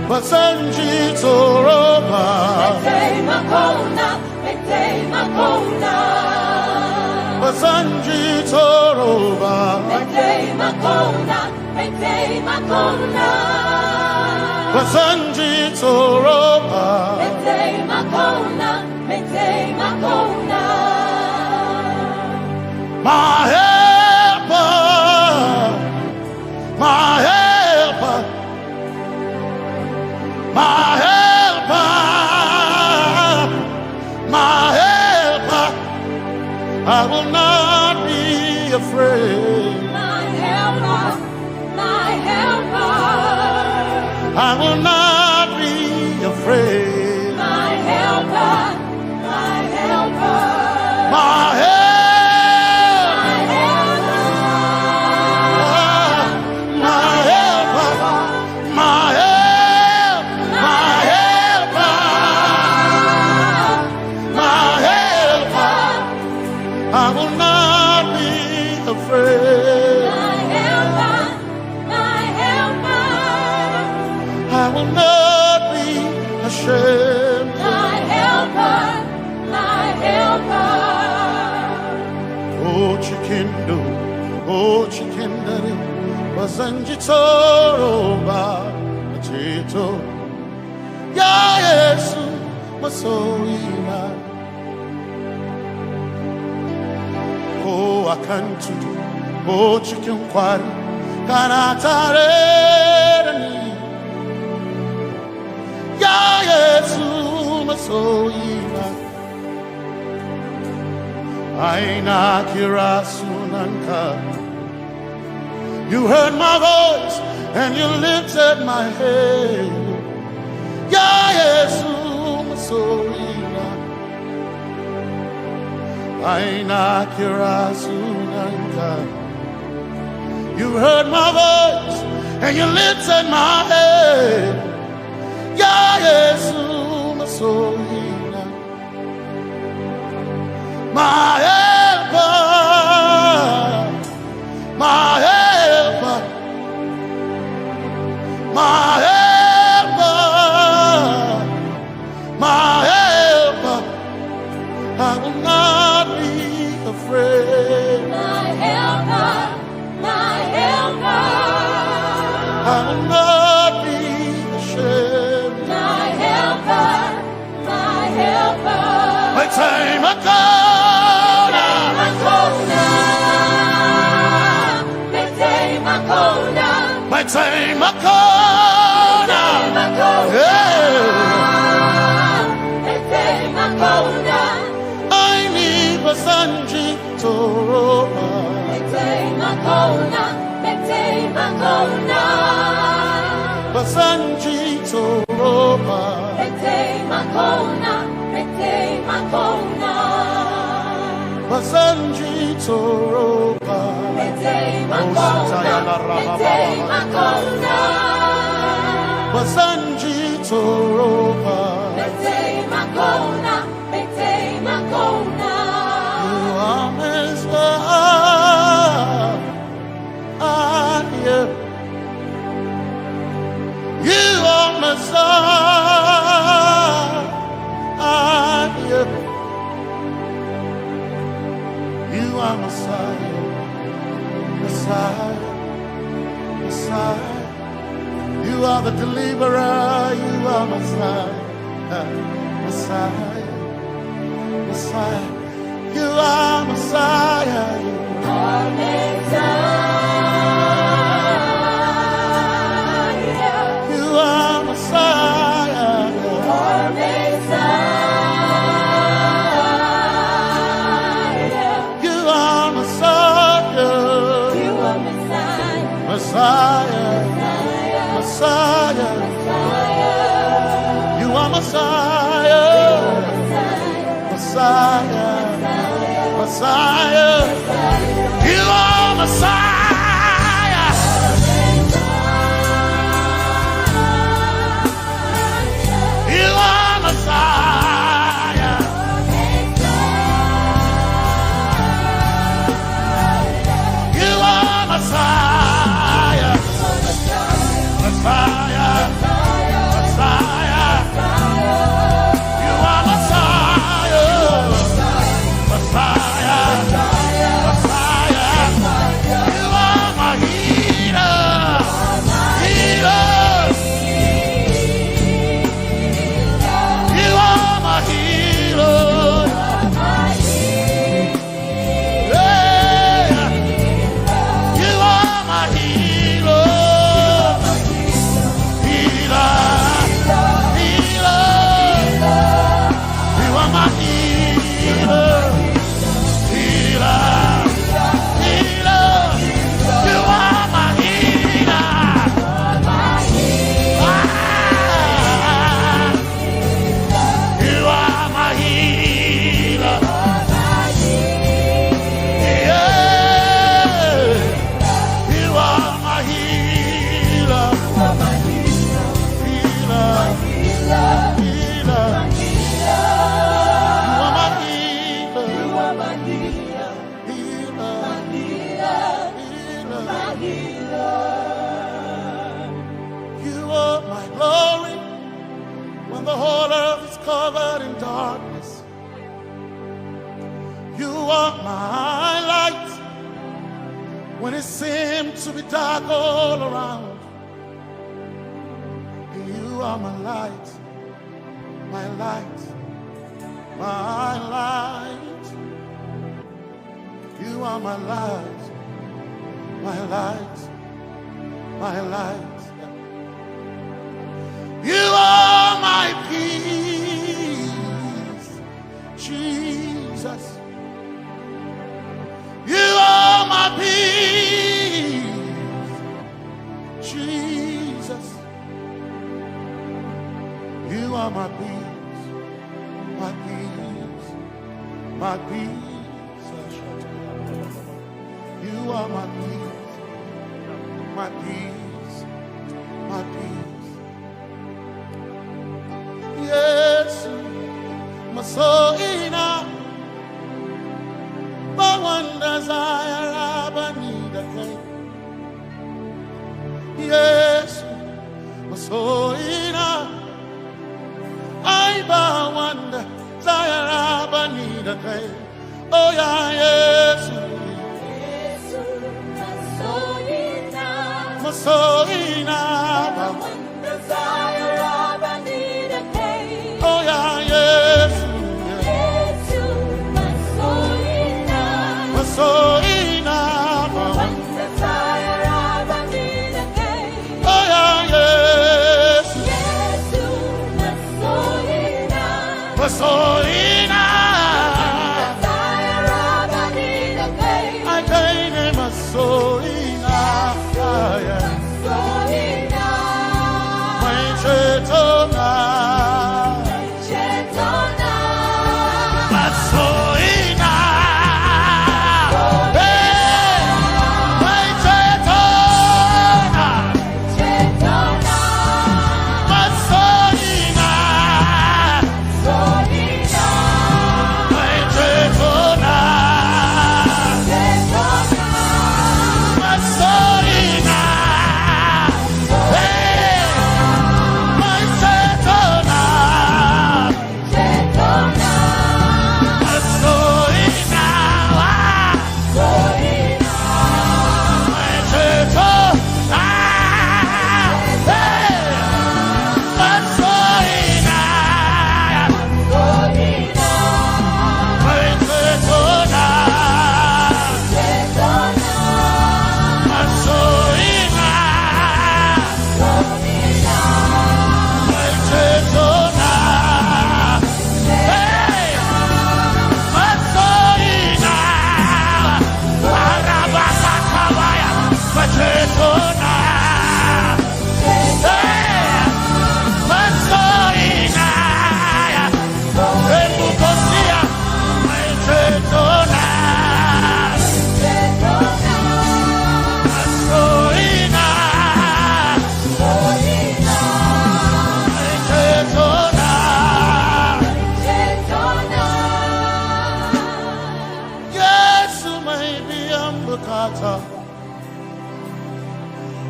Basanji Toroba. Basanji Toroba. Basanji Toroba. My helper, my helper, my helper, my helper. I will not be afraid. My helper, my helper. I will not be afraid. My helper, my helper. My helper. Basanji Toroba, Chito, Ya Yesu, masoina. Oh, I can't do. Oh, chicken quarry. Kanatare. Ya Yesu masoina. Aina kirasunanka. You heard my voice and you lifted my head. Ya Yesu masoina. Aina kirasunanka. You heard my voice and you lifted my head. Ya Yesu masoina. My helper, my helper, my helper, my helper. I will not be afraid. My helper, my helper. I will not be ashamed. My helper, my helper. My time I come. My time I come. I need a Sanji Toroba. Basanji Toroba. Basanji Toroba. Basanji Toroba. You are Messiah. You are Messiah. You are Messiah. Messiah, Messiah, you are the deliverer, you are Messiah, Messiah, Messiah, you are Messiah, you are Messiah, you are Messiah, you are Messiah, you are Messiah. Messiah, Messiah, you are Messiah, Messiah, Messiah, you are Messiah, you are Messiah, you are Messiah. Messiah, Messiah, you are Messiah, Messiah, Messiah, you are my healer, healer, you are my healer, yeah, you are my healer. Covered in darkness, you are my light when it seemed to be dark all around. You are my light my light, my light. You are my light, my light, my light. You are my peace, Jesus. You are my peace, Jesus. You are my peace, my peace, my peace. You are my peace, my peace, my peace. Yes, my soul in a my one desire, I need a thing. Yes, my soul in a I one desire, I need a thing. Oh yeah, yes. Masoina, one desire of I need a day. oh yeah, yes, Masoina, One desire of I need a day. oh yeah, yes, Masoina, Desire of I need a day. I gain a Masoina, yeah.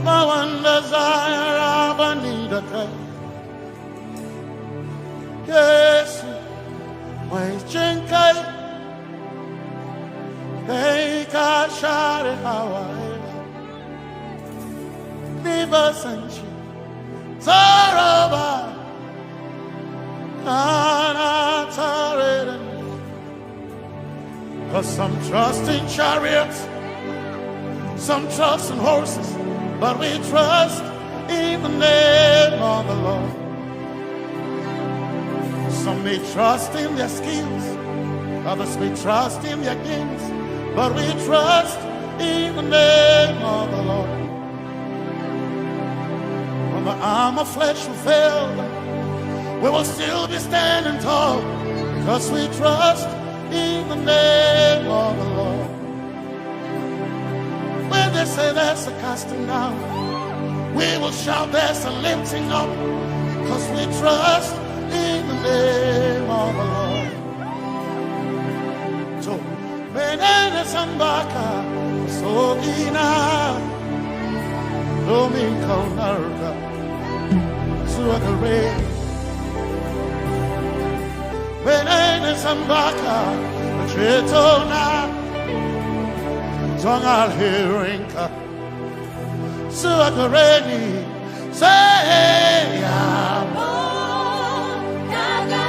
My one desire, I need a day. Yes, my chinkai, they can share it how I never sent you. Zaraba, cause some trust in chariots, some trust in horses, but we trust in the name of the Lord. Some may trust in their skills, others may trust in their gifts, but we trust in the name of the Lord. When the arm of flesh will fail, we will still be standing tall, because we trust in the name of the Lord. When they say there's a casting down, we will shout there's a lifting up, because we trust in the name of the Lord. So, menene sambaka, so ina, domingo narka, suakare. Menene sambaka, chetona, zongal hearinka, suakareni, say ya. Naga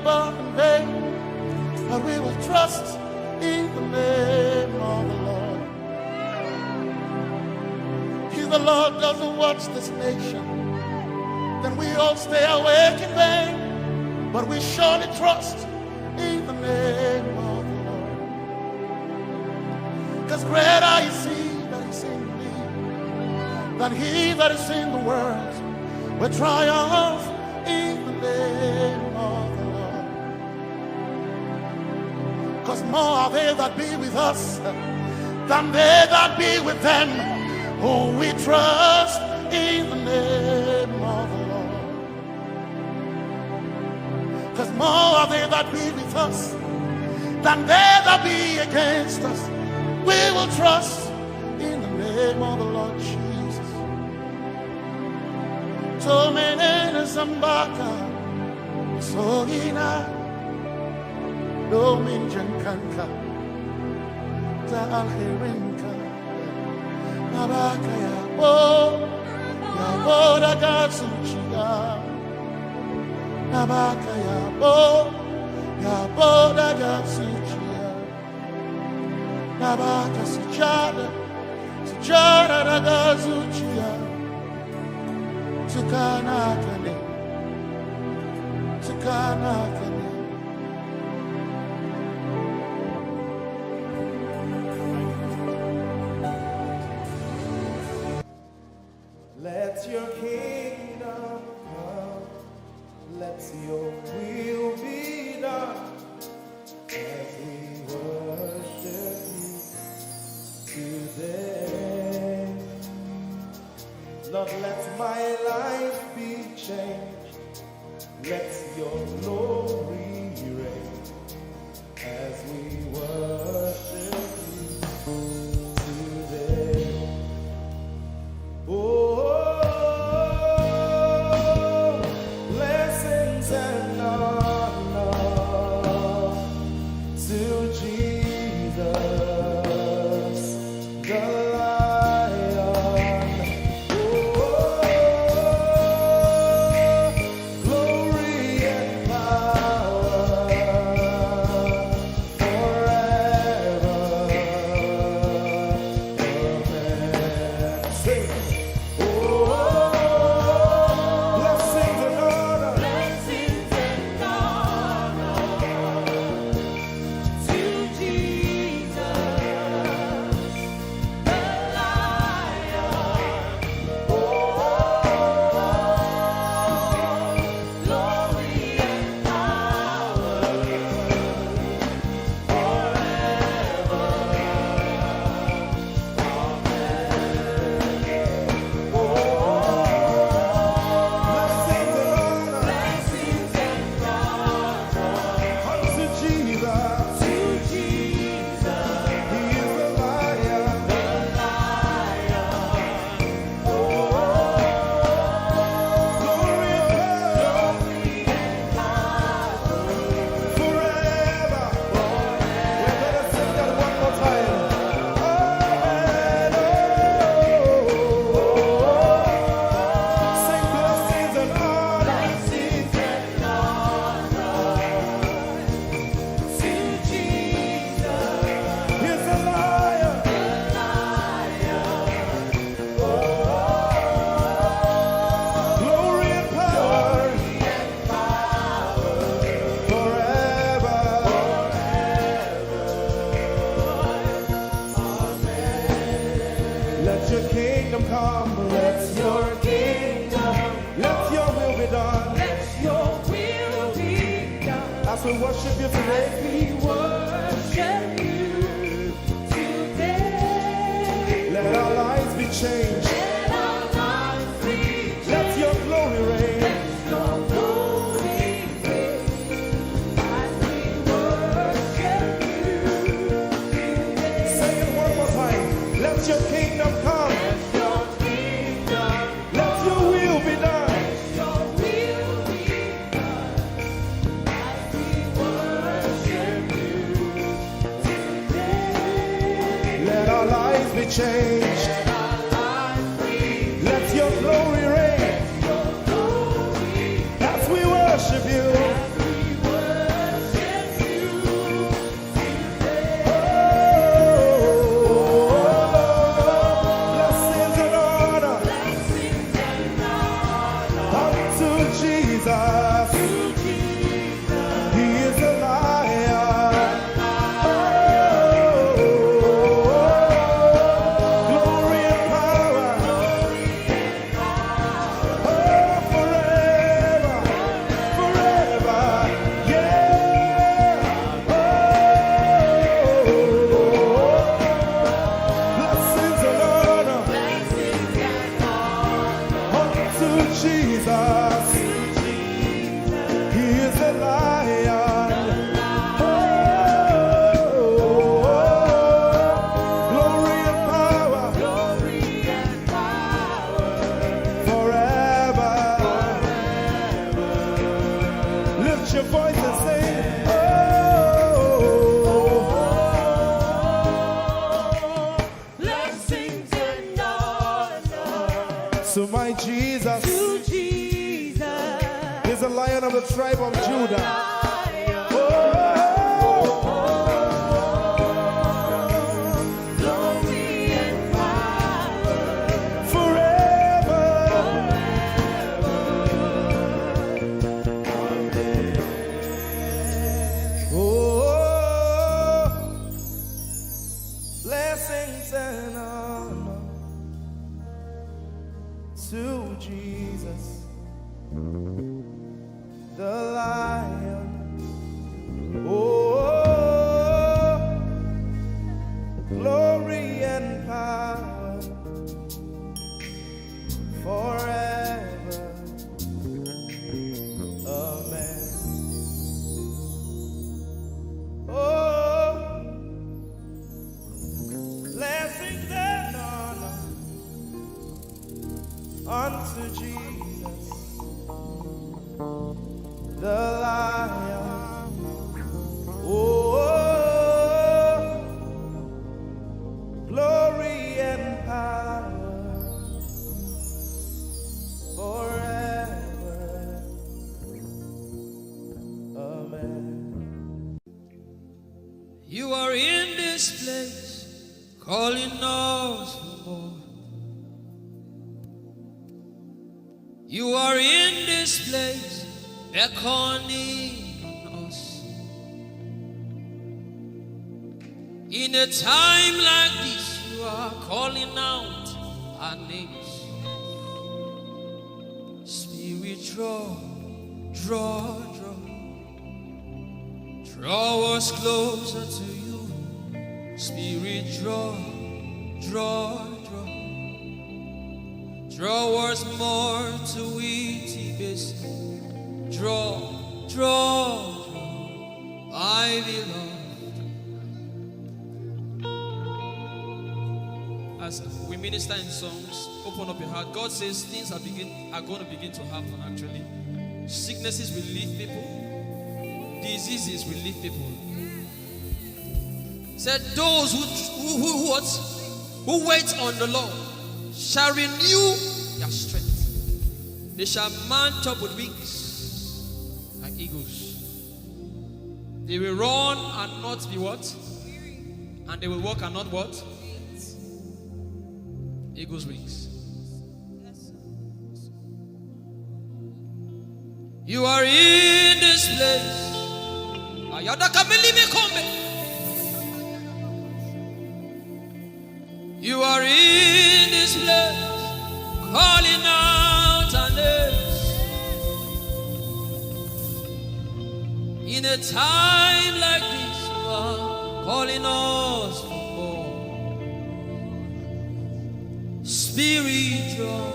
labor in vain, but we will trust in the name of the Lord. If the Lord doesn't watch this nation, then we all stay awake in vain, but we surely trust in the name of the Lord. Because greater is He that is in me than he that is in the world. We triumph in the name of the Lord. Because more are they that be with us than they that be with them. Oh, we trust in the name of the Lord. Because more are they that be with us than they that be against us. We will trust in the name of the Lord Jesus. Tomene Zambaka, Sogina, Dominjankanka, Ta Alherinka, Nabaka Yabo, Yaboda Gatsuchiya, Nabaka Yabo, Yaboda Gatsuchiya, Nabaka Sujada, Sujada Gatsuchiya. Tukanakane, Tukanakane. Let your kingdom come, let your will be done, as we worship you today. Lord, let my life be changed. Let your glory reign as we worship you today. Oh, blessings and honor to Jesus, the we worship you today. We worship you today. Let our lives be changed. Let our lives be changed. Let your glory reign. Let your glory reign. As we worship you today. Say it one more time. Let your kingdom come. Let your kingdom Let your will be done. Change. Let your glory reign as we worship you. voice and sing. Blessings and honor To my Jesus, to Jesus. he's a lion of the tribe of Judah. Glory and power Forever. Oh, blessings and honor to Jesus, the Lion. Oh, glory and power forever. Amen. Oh, blessings and honor unto Jesus, the Lion. Oh, glory and power forever. Amen. You are in this place, calling us for more. You are in this place, beckoning us. In a time like this, you are calling out our names. Spirit, draw, draw, draw. Draw us closer to you. Spirit, draw, draw, draw. Draw us more to intimacy. Draw, draw, draw. My beloved. As we minister in songs, open up your heart. God says things are going to begin to happen actually. Sicknesses will leave people. Diseases will leave people. Said those who wait on the Lord shall renew their strength. They shall mount up with wings like eagles. They will run and not be what? And they will walk and not what? Eagle's wings. You are in this place. You are in this place, calling out our names. In a time like this, you are calling us for more. Spirit, draw,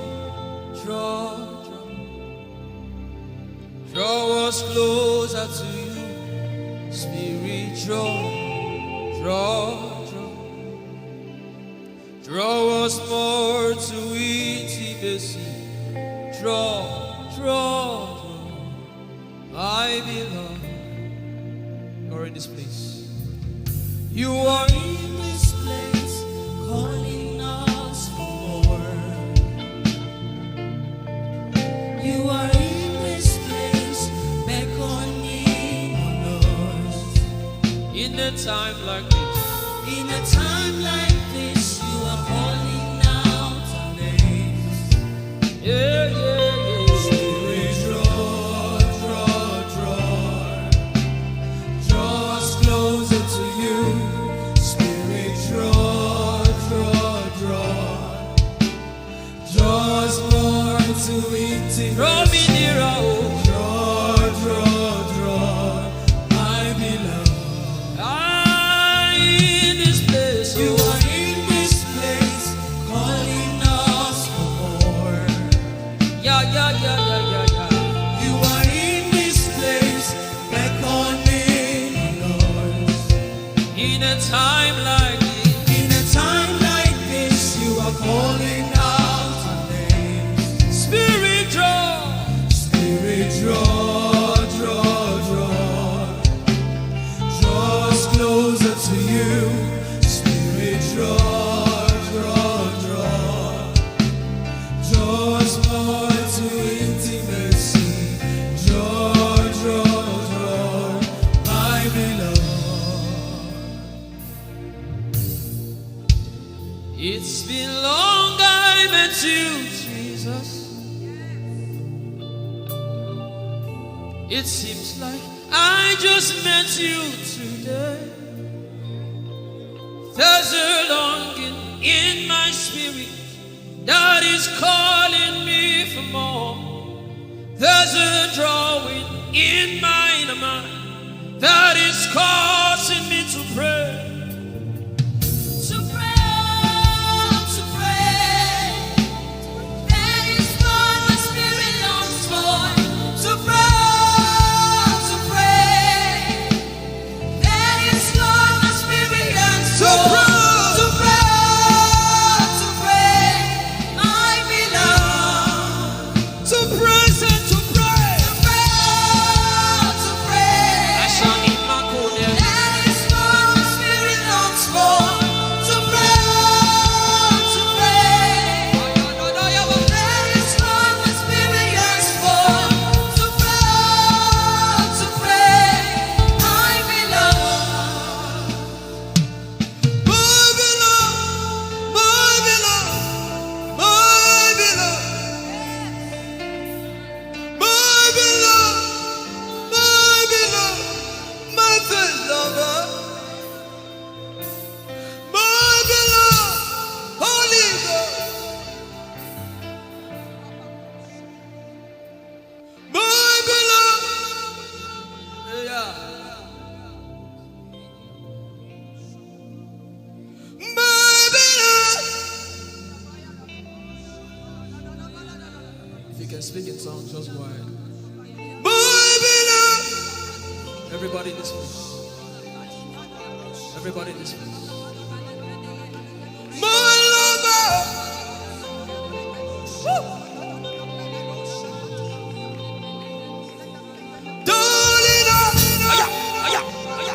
draw, draw. Draw us closer to you. Spirit, draw, draw, draw. Draw us more to intimacy. Draw, draw, draw. My beloved, you're in this place. You are in this place, calling us for more. You are in this place, beckoning on us. In a time like this, in a time like this, you are calling out our names. Yeah, yeah, yeah. Spirit, draw, draw, draw. Draw us closer to you. Spirit, draw, draw, draw. Draw us more to intimacy. Draw me nearer, oh. Draw, draw, draw. My beloved. In this place, you are you, Jesus. It seems like I just met you today. There's a longing in my spirit that is calling me for more. There's a drawing in my mind that is causing me to pray. To pray. That is what my spirit longs for. To pray. That is what my spirit yearns for. To pray. I belong. To praise and to pray. To pray. I shall eat my cold air. That is what my spirit longs for. To pray. That is what my spirit yearns for. To pray. I belong. My beloved, my beloved, my beloved, my beloved, my beloved, my first lover, my beloved, Holy Ghost, my beloved, yeah. My beloved. If you can speak in tongues, just go ahead. My beloved. Everybody in this place. Everybody in this place. My lover. Woo. Darling, aya, aya, aya.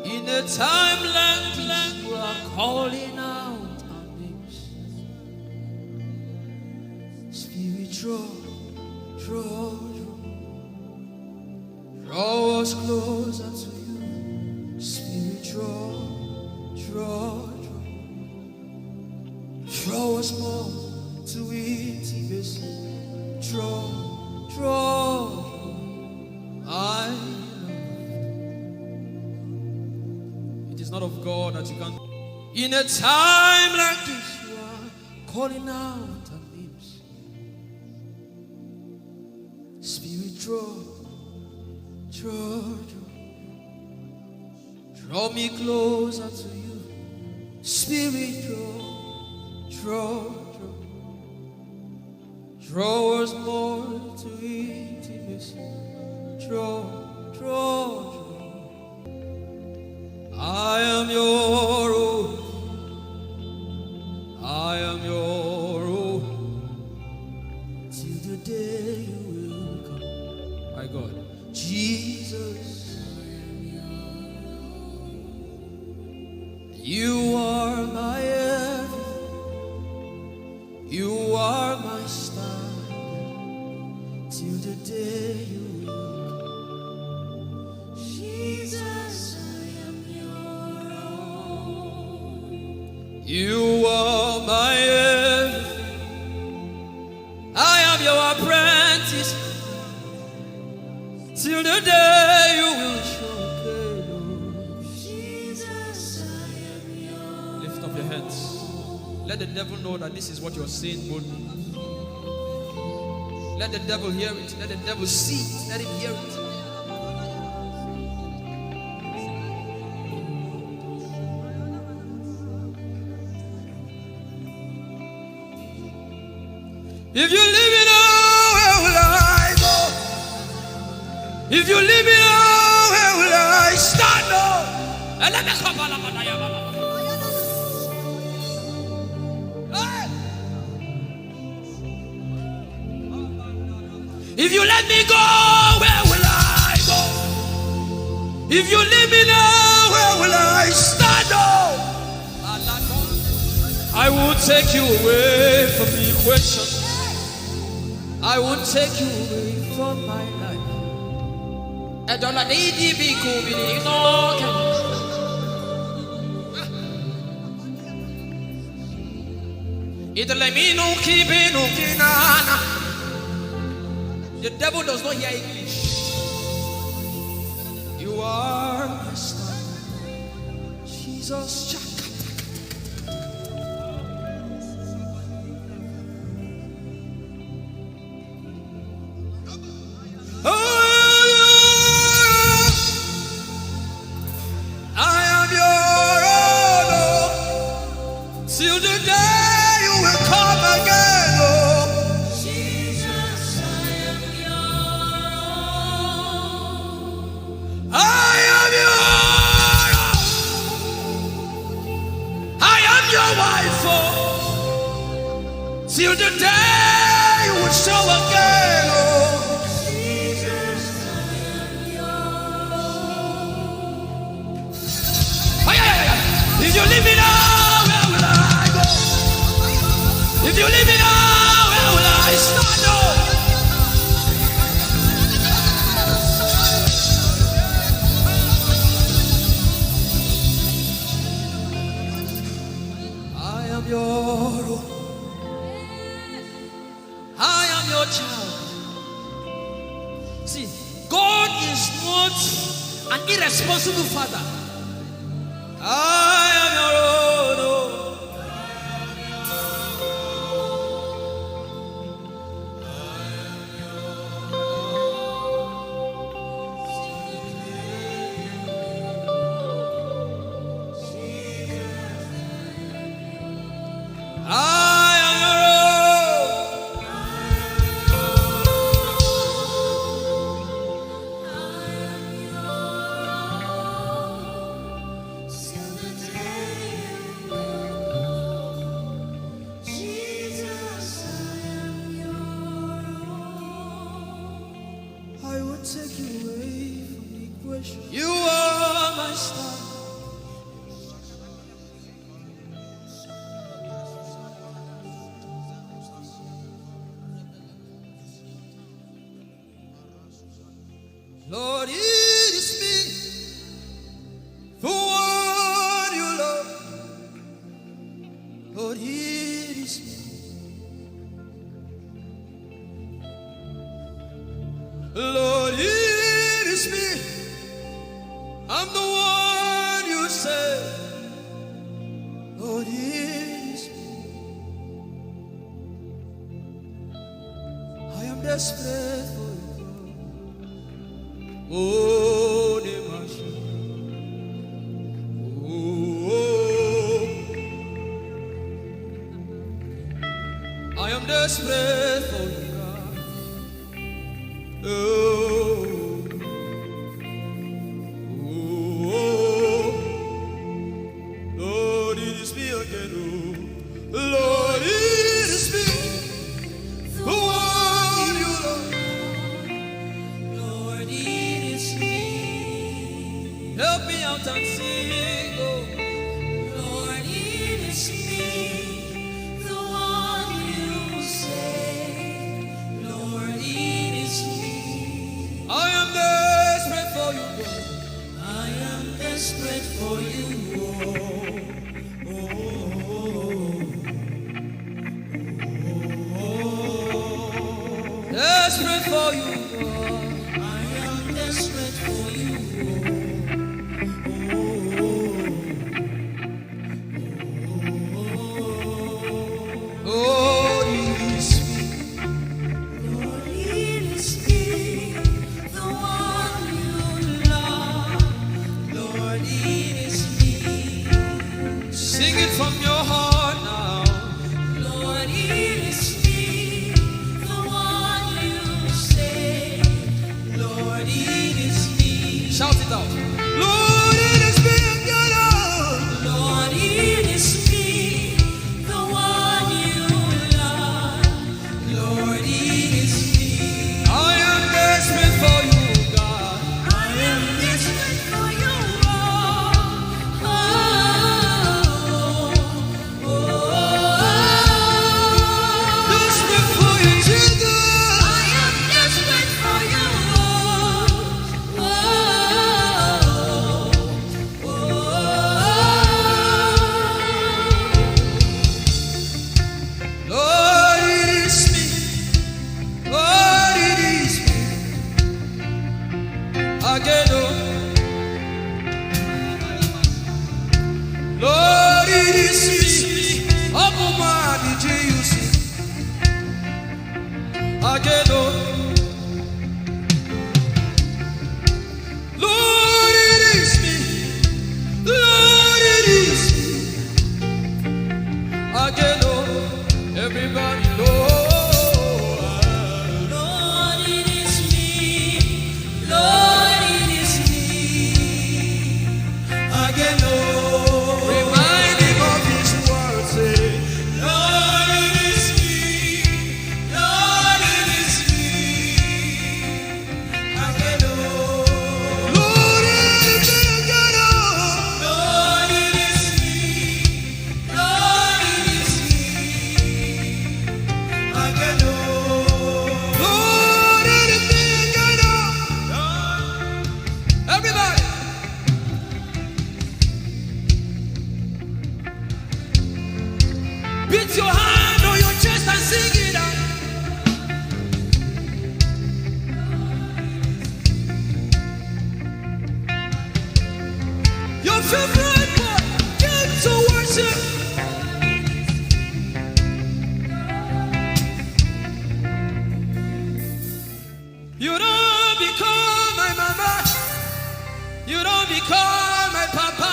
In a time like this, we are calling out our names. Spirit, draw us closer to you. Spirit, draw us more to intimacy. Draw. It is not of God that you can. In a time like this, you are calling out our names. Spirit, draw me closer to you. Spirit, draw us more to intimacy. Draw. I am your own. I am your own. Till the day you will come. My God. Jesus. You are my everything. You are my star. Till the day you will come. Jesus, I am your own. You are my everything. I am your apprentice. Till the day you will show me. Jesus, I am your Lift up your hands. Let the devil know that this is what you're saying boldly. Let the devil hear it. Let the devil see it. Let him hear it. If you leave me now, where will I go? If you leave me now, where will I stand up? Hey! If you let me go, where will I go? If you leave me now, where will I stand up? I will take you away from the equation. I will take you away from my life. The devil does not hear English. You are my star, Jesus. Till the day you will show again, oh Jesus, I am yours. If you leave me now, where will I go? If you leave me now, where will I stand? I am your own. I am your child. See, God is not an irresponsible father. I am your own. You are my star. Lord, it is me, the one you love. Lord, it is me. Lord, it is me. I'm the one you say. Lord, it is me. I am desperate for you. Oh, Demasha. Oh, I am desperate for you, God. Oh. Say You don't become my mama. You don't become my papa.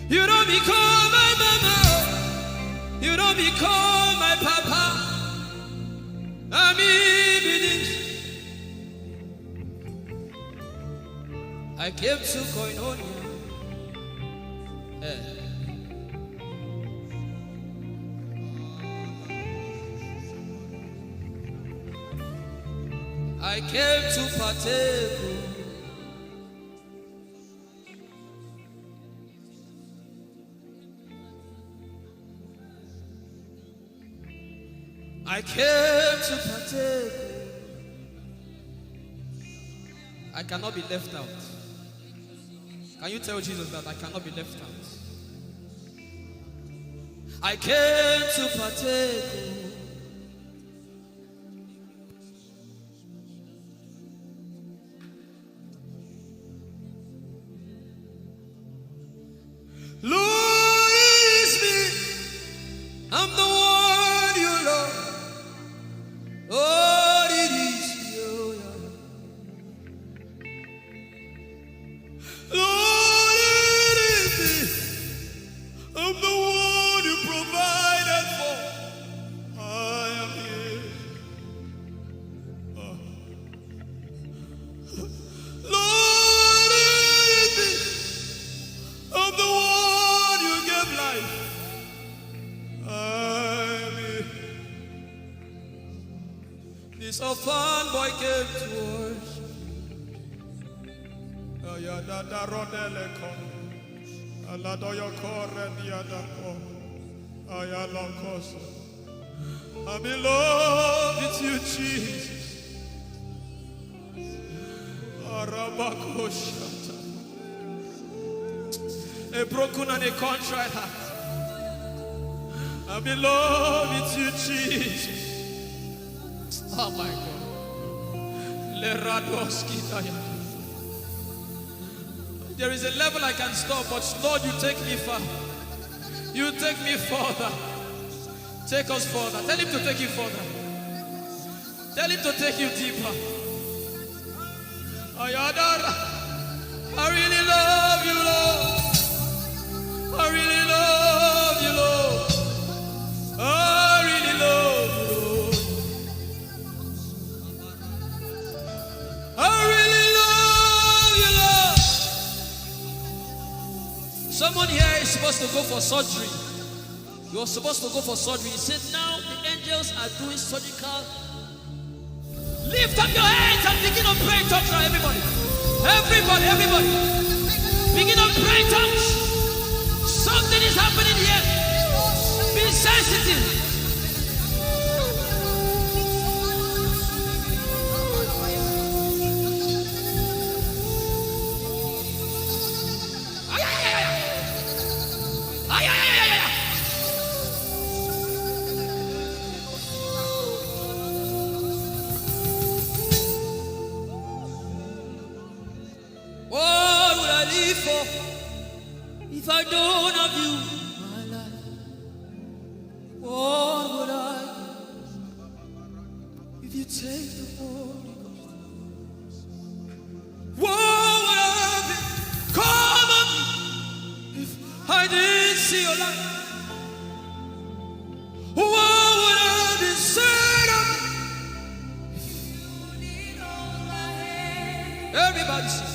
You don't become my mama. You don't become my papa. I came to Koinonia. I came to partake. I came to partake. I cannot be left out. Can you tell Jesus that I cannot be left out? I came to partake. Lord, it's me. I'm the one you love. Lord, it is you. Lord, it is me. I'm the one you provided for. I am here. Lord, it is me. I'm the one you gave life. I'm here. This orphan boy came to worship. I'm in love with you, Jesus. A broken and a contrite heart. I'm in love with you, Jesus. Oh my God. There is a level I can stop, but Lord, you take me far. You take me further. Take us further. Tell him to take you further. Tell him to take you deeper. I really love you, Lord. I really love you, Lord. I really love you, Lord. I really love you, Lord. Someone here is supposed to go for surgery. You're supposed to go for surgery. He said, now the angels are doing surgical. Lift up your hands and begin to pray in tongues now, everybody. Everybody. Begin to pray in tongues. Something is happening here. Be sensitive. What would I live for if I don't have you, my life? What would I do if you take the Holy Ghost? What would I be? Come on me if I didn't see your light. What would I be said of me if you need all my hand? Everybody sing.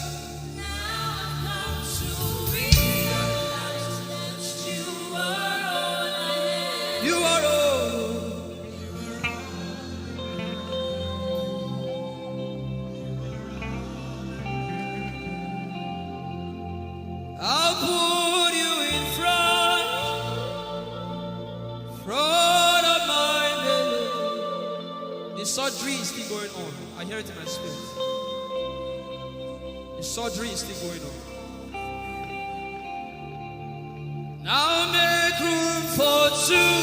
You are all. I'll put you in front of my belly. The surgery is still going on. I hear it in my spirit. The surgery is still going on. Now make room for two.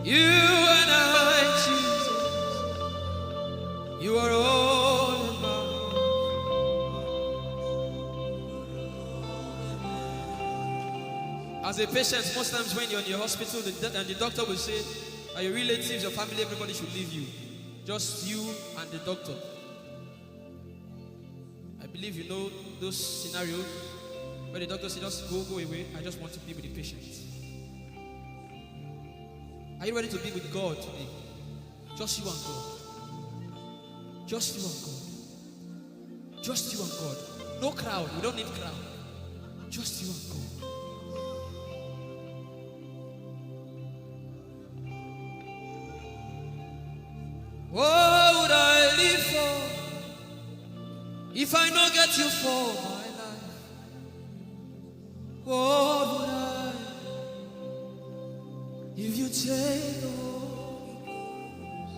You and I, Jesus. You are all in my As a patient, most times when you're in your hospital, the doctor will say, your relatives, your family, everybody should leave you. Just you and the doctor. I believe you know those scenarios where the doctor says, just go away. I just want to be with the patient. Are you ready to be with God today? Just you and God. Just you and God. Just you and God. No crowd. We don't need crowd. Just you and God. What would I live for if I not get you for my life? What would I if you take the Holy Ghost?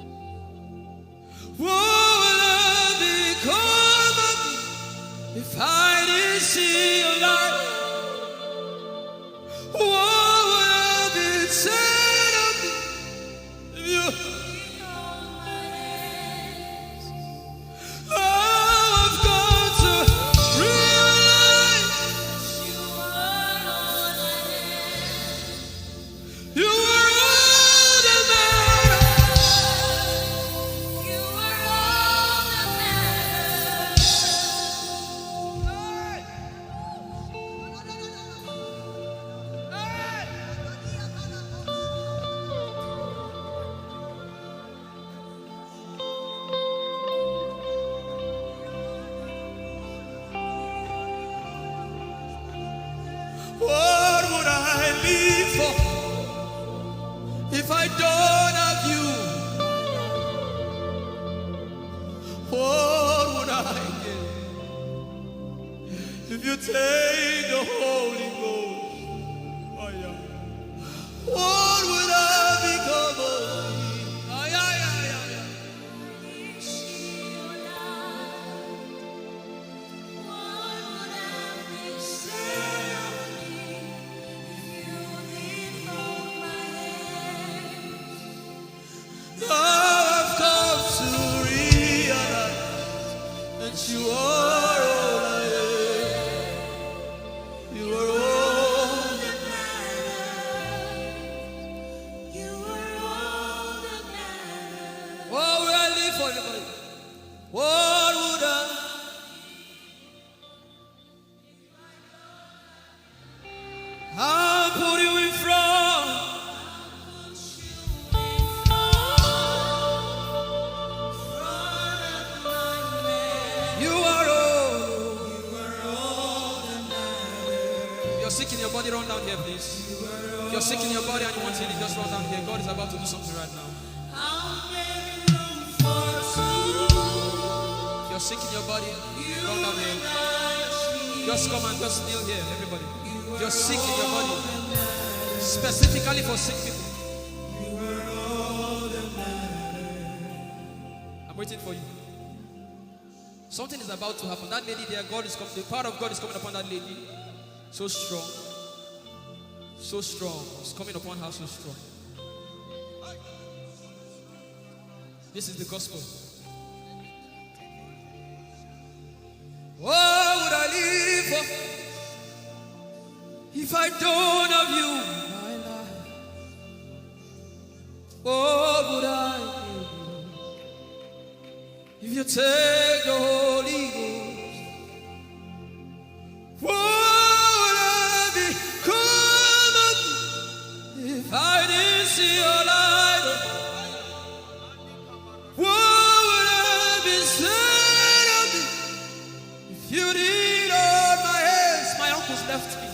What would I become of me if I didn't see your light? What would I be said of me if you if I don't have you, what would I get if you take the Holy Ghost? Oh, yeah. What would I become of me? Oh, yeah, yeah, yeah, yeah. You are all I am. You are all that matters. You are all that matters. What would I live for, everybody? What would I'll put you in front. Sick in your body, run down here, please. If you're sick in your body and you want healing, just run down here. God is about to do something right now. If you're sick in your body, run down here. Just come and just kneel here, everybody. If you're sick in your body, specifically for sick people, I'm waiting for you. Something is about to happen. That lady there, God is coming. The power of God is coming upon that lady. So strong. So strong. It's coming upon her so strong. This is the gospel. What would I live for if I don't have you in my life? What would I do if you take the Holy Ghost? What would I become of me if I didn't see your light? What would I be said of me if you did hold my hands? My uncles left me.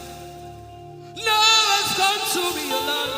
Now I've come to realize.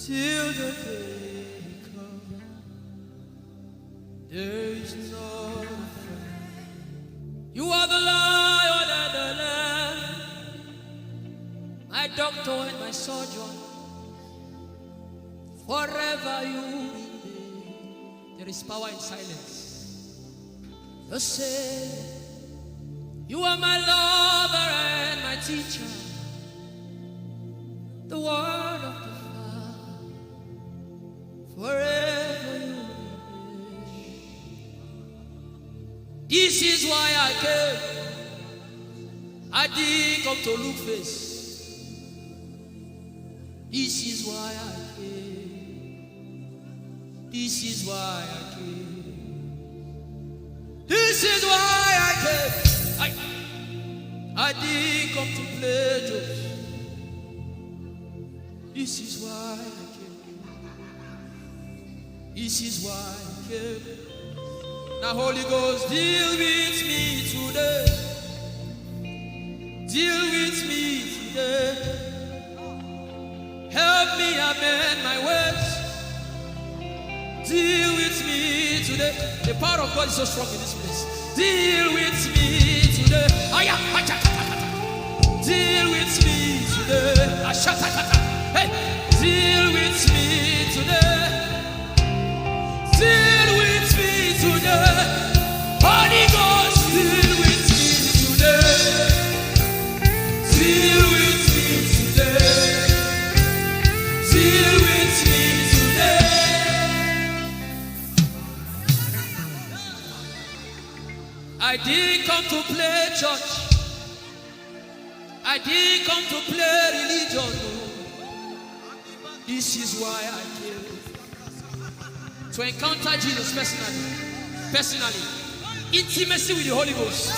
till the day comes. There is no friend. You are the Lion and the Lamb, my doctor and my surgeon. Forever you remain. There is power in silence. You say, you are my lover and my teacher, the word of the Father. Forever you remain. This is why I came. I didn't come to look face. This is why I came. This is why I came. This is why I came. I didn't come to play jokes. This is why I came. This is why I came. Now Holy Ghost, deal with me today. Deal with me today. Help me amend my words. Deal with me today. The power of God is so strong in this place. Deal with me today. Deal with me today. Hey, deal with me today. Deal with me today. Holy Ghost, deal with me today. Deal with me today. Deal with me today. I didn't come to play church. I didn't come to play religion. No. This is why I came. To encounter Jesus personally. Intimacy with the Holy Ghost.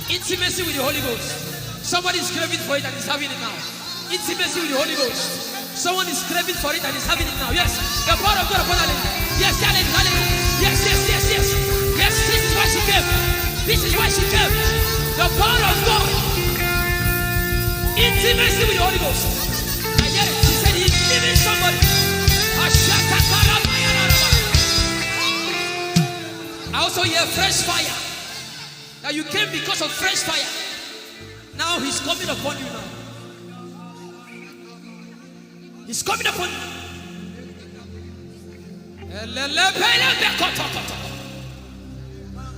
Intimacy with the Holy Ghost. Somebody is craving for it and is having it now. Intimacy with the Holy Ghost. Someone is craving for it and is having it now. Yes. The power of God upon her. Yes, hallelujah. Yes. Yes, this is why she came. This is why she came. The power of God. Intimacy with the Holy Ghost. I hear it. She said he's giving somebody. I also hear fresh fire. That you came because of fresh fire. Now he's coming upon you now. He's coming upon you.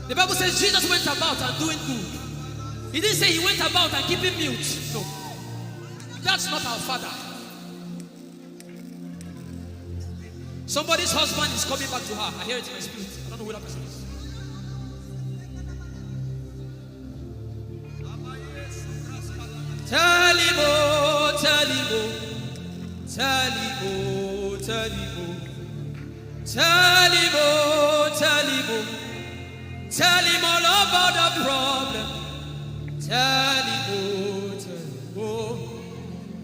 The Bible says Jesus went about and doing good. He didn't say he went about and keeping mute. No. That's not our Father. Somebody's husband is coming back to her. I hear it in my spirit. I don't know who that person is. Tell him, oh, tell him, oh, tell him, oh, tell him, oh, tell him, oh, tell him, oh, tell him all about the problem. Tell him, oh, tell him, oh,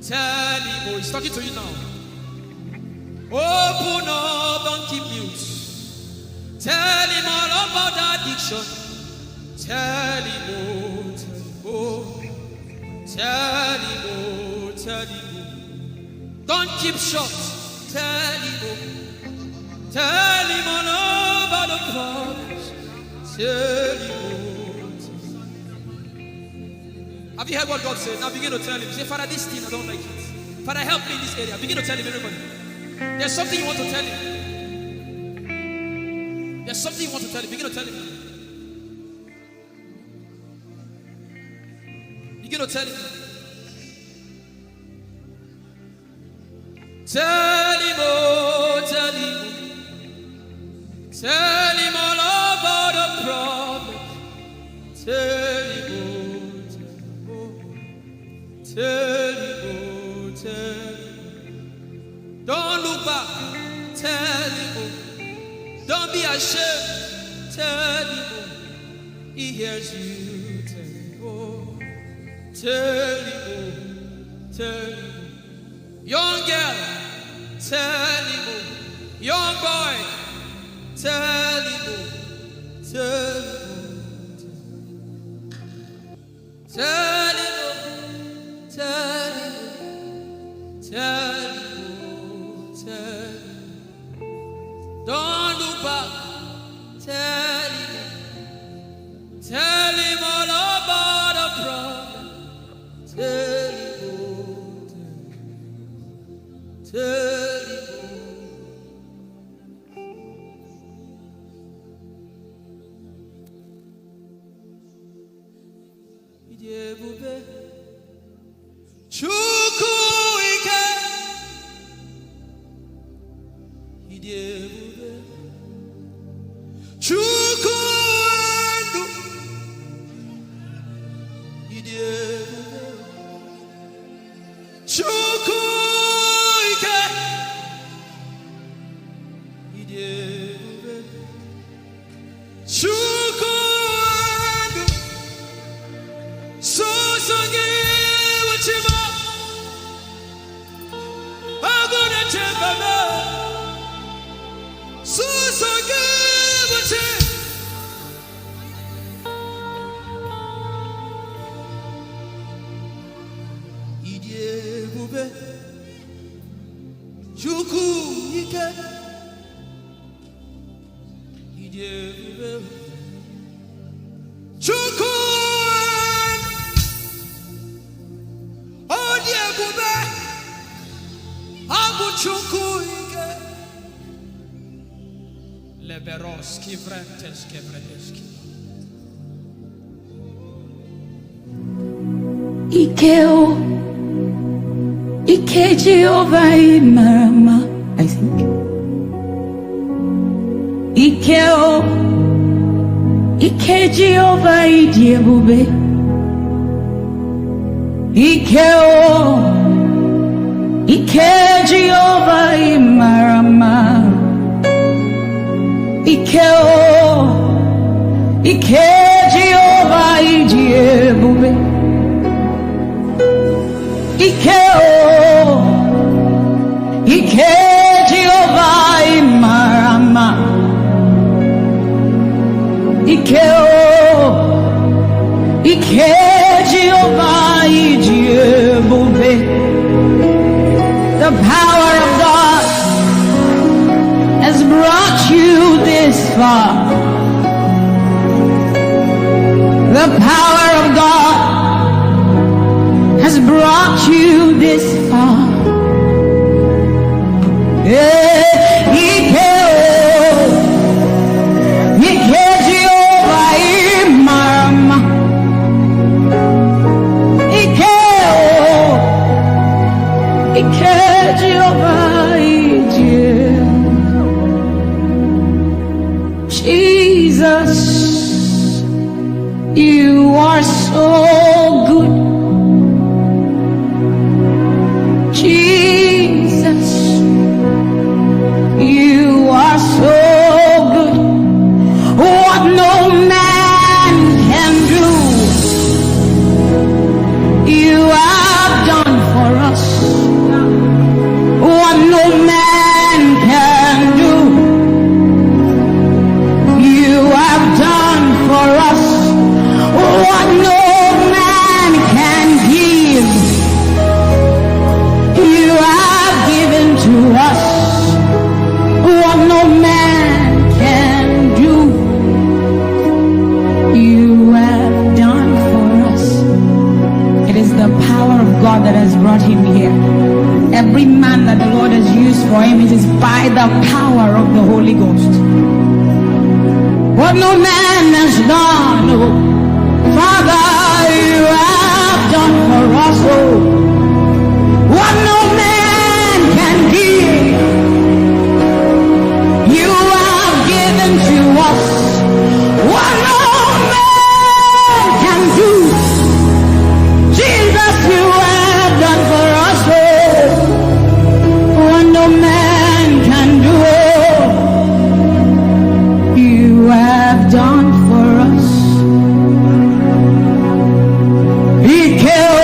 tell him, oh, he's talking to you now. Open up, don't keep mute. Tell him all about the addiction. Tell him, oh, tell him, oh, tell him, oh, tell him, oh. Don't keep short. Tell him, oh, tell him all about the problems. Tell him, oh, tell him. Have you heard what God said? Now begin to tell him. Say, Father, this thing I don't like it. Father, help me in this area. Begin to tell him, everybody. There's something you want to tell him. There's something you want to tell him. Begin to tell him. Begin to tell him. Tell him, oh, tell him. Tell him all about the problem. Tell him, oh, tell him, oh, tell him. Don't look back. Tell him, oh. Don't be ashamed. Tell him, oh. He hears you. Tell him, oh. Tell him, oh. Tell him, oh. Young girl. Tell him, oh. Young boy. Tell him, oh. Tell him, oh. Tell him, oh. Tell him, oh. Tell him, oh. Tell Chukuike Idebe Chukuandu Sosangi Wachima Aguna Chembaba Sosangi Wachima Idebe Chukuike Idebe Chukun Odiebube Abu Chukuike Leberoski Vrenteski Vredeski Ikeo Ike Jehovah Marama, I think. Ikeo Ike Jehovah Idiebube. Ikeo Ike Jehovah Marama. Ikeo Ike Jehovah Idiebube. Ikeo Ike Jehovah Marama. Ikeo Ike Jehovah Ijeoma. The power of God has brought you this far. The power of God has brought you this far. Jesus, you are so good. Jesus, you are so good. What no man can do, you have done for us. What no man can do, you have done for us. What no man can give, you have given to us. What no man can do, you have done for us. It is the power of God that has brought him here. Every man that the Lord has used for him, it is by the power of the Holy Ghost. What no man has done, oh, Father, you have done for us, oh. What no man can give, you have given to us. What no man can do, Jesus, you have done for us, oh. What no man can do, you have done for us. Ikeo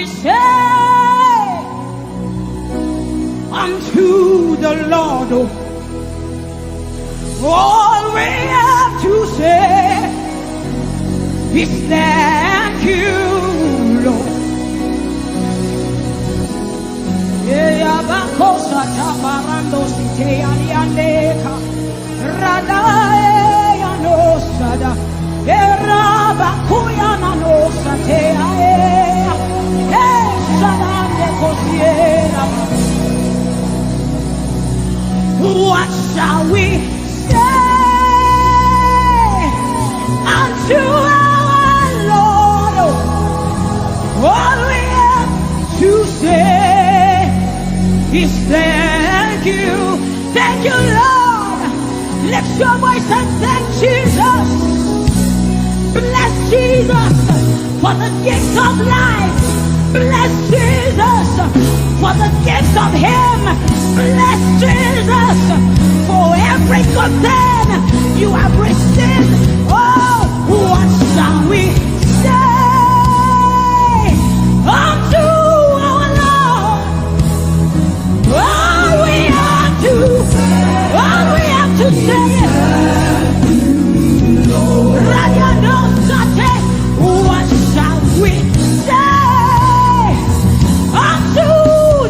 we say unto the Lord, all we have to say is thank you, Lord. Bakosa tabarando site aliandeka radae anosada era bakuya nanosa te ae sadande kosiera. What shall we say unto our Lord? All we have to say is thank you, Lord. Lift your voice and thank Jesus. Bless Jesus for the gift of life. Bless Jesus for the gift of Him. Bless Jesus for every good thing you have received. Oh, what shall we say unto our Lord? All we have to say is, what shall we say unto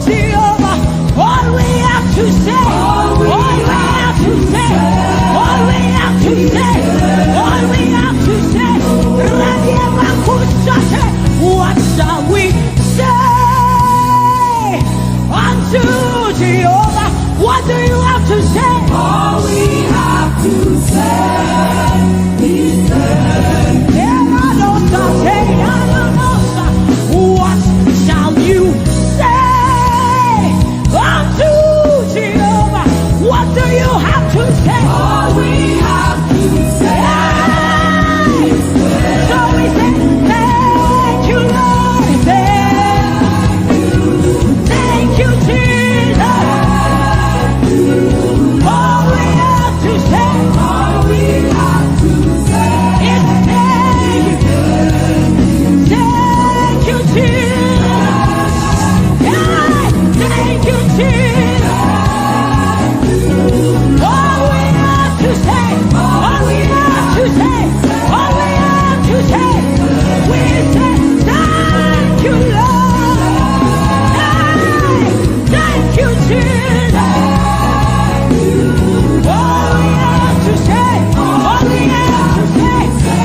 Jehovah? All we have to say, all we have to say, all we have to say, all we have to say, what shall we say unto Jehovah? What do you have to say? All we have to say is what shall you say unto Jehovah? What do you have to say? all we have to say is So we say, thank you, Lord. Thank you, Jesus. All we have to say, all we have to say is thank you, Jesus. Yeah, thank you, Jesus. All we have to say, all we have to say, all we have to say, we say thank you, Lord. Hey, thank you, Jesus. All we have to say, all we have to say,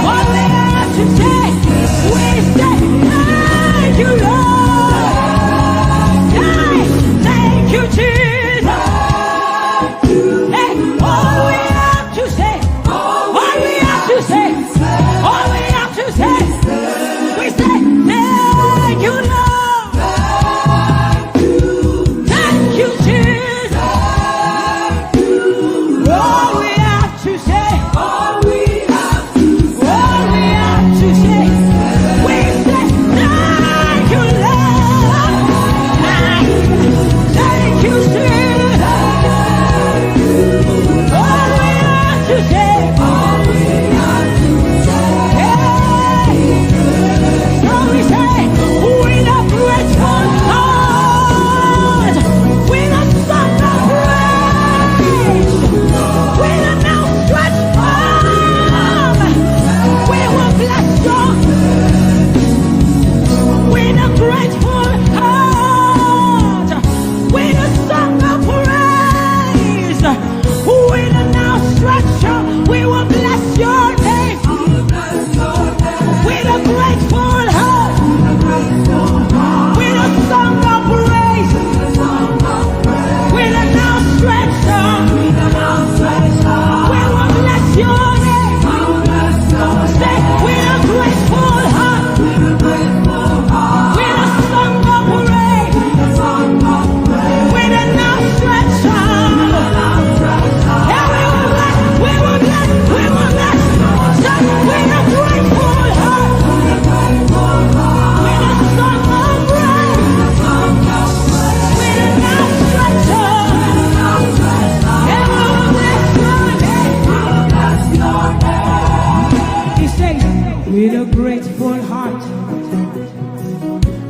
all we have to say, we say thank you, Lord. Hey, thank you, Jesus. Hey, all we have to say, all we have to say, all we have to say, we say thank you, Lord. Thank you, Jesus. All we have to say, all we have to all we have to say, we say thank you, Lord. Thank you, Jesus. All we have to say, all we have to hey. So we say, with a grateful heart, with a song of praise, with an outstretched arm, we will bless you. With a grateful heart, with a song of praise, with an outstretched arm, we will bless your name. With a grateful heart, with a song of praise, with an outstretched arm, we will bless your name. Say, with a grateful heart, with a song of praise, with an outstretched arm. Yeah, we will bless, we will bless, we will bless. Say, with a grateful heart, with a song of praise, with an outstretched arm. Yeah, we will bless your name. He says, with a grateful heart,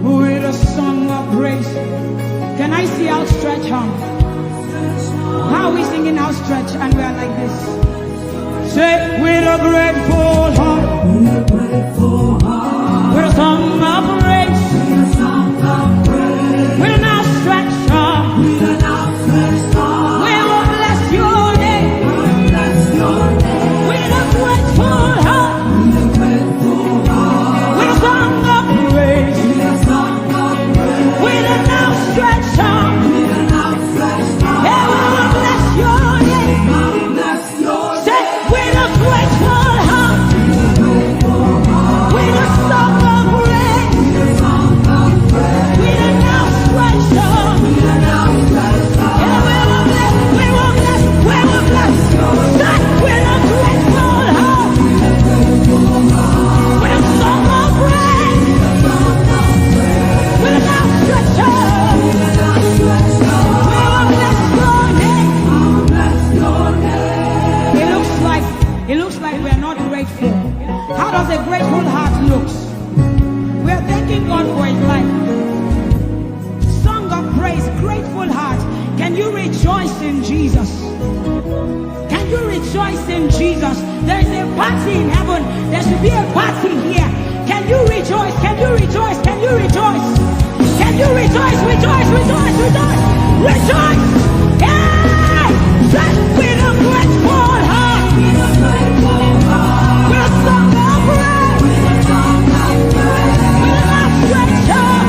with a stretch on. How are we singing outstretch and we are like this? Say, with a grateful heart, with a song of praise, with an outstretched arm, we will bless your name. With a grateful heart, with a song of praise, with an outstretched arm, yeah, we will bless your name. Say, with a grateful heart, with a song of praise, with an outstretched arm, yeah, we will bless, we will bless, we will bless. Say, with a grateful heart, with a song of praise, with an outstretched arm, we will bless your name. It looks like we are not grateful. How does a grateful heart look? We are thanking God for his life. Song of praise, grateful heart. Can you rejoice in Jesus? Can you rejoice in Jesus? There is a party in heaven. There should be a party here. Can you rejoice? Can you rejoice? Can you rejoice? Can you rejoice? Rejoice, rejoice, rejoice, rejoice! Yeah! With a grateful heart, with a song of praise, with an outstretched arm,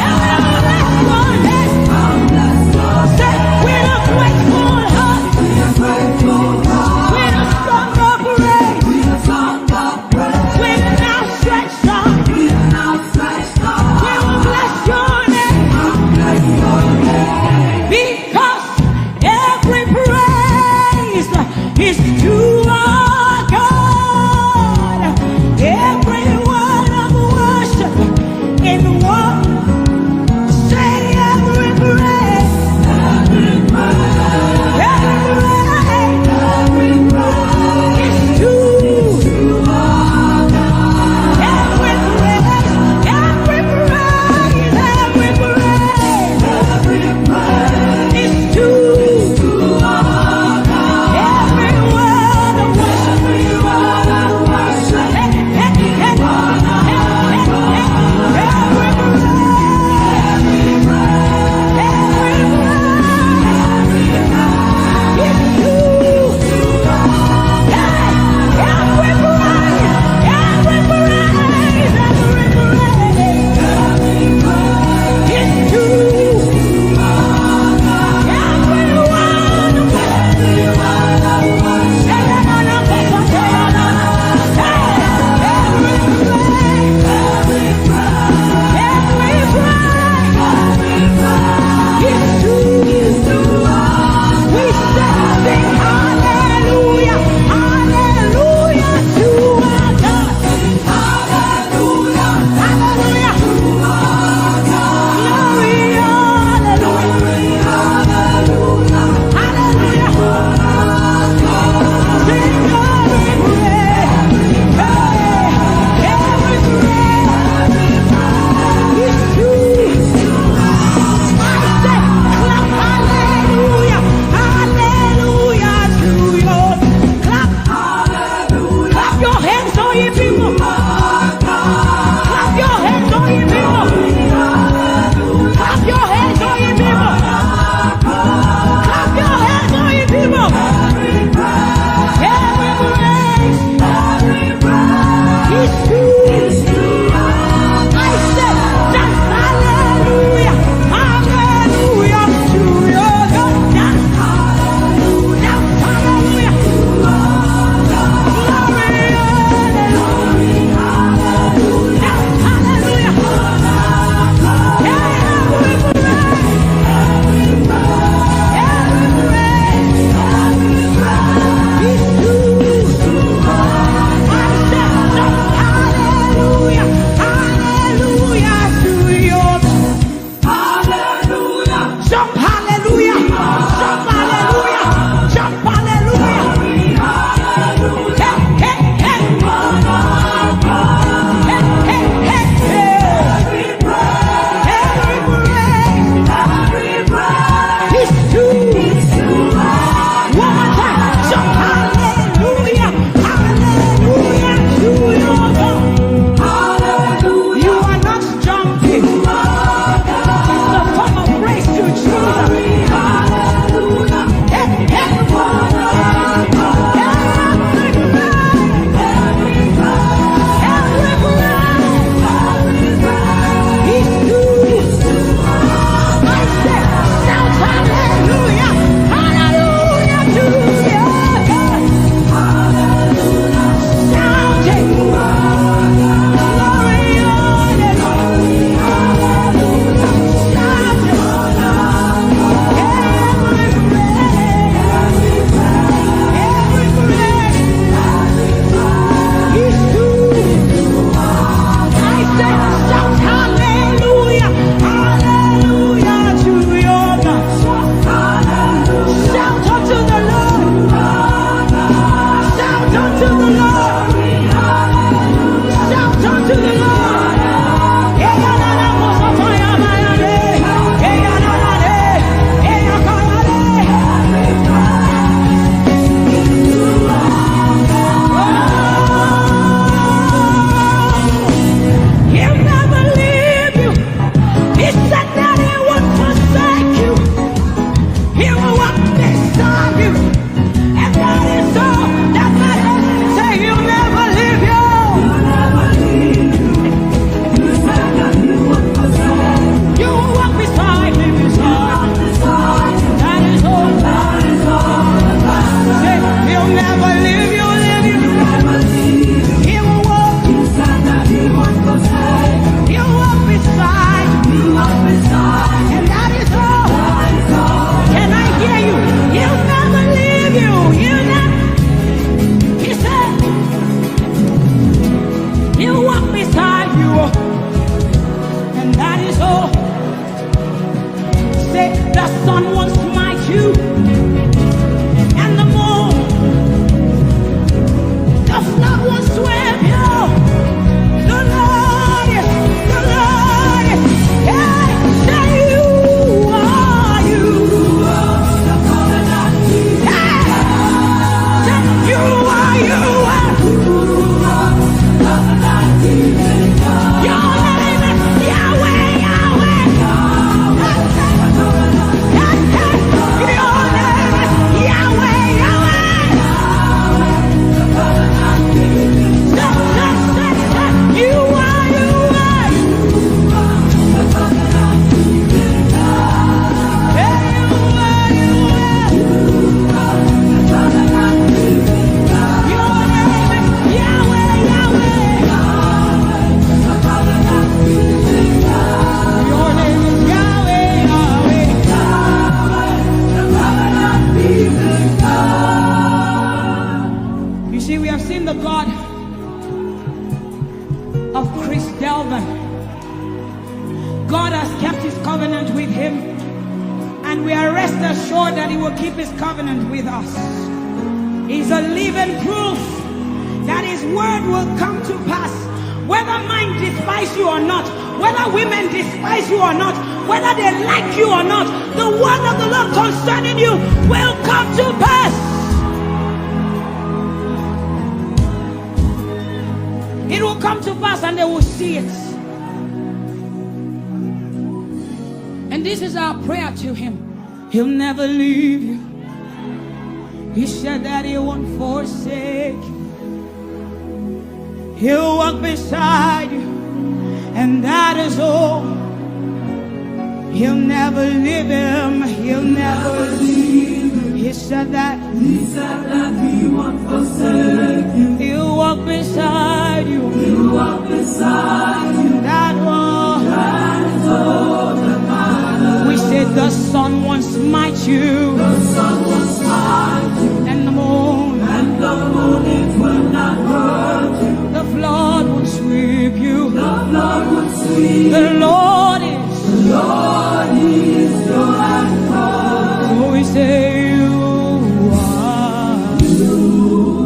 and we will bless your name. Say, with a grateful heart, with a song of praise, with an outstretched arm, we will bless your name. Because every praise is to our God. Every word of worship in one. Say every praise. Every praise is to our God. Every praise, every praise, every praise is to our God. Every word that he will keep his covenant with us. He's a living proof that his word will come to pass. Whether men despise you or not, whether women despise you or not, whether they like you or not, the word of the Lord concerning you will come to pass. It will come to pass and they will see it. And this is our prayer to him. He'll never leave you. He said that he won't forsake you. He'll walk beside you, and that is all. He'll never leave him. He'll never leave him. He said that he won't forsake you. He'll walk beside you. He'll walk beside you. And that all. That is all that matters. We said the sun won't smite you. The sun won't smite you. And the moon. And the moon it will not hurt you. The flood will sweep you. The flood will sweep. The Lord is your anchor. So we say you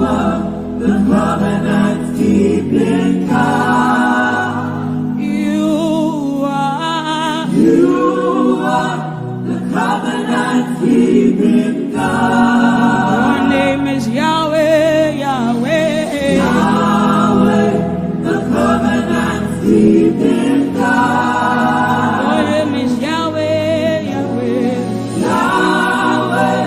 are the covenant keeping God. You are the covenant keeping God. Your name is Yahweh, Yahweh. The covenant keeping God. Your name is Yahweh, Yahweh. Yahweh,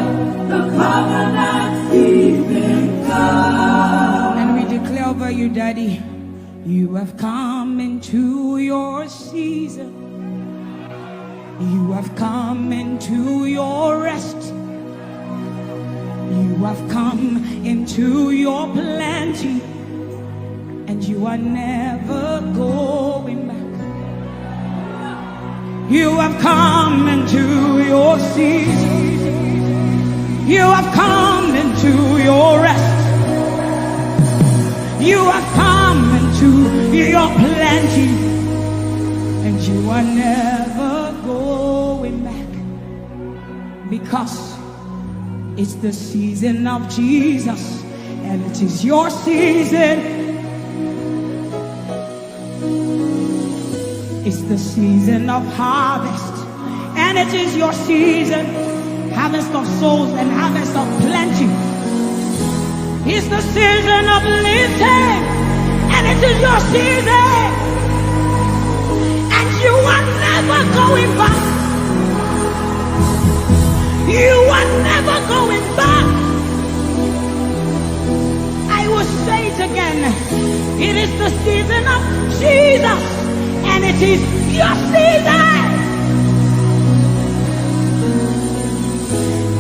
the covenant keeping God. And we declare over you, Daddy, you have come into your season. You have come into your rest. You have come into your plenty. And you are never going back. You have come into your season. You have come into your rest. You have come into your plenty. And you are never going back. Because it's the season of Jesus. And it is your season. It's the season of harvest, and it is your season, harvest of souls and harvest of plenty. It's the season of lifting, and it is your season, and you are never going back. You are never going back. I will say it again. It is the season of Jesus. And it is your season.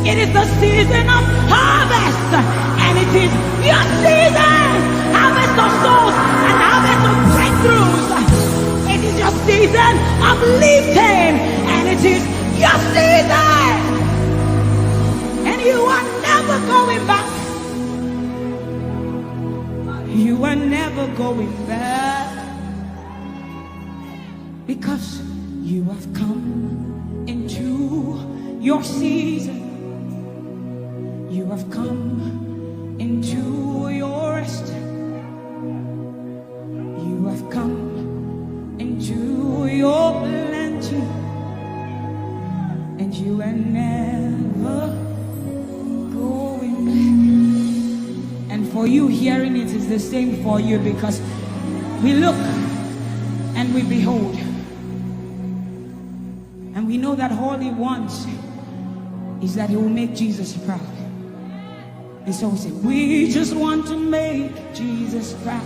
It is the season of harvest. And it is your season. Harvest of souls and harvest of breakthroughs. It is your season of lifting. And it is your season. And you are never going back. You are never going back. Because you have come into your season. You have come into your rest. You have come into your plenty. And you are never going back. And for you hearing it is the same for you, because we look and we behold. And we know that all he wants is that he will make Jesus proud. And so we say, we just want to make Jesus proud.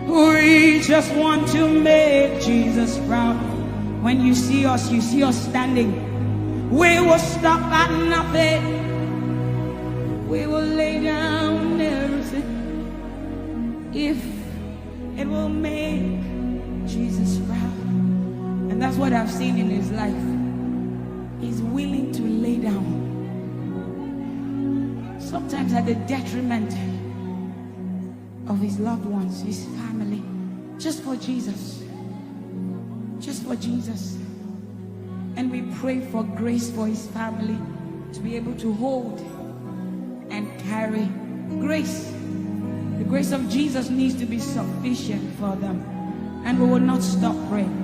We just want to make Jesus proud. When you see us standing. We will stop at nothing. We will lay down everything if it will make Jesus proud. And that's what I've seen in his life. He's willing to lay down, sometimes at the detriment of his loved ones, his family, just for Jesus. Just for Jesus. And we pray for grace for his family to be able to hold and carry grace. The grace of Jesus needs to be sufficient for them. And we will not stop praying.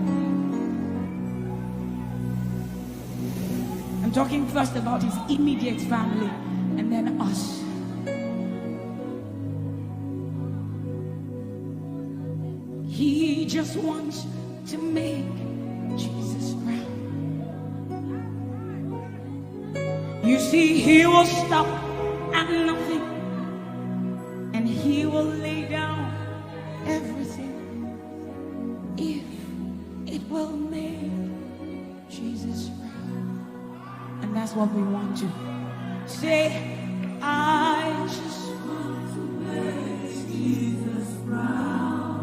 I'm talking first about his immediate family and then us. He just wants to make Jesus proud. You see, he will stop at nothing, and he will lay down everything if it will make Jesus proud. And that's what we want to say. I just want to make Jesus proud.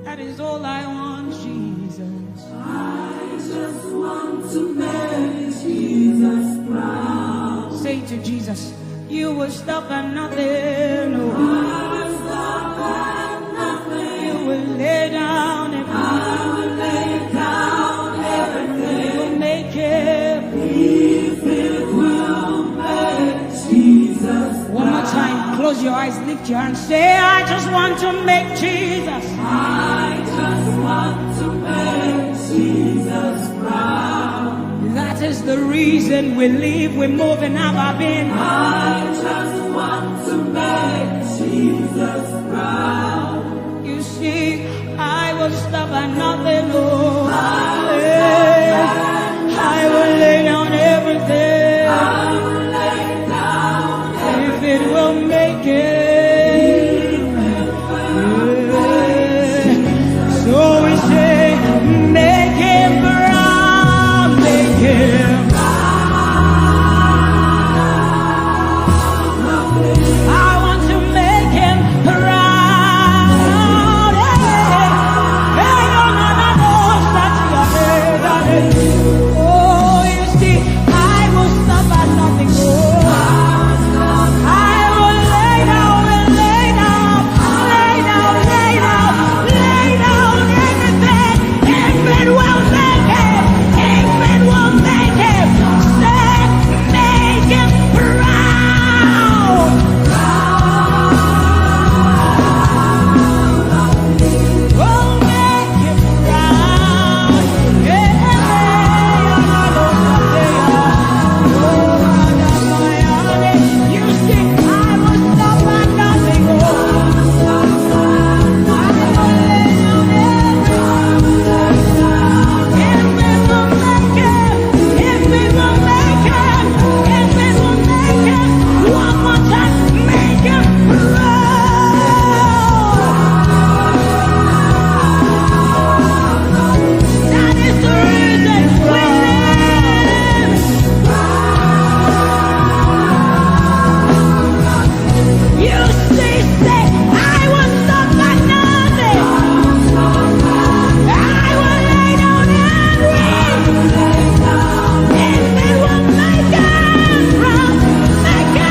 That is all I want, Jesus. I just want to make Jesus proud. Say to Jesus, you will stop at nothing. No. I will stop at nothing. You will lay down everything. I will lay down everything. You will make it. If it will make Jesus proud. One more time, close your eyes, lift your hands, say, I just want to make Jesus. I just want to make Jesus proud. That is the reason we live, we move, and have our being. I just want to make Jesus proud. You see, I will stop at nothing. Oh, I will lay down everything. I will lay down everything. If it will make it. So we say, make him proud, make him proud. I want to make him proud. Oh, you see, I will stop at nothing. Oh, I will lay down and lay down, lay down, lay down, lay down everything. If it will make him, if it will make him, say, make him proud. Oh, make him proud. You see, I will stop at nothing. I will lay down everything. If it will make him, if it will make him, if it will make him, one more time, make him proud. That is the reason we live. You see, say, I will stop at nothing. I will lay down everything. If it will make him proud, make him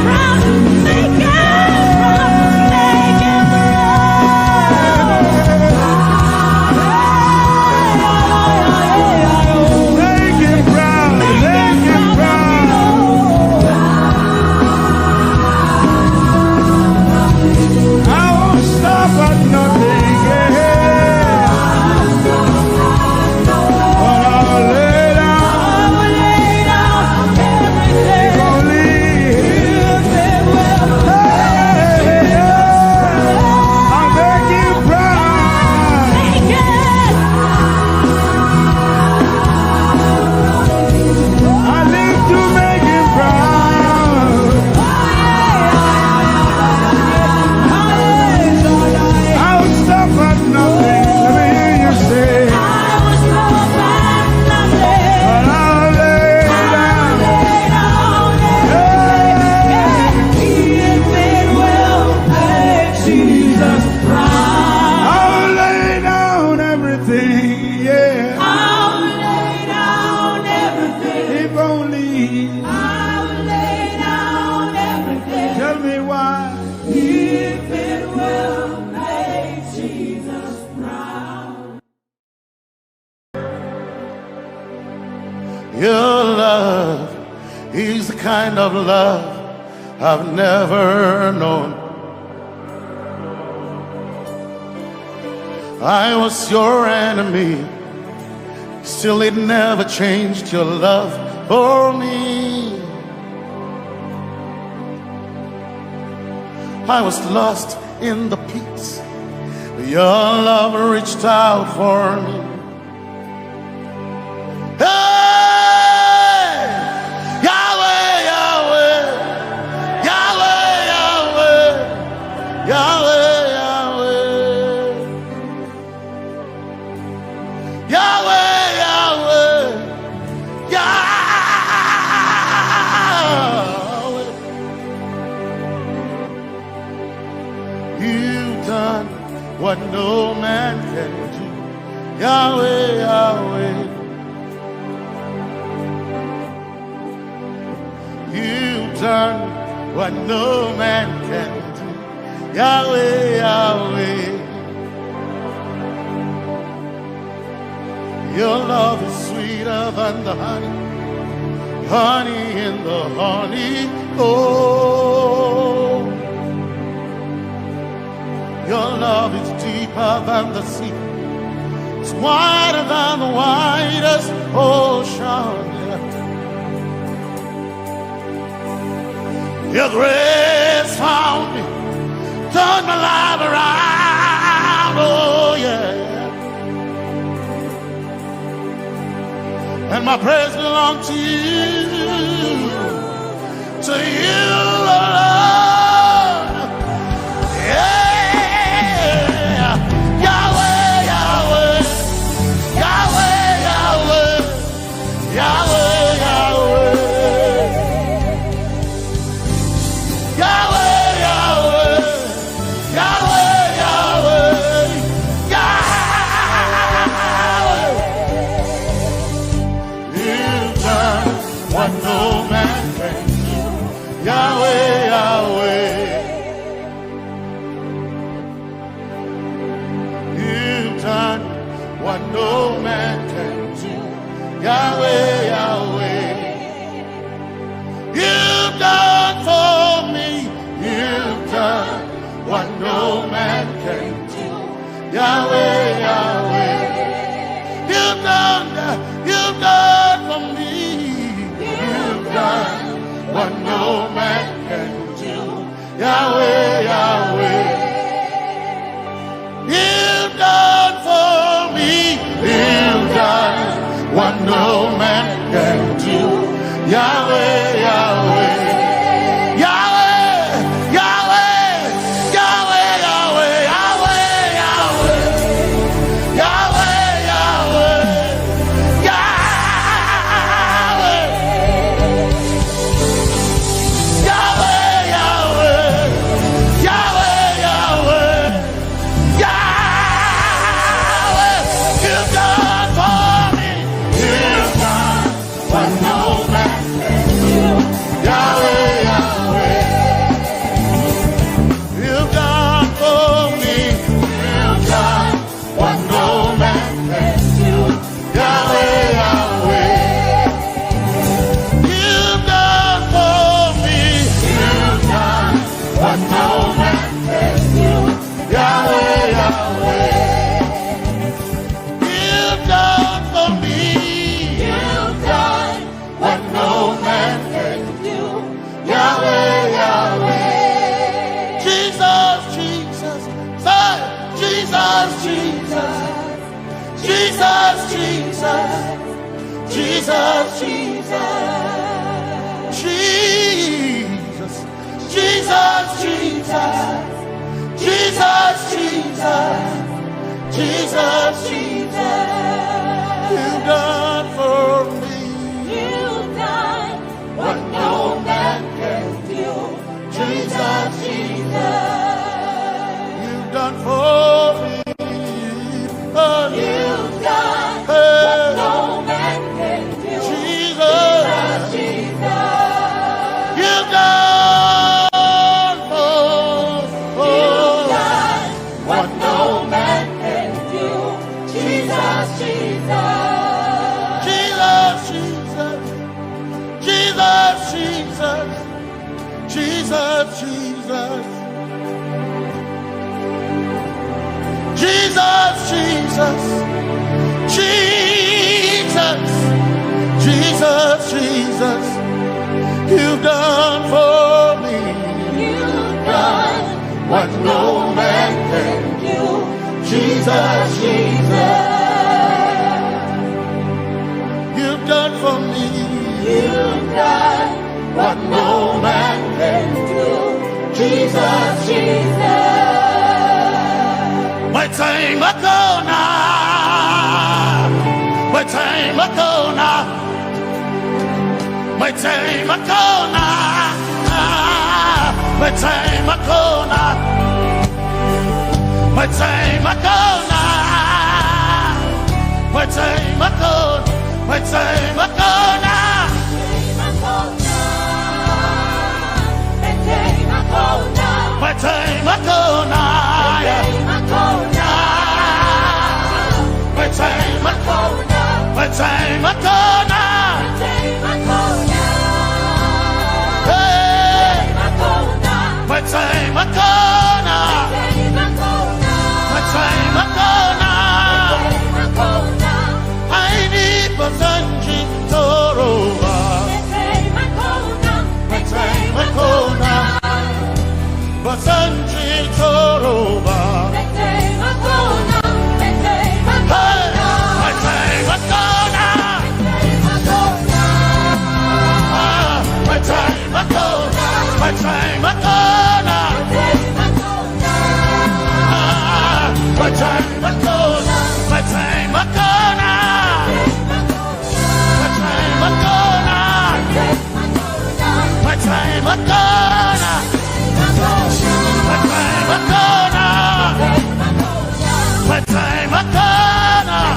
proud, make him proud, make him proud. Make him proud, make him proud. I won't stop at nothing, yeah. But I'll lay down, only if it will. I'll make him proud. I live to make him proud. I'll stop at nothing. Let me hear you say, but I'll lay down. I'll lay down everything, yeah. If only, tell me why. If it will make Jesus proud. love is the kind of love I've never known. I was your enemy, still it never changed your love for me. I was lost in the pits, but your love reached out for me. Hey! Yahweh, Yahweh, Yahweh, Yahweh, Yahweh. What no man can do, Yahweh, Yahweh. You've done what no man can do, Yahweh, Yahweh. Your love is sweeter than the honey, honey in the honey. Oh, your love is deeper than the sea. It's wider than the widest ocean. Your grace found me, turned my life around. Oh yeah. And my praise belongs to you, alone. Yeah. Yahweh, Yahweh, you've done for me, you've done what no man can do. Yahweh, Yahweh, you've done for me, you've done what no man can do. Yahweh, Yahweh, you've done for me, you've done what no man can do. Yahweh, Yahweh, Yahweh, Yahweh, Yahweh, Yahweh, Yahweh, Yahweh, Yahweh, Yahweh, Yahweh, Yahweh, Yahweh, Yahweh, Yahweh, you've done for me. What no man can do, Yahweh, Yahweh, you've done for me, you've done what no man can do, Yahweh, Yahweh, you've done for me, you've done what no man can do, Yahweh, Yahweh, you've done for me. What no man can do, Yahweh, Yahweh. Jesus, Jesus, say, Jesus, Jesus, Jesus, Jesus, Jesus, Jesus, Jesus, Jesus, Jesus, Jesus, Jesus, Jesus, you've done for me. What no man can do, Jesus, Jesus, you've done for me. Oh, you've done what no man can do, Jesus, Jesus. Jesus, Jesus, Jesus, Jesus, Jesus, you've done for me. You've done what no man can do. Jesus, Jesus, you've done for me. you've done what no man can do. Jesus, Jesus. My time ago now, my time ago now, my time ago now, my time ago now, my time ago now, my time ago, my time ago now, my time ago now. My time ago, my time ago now. Hey, my time ago now. My time ago now. I need Basanji Toroba. My time ago now. Basanji Toroba. My time ago now. My time ago. My time ago now. My time ago now. My time ago now. My time ago now. My time ago now.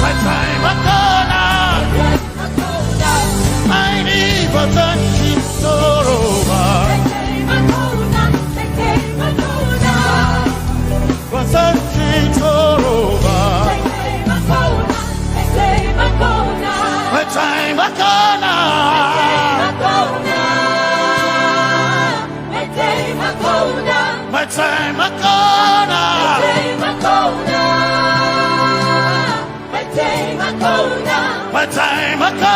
My time ago now. I need Basanji Toroba. Basanji Toroba. My time ago now. My time ago now. My time ago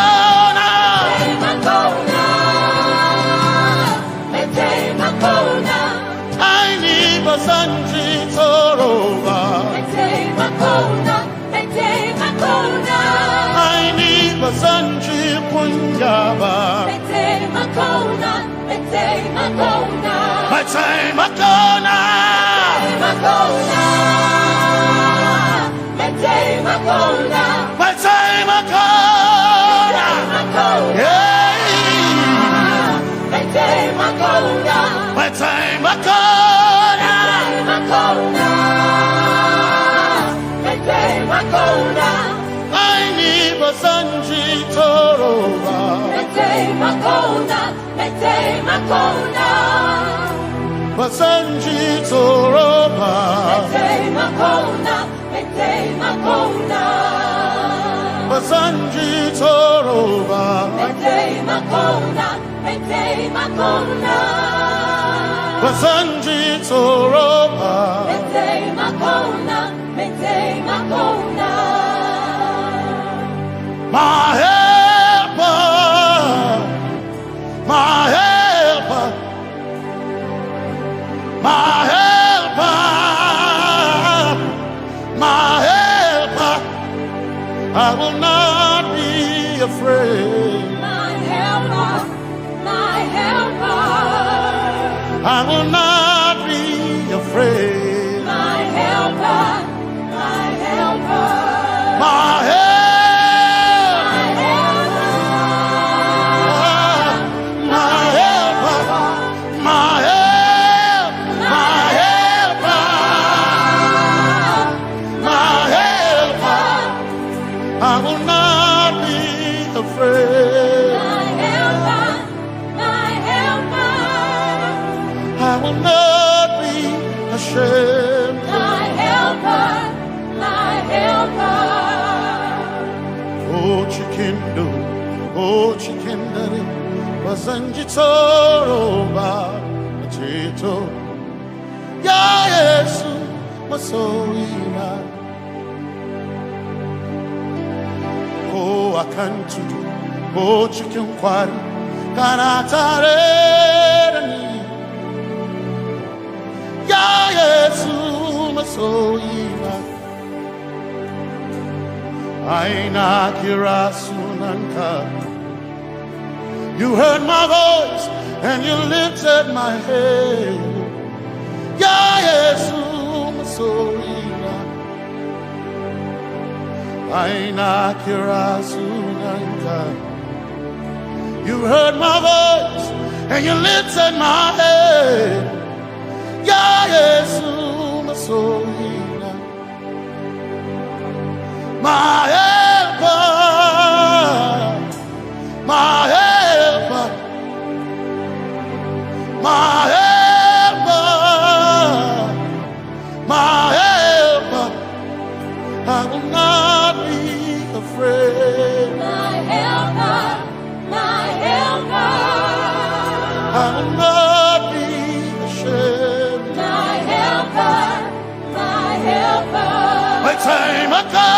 now. My time ago now. I need Basanji Toroba. I need Basanji Punjaba. My time ago now. My time ago now. Yeah. My time ago now. My time ago now. I need Basanji Toroba. Basanji Toroba. Basanji Toroba. Basanji Toroba. My helper, my helper, my helper, my helper. I will not be afraid. My helper, my helper. I will not be afraid. My helper, my helper. My helper. I will not be afraid. My helper, my helper. I will not be ashamed. My helper, my helper. Oh, chicken do, oh, chicken daddy, Wasanjitoroba Chito Ya Yesu Masoina O Akantudu O Chicken Quarry Kanatareni Ya Yesu Masoina Aina Kirasunanka. You heard my voice and you lifted my head. Ya Yesu Masoina Aina Kirasunanka. You heard my voice and you lifted my head. Ya Yesu Masoina my helper, my helper, my helper, my helper. I will not be afraid. My helper, my helper. I will not be ashamed. My helper, my helper. My time I come.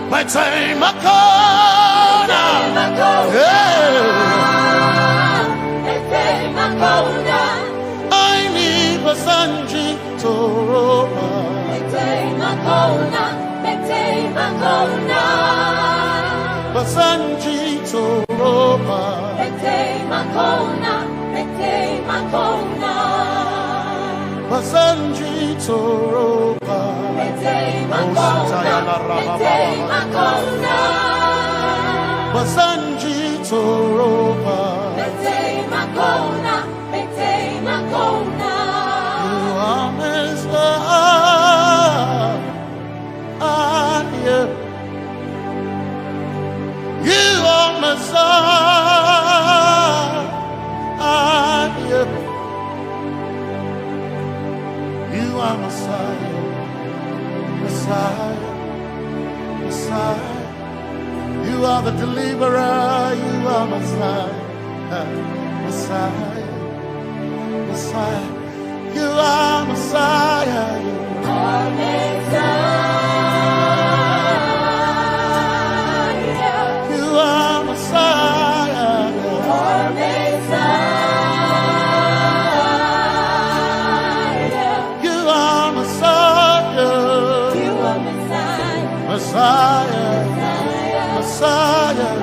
My time I call I need Basanji Toroba. Basanji Toroba. Basanji Toroba. Basanji Toroba. You are Messiah. You are Messiah. You are Messiah. Messiah, Messiah, you are the deliverer, you are Messiah, Messiah, Messiah, you are Messiah, you are Messiah, you are Messiah, you are Messiah, you are Messiah. Messiah, Messiah,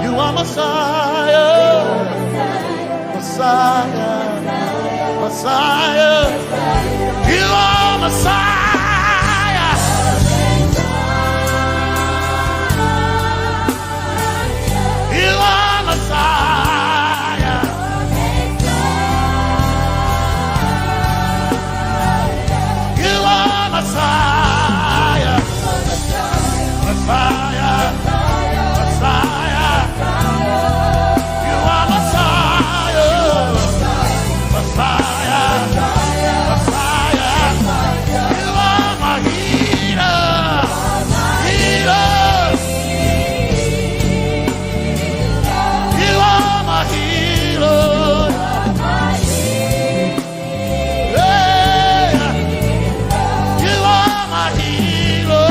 you are Messiah, Messiah, Messiah, you are Messiah, you are Messiah, you are Messiah. Messiah, Messiah, you are Messiah, Messiah, Messiah, you are my healer, healer, you are my healer, yeah, you are my healer.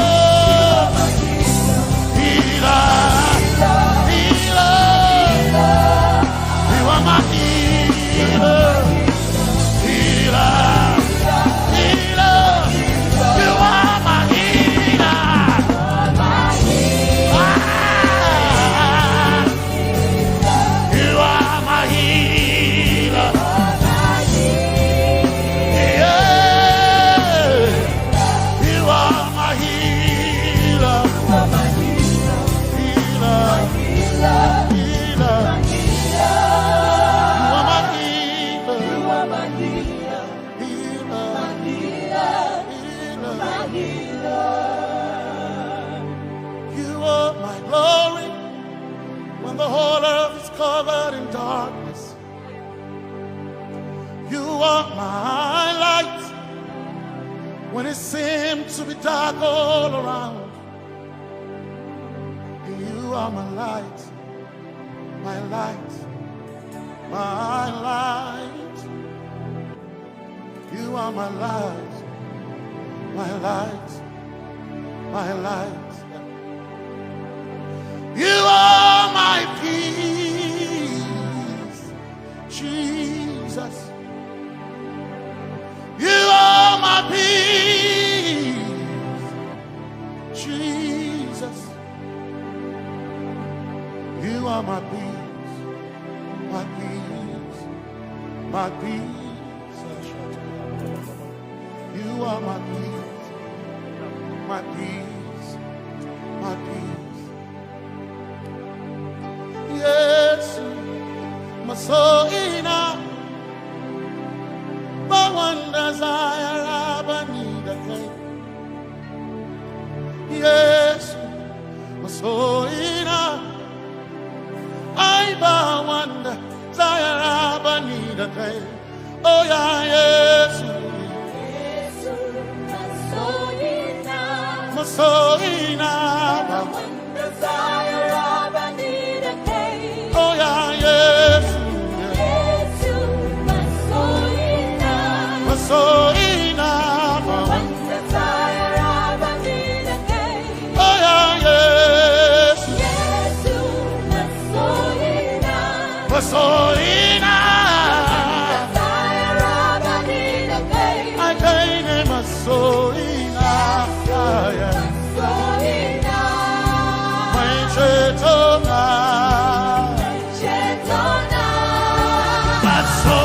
Covered in darkness, you are my light when it seemed to be dark all around. You are my light, my light, my light. You are my light, my light, my light. You are my peace, Jesus. You are my peace, Jesus. You are my peace, my peace, my peace. You are my peace, my peace, my peace. Yes, my soul in a my one desire, I need a day. Yes, my soul in a I one desire, I need a day. Oh yeah, yes, my soul in a one desire, I need a day. Oh yeah, yes. So enough, one desire of a need a day. Oh yeah, yes, yes, so enough, desire of a need a day. I can't name a so enough, yeah, so enough. My chetona, that's so.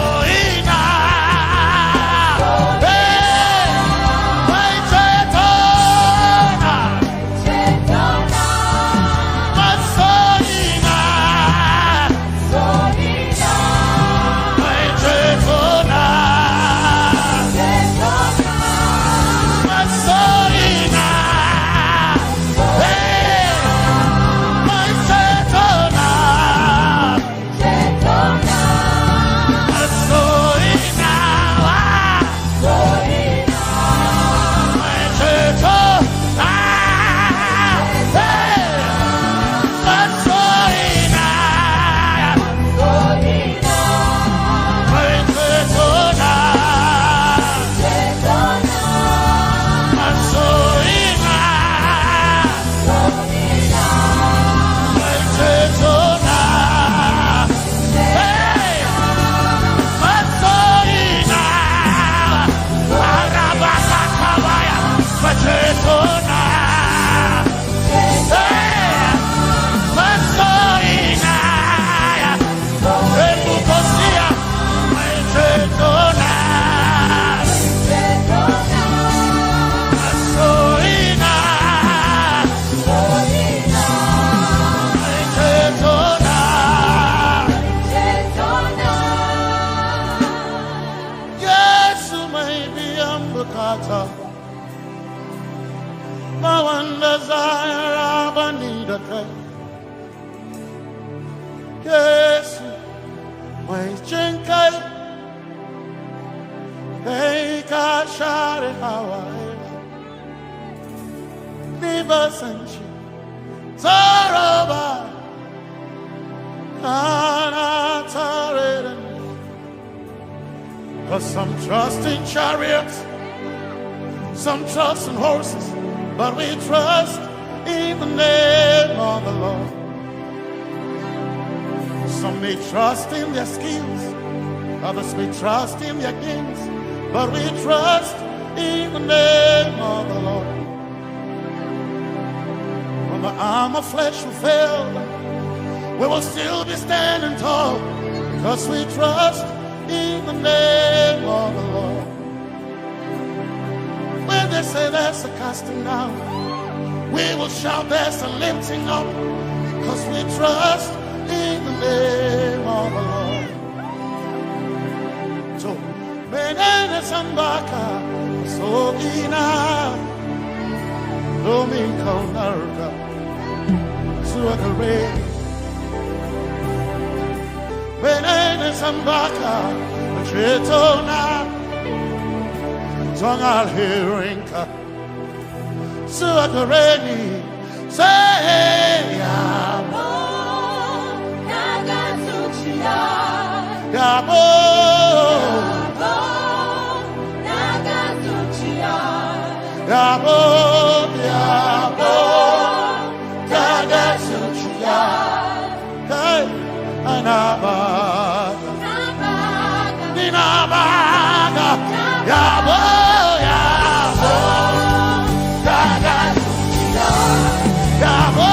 Yes, my chenkai, they can share Hawaii. Never sent you, Saraba, cause some trust in chariots, some trust in horses, but we trust in the name of the Lord. Some may trust in their skills, others may trust in their gifts, but we trust in the name of the Lord. When the arm of flesh will fail, we will still be standing tall, because we trust in the name of the Lord. When they say there's a casting down, we will shout there's a lifting up, because we trust in the name of the Lord. So, Benene Sambaka, so ina, Domingo Narga, Suakare, Benene Sambaka, Chetona, Songa Hirinka Suakareni say Yabo Nagasuchia Yabo Nagasuchia Yabo Yabo Nagasuchia Hey Anabaga Ninabaga Yabo Yabo Nagasuchia Yabo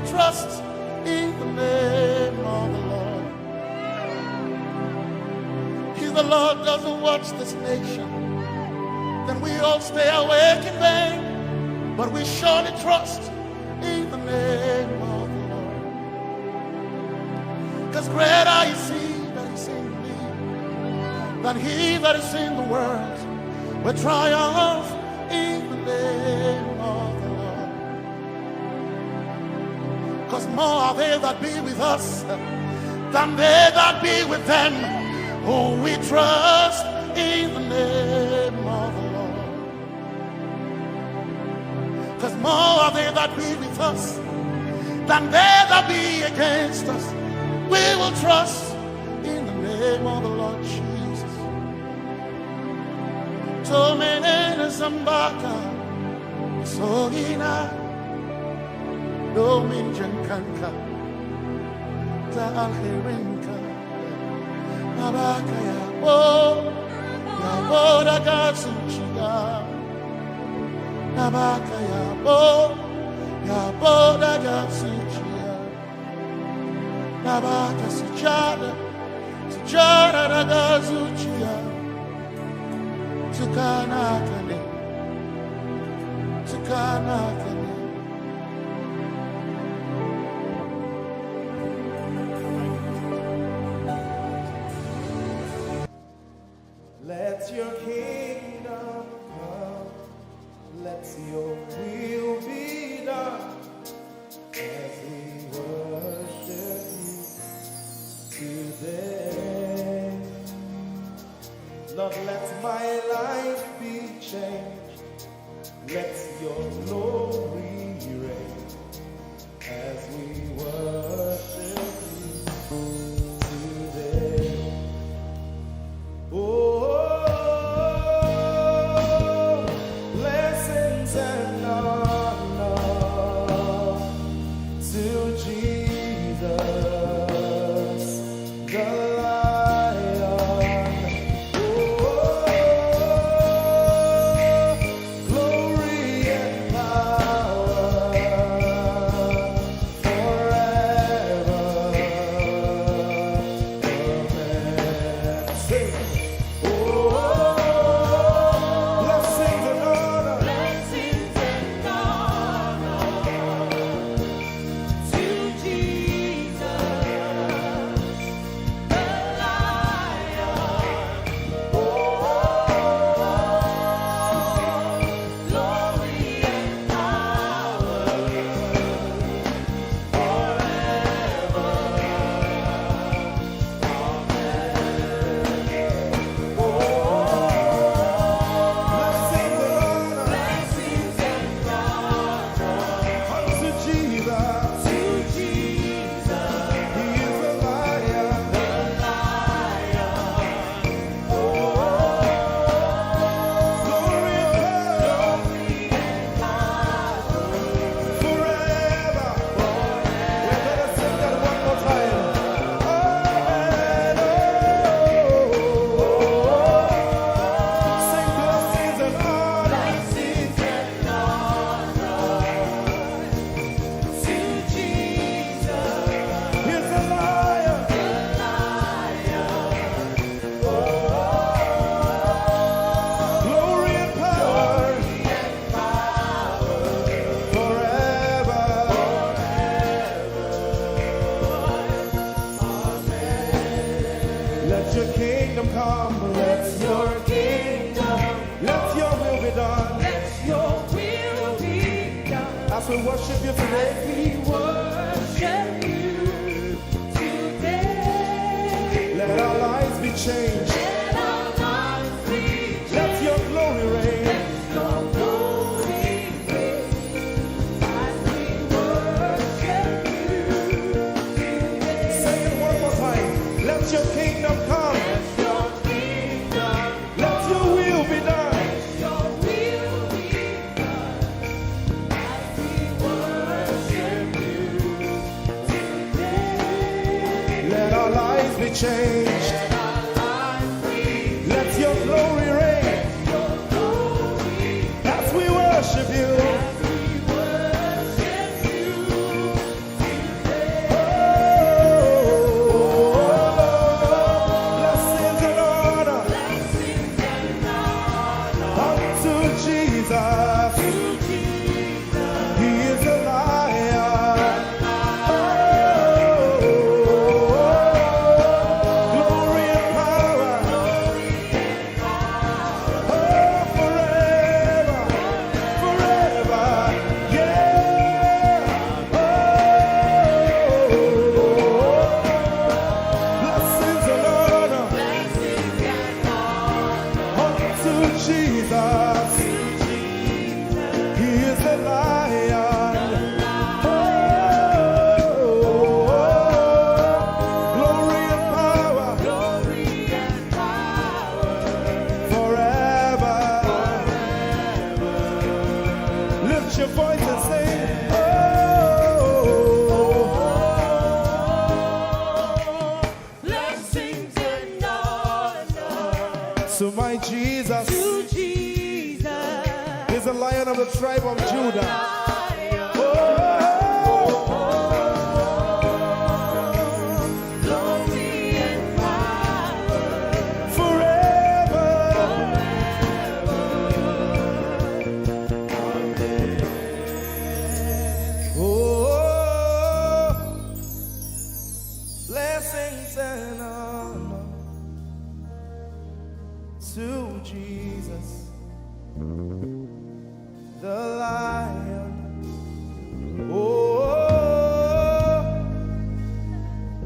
trust in the name of the Lord. If the Lord doesn't watch this nation, then we all stay awake in vain. But we surely trust in the name of the Lord. Because greater is He that is in me than he that is in the world. We triumph in the name of the Lord. Because more are they that be with us than they that be with them. Oh, we trust in the name of the Lord. Because more are they that be with us than they that be against us. We will trust in the name of the Lord Jesus. Tomene Zambaka Sohina Dominjan Kanka Ta Alherinka Nabakaya Oh Yaboda Gatsuchiya Nabakaya Oh Yaboda Gatsuchiya Nabaka Sujada Sujada Gatsuchiya Tukanakane Tukanakane. Let your kingdom come, let your will be done, as we worship you today. Lord, let my life be changed, let your glory reign, as we worship you today. Oh, blessings and honor to Jesus, the Lion. Oh, glory and power forever. we worship you today. We worship you today. Let our lives be changed. Let our lives be changed. Let your glory reign. Let your glory reign. As we worship you today. Say it one more time. Let your kingdom come. Let your kingdom Let your will be done. Let your will be done. As we worship you today. Let our lives be changed. Let our lives be Let your glory reign. your glory. As we worship you. As we worship you today. Blessings and honor Blessings and honor unto Jesus. to Jesus. He is a lion. Glory and power. Forever. Forever. Yeah. Blessings and honor Blessings and honor unto Jesus. He is a lion. Glory and power glory and power forever. Lift your voice and sing. blessings and honor To my Jesus to Jesus. is a lion of the tribe of Judah. Glory and power Forever. Oh, blessings and honor to Jesus, the Lion. Oh,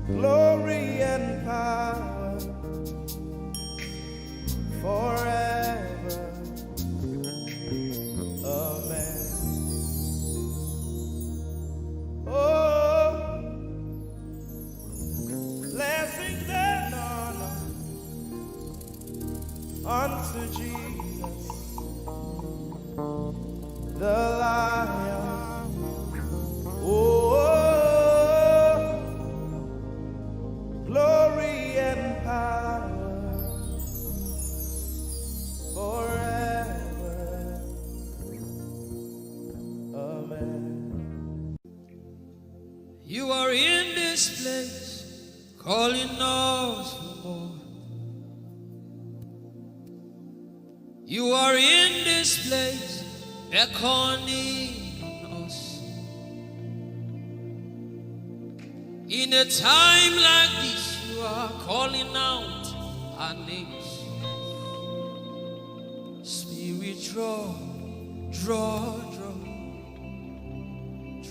glory and power forever. Amen. Oh, blessings and honor unto Jesus, the Lion. Oh, glory and power forever. Amen. You are in this place, calling us for more. You are in this place, beckoning us. In a time like this, you are calling out our names. Spirit, draw, draw, draw.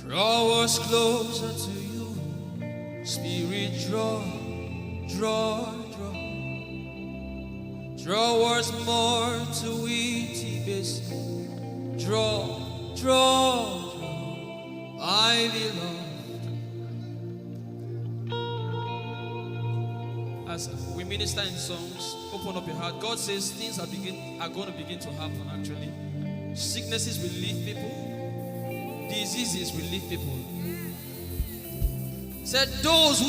Draw us closer to you. Spirit, draw, draw, draw. Draw us more to Iti Basin. Draw, draw, draw. I belong. As we minister in songs, open up your heart. God says things are going to begin to happen actually. Sicknesses will leave people. Diseases will leave people. Said those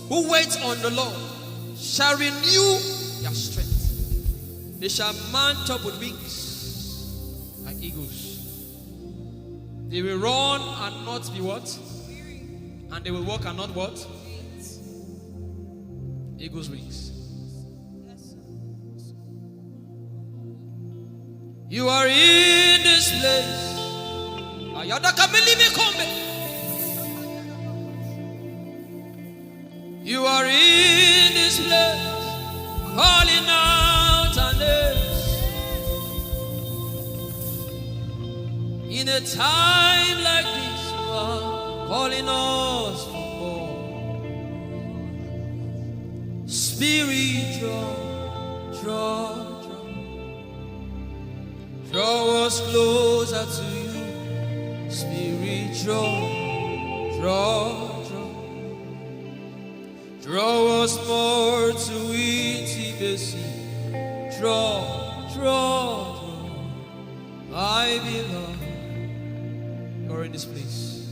who wait on the Lord shall renew their strength. They shall mount up with wings like eagles. They will run and not be what? And they will walk and not what? Eagle's wings. You are in this place. You are in this place, calling out our names. In In a time like this, you are calling us for more. Spirit, draw us closer to you. Spirit, draw us more to intimacy. Draw, my beloved. You're in this place.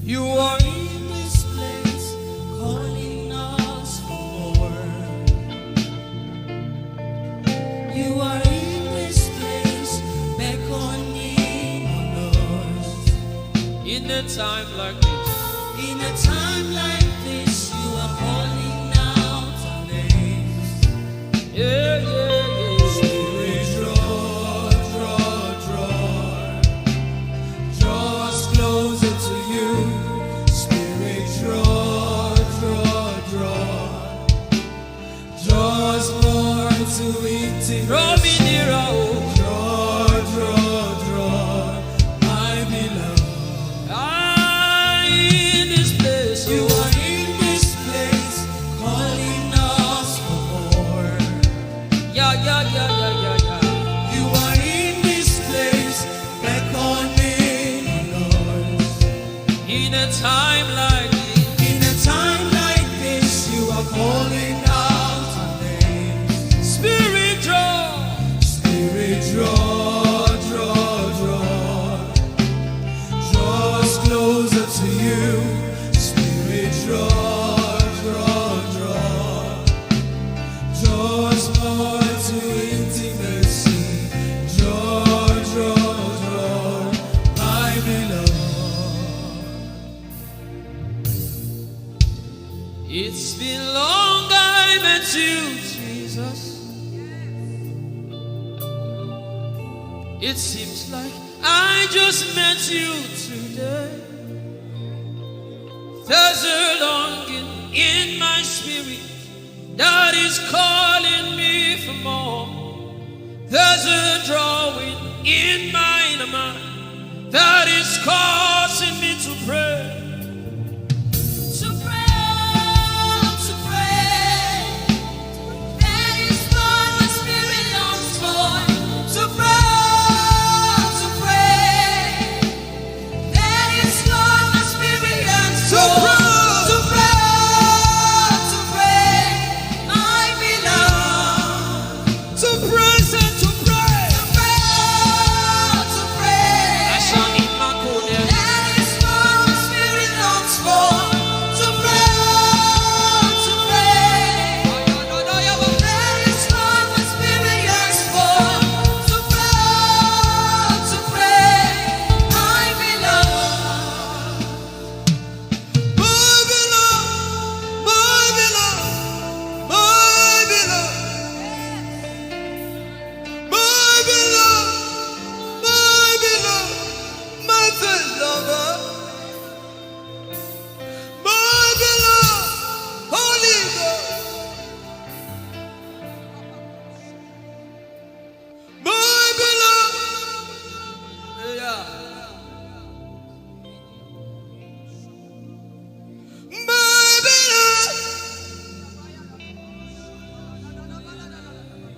You are in this place, calling us forward. You are in this place, beckoning on us. In a time like this, in a time like this, you are calling out our names. yeah. Spirit, draw us closer to you. Spirit, draw us more to intimacy. Draw me nearer, oh. Draw, my beloved. In this place, You oh. are in this place, calling us for more. Yeah. You are in this place, beckoning on us. In a time like this, In a time like this, you are calling out our names. Spirit, Spirit, draw us closer to you. Spirit, draw us more to intimacy. Draw, my beloved. it's been long I met you, Jesus. It seems like I just met you today. There's a longing in my spirit that is calling me for more. There's a drawing in my mind that is causing me to pray. To pray. That is what my spirit longs for. To pray. That is what my spirit yearns for. To pray, my beloved. To praise and to pray. To pray. I shall need my corner. That is what my spirit longs for. To pray. That is what my spirit yearns for. To pray, my beloved.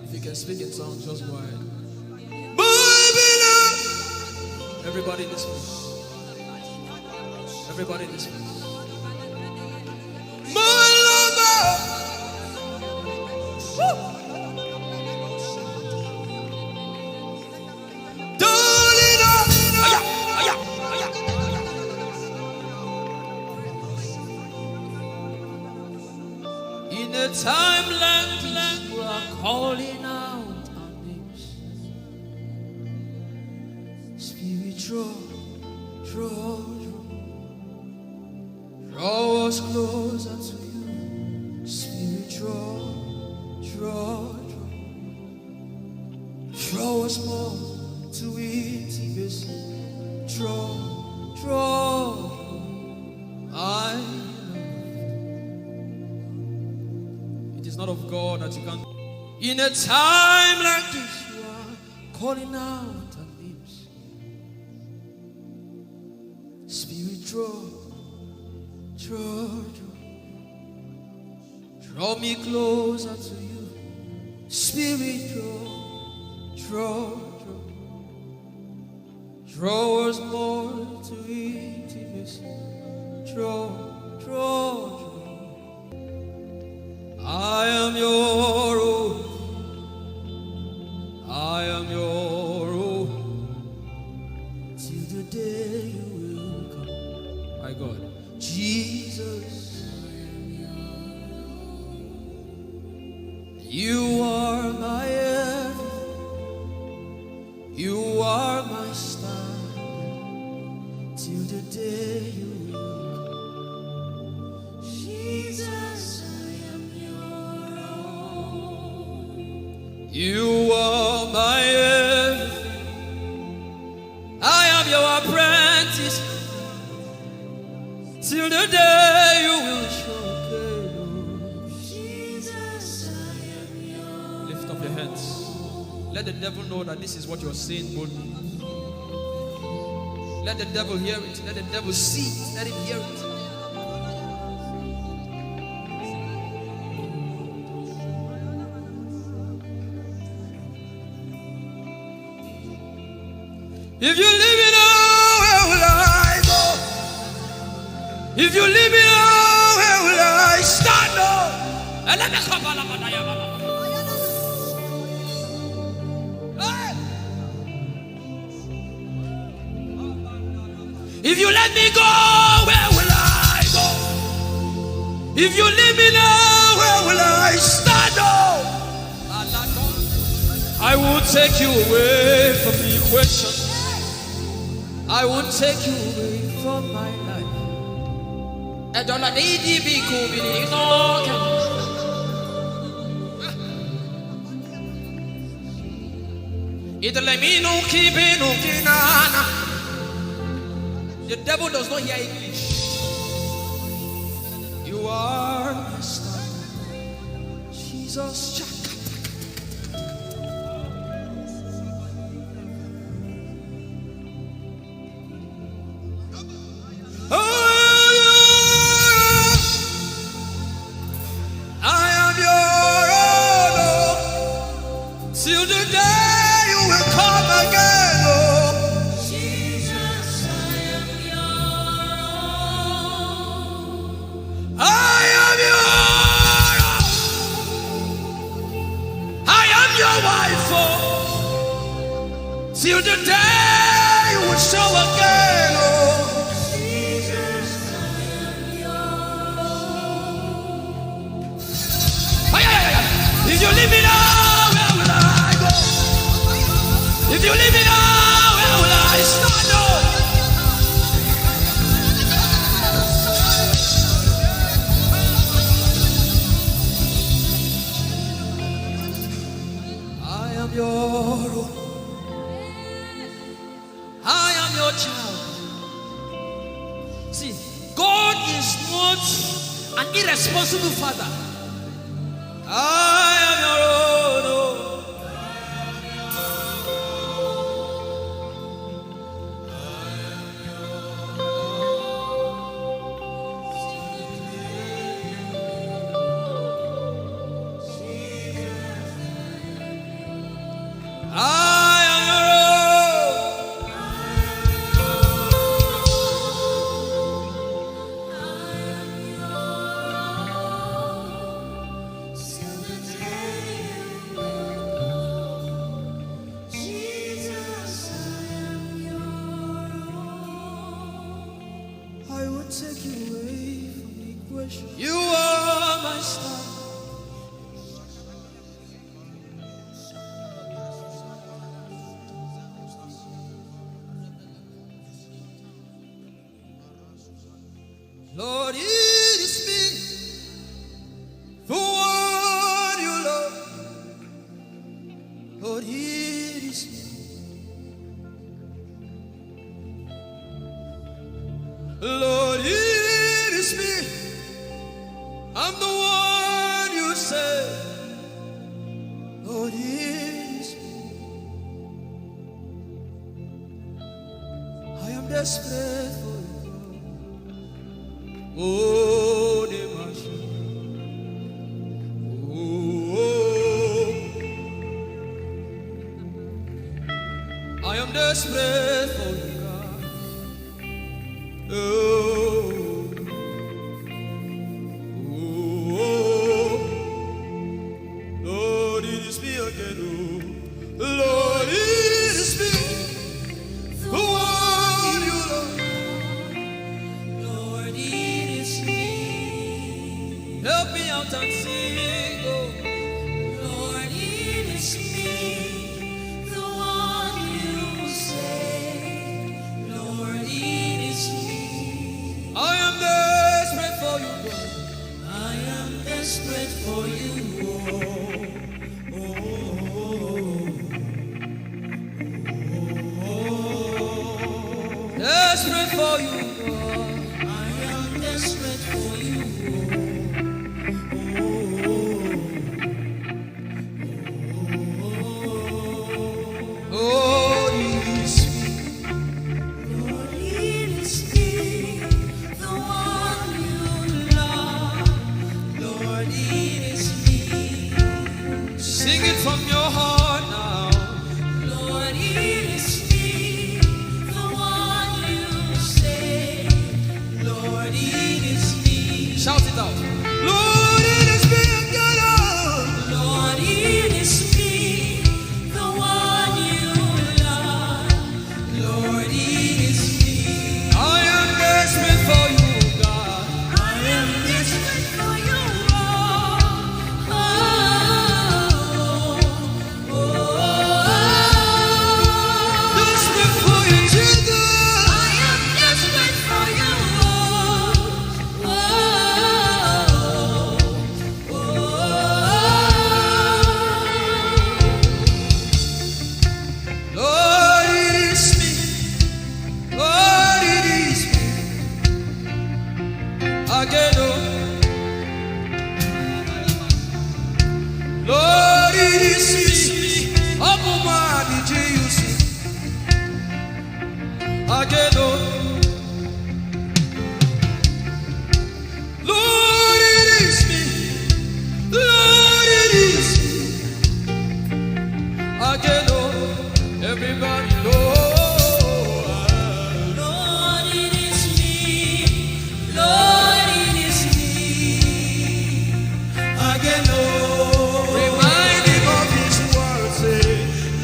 If you can speak in tongues, just go ahead. Everybody in this place. Everybody in this place. In a time like this, you are calling out our names. Spirit, draw us closer to you. Spirit, draw us more to intimacy. Draw, it is not of God that you can. In a time like this, you are calling out our names. Spirit, draw me closer to you. Spirit, draw us more to intimacy. Draw. I am your own. I am your own. Till the day you will come. My God, Jesus, you are my everything. You are my star. Till the day you will come. Jesus, I am your own. You are my everything. I am your apprentice. Till the day you will show. Jesus, I am your. Lift up your hands. Let the devil know that this is what you're saying boldly. Let the devil hear it. Let the devil see it. Let him hear it. If you leave me now, where will I go? If you leave me now, where will I stand? And let me come. If you let me go, where will I go? If you leave me now, where will I stand? I will take you away from the equation. I will take you away from my life. The devil does not hear English. You are my star, Jesus. Till the day you will show again, oh Jesus, I am yours. If you leave me now, where will I go? If you leave me now, where will I stand? I am your own. I am your child. See, God is not an irresponsible father. I am your own. You are my star. Lord, it is me, the one you love. Lord, it is me. Lord, it is me. I'm the one you say. Lord, it is me. I am desperate for you. Oh, Demasha. Oh, I am desperate for you, God. Oh, Lord, it is me again. Oh, Lord, it is me. The one you love. Lord, it is me. Help me out and sing. Oh, Lord, it is me. The one you say. Lord, it is me. I am desperate for you, God. I am desperate for you. Desperate for you, God. I am desperate for you. Oh, it is me. Lord, it is me, the one you love. Lord, it is me. Sing it from your heart now. Lord, it is me, the one you say. Lord, it is me. Shout it out. Lord, it is me again. Lord, it is me, the one you love. Lord, it is me. I am desperate for you, God. I am desperate for you. Desperate for you, Jesus. I am desperate for you. Lord, it is me. Lord, it is me. Again, oh. Lord, it is me. Omatade, Jesus. Again, oh. Lord, it is me. Lord, it is me. Again, oh. Everybody, Lord. Lord, it is me. Lord, it is me. Again, oh. Reminding of his word, say,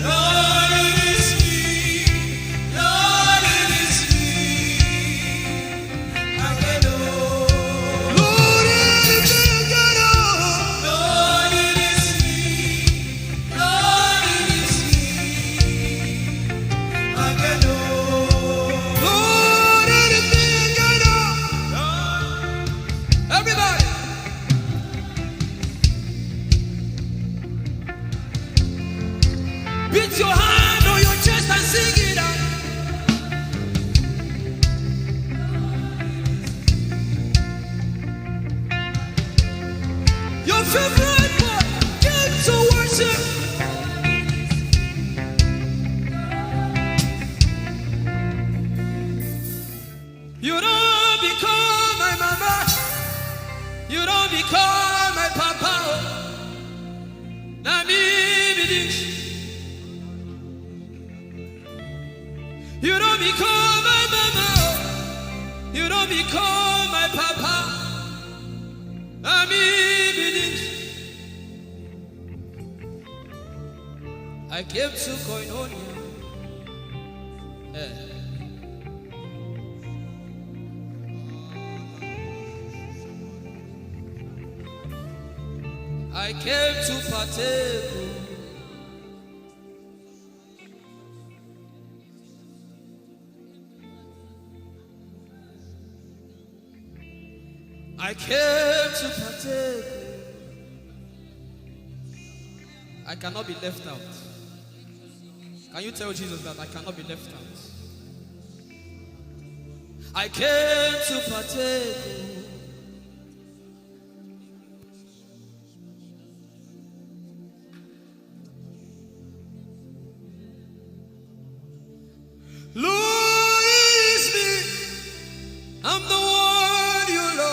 Lord, it is me. Lord, it is me. Again, oh. Lord, it is me again, oh. Lord, it is me. Lord, it is me. Again, oh. Lord, it is me again, oh. Everybody. Beat your hand on your chest and sing it out. Your favorite part, get to worship. You don't become my mama. You don't become my papa. Na me be this. You don't become my mama. You don't become my papa. Na me be this. I came to Koinonia. I came to partake. I came to partake. I cannot be left out. Can you tell Jesus that I cannot be left out? I came to partake. Lord, it is me. I'm the one you love.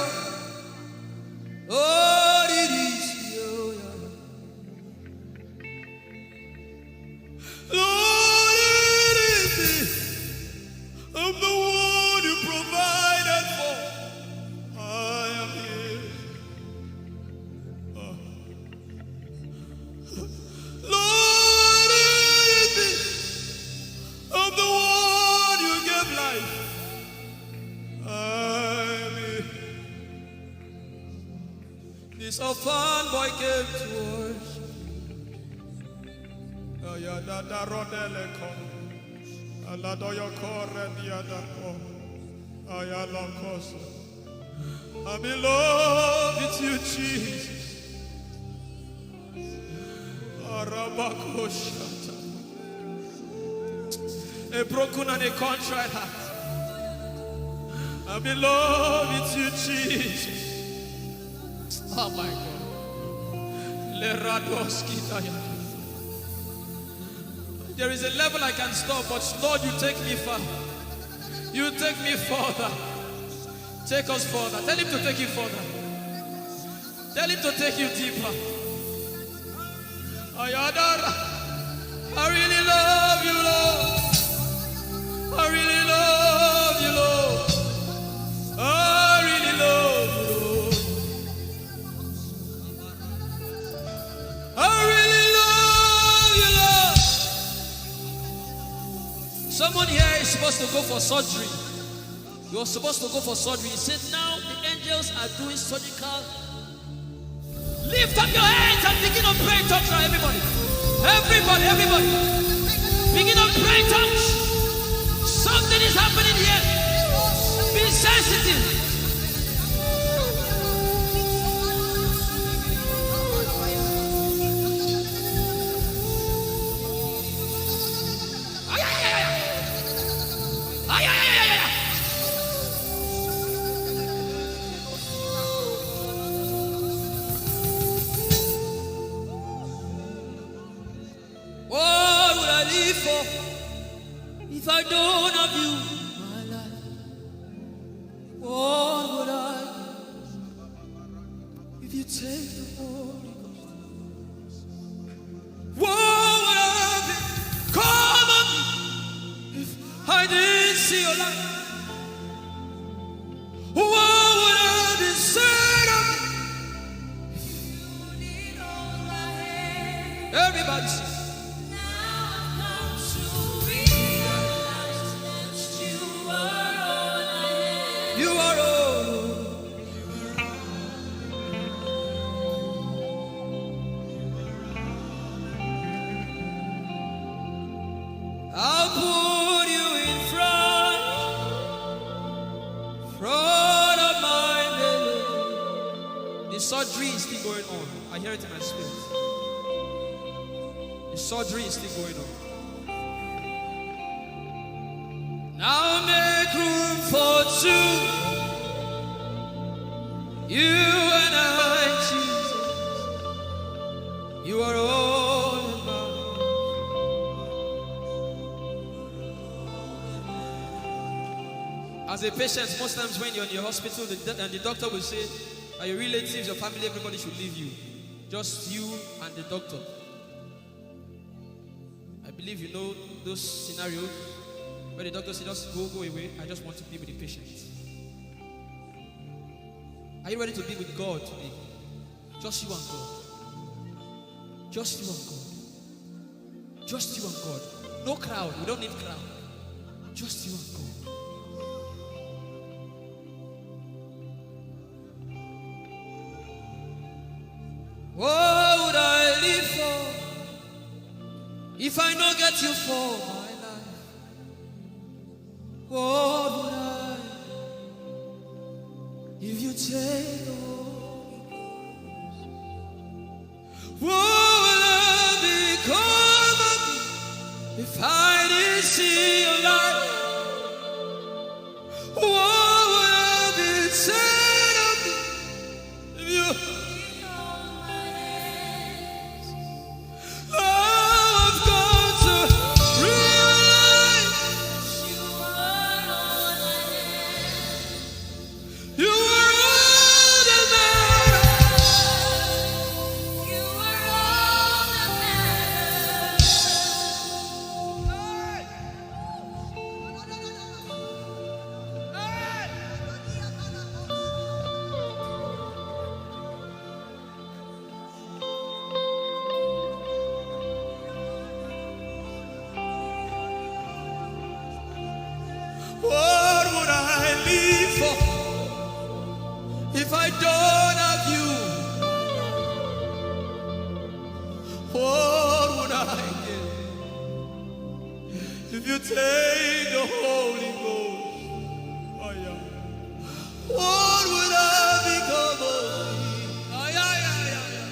This orphan boy came to worship. Oyelade rodele kon. Aladoyo kore diadako. Oyalokoso. I'm in love with you, Jesus. Arabakoshata. A broken and a contrite heart. I'm in love with you, Jesus. Oh my God. There is a level I can stop, but Lord, you take me far. You take me further. Take us further. Tell him to take you further. Tell him to take you deeper. I really love you, Lord. I really love you, Lord. I really love you, Lord. I really love you, Lord. Someone here is supposed to go for surgery. You're supposed to go for surgery. He said, now the angels are doing surgical. Lift up your hands and begin to pray in tongues now, everybody. Everybody. Begin to pray in tongues. Something is happening here. Be sensitive. What would I live for if I don't have you, my life? What would I give if you take the Holy Ghost? What would I become of me if I didn't see your light? What would I be said of me if you did all my hand? Everybody sing. You are all. I'll put you in front of my belly. The surgery is still going on. I hear it in my spirit. The surgery is still going on. Now make room for two. You and I, Jesus. You are all about. As a patient, most times when you're in your hospital, and the doctor will say, are your relatives, your family, everybody should leave you. Just you and the doctor. I believe you know those scenarios. Where the doctor says, just go away. I just want to be with the patient. Are you ready to be with God today? Just you and God. Just you and God. Just you and God. No crowd. We don't need crowd. Just you and God. What would I live for if I don't get you for my life? What would I if you take the Holy Ghost? What will I become of me if I didn't see your light? What would I be said of me if you? I've got to realize you are all that matters. You are all that matters. What would I live for if I don't have you? you take the Holy Ghost, oh yeah, what would I become of me? Oh yeah, yeah, yeah, yeah.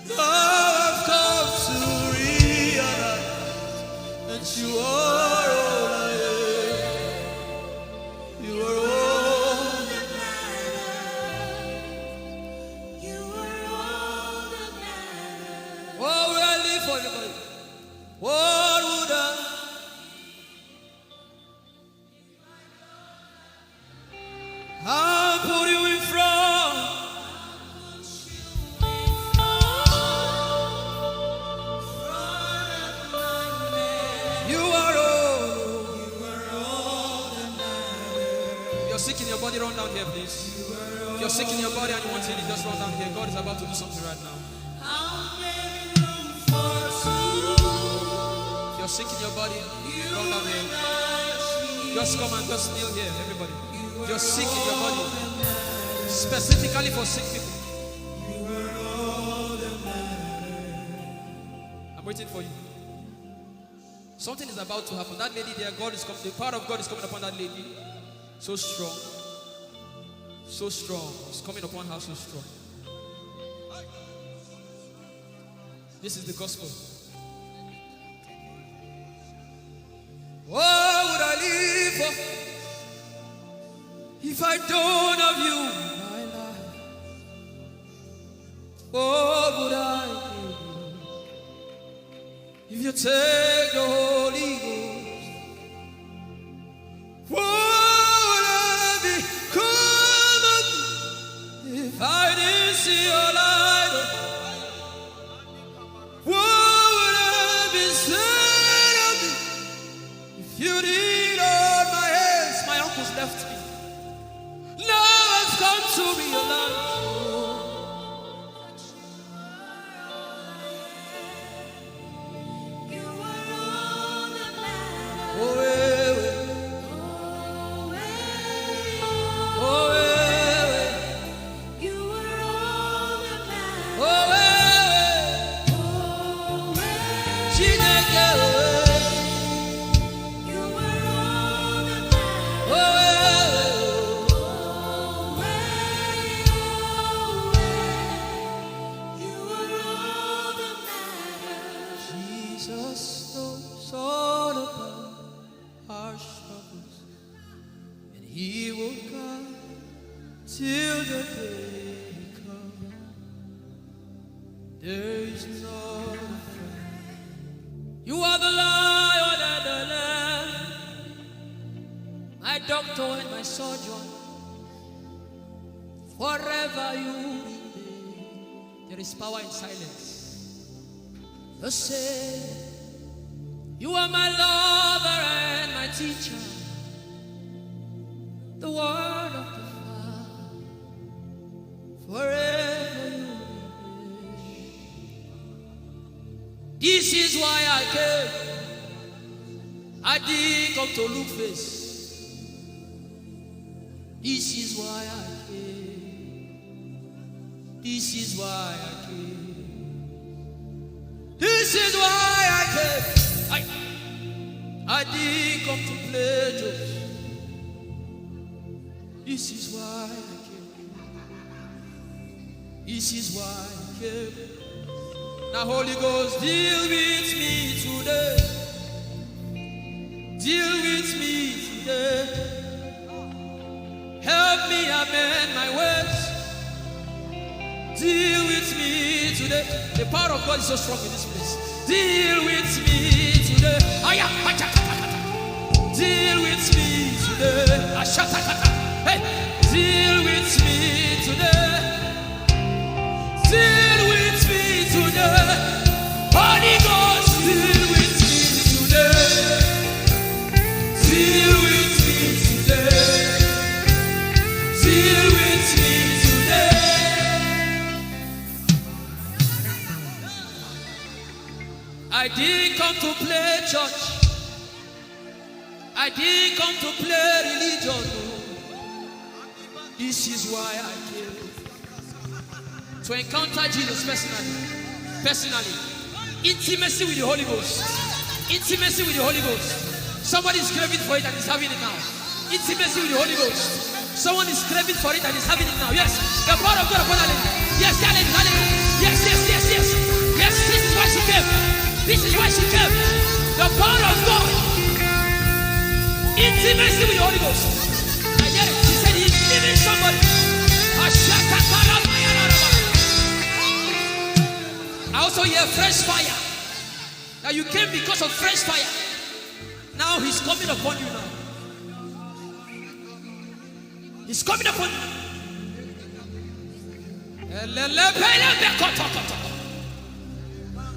Now I've come to realize that you are all I am. You are all that matters. You are all that matters. What would I live for anybody? What would I? I'll put you in front. You are all that matters. You're sick in your body, run down here, please. If you're sick in your body and you want healing, just run down here. God is about to do something right now. If you're sick in your body, run down here. Just come and just kneel here, everybody. If you're sick in your body, specifically for sick people. I'm waiting for you. Something is about to happen. That lady there, God is coming. The power of God is coming upon that lady. So strong. So strong. It's coming upon her so strong. This is the gospel. What would I live for if I don't have you in my life? What would I do if you take the Holy Ghost? What would I become of me if I didn't see your light? What would I be said of me if you did hold my hands? My uncles left me. Now I've come to realize. Power in silence. You say, you are my lover and my teacher, the word of the Father, forever you wish. This is why I came. I didn't come to look face. This is why I came. This is why I came. This is why I came. I didn't come to play jokes. This is why I came. This is why I came. Now Holy Ghost, deal with me today. Deal with me today. Help me amend my ways. Deal with me today. The power of God is so strong in this place. Deal with me today. Deal with me today. Hey, deal with me today. Deal with me today. Holy Ghost, deal with me today. Deal with me today. Deal with me today. I didn't come to play church. I I didn't come to play religion. This is why I came. To encounter Jesus personally. Intimacy with the Holy Ghost. Intimacy with the Holy Ghost. Somebody is craving for it and is having it now. Intimacy with the Holy Ghost. Someone is craving for it and is having it now. Yes. The power of God upon her. Yes, hallelujah. Yes. Yes, this is why she came. This is why she came. The power of God. Intimacy with the Holy Ghost. I get it. She said he's giving somebody. I also hear fresh fire. Now you came because of fresh fire. Now he's coming upon you now. He's coming upon you.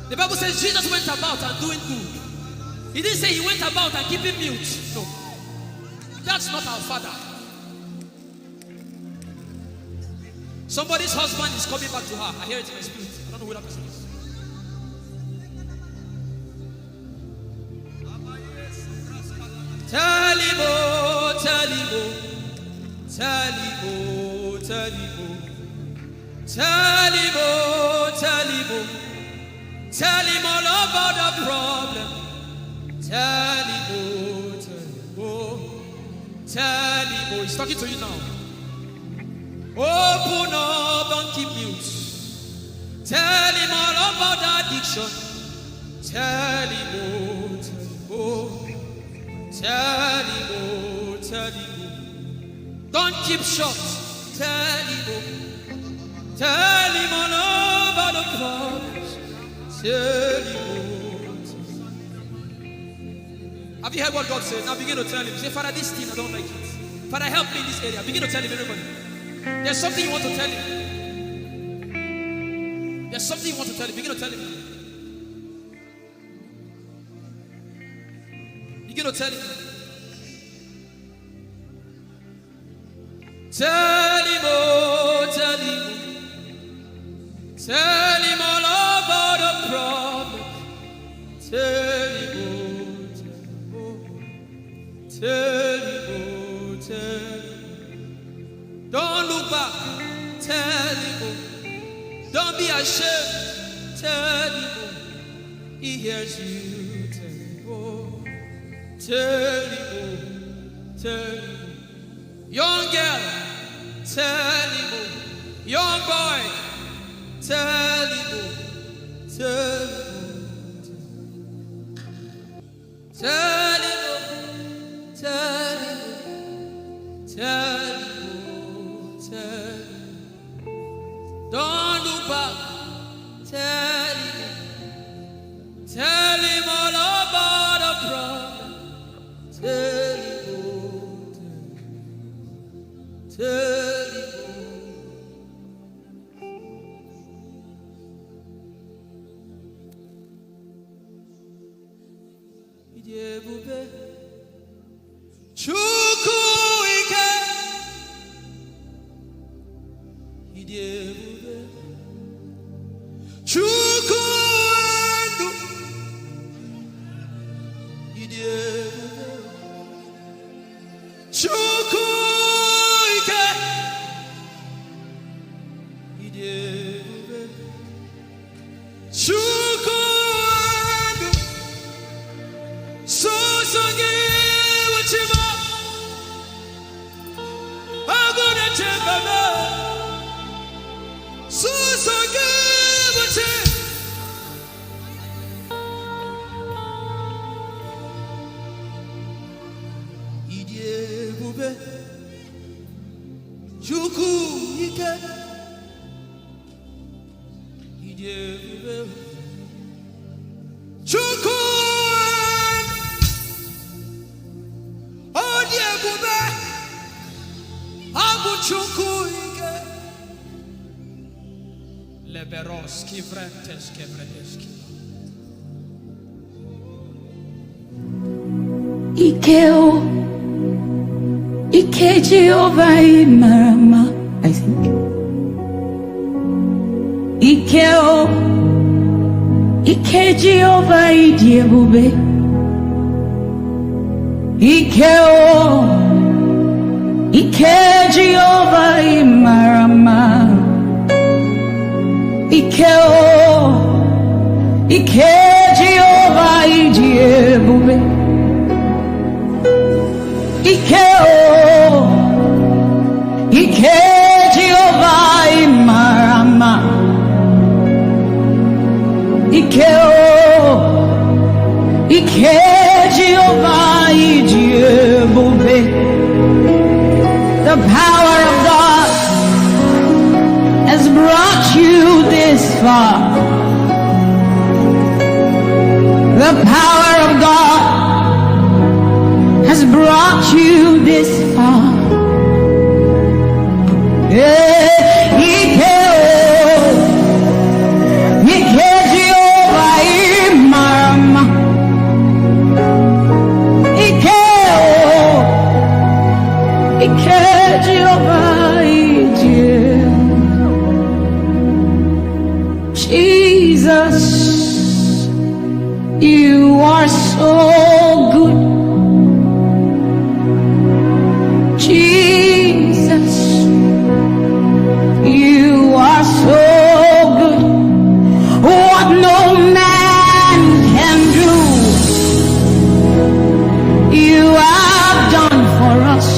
The Bible says Jesus went about and doing good. He didn't say he went about and keeping mute. No. That's not our Father. Somebody's husband is coming back to her. I hear it in my spirit. I don't know who that person is. Tell him, oh, tell him, oh. Tell him, oh, tell him, oh. Tell him, oh, tell him, oh. Tell him all about the problem. Tell him, oh, tell him, oh. Tell him, oh. He's talking to you now. Open up, don't keep mute. Tell him all about the addiction. Tell him, oh, tell him, oh. Tell him, oh, tell him, oh. Don't keep short. Tell him, oh. Tell him all about the problems. Tell him, oh. Have you heard what God said? Now begin to tell him. Say, Father, this thing I don't like it. Father, help me in this area. Begin to tell him, everybody. There's something you want to tell him. There's something you want to tell him. Begin to tell him. Begin to tell him. Tell him, oh, tell him. Tell him all about the problem. Tell him, oh, tell him, oh, tell him. Don't look back. Tell him, oh. Don't be ashamed. Tell him, oh. He hears you. Tell him, oh. Tell him, oh. Tell him, oh. Young girl. Tell him, oh. Young boy. Tell him, oh. Tell him, oh. Tell him, oh. Tell him, oh. Tell him, oh. Tell him. Don't look back. Tell him. Tell him all about the problem. Tell him, oh. Tell him, oh. Ijeoma Chukwu ike. Ijeoma Chukwu ndu. Ijeoma Chukwu ike. Ijeoma Chukwu ndu. Sosogi wachima. Agune chembaba. Sosogi wachima. Ijeoma Chukwu ike. Ijeoma Chukwu Ojeoma Abu Chukwu ike. Leberoski Vrenteski Vredeski. Ikeo, Ike Jehovah Marama, I think. Ikeo, Ike Jehovah Idiebube. Ike Jehovah Imarama. Ike Jehovah Ijeoma. Ike Jehovah Imarama. Ike Jehovah Ijeoma. The power of God has brought you this far. The power of God has brought you this far. Jesus, you are so good. Jesus, you are so good. What no man can do, you have done for us.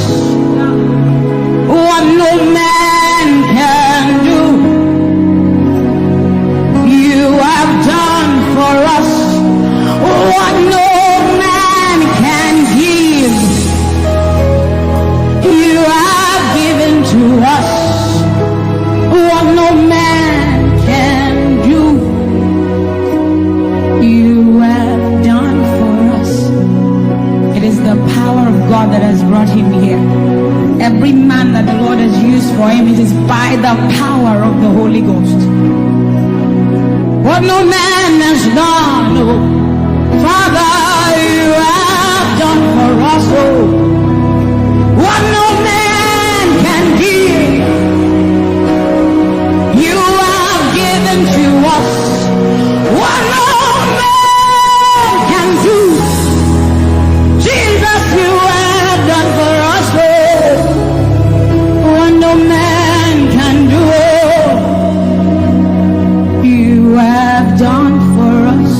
What no man can do, you have done for us. What no man can give, you have given to us. What no man can do, you have done for us. It is the power of God that has brought him here. Every man that the Lord has used for him, it is by the power of the Holy Ghost. What no man has done, oh, Father, you have done for us, oh. What no man can give, you have given to us. What no man can do, Jesus, you have done for us, oh. What no man can do, oh, you have done for us.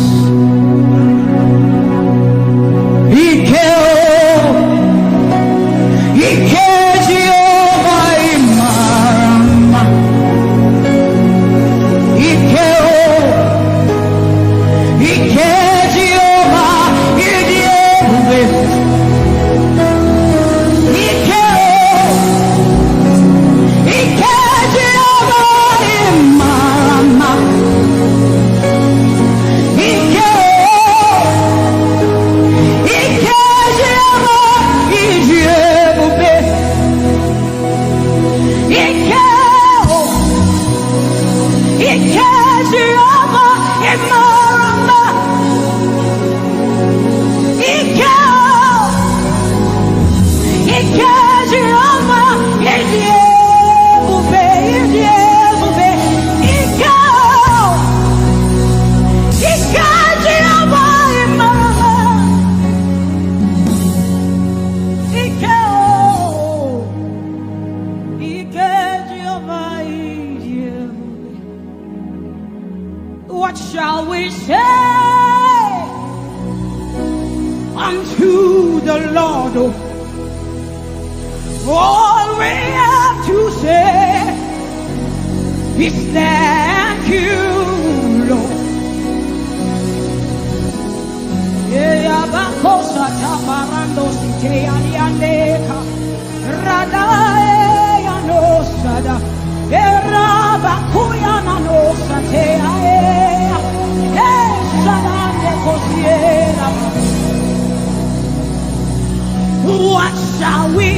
What shall we say unto the Lord? All we have to say is thank you, Lord. What shall we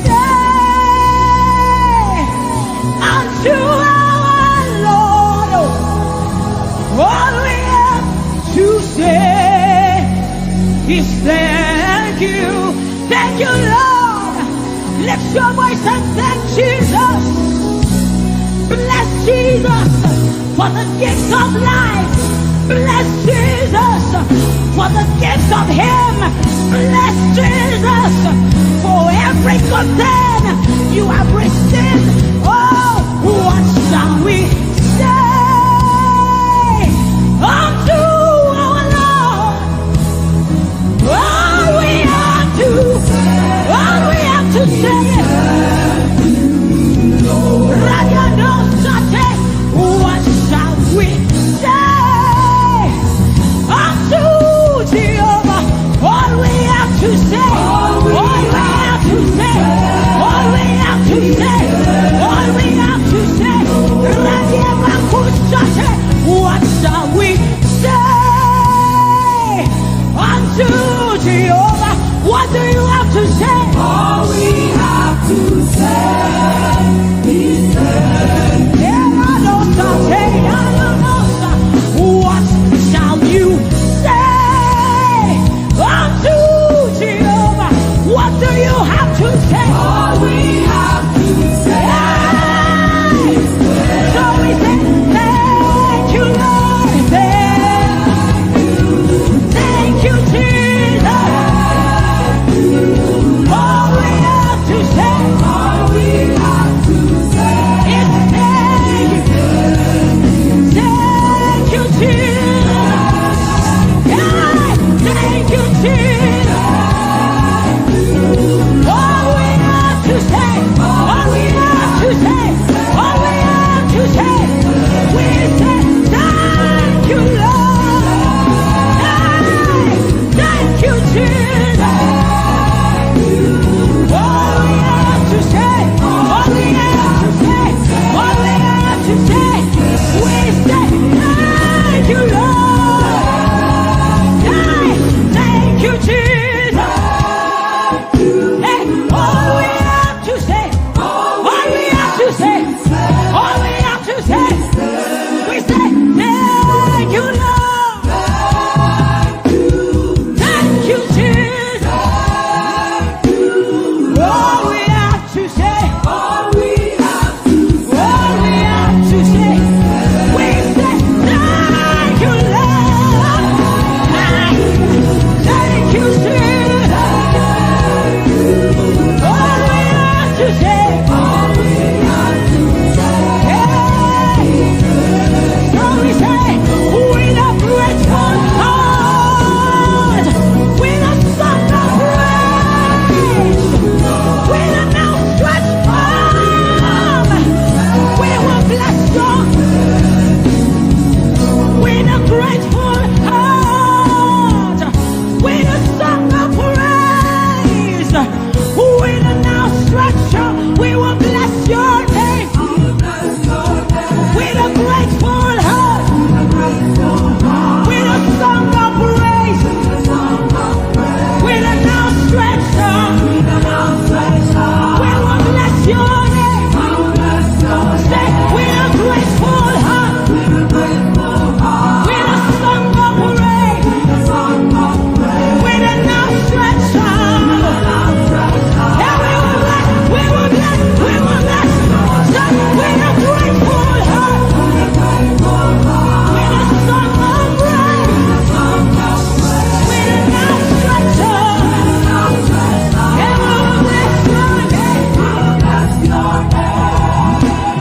say unto our Lord? All we have to say is thank you, Lord. Lift your voice and thank Jesus. Bless Jesus for the gift of life. Bless Jesus for the gift of Him. Bless Jesus Jesus, for every good thing you have received. Oh, what shall we say unto our Lord? All we have to say. What shall we say unto Jehovah? All we have to say, all we have to say, all we have to say, all we have to say. What shall we say unto Jehovah? What do you have to say? All we have to say is what shall you say unto Jehovah? What do you have to say? all we have to say. So we say, thank you, Lord. Thank you, Jesus. All we have to say, All we have to say is thank you. Thank you, Jesus. Yeah, thank you, Jesus. All we have to say, all we have to say, all we have to say, we say thank you, Lord. Thank you, Jesus. All we have to say, all we have to say, all we have to say, we say thank you, Lord. Thank you, Jesus. Hey, all we have to say, all we have to say, all we have to say, we say thank you, Lord. Thank you, Jesus. All we have to say, all we have to all we have to say, we say thank you, Lord. Thank you, Jesus. All we have to say, all we have to hey. So we say, with a grateful heart, with a song of praise, with an outstretched arm, we will bless God. With a grateful heart, with a song of praise, with an outstretched arm, we will bless your name. With a grateful heart, with a song of praise, with an outstretched arm, we will bless your name. Say, with a grateful heart, with a song of praise, with an outstretched arm, yeah, we will bless, we will bless, we will bless. Say, with a grateful heart, with a song of praise, with an outstretched arm, yeah, we will bless your name.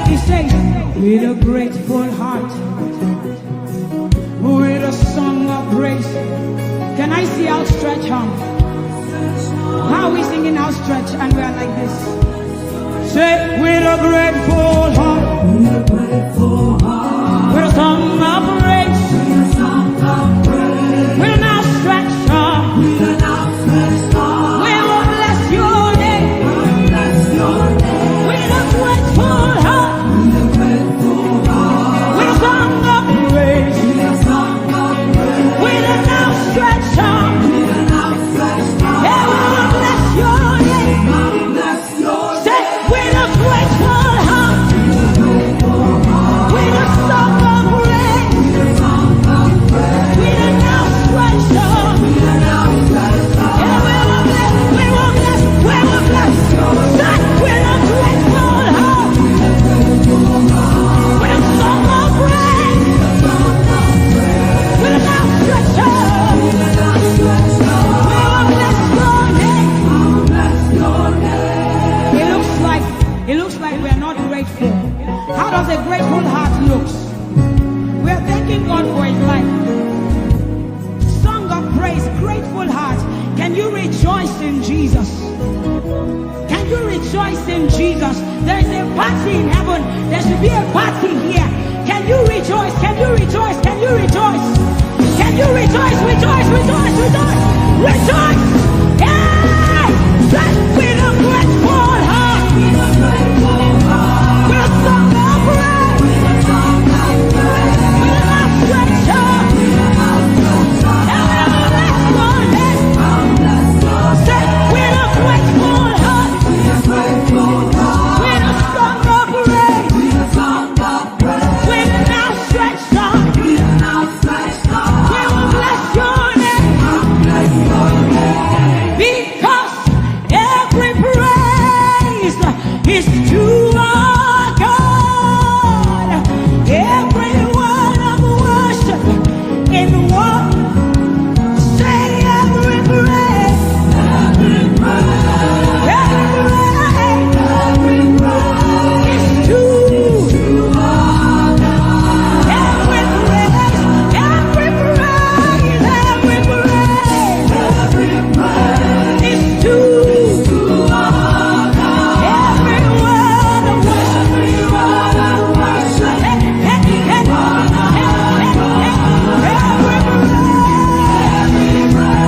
He says, with a grateful heart, with a song of praise. Can I see outstretched arm? How are we singing outstretched and we are like this? Say, with a grateful heart, with a song of praise, with an outstretched arm, we will bless your name. With a grateful heart, with a song of praise, with an outstretched arm, yeah, we will bless your name. Say, with a grateful heart, does a grateful heart look? We are thanking God for his life. Song of praise, grateful heart. Can you rejoice in Jesus? Can you rejoice in Jesus? There is a party in heaven. There should be a party here. Can you rejoice? Can you rejoice? Can you rejoice? Can you rejoice? Rejoice, rejoice, rejoice, rejoice! Hey! With a grateful heart. With a grateful heart. With a song of praise. With a song of praise. With a stretch up. With a stretch up. Say, with a grateful heart. With a grateful heart. With a song of praise. With a song of praise. With an outstretched arm. With an outstretched arm. We will bless your name. Bless your name. Because every praise is to our God. Every word of worship in one. Say every praise. Every praise. Every praise is to our God. Every praise. Every praise. Every praise. Every praise is to our God. Every word of worship. Every word of worship. Every praise.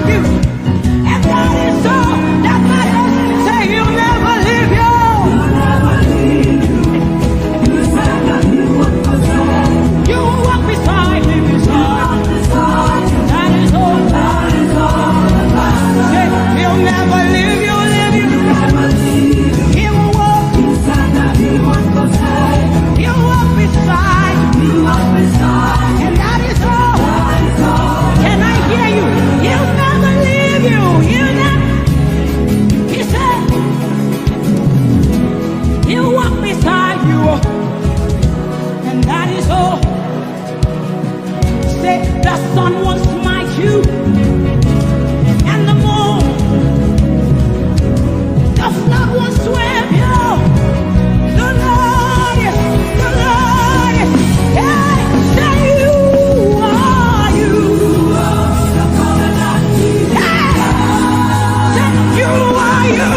love you. And that is all that matters. Say he'll never leave you. You will walk beside him. That is all. Say he'll never leave you. He will walk. He'll walk beside. And that is all. Can I hear you? He'll never leave you. He'll never. He said he'll walk beside you. And that is all. Say the sun won't smite you. And the moon. The flood won't swim you. The Lord is. Hey, say you are you. Hey, say you are you.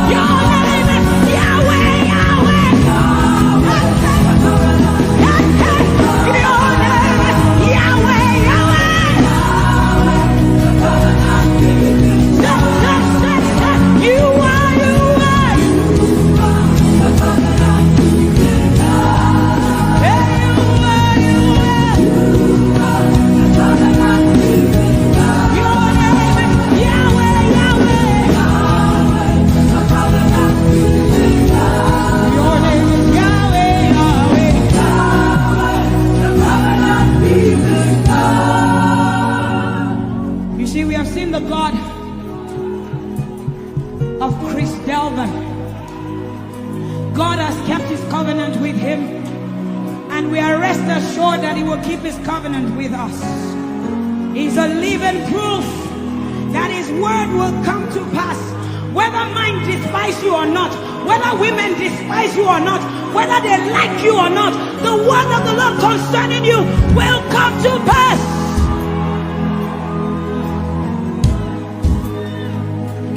Your name is Yahweh, Yahweh. Hey, your name is Yahweh, Yahweh. Say, you are you. You see, we have seen the God of Chris Delvin. God has kept his covenant with him, and we are rest assured that he will keep his covenant with us. He's a living proof that his word will come to pass. Whether men despise you or not, whether women despise you or not, whether they like you or not, the word of the Lord concerning you will come to pass.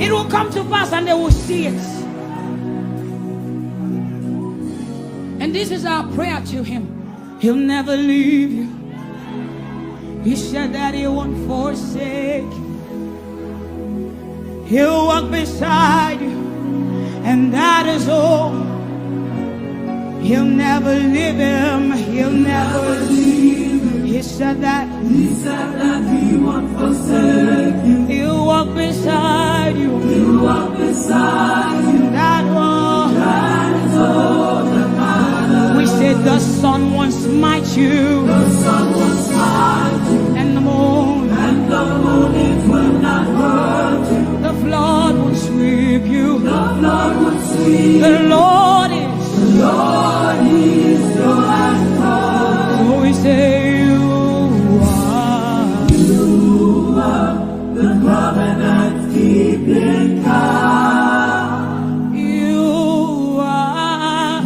It will come to pass and they will see it. And this is our prayer to him. He'll never leave you. He said that he won't forsake you. He'll walk beside you. And that is all. He'll never leave him. He'll never leave him. He said that he won't forsake you. He'll walk beside you. He'll walk beside you. That is all that matters. We said the sun won't smite you. The sun won't smite you. And the moon. And the moon it will not hurt you. The flood will sweep you. The flood will sweep. The Lord is. The Lord is your anchor. So we say you are the covenant keeping God. You are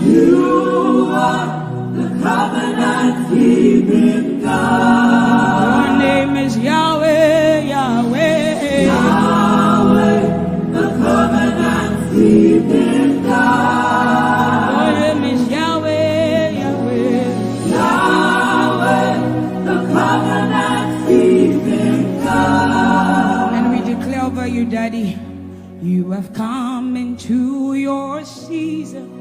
the covenant keeping God. Your name is Yahweh, Yahweh. Yahweh, the covenant keeping God. Your name is Yahweh, Yahweh. Yahweh, the covenant keeping God. And we declare over you, Daddy, you have come into your season.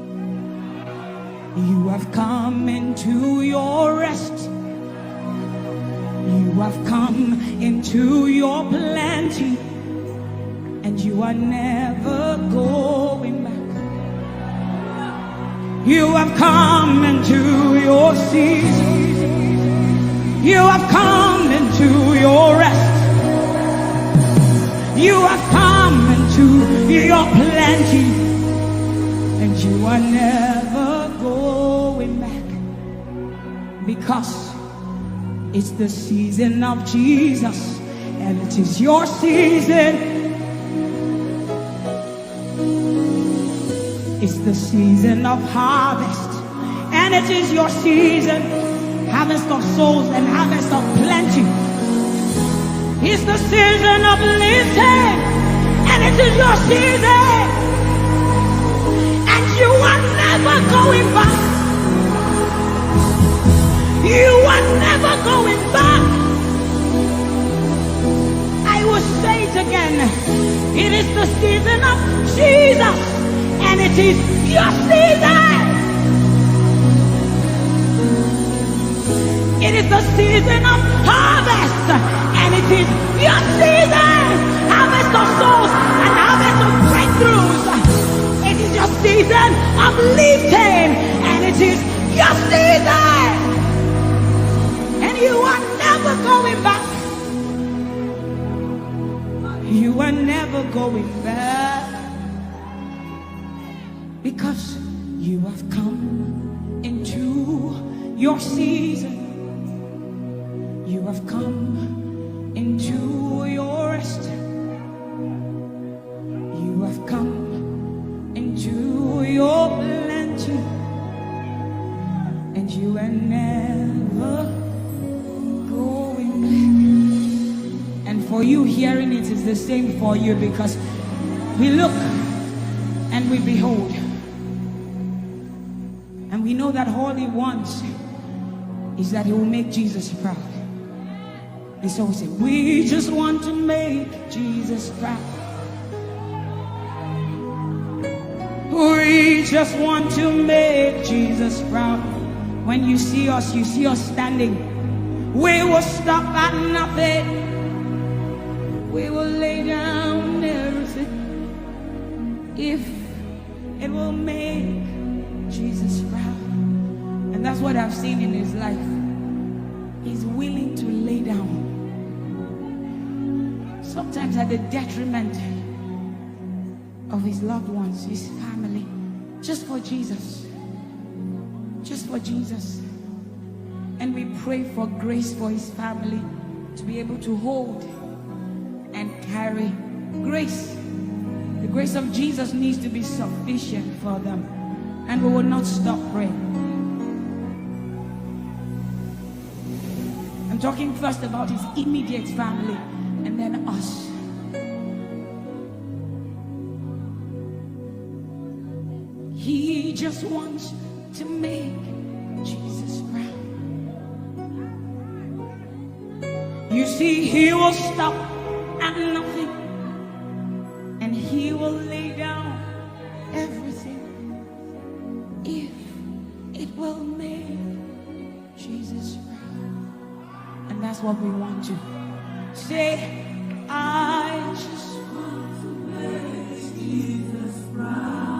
You have come into your rest. You have come into your plenty. And you are never going back. You have come into your season. You have come into your rest. You have come into your plenty. And you are never going back. Because it's the season of Jesus. And it is your season. It's the season of harvest, and it is your season. Harvest of souls and harvest of plenty. It's the season of lifting, and it is your season. And you are never going back. You are never going back. I will say it again. It is the season of Jesus, and it is your season. It is the season of harvest, and it is your season. Harvest of souls and harvest of breakthroughs. It is your season of lifting, and it is your season. And you are never going back. You are never going back. Because you have come into your season. You have come into your rest. You have come into your plenty, and you are never going back. And for you, hearing it is the same for you, because we look and we behold, and we know that all he wants is that he will make Jesus proud. And so we say, we just want to make Jesus proud. We just want to make Jesus proud. When you see us standing. We will stop at nothing. We will lay down everything if it will make Jesus proud. And that's what I've seen in his life. He's willing to lay down, sometimes at the detriment of his loved ones, his family, just for Jesus. Just for Jesus. And we pray for grace for his family to be able to hold and carry grace. The grace of Jesus needs to be sufficient for them. And we will not stop praying. I'm talking first about his immediate family and then us. He just wants to make Jesus proud. You see, he will stop at nothing, and he will lay down everything if it will make Jesus proud. And that's what we want to say. I just want to make Jesus proud.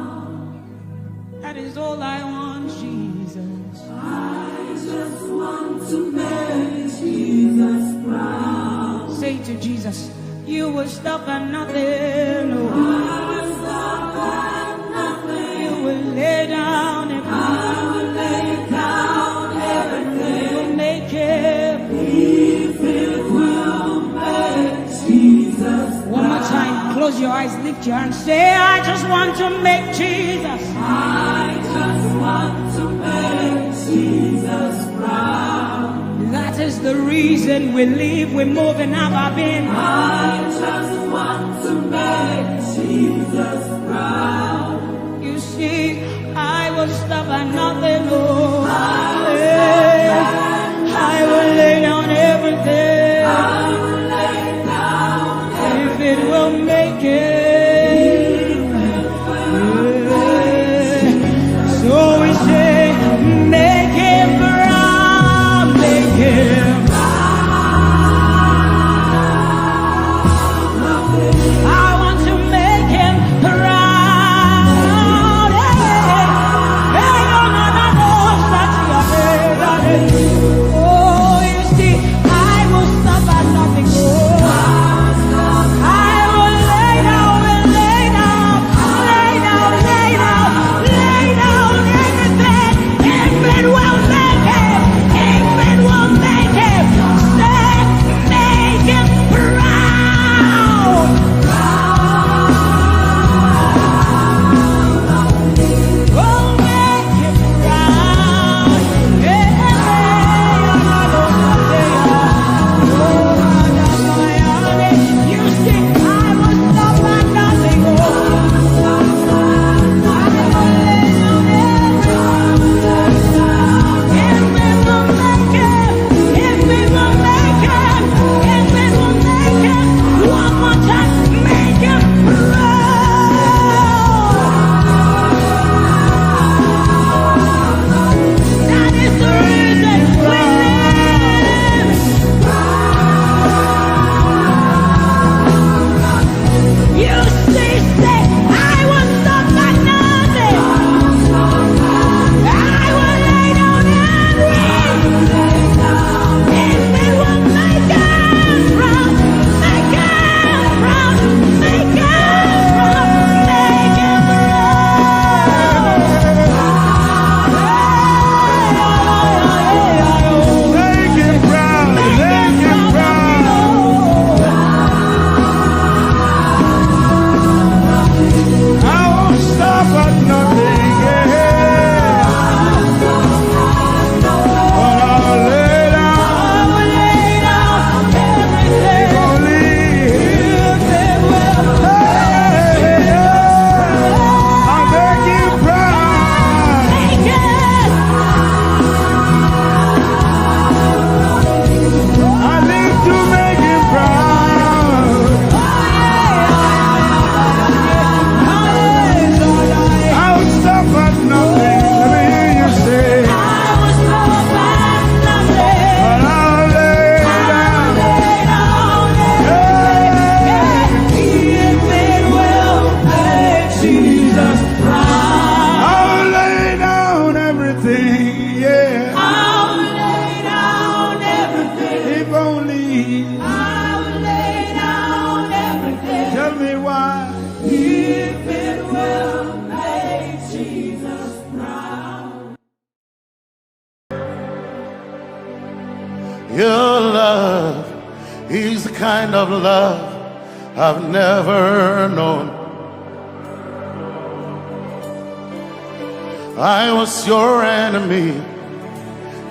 That is all I want, Jesus. I just want to make Jesus proud. Say to Jesus, you will stop at nothing. No. I will stop at nothing. You will lay down everything. I will lay down everything. You will make it. If it will make Jesus. One more time, close your eyes, lift your hands, say, I just want to make Jesus. I just want to make Jesus proud. That is the reason we live, we move, and have our being. I just want to make Jesus proud. You see, I will stop at nothing, Lord. I will lay down everything. I will lay down everything. If it will make it. So we say, make him proud, make him proud. I want to make him proud. Hey, no, no, no, no, Your love is the kind of love I've never known. I was your enemy,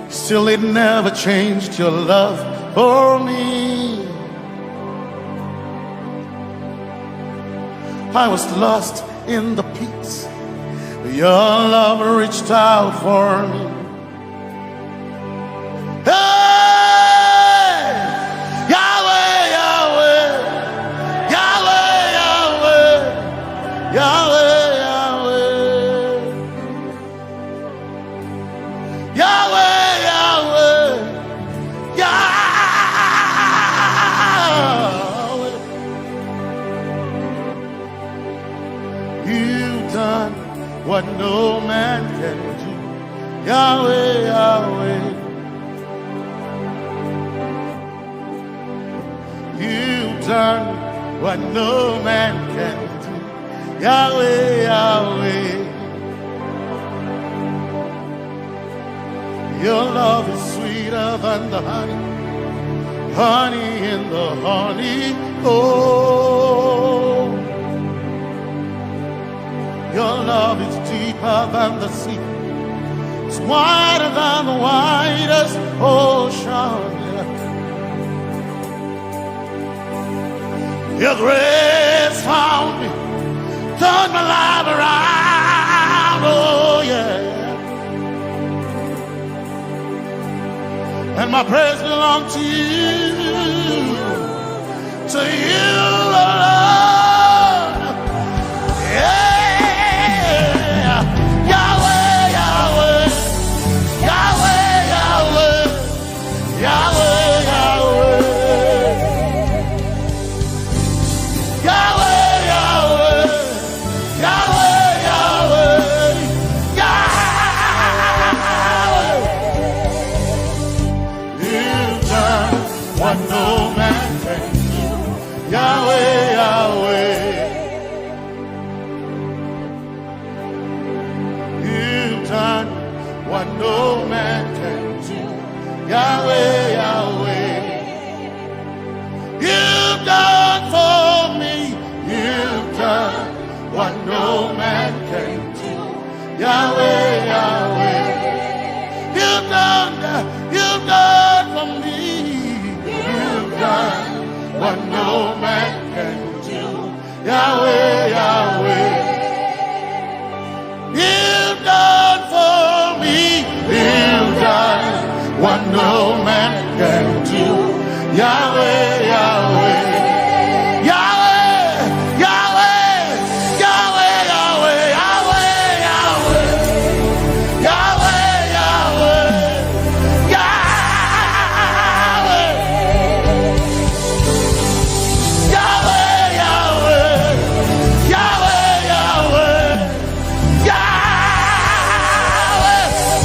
still it never changed your love for me. I was lost in the pits, but your love reached out for me. Hey! Yahweh, Yahweh, Yahweh, Yahweh, Yahweh, Yahweh, Yahweh, Yahweh, Yahweh. You've done what no man can do. Yahweh, Yahweh. You've done what no man can do. Yahweh, Yahweh. Your love is sweeter than the honey, honey in the honey. Oh, your love is deeper than the sea. It's wider than the widest ocean. Your grace found me, turned my life around. Oh yeah. And my praise belongs to you alone. Yeah. Yahweh, Yahweh, Yahweh, Yahweh, Yahweh, Yahweh, Yahweh, Yahweh, Yahweh, Yahweh, Yahweh. You've done what no man can do. Yahweh, Yahweh. You've done what no man can do. Yahweh, Yahweh. You've done for me. You've done what no man can do. Yahweh, Yahweh. You've done for me. You've done what no man can do. Yahweh, Yahweh. You've done for me. You've done what no man can do. Yahweh, Yahweh. Yahweh, Yahweh, Yahweh, Yahweh, Yahweh, Yahweh, Yahweh, Yahweh, Yahweh, Yahweh, Yahweh, Yahweh, Yahweh.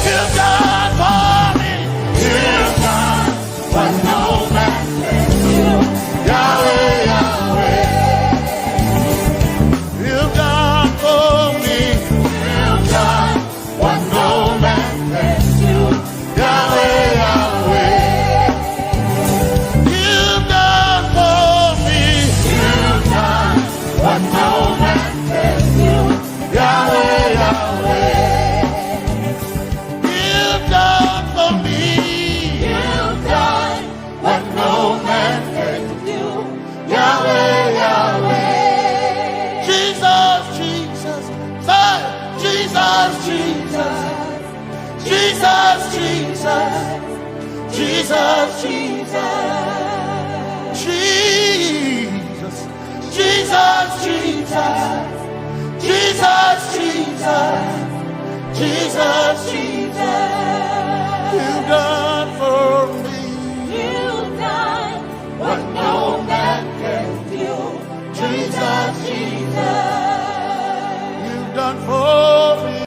You've done for me. You've done what no man can do. Yahweh, Yahweh. You've done for me. You've done what no man can do. Yahweh, Yahweh. You've done for me. You've done what no man can do. Yahweh, Yahweh. You've done for me. You've done what no man can do. Yahweh, Yahweh. Jesus, Jesus, say, Jesus, Jesus, Jesus, Jesus, Jesus, Jesus, Jesus, Jesus, Jesus, Jesus, Jesus, Jesus. You've done for me. You've done what no man can do. Jesus, Jesus. You've done for me.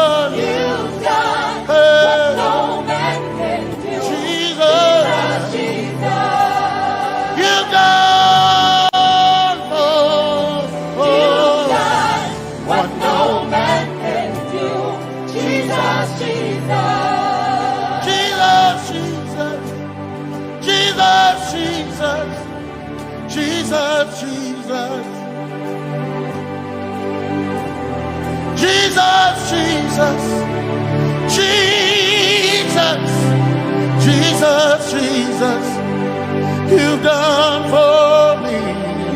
Oh, you've done what no man can do. Jesus, Jesus. You've done you've done what no man can do. Jesus, Jesus. Jesus, Jesus. Jesus, Jesus, Jesus, Jesus, Jesus, you've done for me.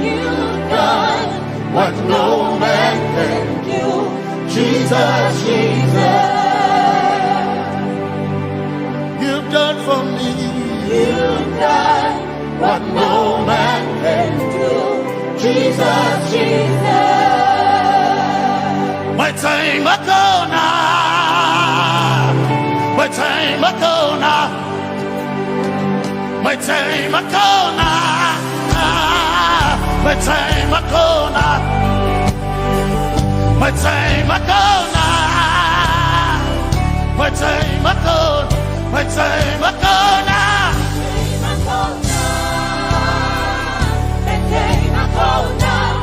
You've done what no man can do. Jesus, Jesus, you've done for me. you've done what no man can do. Jesus, Jesus. My time ago now, my time ago now, my time ago now, my time ago now, my time ago now, my time ago, my time ago now.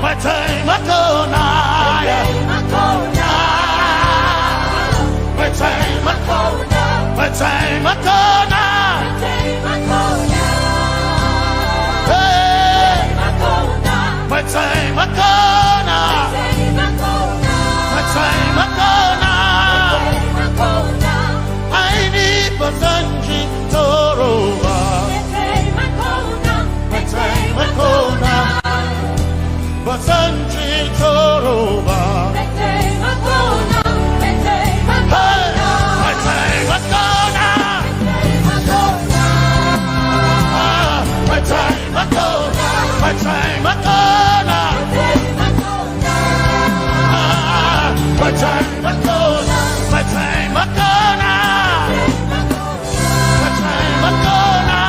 My time ago now, my time ago, my time ago now, hey, my time ago now, my time ago now, I need Basanji Toroba, my time ago now. Basanji Toroba. My time Akona. My time Akona. My time Akona. My time Akona. My time Akona. My time Akona.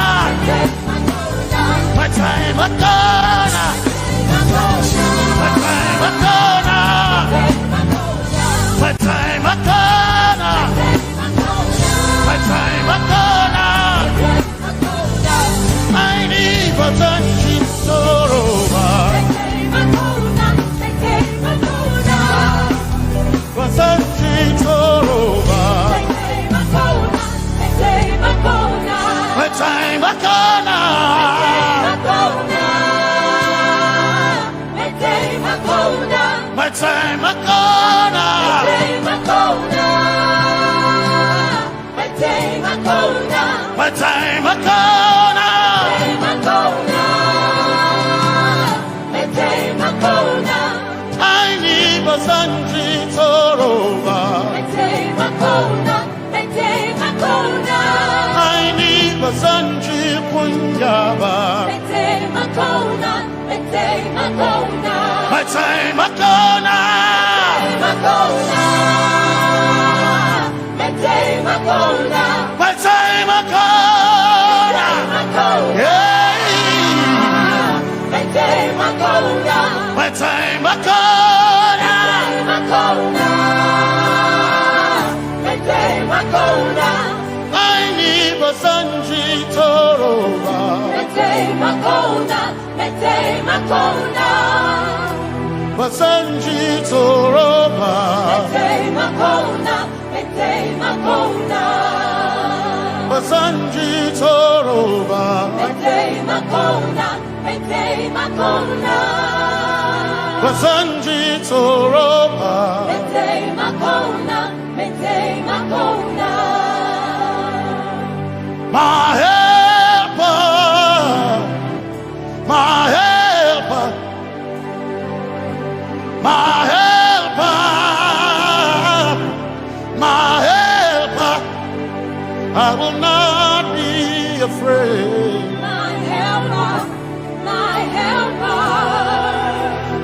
My time Akona. My time Akona. My time Akona. My time Akona. I need Basanji Toroba. Basanji Toroba. My time Akona. My time Akona. My time Akona. I need Basanji Toroba. I need Basanji Kunyaba. My time Akona. My time Akona. Yeah. My time Akona. My time Akona. I need Basanji Toroba. Basanji Toroba. Basanji Toroba. Basanji Toroba. My helper, my helper, my helper, my helper. I will not be afraid. My helper, my helper.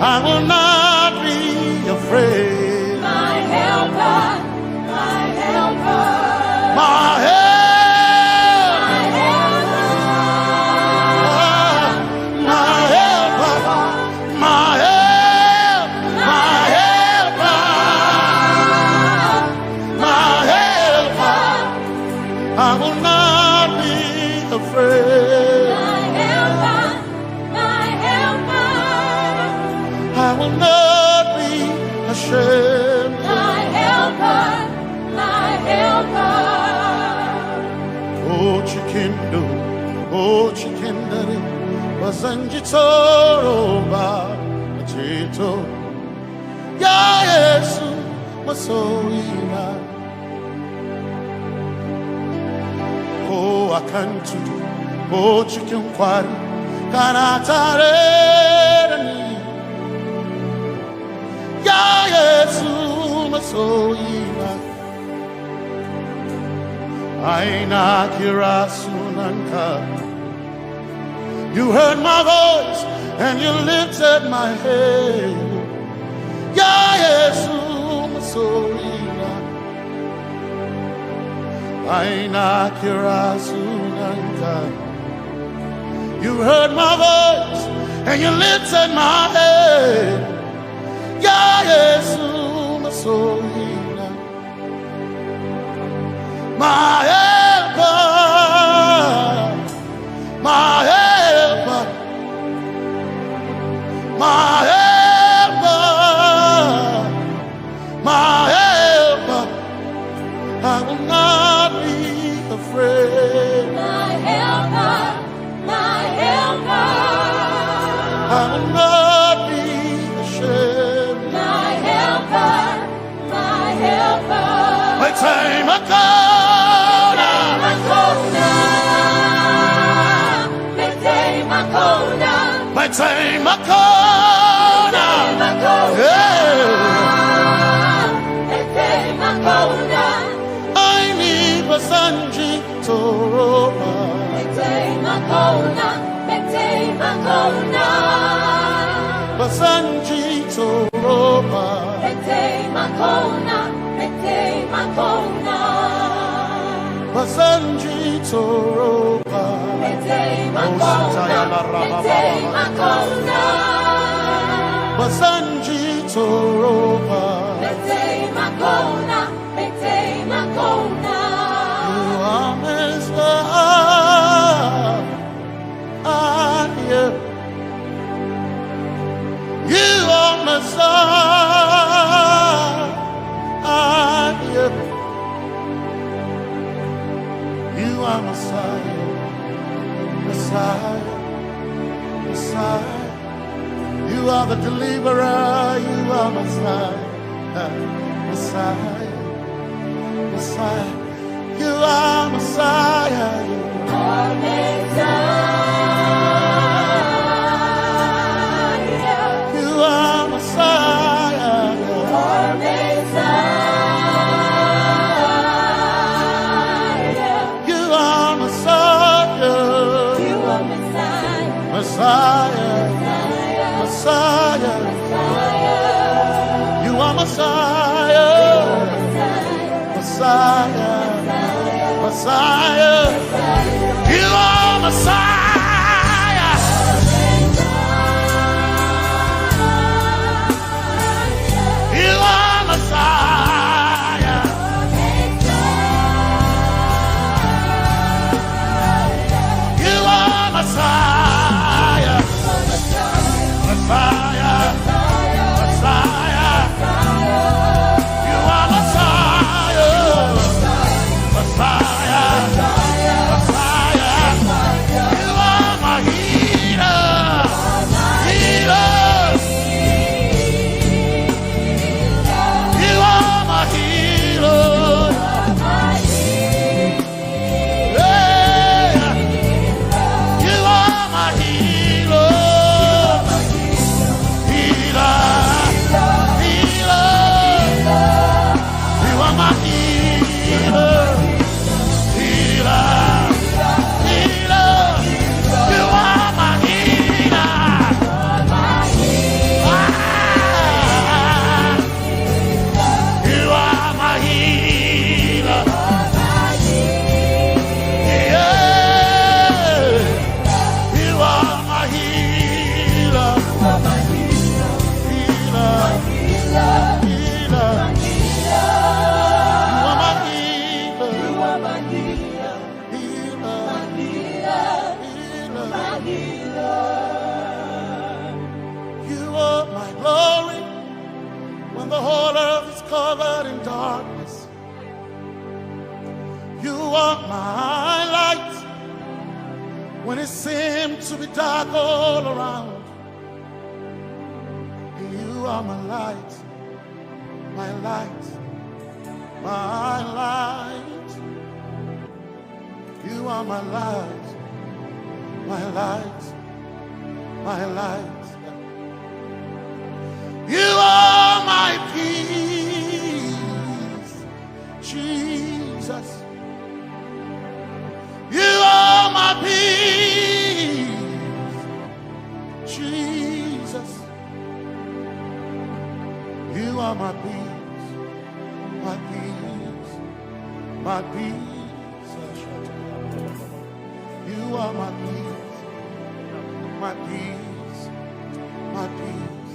I will not be afraid. My helper, my helper. My helper. I will not be afraid. My helper, my helper. I will not be ashamed. My helper, my helper. Oh, Chikindo, oh, Chikindari, Basanji toroba chito ya Yesu masoina o akantu o chicken kwari kanatare ya Yesu masoina aina kirasunanka. You heard my voice and you lifted my head. Ya Yesu masoina aina kirasunanka. You heard my voice and you lifted my head. Ya Yesu masoina my helper, my helper, my helper, my helper. I will not be afraid. My helper, my helper. I will not be ashamed. My helper, my helper. My time I my time I need Basanji Toroba. Basanji Toroba. Basanji Toroba. Basanji Toroba. You are Messiah. You are Messiah. You are Messiah. Messiah, Messiah, you are the deliverer, you are Messiah, Messiah, Messiah, you are Messiah, you are Messiah, you are Messiah, you are Messiah, you are Messiah. Messiah, Messiah, you are Messiah, Messiah, Messiah, you are Messiah, you are Messiah, you are Messiah. Messiah, Messiah, you are Messiah, Messiah, Messiah, when it seemed to be dark all around. You are my light, my light, my light. You are my light, my light, my light. You are my peace, Jesus. You are my peace, Jesus. You are my peace, my peace, my peace. You are my peace, my peace, my peace.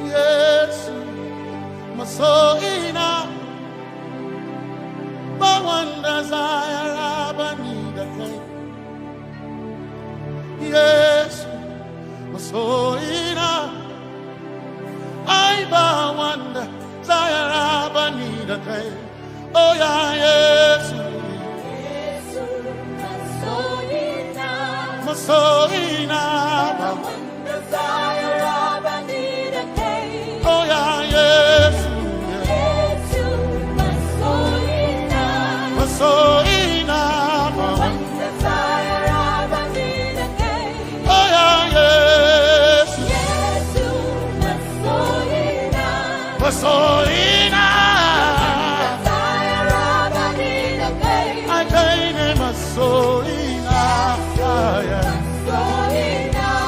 Yes, my soul in a but one desire I need a thing. Yes, my soul in a I but one desire I need a thing. Oh yeah, yes, my soul in a one desire I need a thing. Oh yeah, yes. So enough, one desire of a need again. Oh yeah, yes, yes, so enough, desire of a need again. I can't name a so enough, so enough,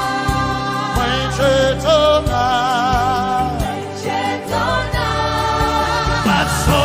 my chetona, but so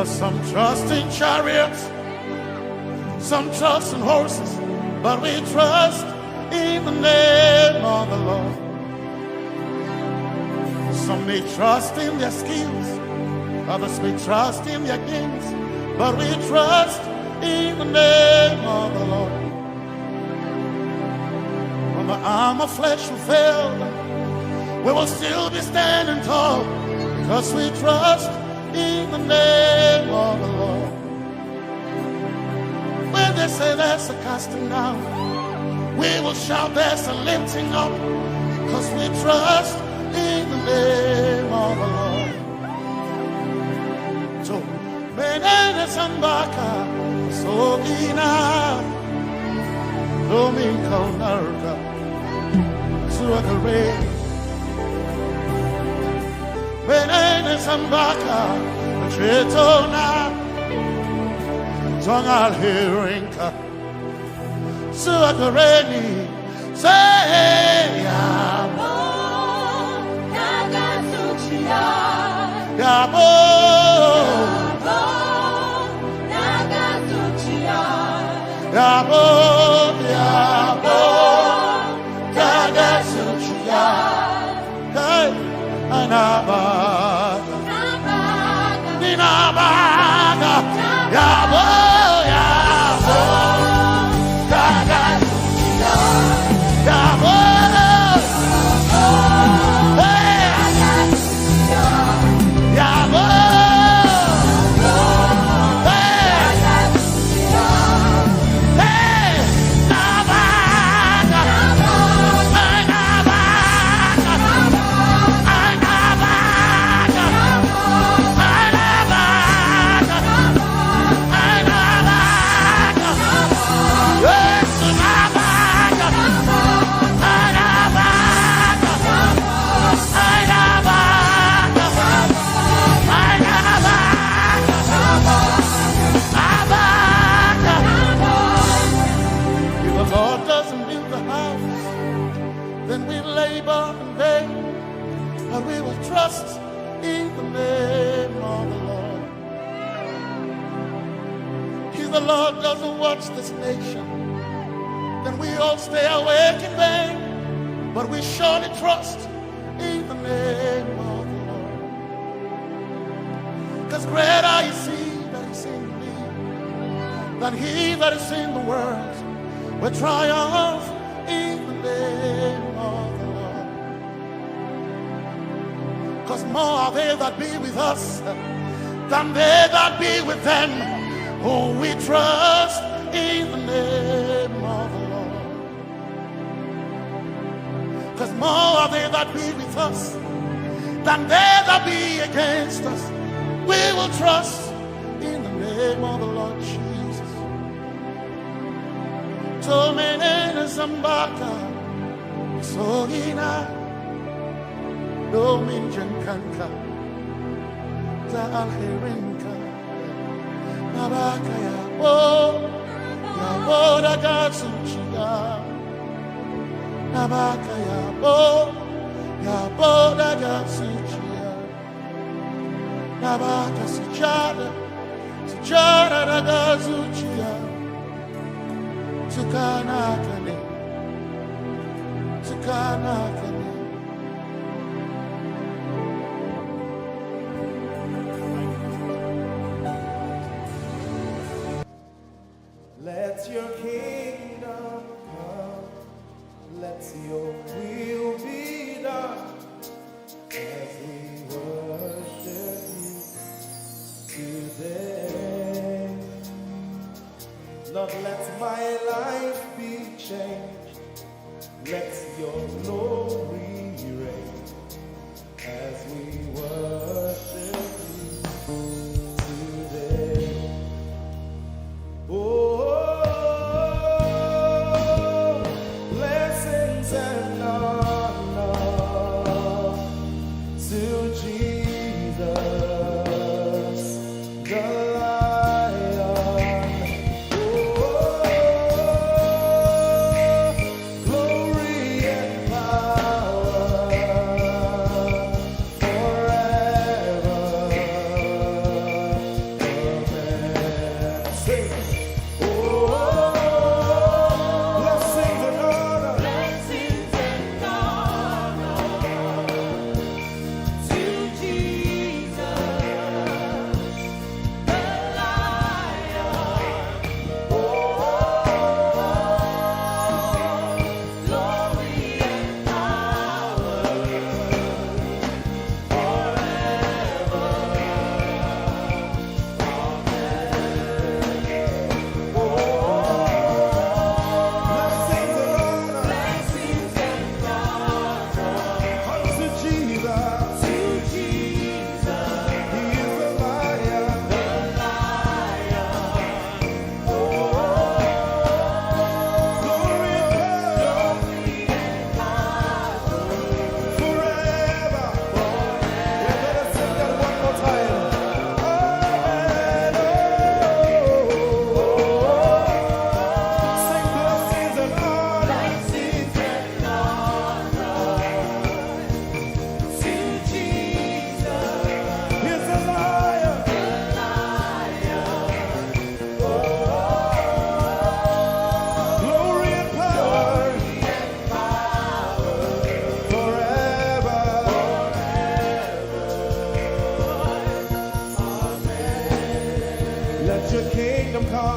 some trust in chariots, some trust in horses, but we trust in the name of the Lord. Some may trust in their skills, others may trust in their gains, but we trust in the name of the Lord. When the arm of flesh will fail, we will still be standing tall, because we trust in the name of the Lord. When they say there's a casting down, we will shout there's a lifting up, because we trust in the name of the Lord. So, Benene Sambaka, Sogina, Domingo Narca, Suakare, Benene Sambaka, Chetona, Tongal Hirinka Suakareni say Yabo Nagasuchia Yabo Nagasuchia Yabo Yabo Nagasuchia Hey Anabaga Ninabaga Yabo Yabo Nagasuchia Yabo trust in the name of the Lord. If the Lord doesn't watch this nation, then we all stay awake in vain. But we surely trust in the name of the Lord. Because greater is He that is in me than he that is in the world. We triumph in the name of the Lord. Because more are they that be with us than they that be with them. Who we trust in the name of the Lord. Because more are they that be with us than they that be against us. We will trust in the name of the Lord Jesus. Tomene Zambaka Sogina Dominjan Kanka Zaalherinka Nabaka Yabo Yaboda Gatsuchia Nabaka Yabo Yaboda Gatsuchia Nabaka Sujada Sujada Gatsuchia Tukanakane Tukanakane. Let your kingdom come, let your will be done, as we worship you today. Lord, let my life be changed, let your glory reign, as we worship you today. Oh, blessings and honor to Jesus, the Lion. Oh, glory and power forever.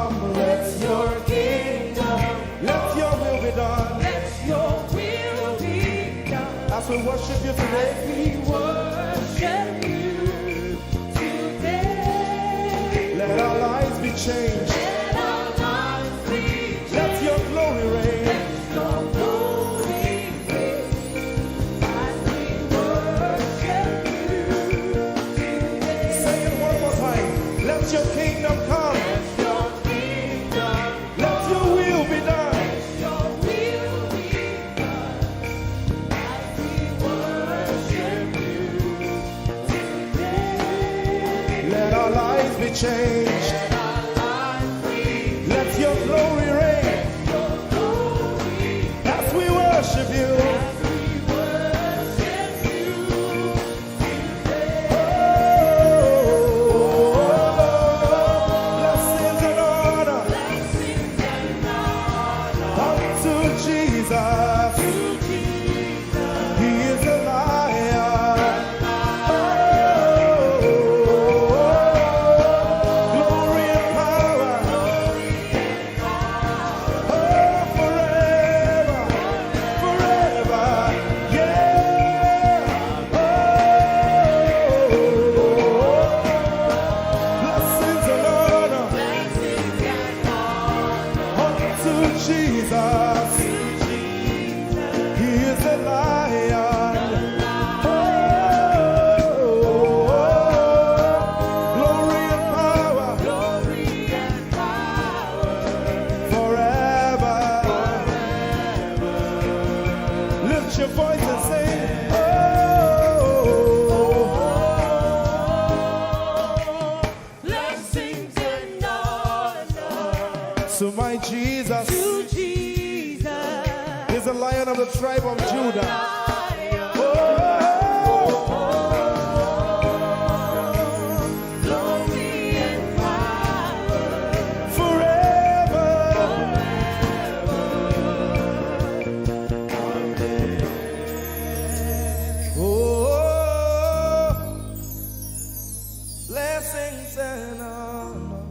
come. Let your kingdom, let your will be done. Let your will be done. As we worship you today, We worship you today. let our lives be changed. Let our lives be changed. Let your glory reign. Let your glory reign. As we worship you today. Say it one more time. Let your kingdom come. Let your kingdom, Let your will be done. let your will be done. As we worship you today. Let our lives be changed. Let our lives be Let your glory reign. your glory. As we worship you. Blessings and honor unto Jesus. He is a lion. Glory and power. Forever, forever. Yeah. Blessings and honor unto Jesus. He is a lion. Glory and power forever. Lift your voice and sing. Blessings and honor So my Jesus to Jesus. is a lion of the tribe of Judah. Glory and power Forever. Oh, blessings and honor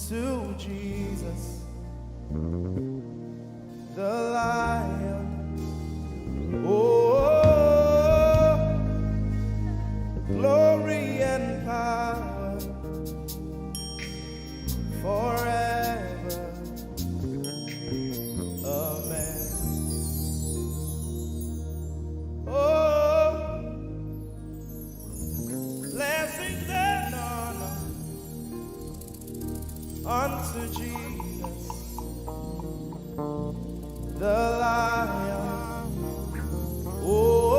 to Jesus, the lion. Oh, glory and power forever. Amen. Oh, blessings and honor unto Jesus, the lion. Oh,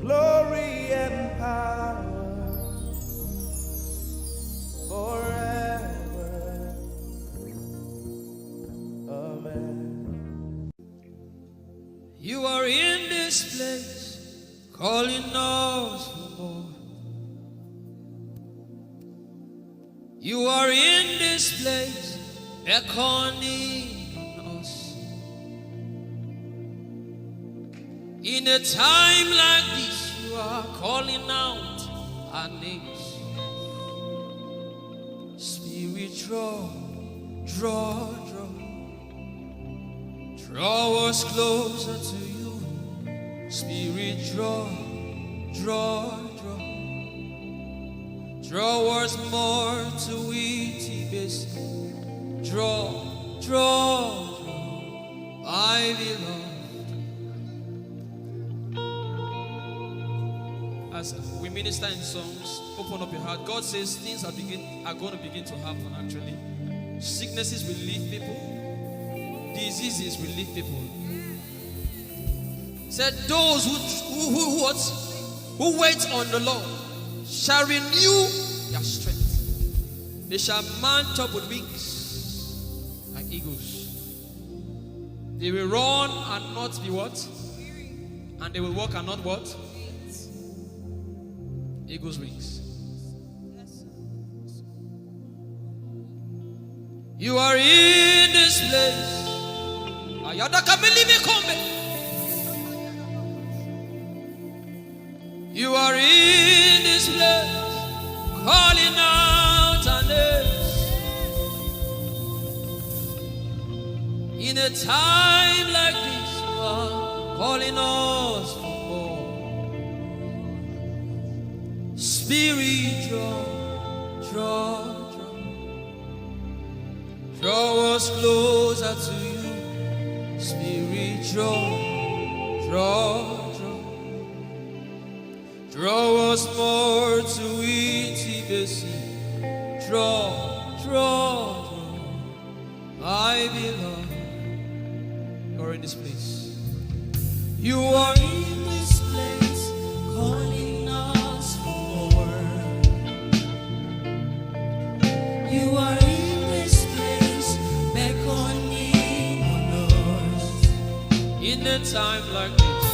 glory and power forever. Amen. You are in this place, calling us for more. You are in this place, beckoning us. In a time like this, you are calling out our names. Spirit, draw, draw, draw. Draw us closer to you. Spirit, draw, draw, draw. Draw us more to Ehi Moses. Draw, draw, draw. My beloved. As we minister in songs, open up your heart. God says things are going to begin to happen actually. Sicknesses will leave people. Diseases will leave people. Said those who wait on the Lord shall renew their strength. They shall mount up with wings like eagles. They will run and not be what? And they will walk and not what? Eagle's wings. You are in this place. You are in this place. In a time like this, you are calling us for more. Spirit, draw us closer to you. Spirit, draw us more to intimacy. Draw, I belong. You're in this place. You are in this place, calling us for more. You are in this place, beckoning on us. In a time like this,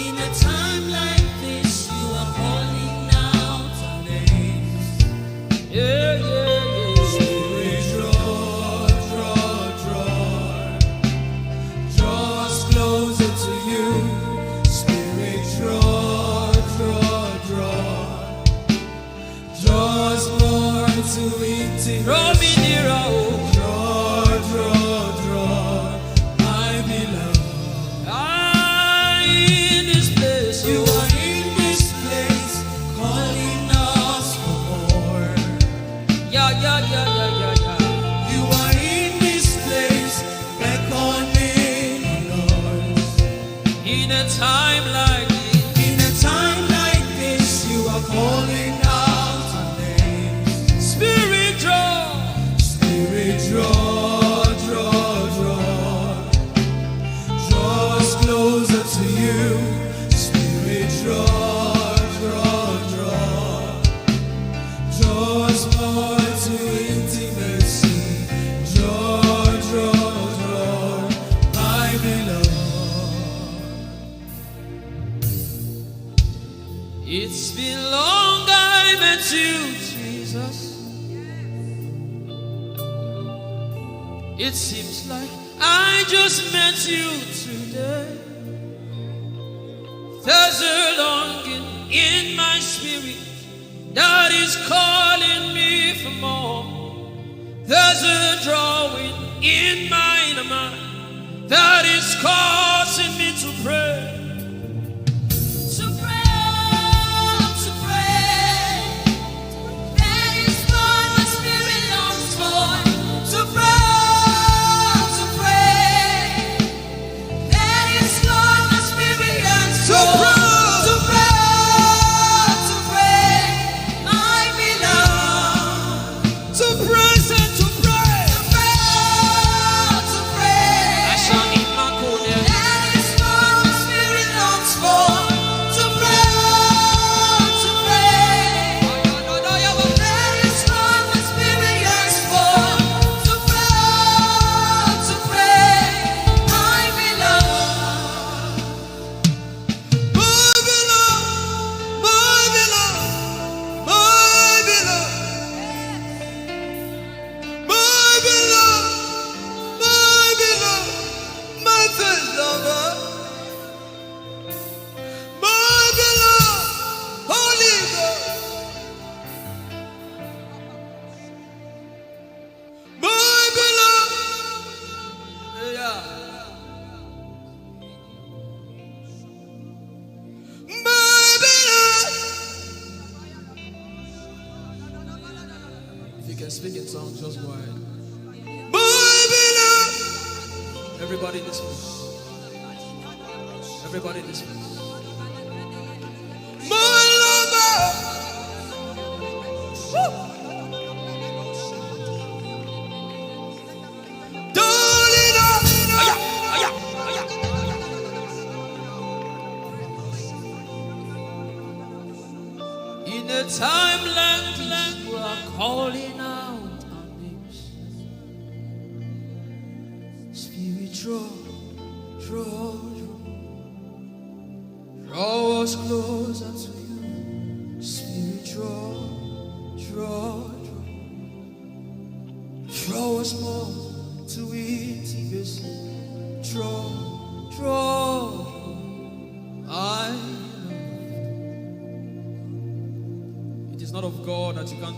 in a time like this, you are calling out our names. Yeah. Spirit, draw us closer to you. Spirit, draw us more to intimacy. Draw me nearer, oh. Draw, I belong. In this place, you are in this place, calling us for more. Yeah. You are in this place, beckoning us. In a time like this, you are calling out our names. Spirit, draw us closer to you. Spirit, draw us more to intimacy. Draw, I belong. It's been long I met you, Jesus. It seems like I just met you today. There's a longing in my spirit that is calling me for more. There's a drawing in my mind that is causing me to pray. That is what my spirit longs for. To pray. That is what my spirit yearns for. To pray. I belong. To praise and to pray. To pray. I shall eat my cold. That is what my spirit longs for. To pray. That is what my spirit yearns for. To pray. I belong. If you can speak in tongues, just go ahead. Everybody in this place. Everybody in this place. In a time like we are calling out our names. Spirit, draw us closer to you. Spirit, draw us more to intimacy. Draw, I know. It is not of God that you can.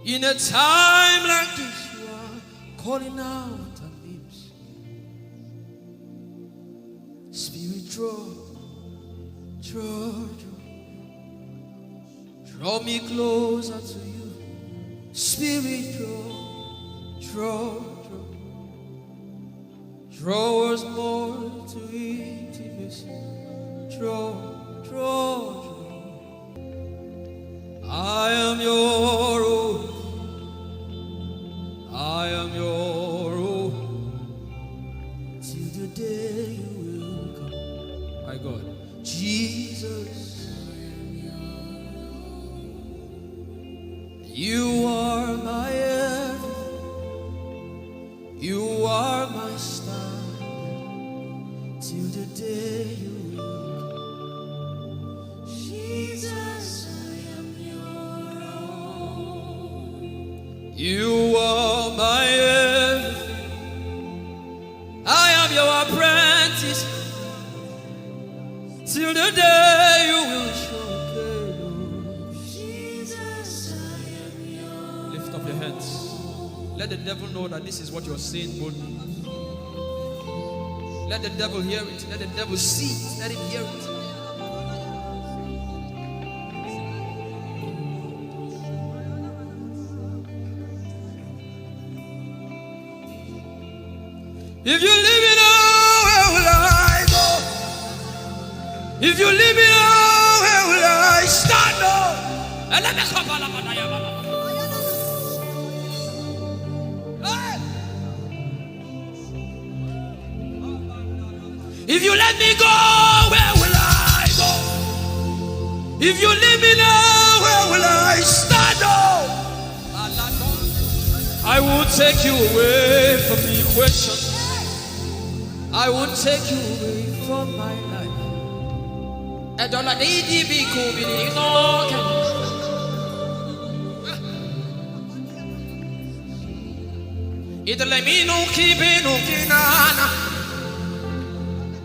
In a time like this, you are calling out our names. Spirit, draw me closer to you. Spirit, draw us more to intimacy. Draw. I am your own. I am your own. Till the day you will come. My God, Jesus, you are my everything. You are my star. Till the day you will come. Jesus, I am your own. You are my everything. I am your apprentice. Till the day you will show. Jesus, I am your. Lift up your hands. Let the devil know that this is what you're saying boldly. Let the devil hear it. Let the devil see it. Let him hear it. If you leave me now, where will I go? If you leave me now, where will I stand up? If you let me go, where will I go? If you leave me now, where will I stand up? I will take you away from the equation. I will take you away from my life.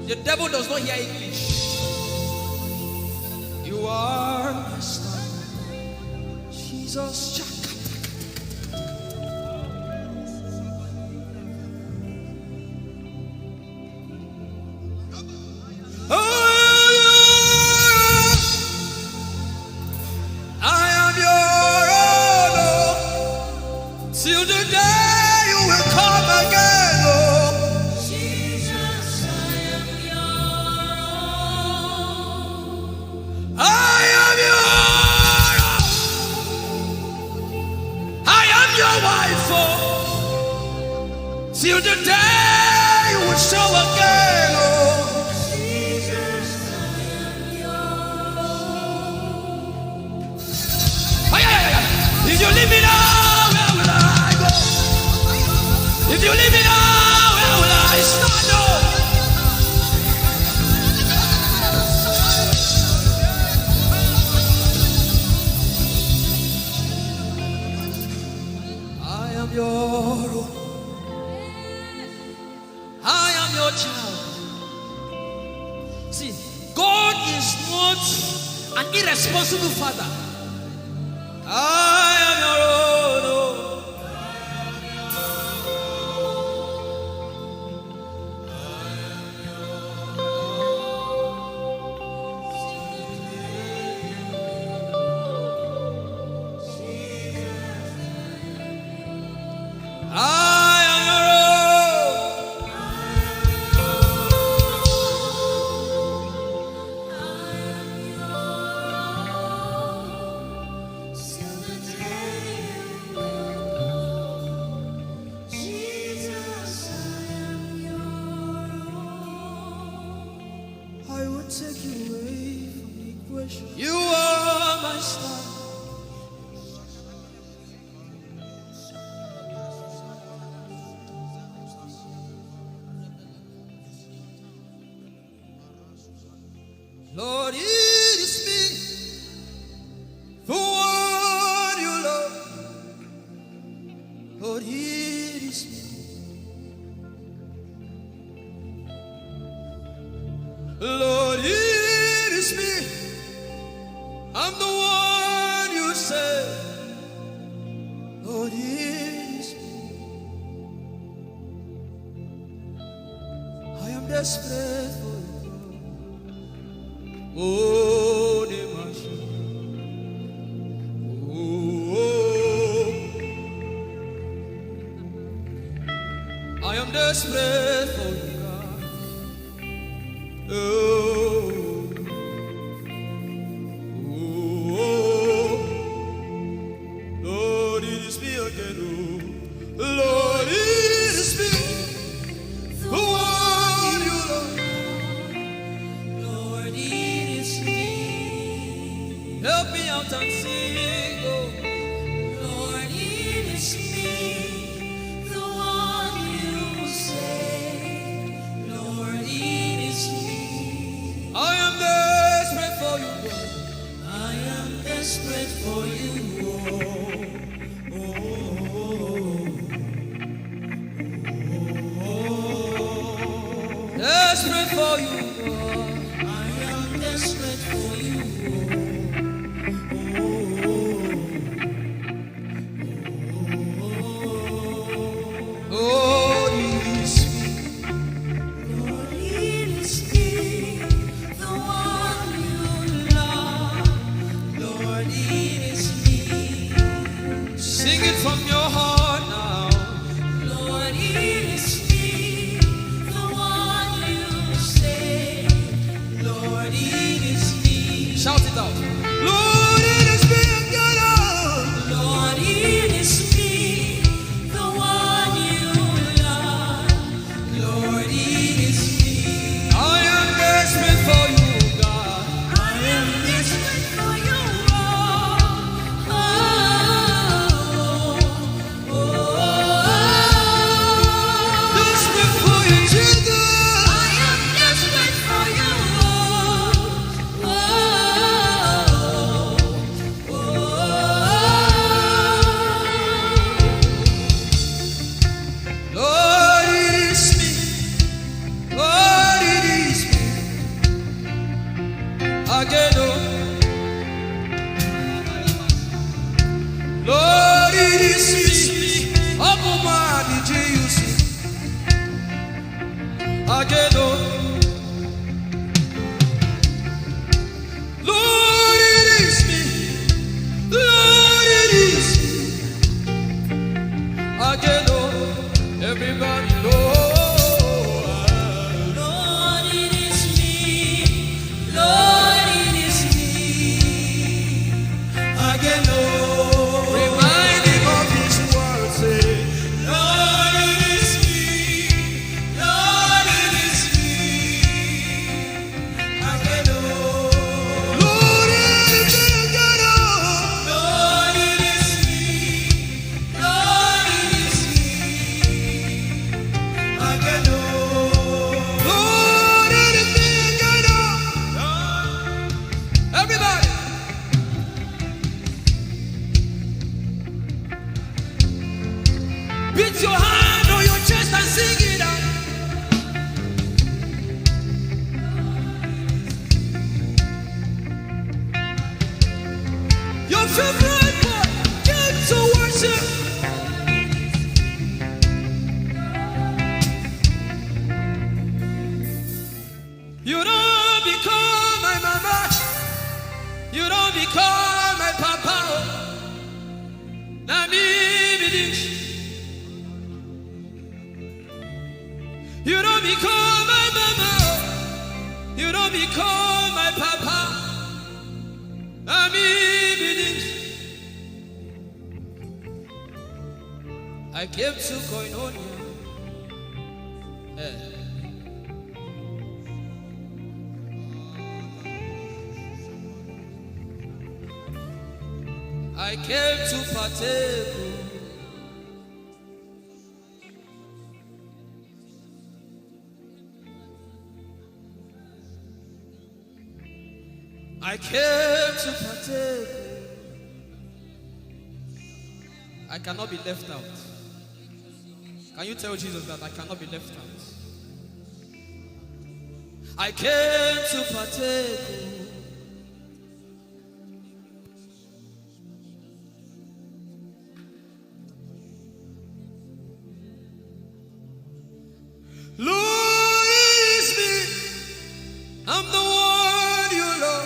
The devil does not hear English. You are my star, Jesus. Till the day you will come again, Lord. Jesus, I am your own. I am your own. I am your wife, oh. Till the day you will show again, Lord. Jesus, I am your own. If you leave me now, if you leave me now, where will I stand up? I am your own. I am your child. See, God is not an irresponsible father. I am your own. You are my star. Lord, it is me, the one you love. Lord, it is me. Lord, it is me. I'm the one you say. Lord, it is me. I am desperate for you. Oh, Demasha. Oh, I am desperate for you, God. Oh, Lord, it is me again. Oh, Lord, it is me. The one you love. Lord, it is me. Help me out and sing. Oh, Lord, it is me. The one you say. Lord, it is me. I am desperate for you, God. I am desperate for you. Desperate for you, God. I am desperate for you. Oh, it is me. Lord, it is me, the one you love. Lord, it is me. Sing it from your heart now. Lord, it is me, the one you say. Lord, it is me. Shout it out. Lord, it is me, God. Lord, it is me, the one you love. Lord, it is me. I am desperate for you, God. I am desperate for you. Desperate for you, Jesus. I am desperate for you. Lord, it is me. Lord, it is me. Again, oh. Lord, it is me. Omatade, Jesus. Again, oh. Lord, it is me. Lord, it is me. Again, oh. Everybody, Lord. Lord, it is me. Lord, it is me. Again, oh. Remind him of his word, say, Lord, it is me. Lord, it is me. Again, oh. Lord, it is me, God, oh. Lord, it is me. Lord, it is me. Again, oh. Lord, it is me, God, oh. Everybody. Beat your hand on your chest and sing it out. Your favorite boy came to worship. You don't become my mama. You don't become my papa. Na me be this. You don't become my mama. You don't become my papa. Na me be this. I came to Koinonia. I came to partake. I came to partake. I cannot be left out. Can you tell Jesus that I cannot be left out? I came to partake. Lord, it is me. I'm the one you love.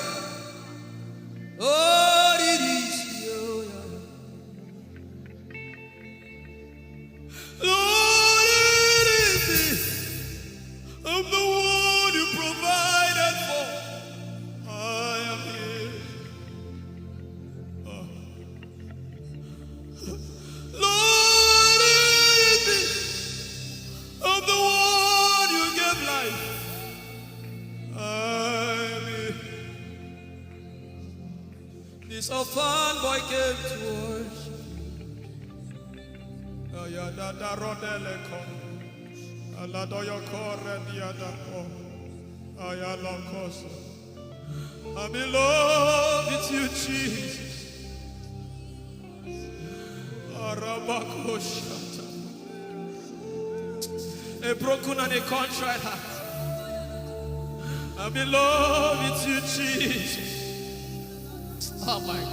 a fun boy came to worship. Ayada rodele kon. Aladoyo kore diada kon. Ayala koso. I'm in love with you, Jesus. Arabakoshata. A broken and a contrite heart. I'm in love with you, Jesus. Oh my God.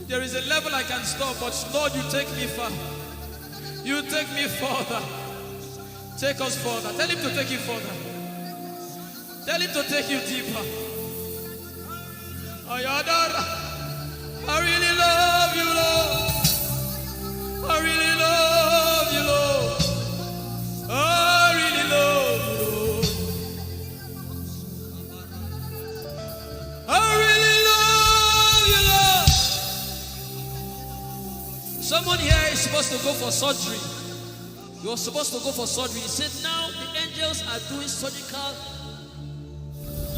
There is a level I can stop, but Lord, you take me far. You take me further. Take us further. Tell him to take you further. Tell him to take you deeper. Ayadara. I really love you, Lord. I really love you, Lord. I really love you, Lord. I really love you, Lord. Someone here is supposed to go for surgery. You're supposed to go for surgery. He said, now the angels are doing surgical.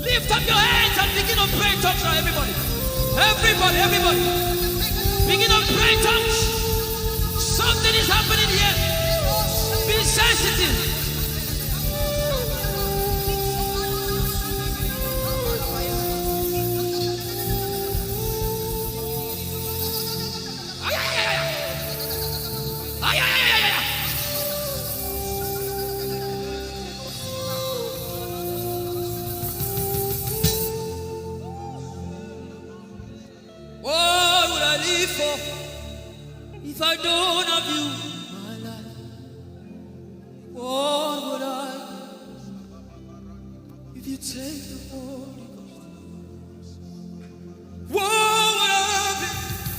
Lift up your hands and begin to pray in tongues now, everybody. Everybody. Begin to pray in tongues. Something is happening here. Be sensitive. What would I live for if I don't have you in my life? What would I if you take the Holy Ghost? What would I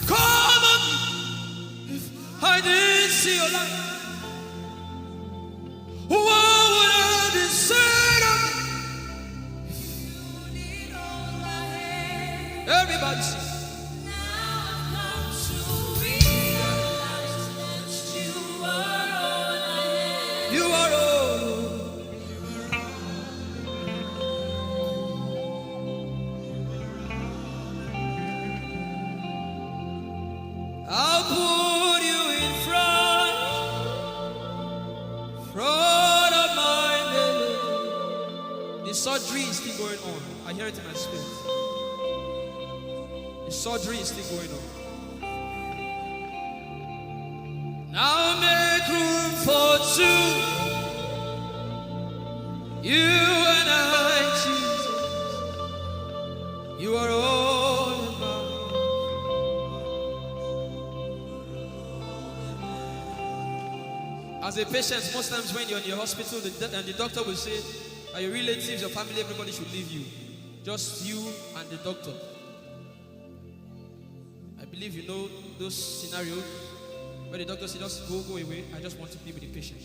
become of me if I didn't see your light? What would I be said of me if you did all my head? Everybody sing. You are all. I'll put you in front of my belly. The surgery is still going on. I hear it in my spirit. The surgery is still going on. Now make room for two. You and I, Jesus. You are all about. As a patient, most times when you're in your hospital, and the doctor will say, are your relatives, your family, everybody should leave you. Just you and the doctor. I believe you know those scenarios. Where the doctor says, just go away. I just want to be with the patient.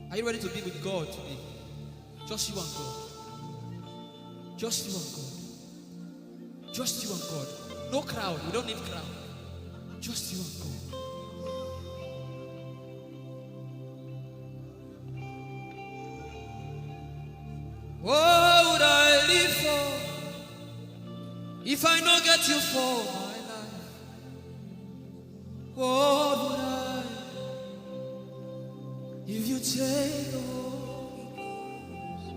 Are you ready to be with God today? Just you and God. Just you and God. Just you and God. No crowd. We don't need crowd. Just you and God. What would I live for if I not get you for my life? What would I if you take the Holy Ghost?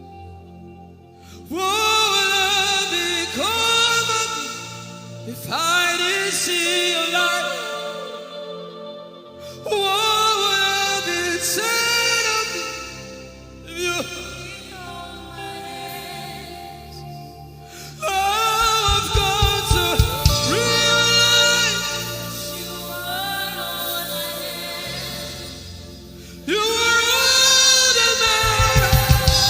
What would I become of me if I didn't see your light? What would I be said of me if you? I've got to realize you are all that matters.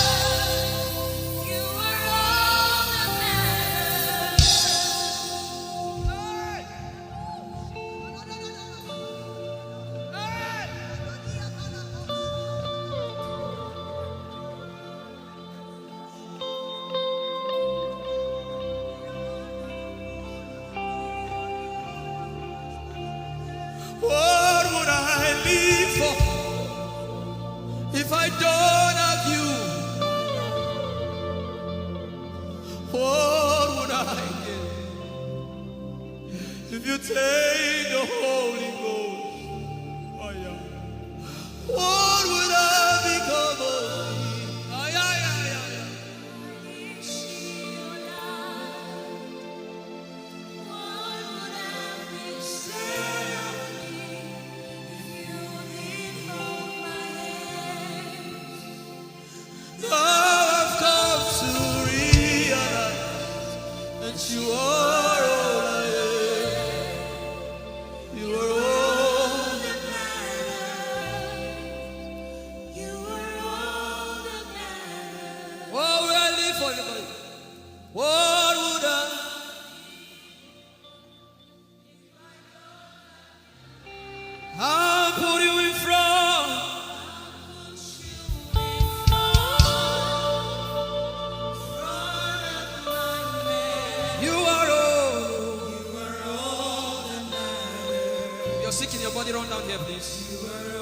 You are all that matters. What would I live for if I don't have you? What would I get if you take the Holy Ghost? Oh, yeah. What would I become of me? Oh, yeah, yeah, yeah, yeah. Now I've come to realize that you are all I am. You are all that matters. You are all that matters. What would I live for, everybody? What would I? I'll put you in front. You are all that matters. You're sick in your body, run down here, please.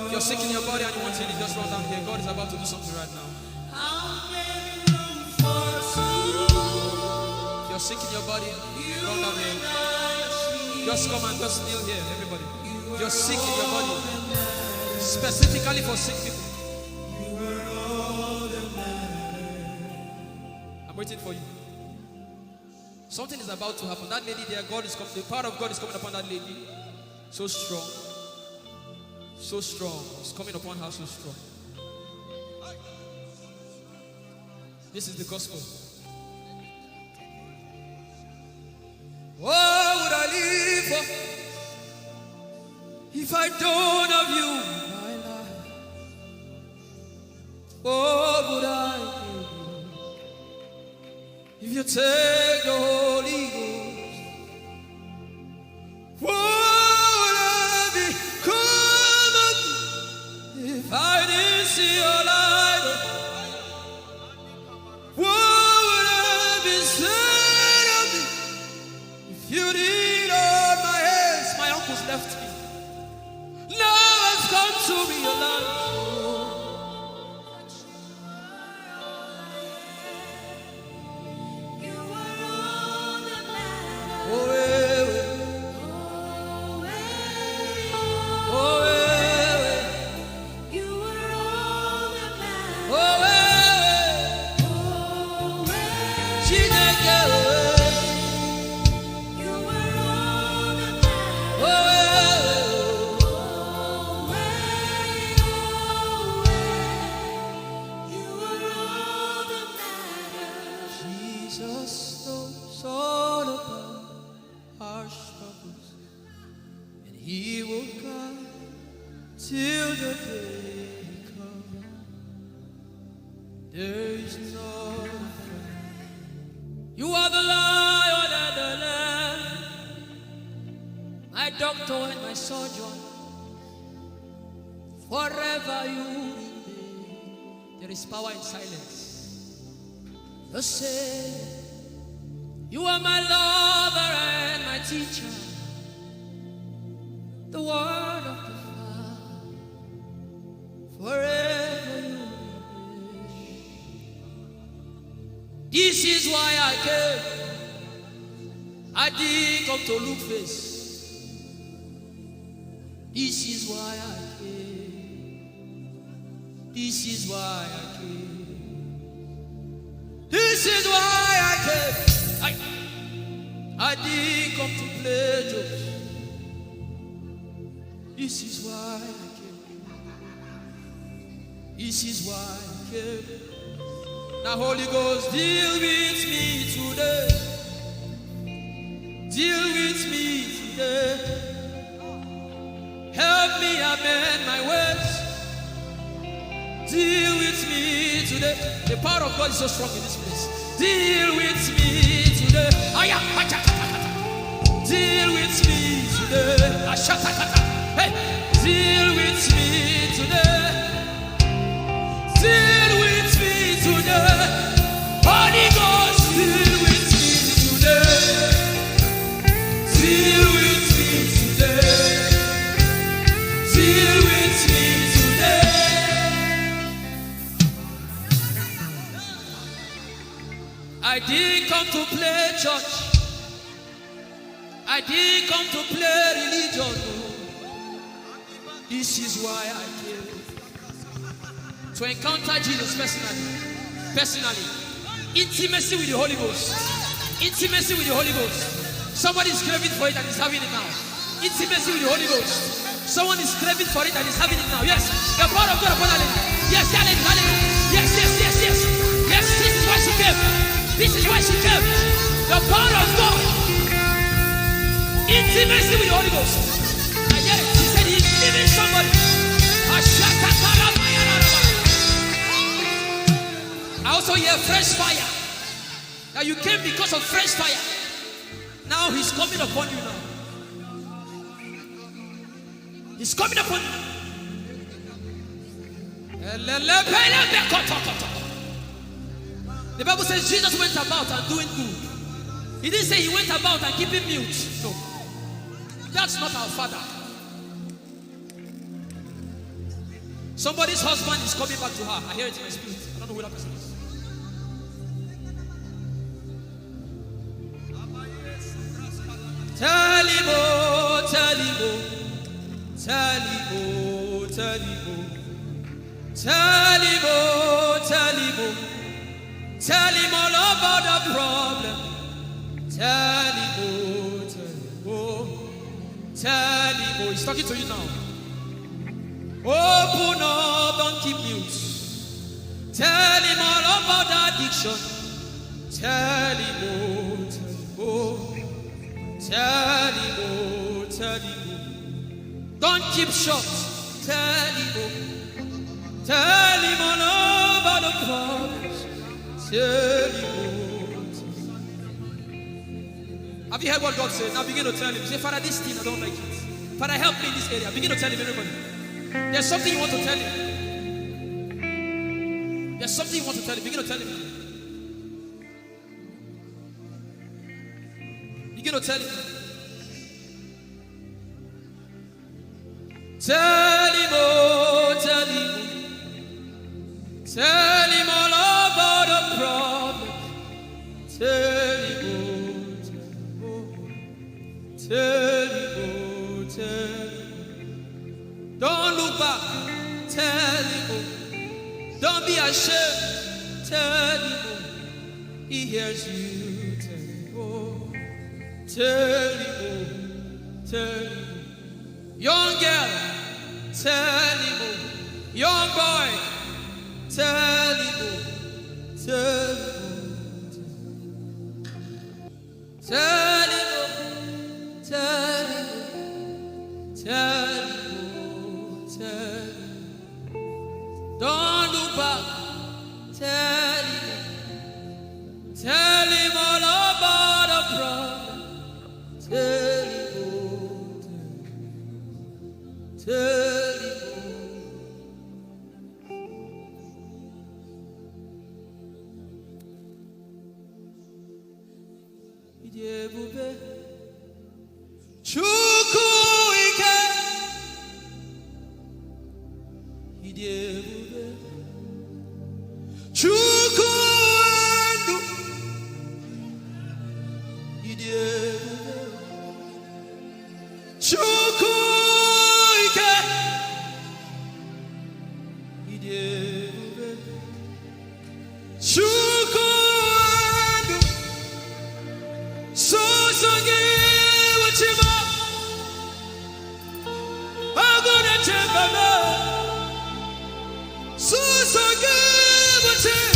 If you're sick in your body and you want healing, just run down here. God is about to do something right now. If you're sick in your body, run down here. Just come and just kneel here, everybody. If you're sick in your body, specifically for sick people. I'm waiting for you. Something is about to happen. That lady there, God is coming. The power of God is coming upon that lady. So strong. So strong. It's coming upon her so strong. This is the gospel. What would I live for if I don't have you in my life? What would I do if you take the Holy Ghost? What would I become of me if I didn't see your light? What would I be said of me if you did all my hands? My uncles left me. Now I've come to realize. Forever you remain. There is power in silence. You say, you are my lover and my teacher, the word of the Father. Forever you remain. This is why I came. I didn't come to look face. This is why I came. This is why I came. This is why I came. I didn't come to play jokes. This is why I came. This is why I came. Now Holy Ghost, deal with me today. Deal with me today. Help me amend my words. Deal with me today. The power of God is so strong in this place. Deal with me today. Deal with me today. Hey, deal with me today. Deal with me today. Holy Ghost, deal with me today. Deal with me today. Deal with me today. I did come come to play church. I didn't come to play religion. This is why I came. To encounter Jesus personally. Intimacy with the Holy Ghost. Intimacy with the Holy Ghost. Somebody is craving for it and is having it now. Intimacy with the Holy Ghost. Someone is craving for it and is having it now. Yes. The power of God upon hallelujah. Yes, hallelujah. Yes, yes, yes, yes. Yes, this is why she came. This is why she came. The power of God. Intimacy with the Holy Ghost. I get it. She said he's giving somebody. I also hear fresh fire. That you came because of fresh fire. Now he's coming upon you now. He's coming upon you. The Bible says Jesus went about and doing good. He didn't say he went about and keeping mute. No. That's not our Father. Somebody's husband is coming back to her. I hear it in my spirit. I don't know who that person is. Tell him, oh, tell him, oh, tell him, oh, tell him, oh, tell him, oh, tell him, oh, tell him all about the problem. Tell him, oh, tell him, oh, tell him, oh, he's talking to you now. Open up, don't keep mute. Tell him all about the addiction. Tell him, oh, tell him, oh. Tell him, oh, tell him, oh. Don't keep short. Tell him, oh. Tell him all about the problems. Tell him, oh. Have you heard what God said? Now begin to tell him. Say, Father, this thing, I don't like it. Father, help me in this area. Begin to tell him, everybody. There's something you want to tell him. There's something you want to tell him. Begin to tell him. Begin to tell him. Tell him, oh, tell him. Tell him all about the problem. Tell him, oh, tell him, oh, tell him. Don't look back. Tell him, oh. Don't be ashamed. Tell him, oh. He hears you. Tell him, oh. Tell him, oh. Tell him, oh. Young girl. Tell him, oh. Young boy. Tell him, oh. Tell him, oh. Tell him, oh. Tell him, oh. Tell him. Don't look back. Tell him all about the problem. Tell him, oh, tell him, Ijeoma Chukwu ike. Ijeoma Chukwu enu. Ijeoma Chukwu ike. Ijeoma Chukwu enu. Sosogi wachima. Agone chembaba. Sosogi wachima.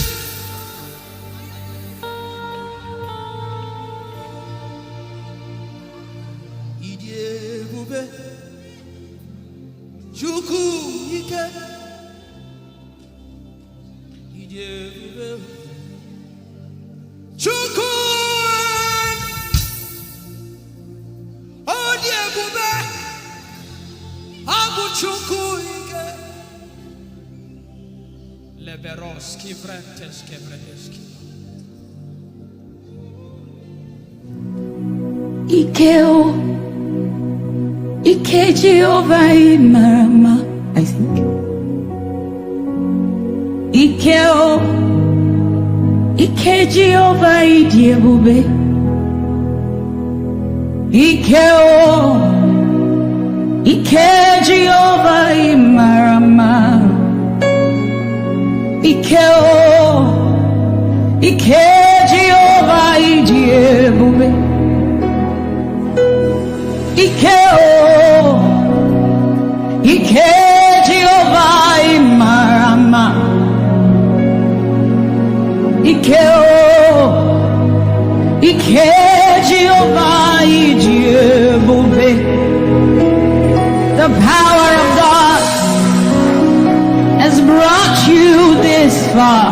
Ijeoma Chukwu ike. Ijeoma Chukwu Odiebube Abu Chukwu ike. Leberoski Vrenteski Vrenteski Ikeo, Ike Jehovah Imarama, I think. Ikeo, Ike Jehovah Idiebube. Ike o. Ike Jehovah Imarama. Ike o. Ike Jehovah Idiebube. Ike o. Ike Jehovah Imarama. Ike o. Ike Jehovah Idiebube. The power of God has brought you this far.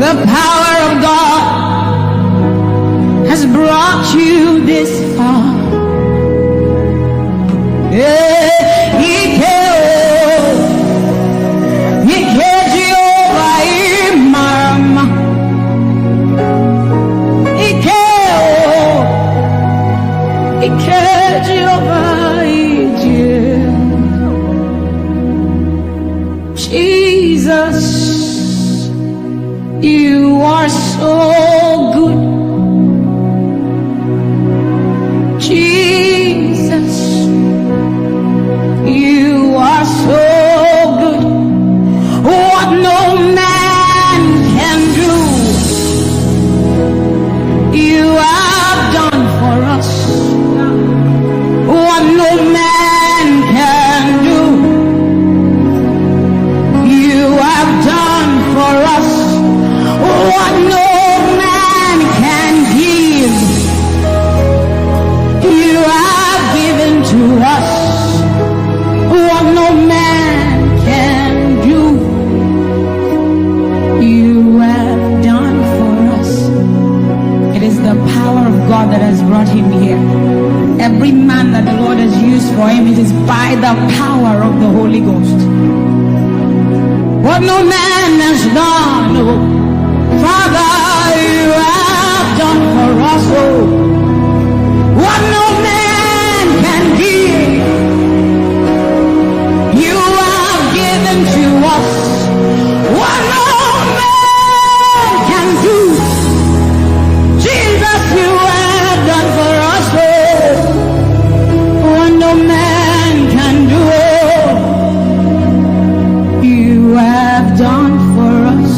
The power of God has brought you this far. Jesus, you are so good. Jesus, you are so good. What no man can do, you have done for us. What no man can do, you have done for us. What no man can give, you have given to us. What no man can do, you have done for us. It is the power of God that has brought him here. Every man that the Lord has used for him, it is by the power of the Holy Ghost. What no man has done, oh, Father, you have done for us, oh. What no man can give, you have given to us. What no man can do, Jesus, you have done for us, oh. What no man can do, oh, you have done for us.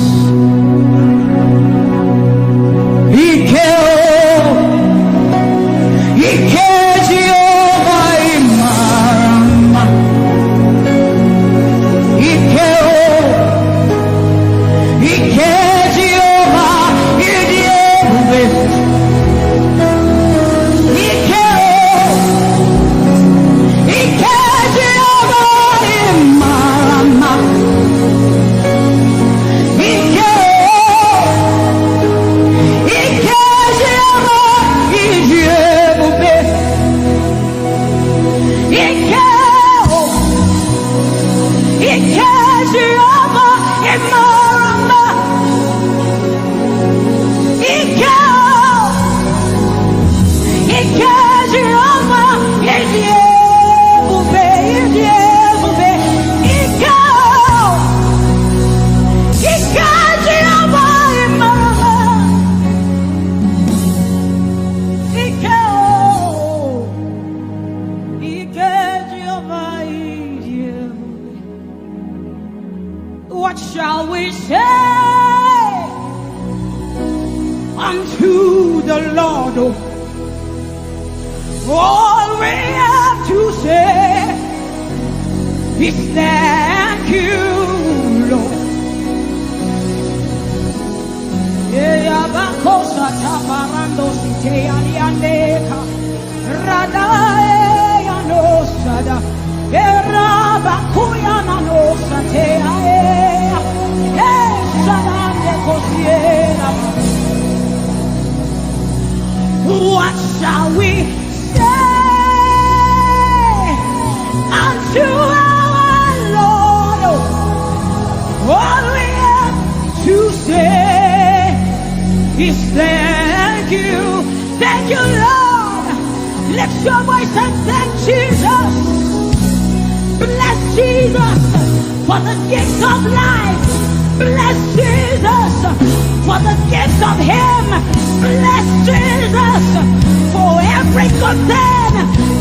What shall we say unto the Lord? All we have to say is thank you, Lord. What shall we say unto our Lord? All we have to say is thank you, Lord. Lift your voice and thank Jesus. Bless Jesus for the gift of life. Bless Jesus for the gift of him. Bless Jesus for every good thing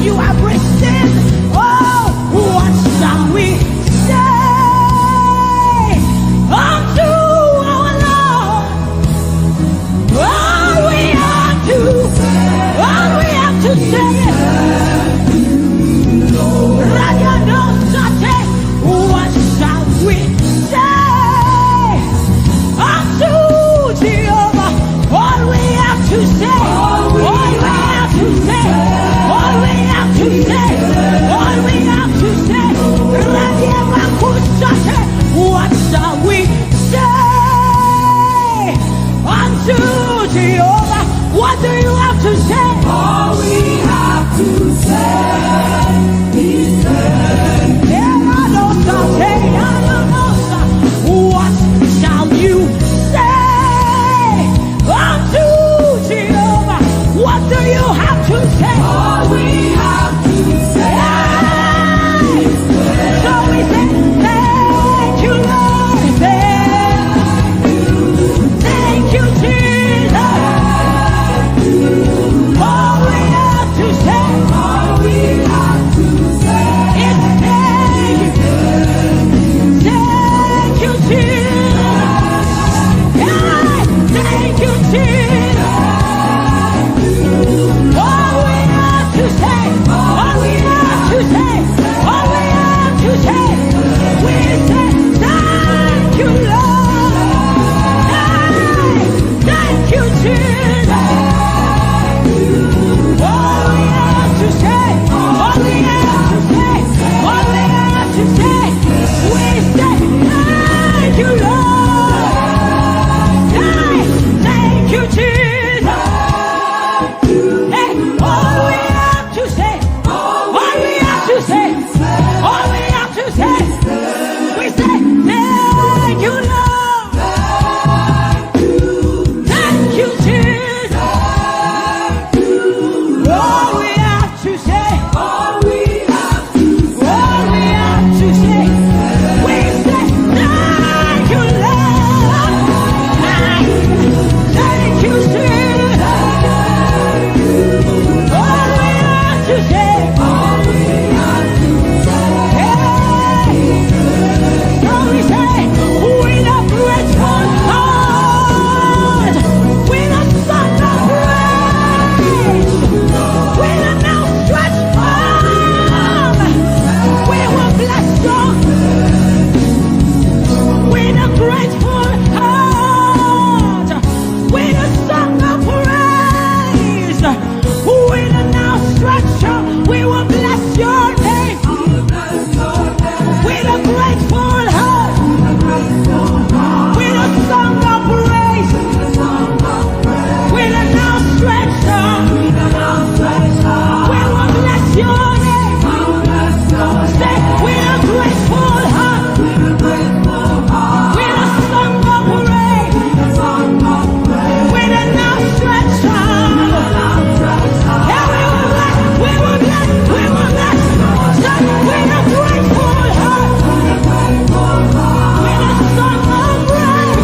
you have received. Oh, what shall we say unto our Lord? All we have to say what shall we say unto Jehovah? All we have to say, all we have to say, all we have to say, all we have to say. What shall we say unto Jehovah? What do you have to say? All we have to say is what shall you say unto Jehovah? What do you have to say? all we have to say. So we say, thank you, Lord. Thank you, Jesus. All we have to say, All we have to say is thank you, Jesus. Thank you, Jesus. All we have to say, all we have to say, all we have to say, we say thank you, Lord. Thank you, Jesus. All we have to say, all we have to say, all we have to say, we say thank you, Lord. Thank you, Jesus. Hey, all we have to say, all we have to say, all we have to say, we say thank you, Lord. Thank you, Jesus. All we have to say, all we have to all we have to say, we say thank you, Lord. Thank you, Jesus. All we have to say, all we have to hey. So we say, with a grateful heart, with a song of praise, with an outstretched arm, we will bless you. With a grateful heart, with a song of praise, with an outstretched arm, we will bless your name. With a grateful heart, with a song of praise, with an outstretched arm, we will bless your name. Say, with a grateful heart, with a song of praise, with an outstretched arm. Yeah, we will bless, we will bless, we will bless. Say, with a grateful heart, with a song of praise,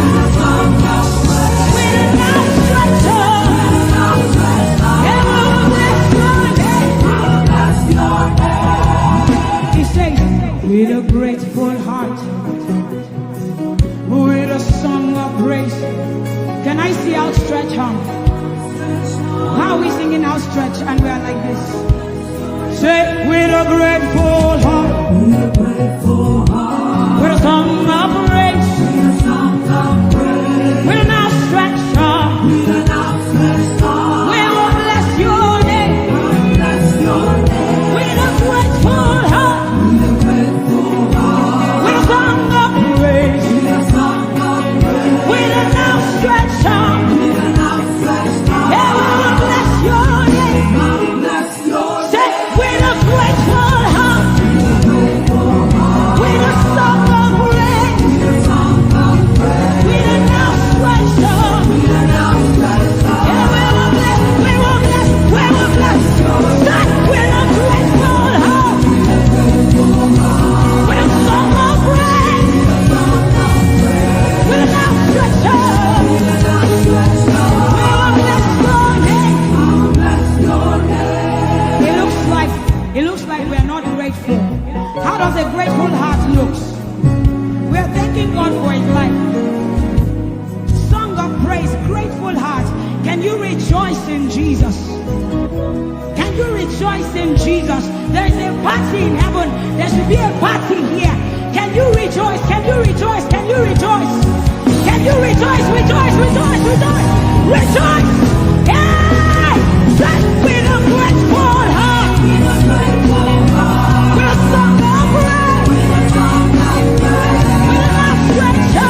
with an outstretched arm. Yeah, we will bless your name. He says, with a grateful heart, with a song of praise. Can I see outstretched arm? How are we singing outstretched and we are like this? Say, with a grateful heart, with a song of praise, with an outstretched arm, we will bless your name. With a grateful heart, with a song of praise, with an outstretched arm, yeah, we will bless your name. Say, with a grateful heart, with a song of praise, you rejoice in Jesus? Can you rejoice in Jesus? There is a party in heaven. There should be a party here. Can you rejoice? Can you rejoice? Can you rejoice? Can you rejoice? Rejoice, rejoice, rejoice, rejoice! Hey! Just with a grateful heart. With a song of praise. With a stretch up.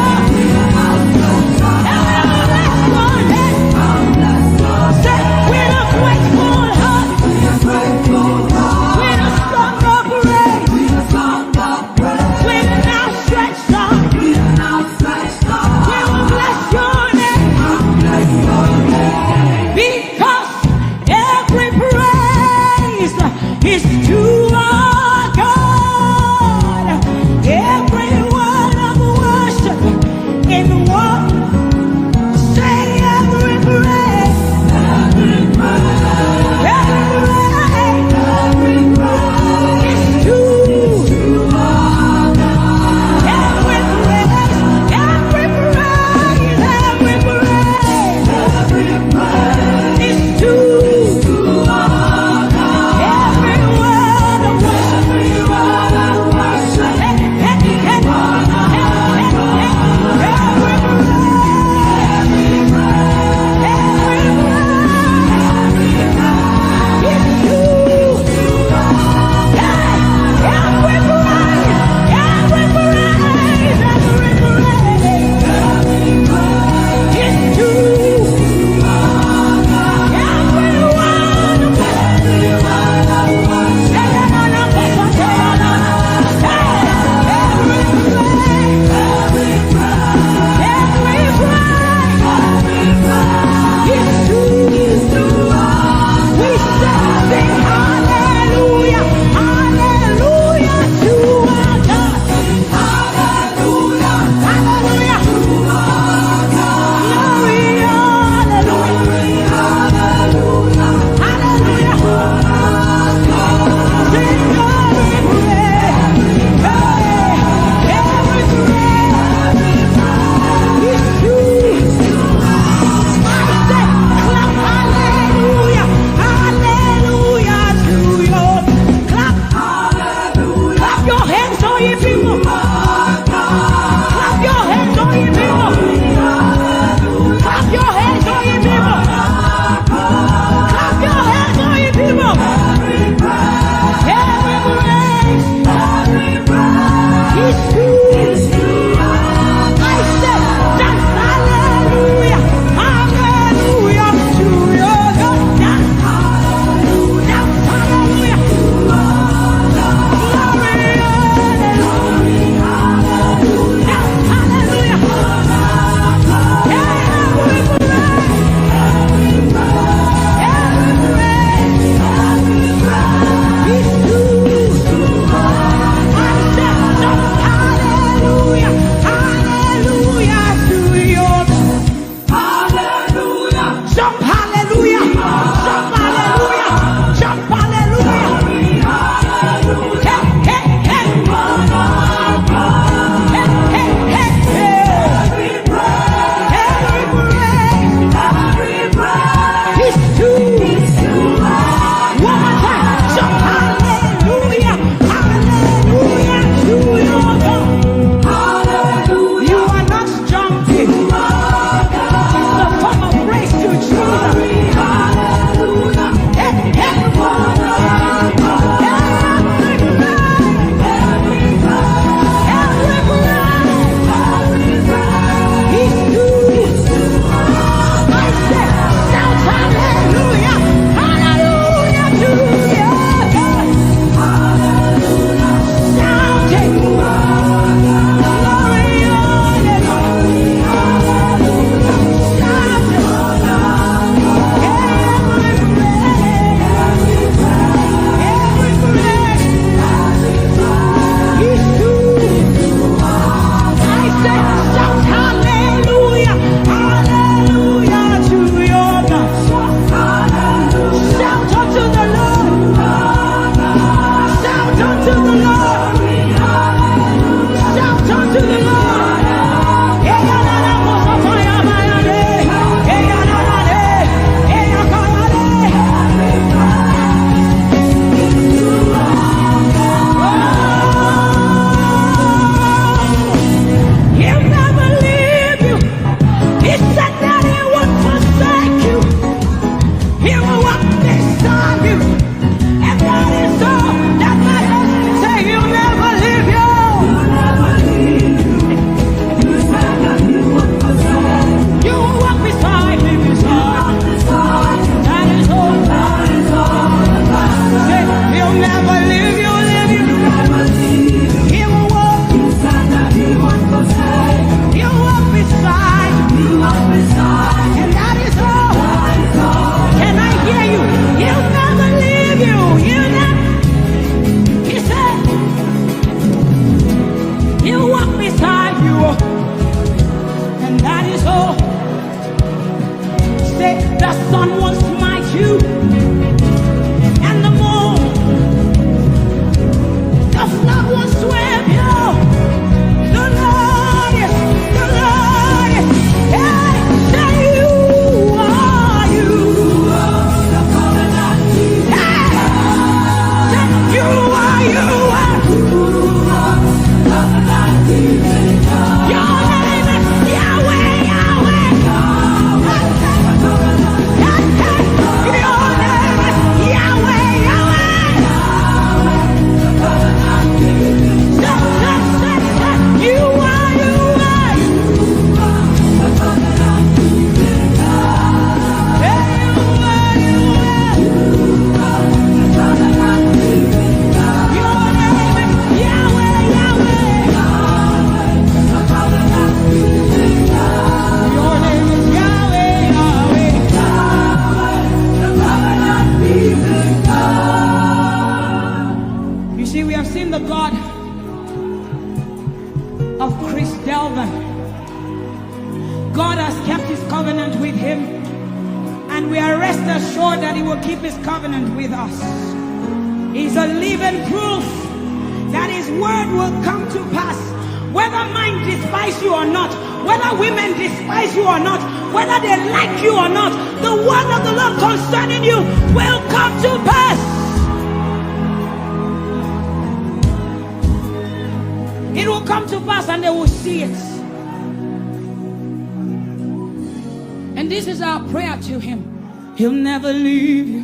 The sun will smite you, and the moon. The flood will sweep you. The Lord is, hey, say you are you. The covenant keeper. Hey, you are you. Covenant keeper. Your name is Yahweh, Yahweh. Your name is Yahweh, Yahweh. You are, you are. Your name is Yahweh, Yahweh. Your name is Yahweh, Yahweh. You see, we have seen the God of Chris Delvin. God has kept his covenant with him, and we are rest assured that he will keep his covenant with us. He's a living proof that his word will come to pass. Whether men despise you or not, whether women despise you or not, whether they like you or not, the word of the Lord concerning you will come to pass. It will come to pass and they will see it. And this is our prayer to him. He'll never leave you.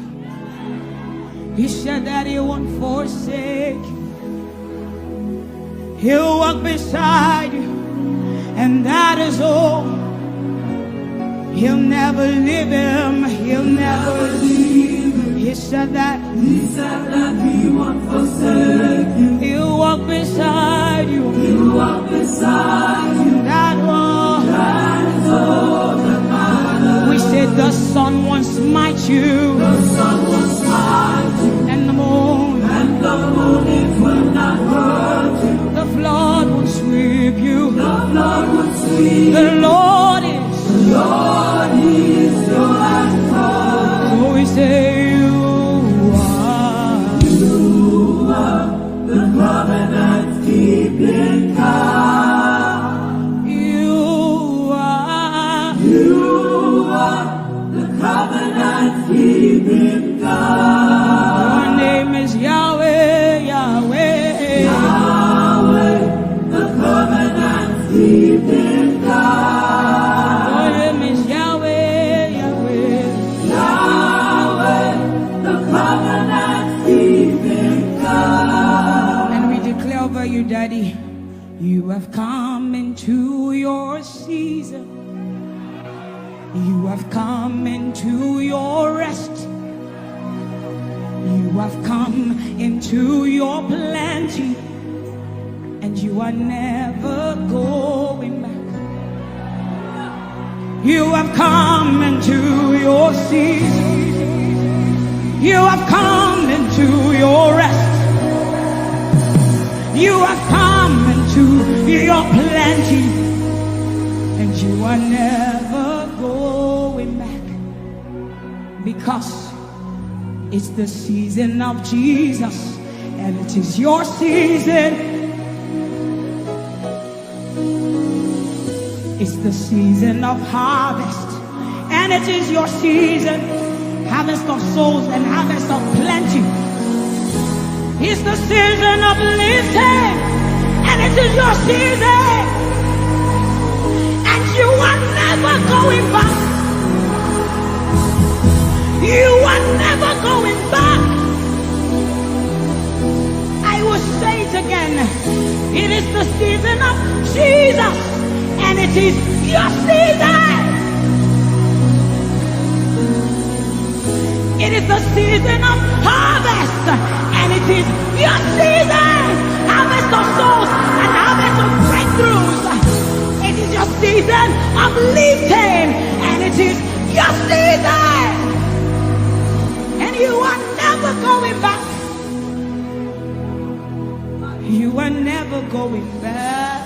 He said that he won't forsake you. He'll walk beside you, and that is all. He'll never leave him. He'll never leave him. He said that he won't forsake you. He'll walk beside you. He'll walk beside you. That is all that matters. We said the sun won't smite you. The sun won't smite you. And the moon. And the moon it will not hurt you. The flood will sweep you. The flood will sweep. The Lord is your anchor. So we say you are the covenant keeping God. You are the covenant keeping God. Your name is Yahweh, Yahweh. Yahweh, the covenant keeping God. Your name is Yahweh, Yahweh. Yahweh, the covenant keeping God. And we declare over you, Daddy, you have come into your season. You have come into your rest. You have come into your plenty, and you are never going back. You have come into your season. You have come into your rest. You have come into your plenty, and you are never going back, because it's the season of Jesus, and it is your season. It's the season of harvest, and it is your season. Harvest of souls and harvest of plenty. It's the season of lifting, and it is your season. And you are never going back. You are never going back. I will say it again. It is the season of Jesus, and it is your season. It is the season of harvest, and it is your season. Harvest of souls and harvest of breakthroughs. It is your season of lifting, and it is your season. And you are never going back. You are never going back,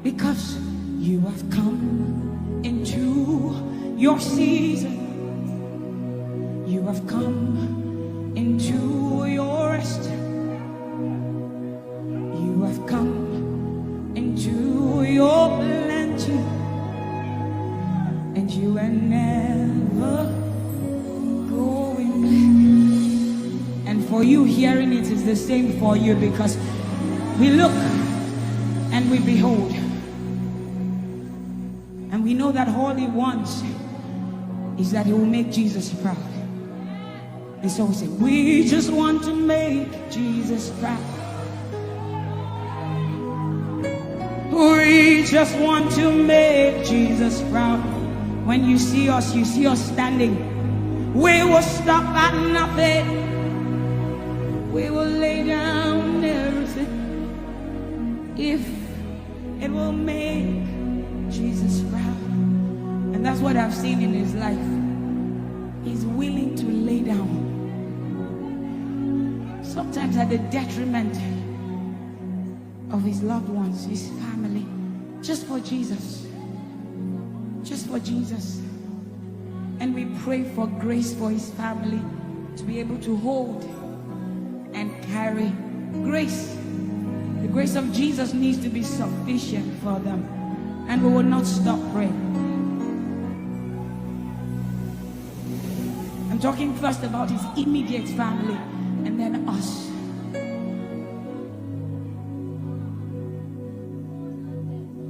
because you have come into your season. You have come into your rest. You have come into your plenty, and you are never going back. And for you, hearing it is the same for you, because we look and we behold, and we know that all he wants is that he will make Jesus proud. And so we say, we just want to make Jesus proud. We just want to make Jesus proud. When you see us standing. We will stop at nothing. We will lay down everything if it will make Jesus proud. And that's what I've seen in his life. He's willing to lay down, sometimes at the detriment of his loved ones, his family, just for Jesus. Just for Jesus. And we pray for grace for his family to be able to hold and carry grace. The grace of Jesus needs to be sufficient for them, and we will not stop praying. I'm talking first about his immediate family and then us.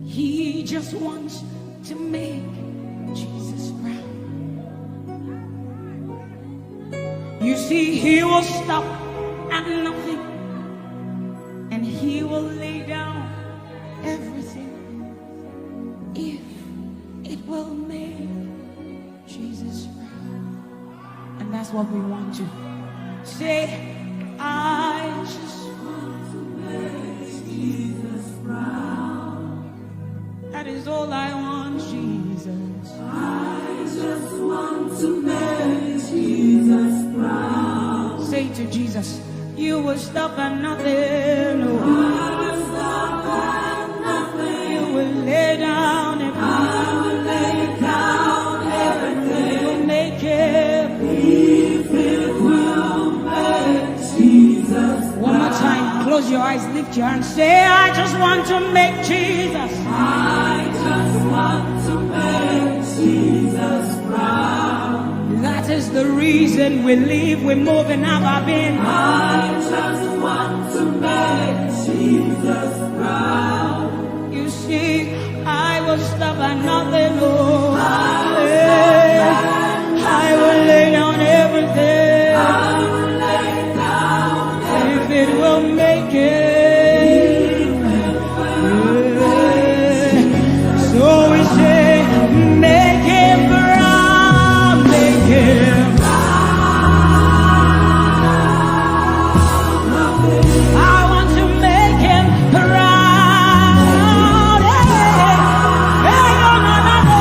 He just wants to make Jesus proud. You see, he will stop at nothing, and he will lay down everything if it will make Jesus proud. And that's what we want to say. I just want to make Jesus proud. That is all I want, Jesus. I just want to make Jesus proud. Say to Jesus, you will stop at nothing. No. I will stop at nothing. You will lay down and I will lay down everything. You will make it. If it will make Jesus. One more time, close your eyes, lift your hands, say, I just want to make Jesus. I just want to make Jesus proud. That is the reason we live, we move, and have our being. I just want to make Jesus proud. You see, I will stop at nothing, Lord. I will lay down everything. I will lay down everything. If it will make it. So we say, make him proud, make him proud. I want to make him proud. Hey, hey, no, no, no, no,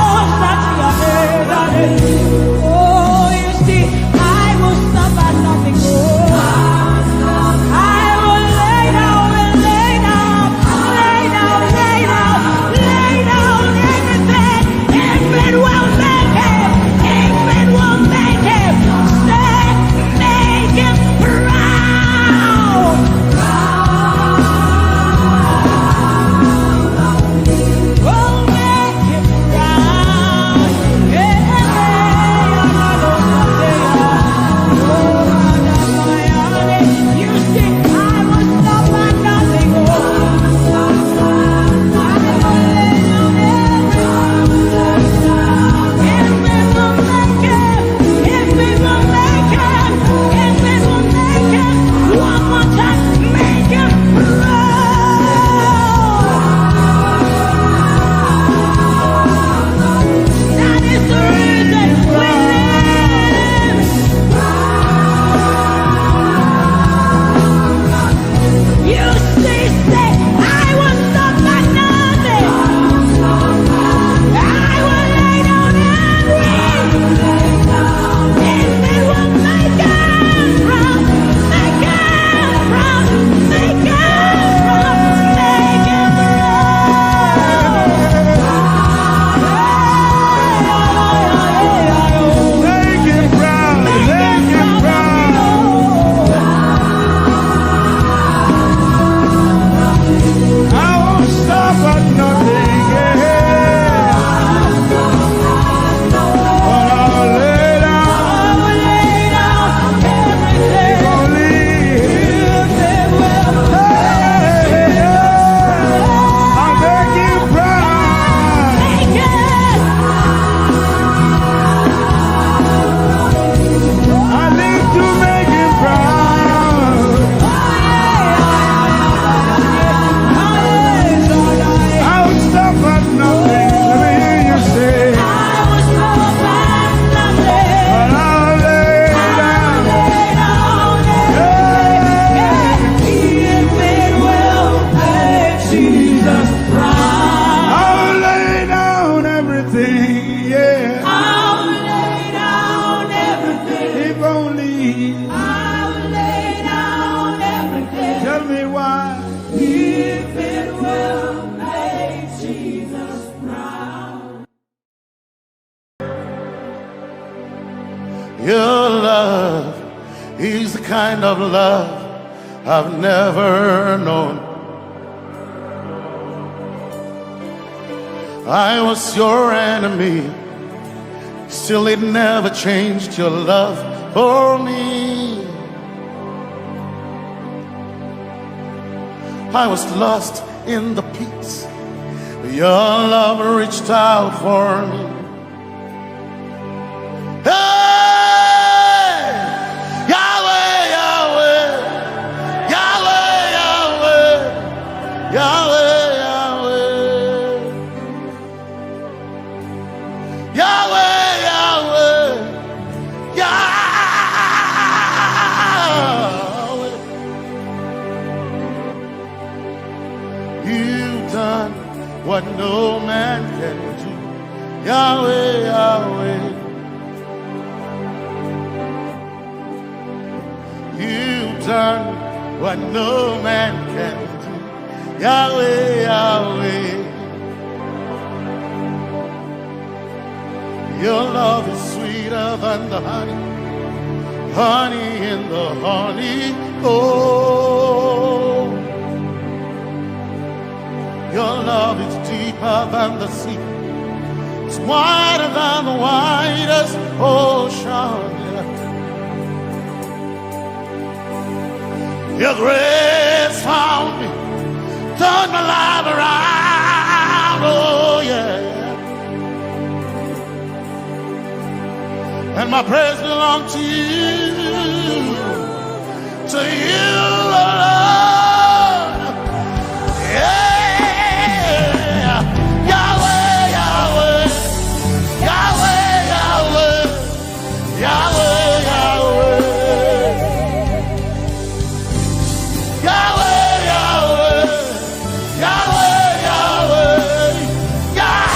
Your love is the kind of love I've never known. I was your enemy, still it never changed your love for me. I was lost in the pits, but your love reached out for me. Hey! Yahweh, Yahweh, Yahweh, Yahweh, Yahweh, Yahweh, Yahweh, Yahweh, Yahweh. You've done what no man can do. Yahweh, Yahweh. You've done what no man can do. Yahweh, Yahweh. Your love is sweeter than the honey, honey in the honey. Oh, your love is deeper than the sea. It's wider than the widest ocean. Your grace found me, turned my life around. Oh yeah. And my praise belongs to you, Lord. Yeah. Yahweh, Yahweh, Yahweh, Yahweh, Yahweh, Yahweh, Yahweh, Yahweh, Yahweh, Yahweh, Yahweh.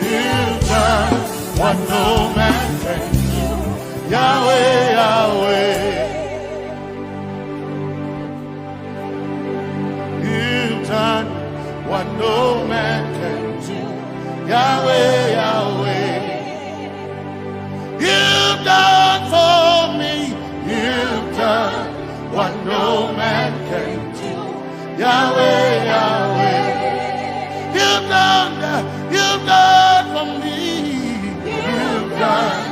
You've done what no man can do. Yahweh, Yahweh. You've done what no man can do. Yahweh, Yahweh. You've done for me. You've done what no man can do. Yahweh, Yahweh. You've done for me. You've done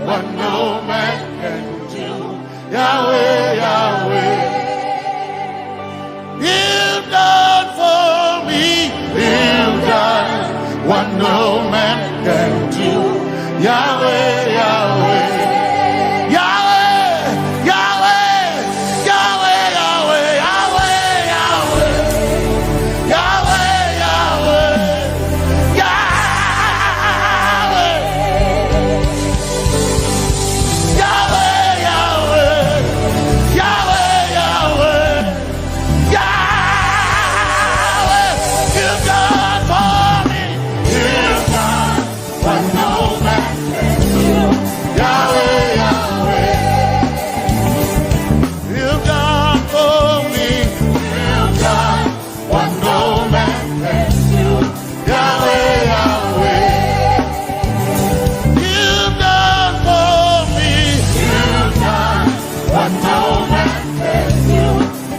what no man can do. Yahweh, Yahweh. You've done for me. You've done what no man can do. Yahweh, Yahweh. Yahweh, Yahweh, Yahweh, Yahweh, Yahweh, Yahweh, Yahweh, Yahweh, Yahweh, Yahweh, Yahweh, Yahweh, Yahweh. You've done for me. You've done what no man can do. Yahweh, Yahweh. You've done for me. You've done what no man can do. Yahweh, Yahweh. You've done for me. You've done what no man can do.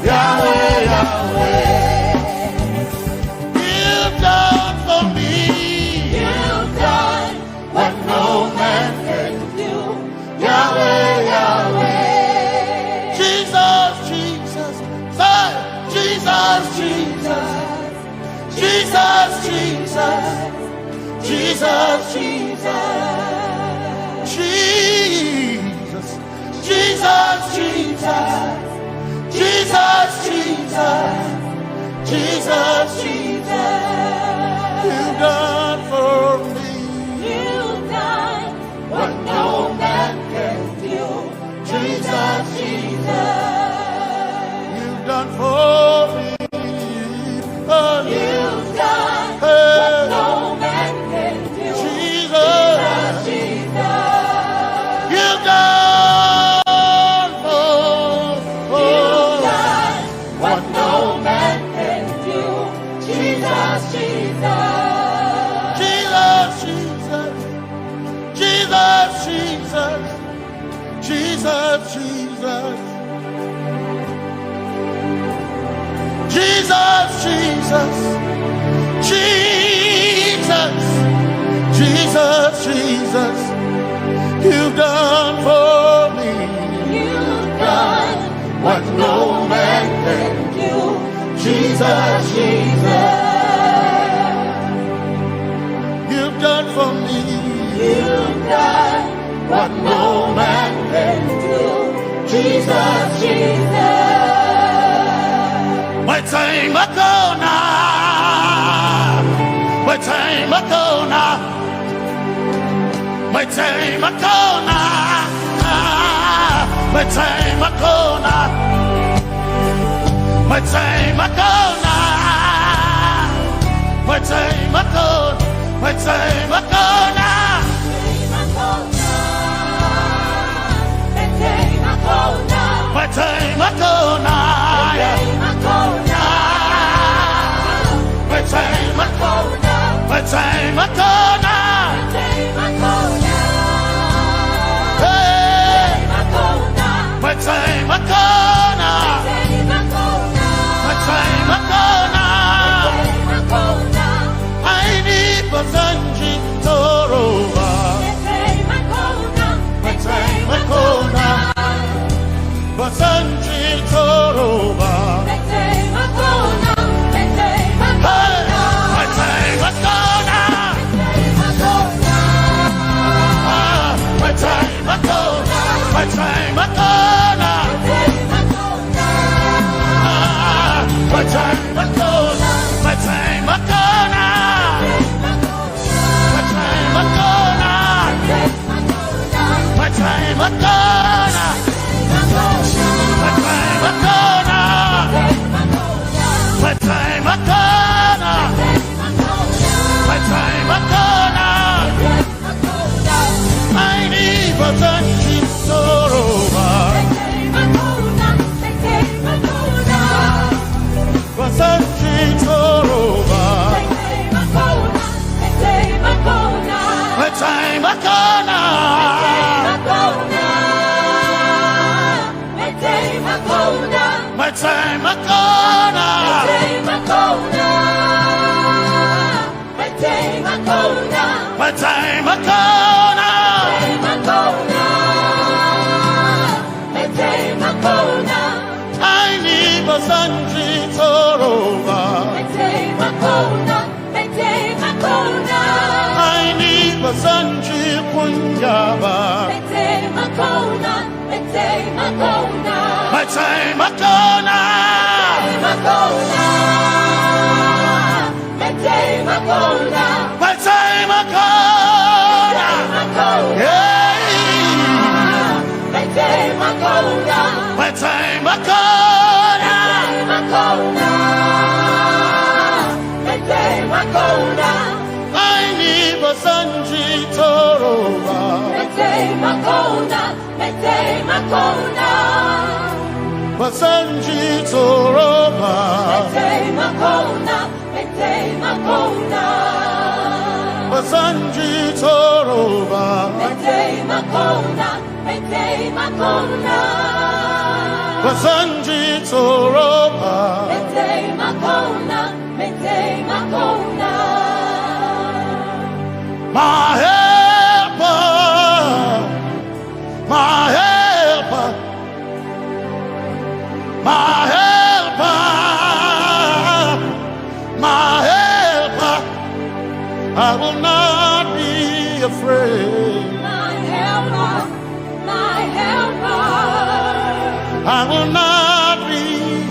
Yahweh, Yahweh. You've done for me. You've done what no man can do. Yahweh, Yahweh. Jesus, Jesus, say, Jesus, Jesus, Jesus, Jesus, Jesus, Jesus, Jesus, Jesus, Jesus, Jesus, Jesus, Jesus. You've done for me. You've done what no man can do. Jesus, Jesus. You've done for me. Oh, you've done what no man can do. Jesus, Jesus. You've done You've done what no man can do. Jesus, Jesus. Jesus, Jesus. Jesus, Jesus, Jesus, you've done for me. You've done what no man can do. Jesus, Jesus, you've done for me. you've done what no man can do. Jesus, Jesus. My time ago now, my time ago now, my time ago now, my time ago now, my time ago now, my time ago, my time ago now. My time ago now, my time ago, my time ago now, hey, my time ago now, my time ago now. I need Basanji Toroba, my time ago now. Basanji Toroba, my time ago now, my time ago now, my time ago now, my time ago now, my time ago now, my time ago now, my time ago now. My time Akona, my time Akona, my time Akona. I need Basanji Toroba, Basanji Toroba, my time Akona. My time Akona, my time Akona, my time Akona, my time Akona. I need Basanji Toroba, my time Akona, my time Akona. I need Basanji Punyaba, my time Akona, my time Akona. My time Akona, my time Akona, my time Akona, yeah, my time Akona, my time Akona, my time Akona. I need Basanji Toroba, my time Akona, my time Akona. Basanji Toroba, Basanji Toroba, Basanji Toroba, my helper, my helper. My helper, my helper, I will not be afraid. My helper, my helper, I will not be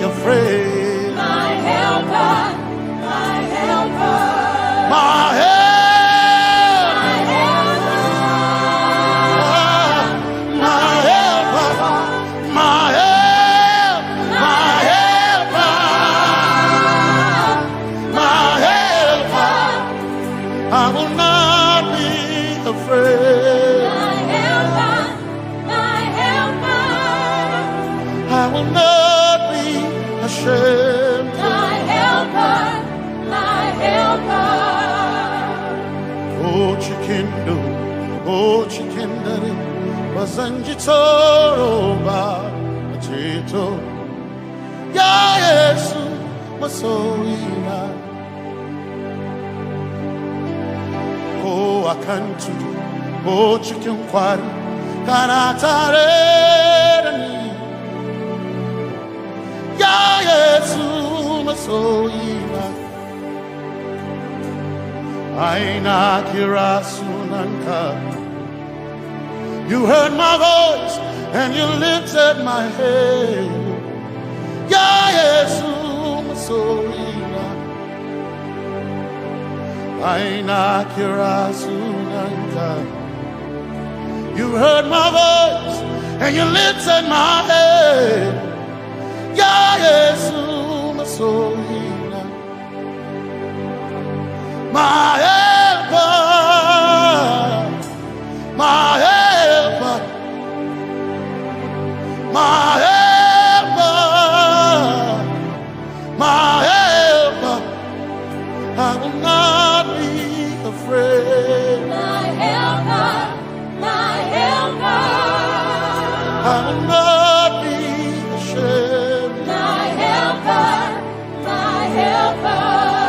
afraid. My helper, my helper, my helper. I will not be afraid. My helper, my helper. I will not be ashamed. My helper, my helper. Oh, chikindo, oh, chikindari, Basanji Toroba, Achito, Ya Yesu, Masoina. akantu o chicken kwari kanatare ya Yesu masoyina aina kirasunanka. You heard my voice and you lifted my head. Ya Yesu masoyina aina kirasunanka. You heard my voice and you lifted my head. Ya Yesu masoyina my helper, my helper, my helper, my helper. I will not be afraid. My helper, my helper. I will not be ashamed. My helper, my helper.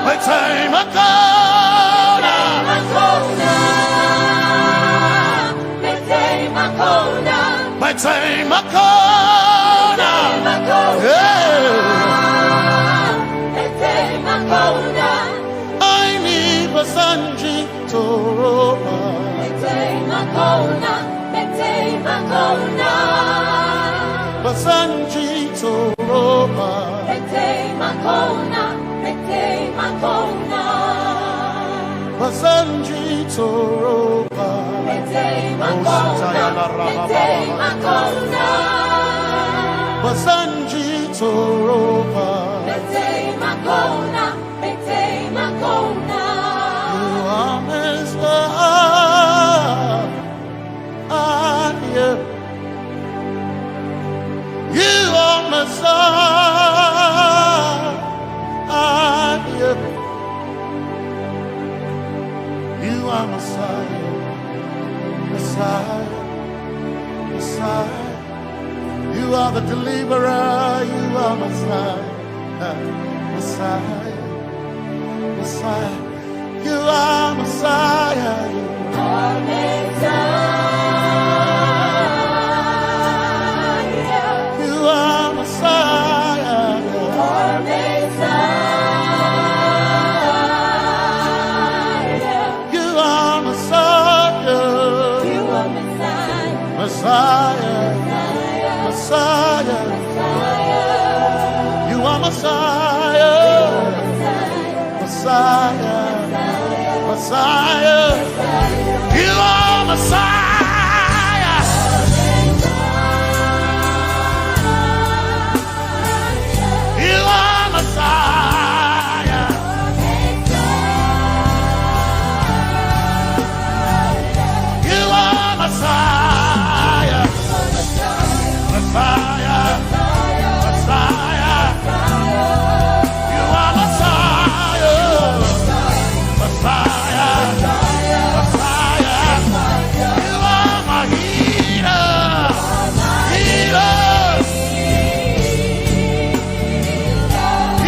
My time I come. My time I come. I need Basanji Toroba. Basanji Toroba. Basanji Toroba. Basanji Toroba. You are Messiah. You are Messiah. You are Messiah. Messiah, Messiah. You are the deliverer. You are Messiah. Messiah, Messiah. You are Messiah. You are Messiah. You are Messiah. You are Messiah. You are Messiah. You are Messiah. Messiah. You are Messiah. Messiah. Messiah. You are Messiah. You are Messiah. You are Messiah. Messiah. Messiah. You are Messiah. Messiah. Messiah. You are my healer. Healer.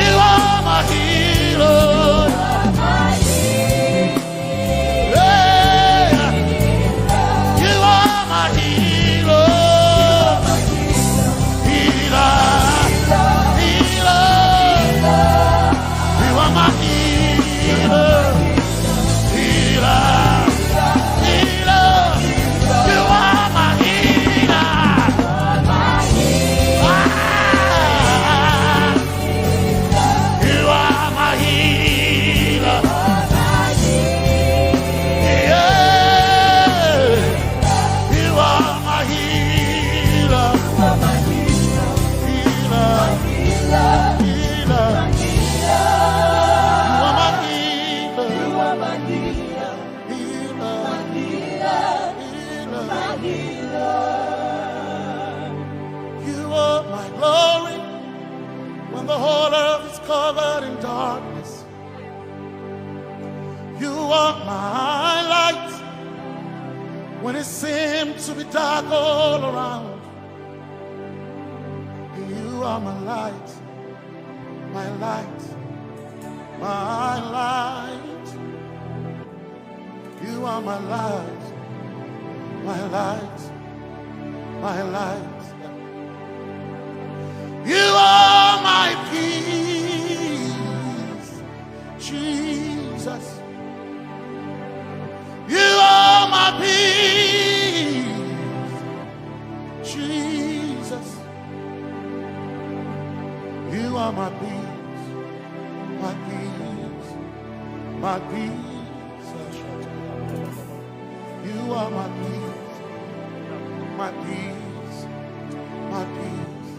You are my healer. Yeah. You are my healer. Healer. Healer. You are my healer. Healer. Healer. You are my healer. You are my healer. Yeah. You are my healer. Healer. Healer. You are my healer. You are my glory when the whole earth is covered in darkness. You are my light when it seems to be dark all around. You are my light, my light, my light. You are my light, my light, my light. You are my peace, Jesus. You are my peace, Jesus. You are my peace, my peace, my peace. You are my peace, my peace, my peace.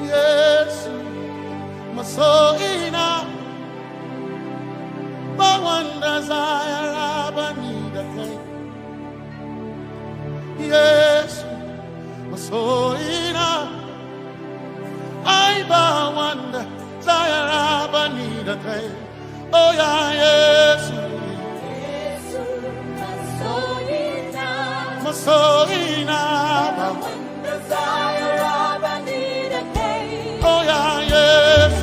Yes, my soul enough. But one desire I need a thing. Yes, my soul enough. I but one desire I need a thing. Oh yeah, yes. My soul enough. One desire I need a thing. Oh yeah, yes.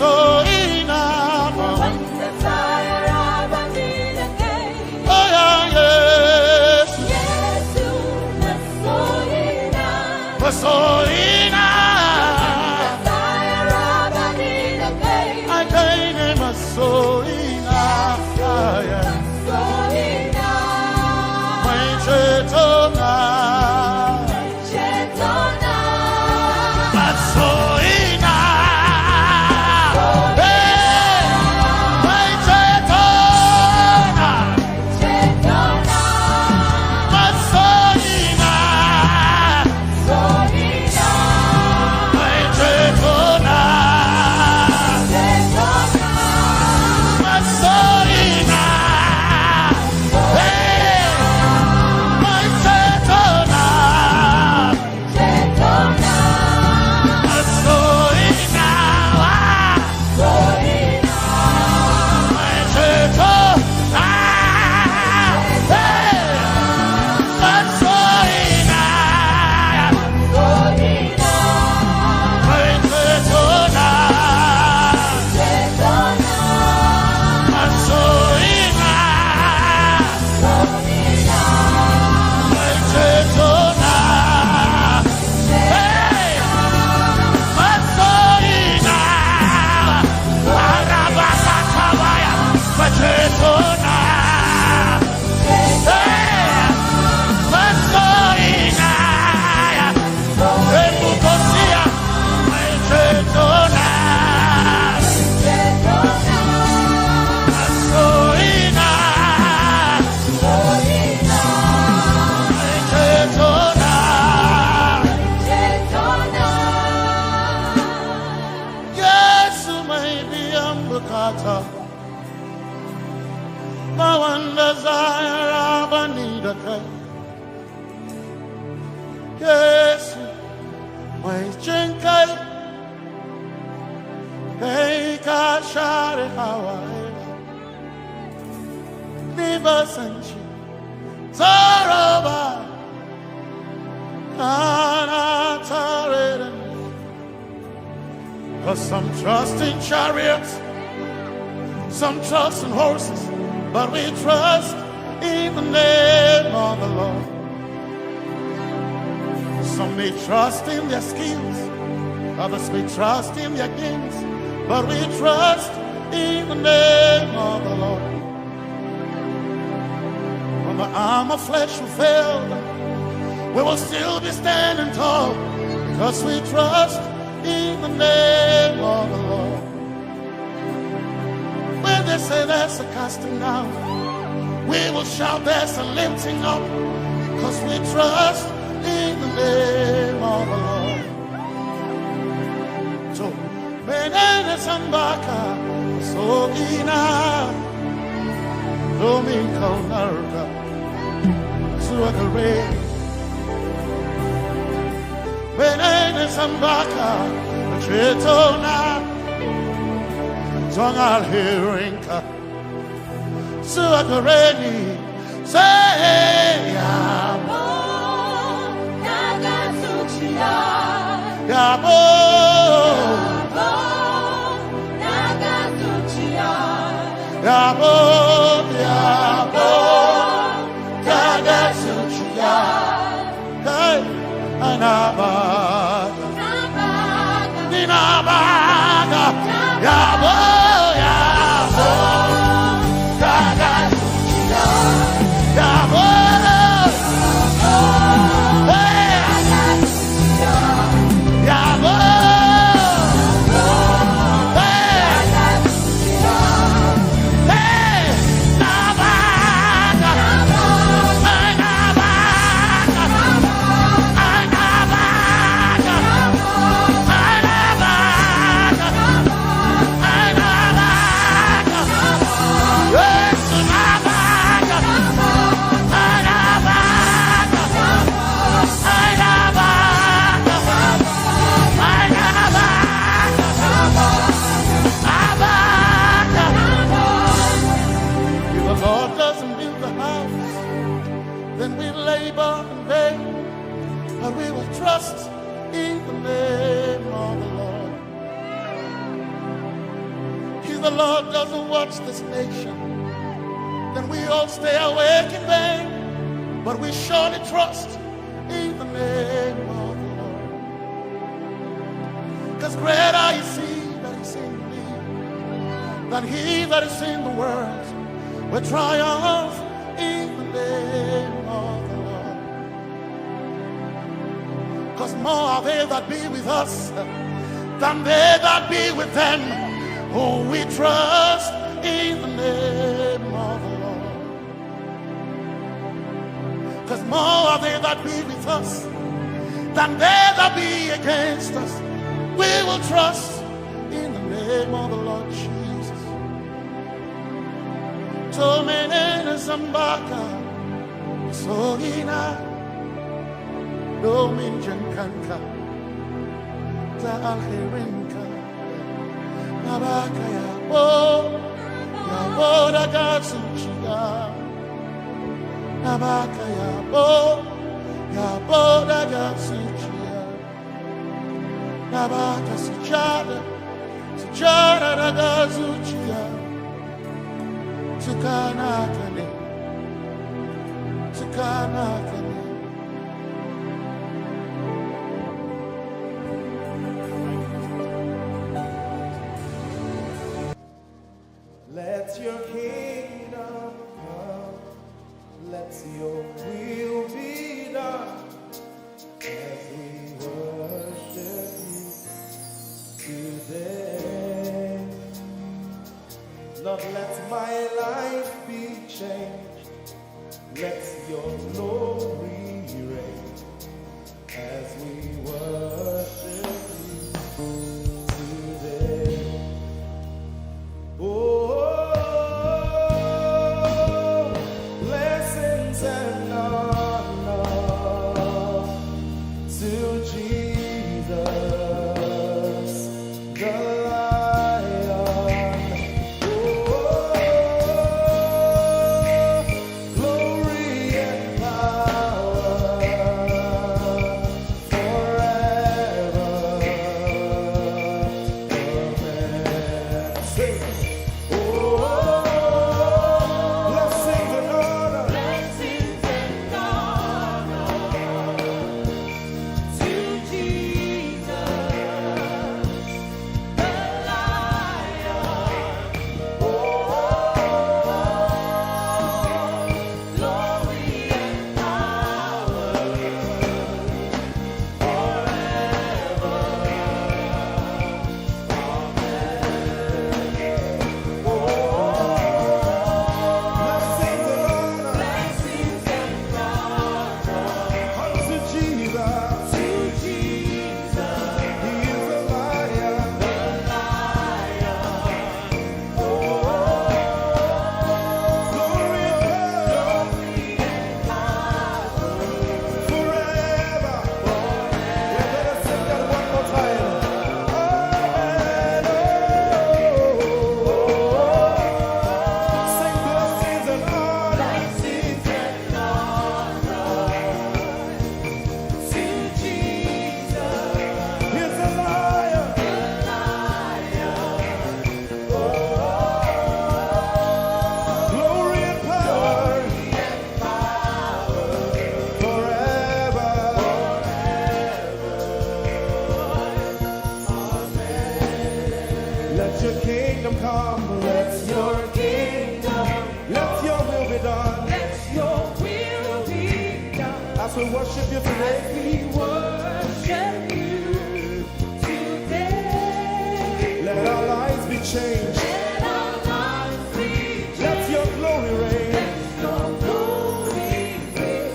So enough. One desire I need a thing. Oh yeah, yes. Yes, So enough. desire I need a thing. I gain him a so enough. My chetona. But so yes, my chenkai, hey, kashare Hawaii, never sanchi, Zaraba, Anatare. Cause some trust in chariots, some trust in horses, but we trust in the name of the Lord. Some may trust in their skills, others may trust in their gains, but we trust in the name of the Lord. When the arm of flesh will fail, we will still be standing tall, because we trust in the name of the Lord. When they say there's a casting down, we will shout there's a lifting up, because we trust in the name of the Lord. So, Benene Sambaka, so ina, Domingo Narga, Suakare, Benene Sambaka, Chetona, Zongal Hirinka, Suakareni, say, Yabo, Yabo, yabo, Tagasuchia, hey, Anabaga, Ninabaga, yabo, yabo, Tagasuchia, yabo, hey, yabo. Trust in the name of the Lord. If the Lord doesn't watch this nation, then we all stay awake in vain. But we surely trust in the name of the Lord. Because greater is He that is in me than he that is in the world. We triumph in the name of the Lord. Because more are they that be with us than they that be with them. Oh, we trust in the name of the Lord. Because more are they that be with us than they that be against us. We will trust in the name of the Lord Jesus. Tomene Zambaka, Sohina. Dominjan kanka, ta alherinka, nabaka ya bo da gasuchiya, nabaka ya bo da gasuchiya, nabaka sujada da gasuchiya, tukana kane. Let your kingdom come, let your will be done, as we worship you today. Lord, let my life be changed, let your glory reign, as we worship you today. Oh, blessings and honor to Jesus, the Lion. Oh, glory and power forever. Let your kingdom come. Let your kingdom. Let your will be done. Let your will be done. As we worship you today. We worship you today. Let our lives be changed. Let our lives be changed. Let your glory reign. Let your glory reign.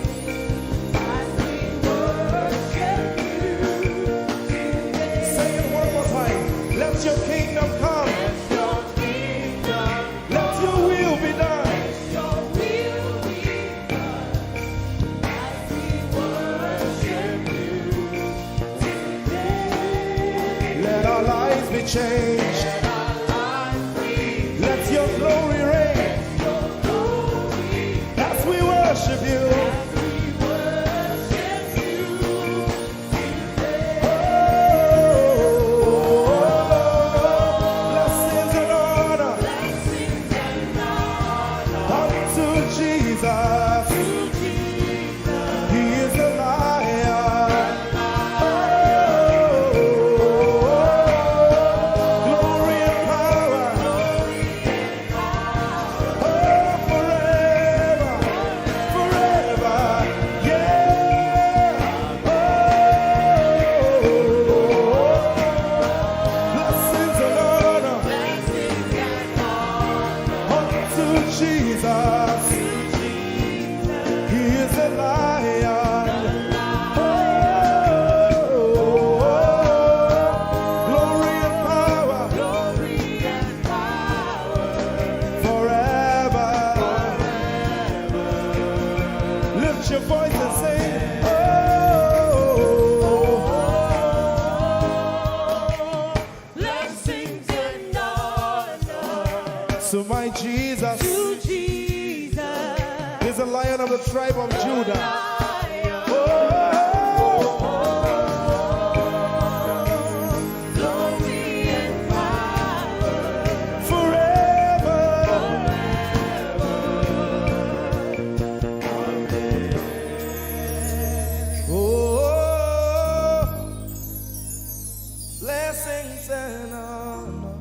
As we worship you today. Say it one more time. Let your kingdom come. Let your kingdom. Let your will be done. Let your will be done. As we worship you today. Let our lives be changed. Let our lives be Let your glory reign. your glory. As we worship you. We worship you today. Blessings and honor Blessings and honor unto Jesus. to Jesus. He is a lion. Glory and power. Forever. Forever. Yeah. Blessings and honor Blessings and honor unto Jesus. He is a lion. Glory and power glory and power forever. Lift your voice and sing. blessings and honor So my Jesus to Jesus. is a lion of the tribe of Judah. Glory and power Forever. Oh, blessings and honor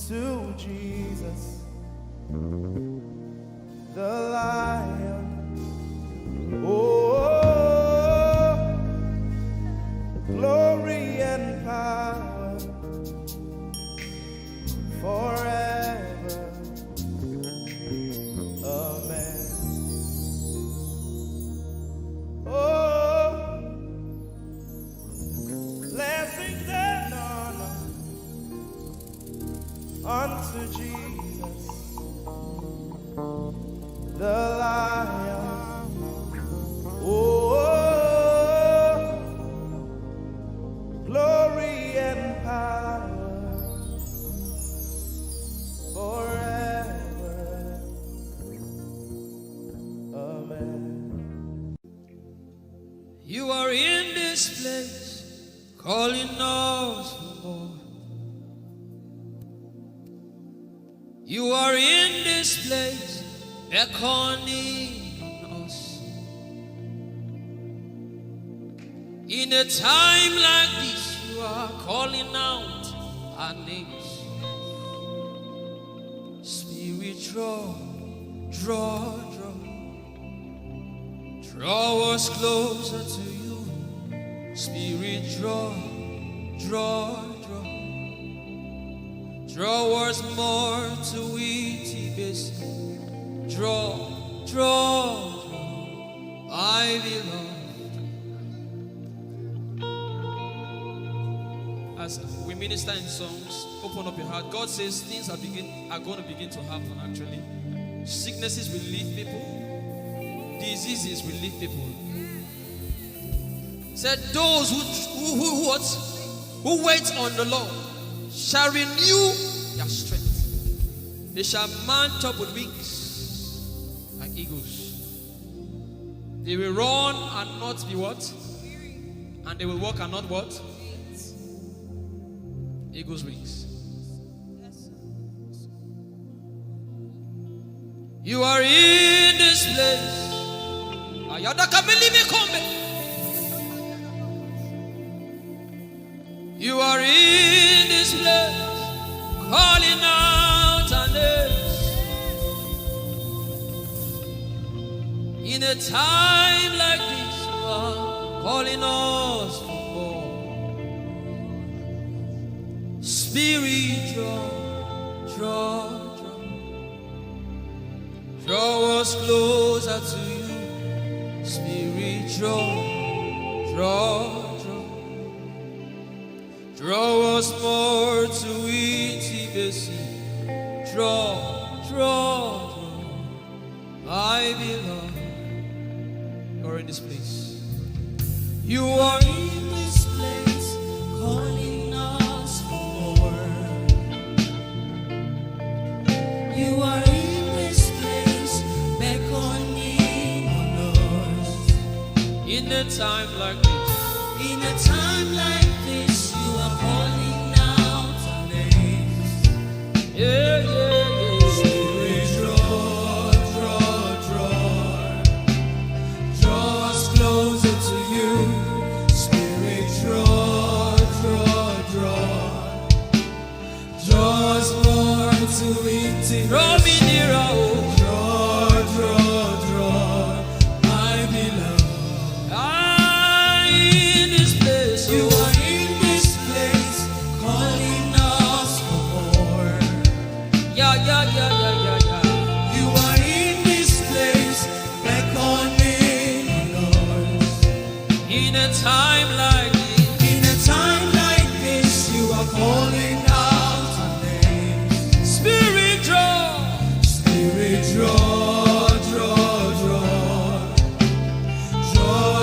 to Jesus, the lion. Oh, glory and power forever. Amen. Oh, blessings and honor unto Jesus, the lion. Oh, glory and power forever. Amen. You are in this place, calling us for more. You are in this place, beckoning us. In a time like this, you are calling out our names. Spirit, draw, draw, draw. Draw us closer to you. Spirit, draw, draw, draw. Draw us more to it, draw, draw, draw. I belong. As we minister in songs, open up your heart. God says things are going to begin to happen actually. Sicknesses will leave people. Diseases will leave people. Said those who wait on the Lord shall renew their strength. They shall mount up with wings like eagles. They will run and not be what? And they will walk and not what? Eagles' wings. You are in this place. You are in In a time like this, you are calling us for more. Spirit, draw us closer to you. Spirit, draw us more to intimacy. Draw, I belong. You're in this place. You are in this place, calling us for more. You are in this place, beckoning on us. In a time like this, in a time like this, you are calling out our names. Yeah. Spirit, draw us closer to you. Spirit, draw us more to intimacy. Draw me nearer, oh. Draw, my beloved. In this place, You are in this place, calling us for more. yeah. You are in this place, beckoning on us. In a time like this, In a time like this, you are calling out our names. Spirit, draw. Spirit, draw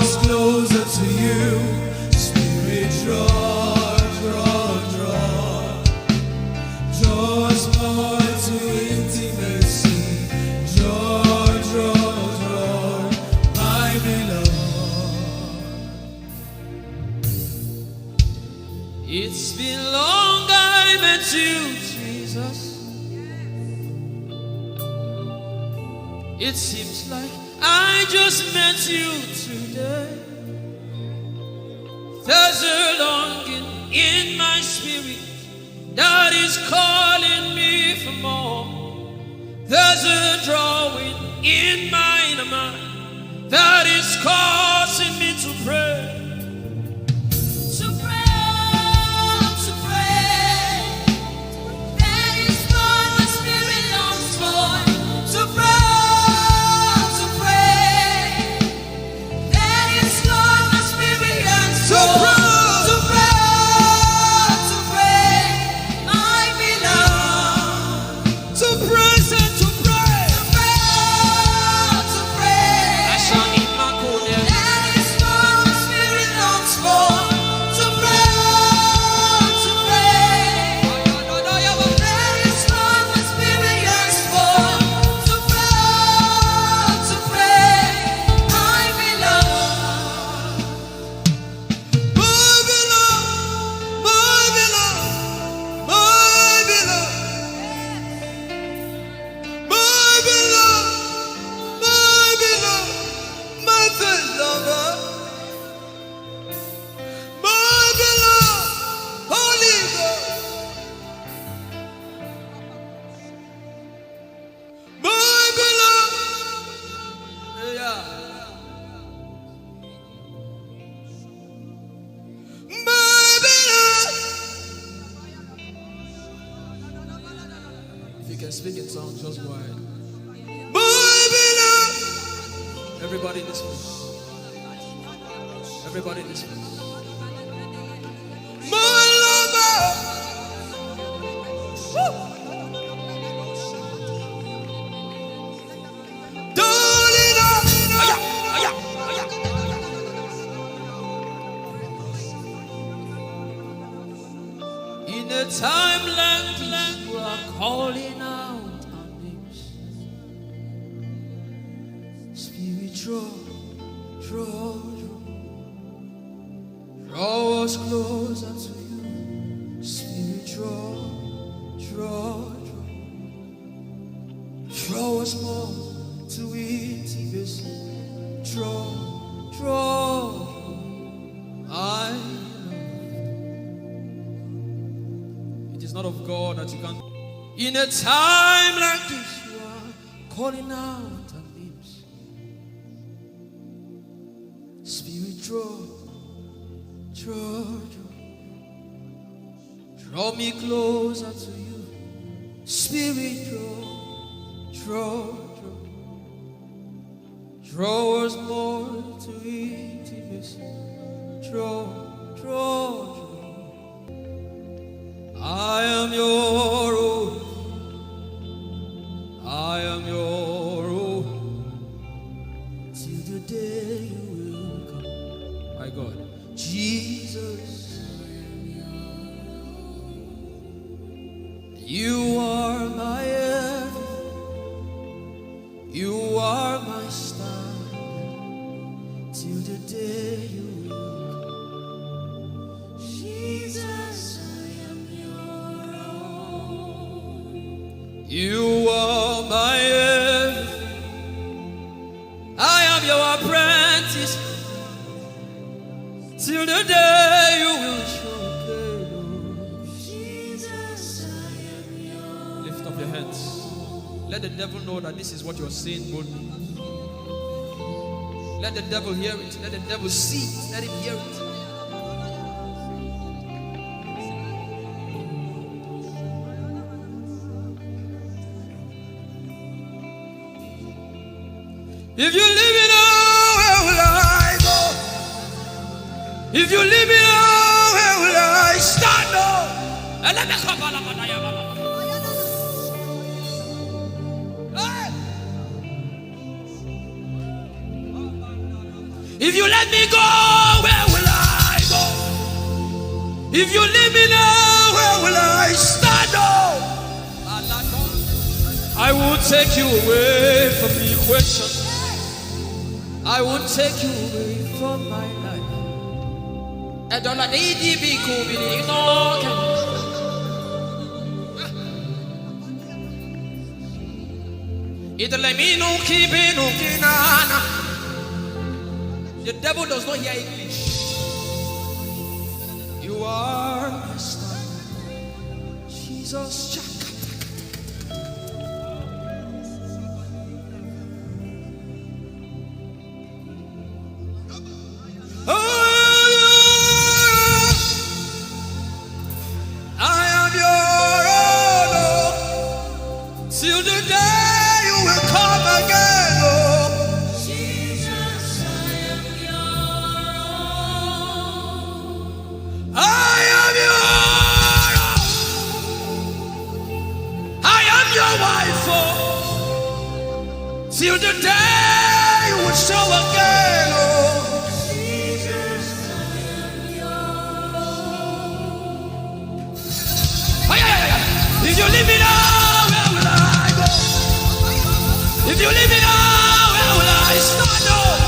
us closer to you. Spirit, draw us more to intimacy. Draw, my beloved. It's been long I met you, Jesus. It seems like I just met you today. There's a longing in my spirit that is calling me for more. There's a drawing in my mind that is causing me to pray. To pray. That is what my spirit longs for. To pray. That is what my spirit yearns for. To pray. I belong. To praise and to pray. To pray. I shall eat my corner. That is what my spirit longs for. To pray. That is what my spirit yearns for. To pray. I belong. My beloved, my beloved, my beloved, my beloved, my beloved, my first lover, my beloved, Holy Ghost, my beloved, yeah. My beloved. If you can speak in tongues, just go ahead. My beloved. Everybody in this place. Everybody in this place. My lover. Woo. Darling, aya. In a time like this, you are calling out our names. Spirit, draw us closer to you. Spirit, draw us more to intimacy. Draw, I know. It is not of God that you can. In a time like this, you are calling out our names. Draw me closer to you. Spirit, draw us more to intimacy. Draw. I am your own. I am your own. Till the day you will come. My God. Jesus, you are my everything. You are my star. Till the day you will come. Jesus, I am your own. You are my everything. I am your apprentice. Till the day you will show Jesus, I am yours. Lift up your hands. Let the devil know that this is what you're saying boldly. Let the devil hear it. Let the devil see it. Let him hear it. If you leave it all, where will I go? If you leave me now, where will I stand up? If you let me go, where will I go? If you leave me now, where will I stand up? I will take you away from the equation. I will take you away from my life. The devil does not hear English. You are my star, Jesus. Till the day you will show again, oh Jesus, I am yours. If you leave me now, where will I go? If you leave me now, where will I stand up?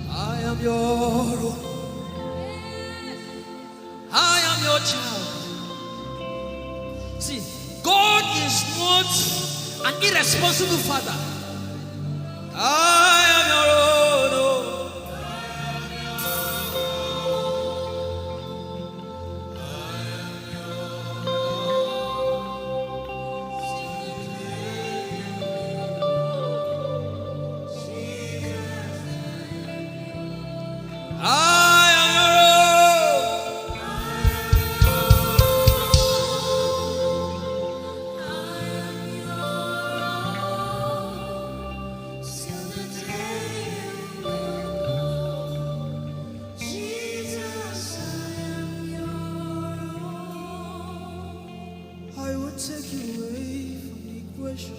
I am your own. Child. See, God is not an irresponsible father. I am your own.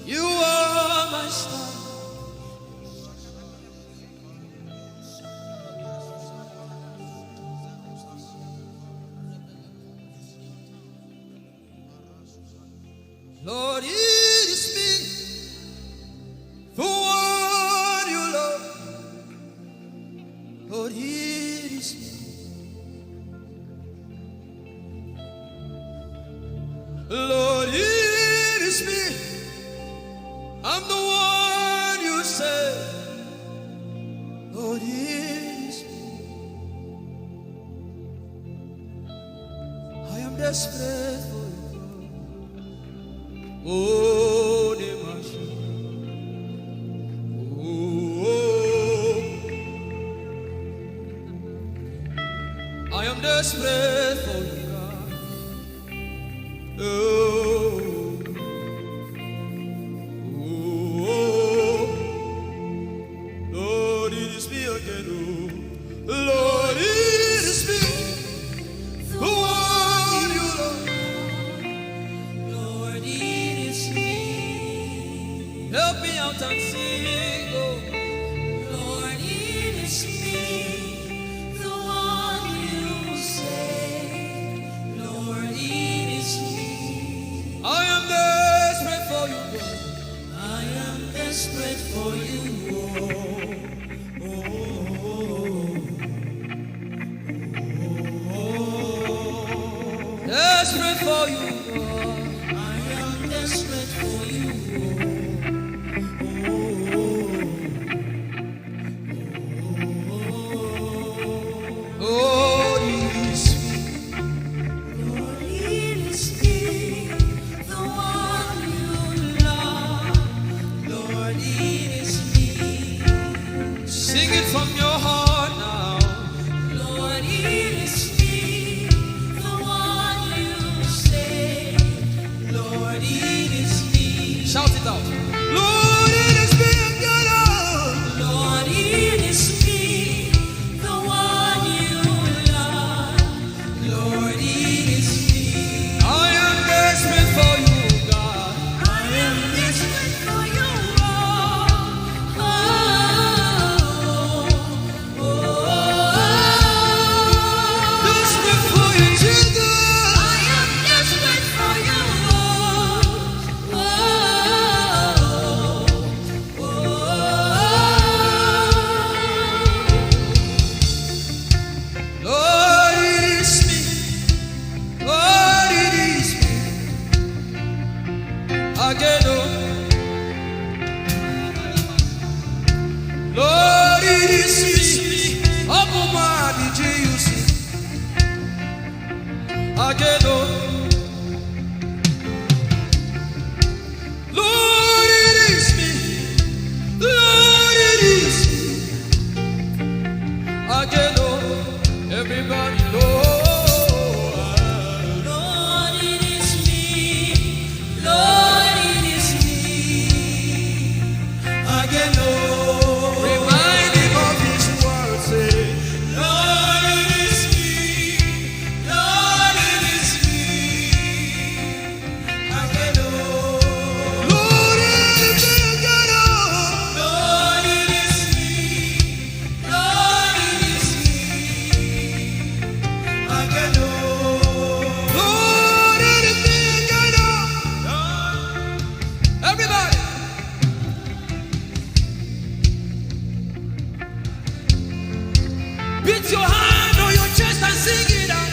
You are my star. Lord, it is me, the one you love. Lord, it is me. Lord, it is me. I'm the one you say. Lord, it is me. I am desperate for you. Oh, Nemashi. Oh, I am desperate for you, God. Oh, Lord, it is me again. Oh, Lord, it is me. The one you love. Lord, it is me. Help me out and sing. Oh, Lord, it is me. The one you say. Lord, it is me. I am desperate for you, God. I am desperate for you. Desperate for you, God. I am desperate for you. Oh, it is me. Lord, it is me, the one you love. Lord, it is me. Sing it from your heart now. Lord, it is me, the one you say. Lord, it is me. Shout it out. Lord, it is me again. Lord, it is me, the one you love. Lord, it is me. I am desperate for you, God. I am desperate for you. Desperate for you, Jesus. I am desperate for you. Lord, it is me. Lord, it is me. Again, oh. Lord, it is me. Omatade, Jesus. Again, oh. Lord, it is me. Lord, it is me. Again, oh. Everybody, Lord. Lord, it is me. Lord, it is me. Again, oh. Remind him of his word, say. Lord, it is me. Lord, it is me. Again, oh. Lord, it is me again, oh. Lord, it is me. Lord, it is me. Again, oh. Lord, it is me again, oh. Everybody. Beat your hand on your chest and sing it out.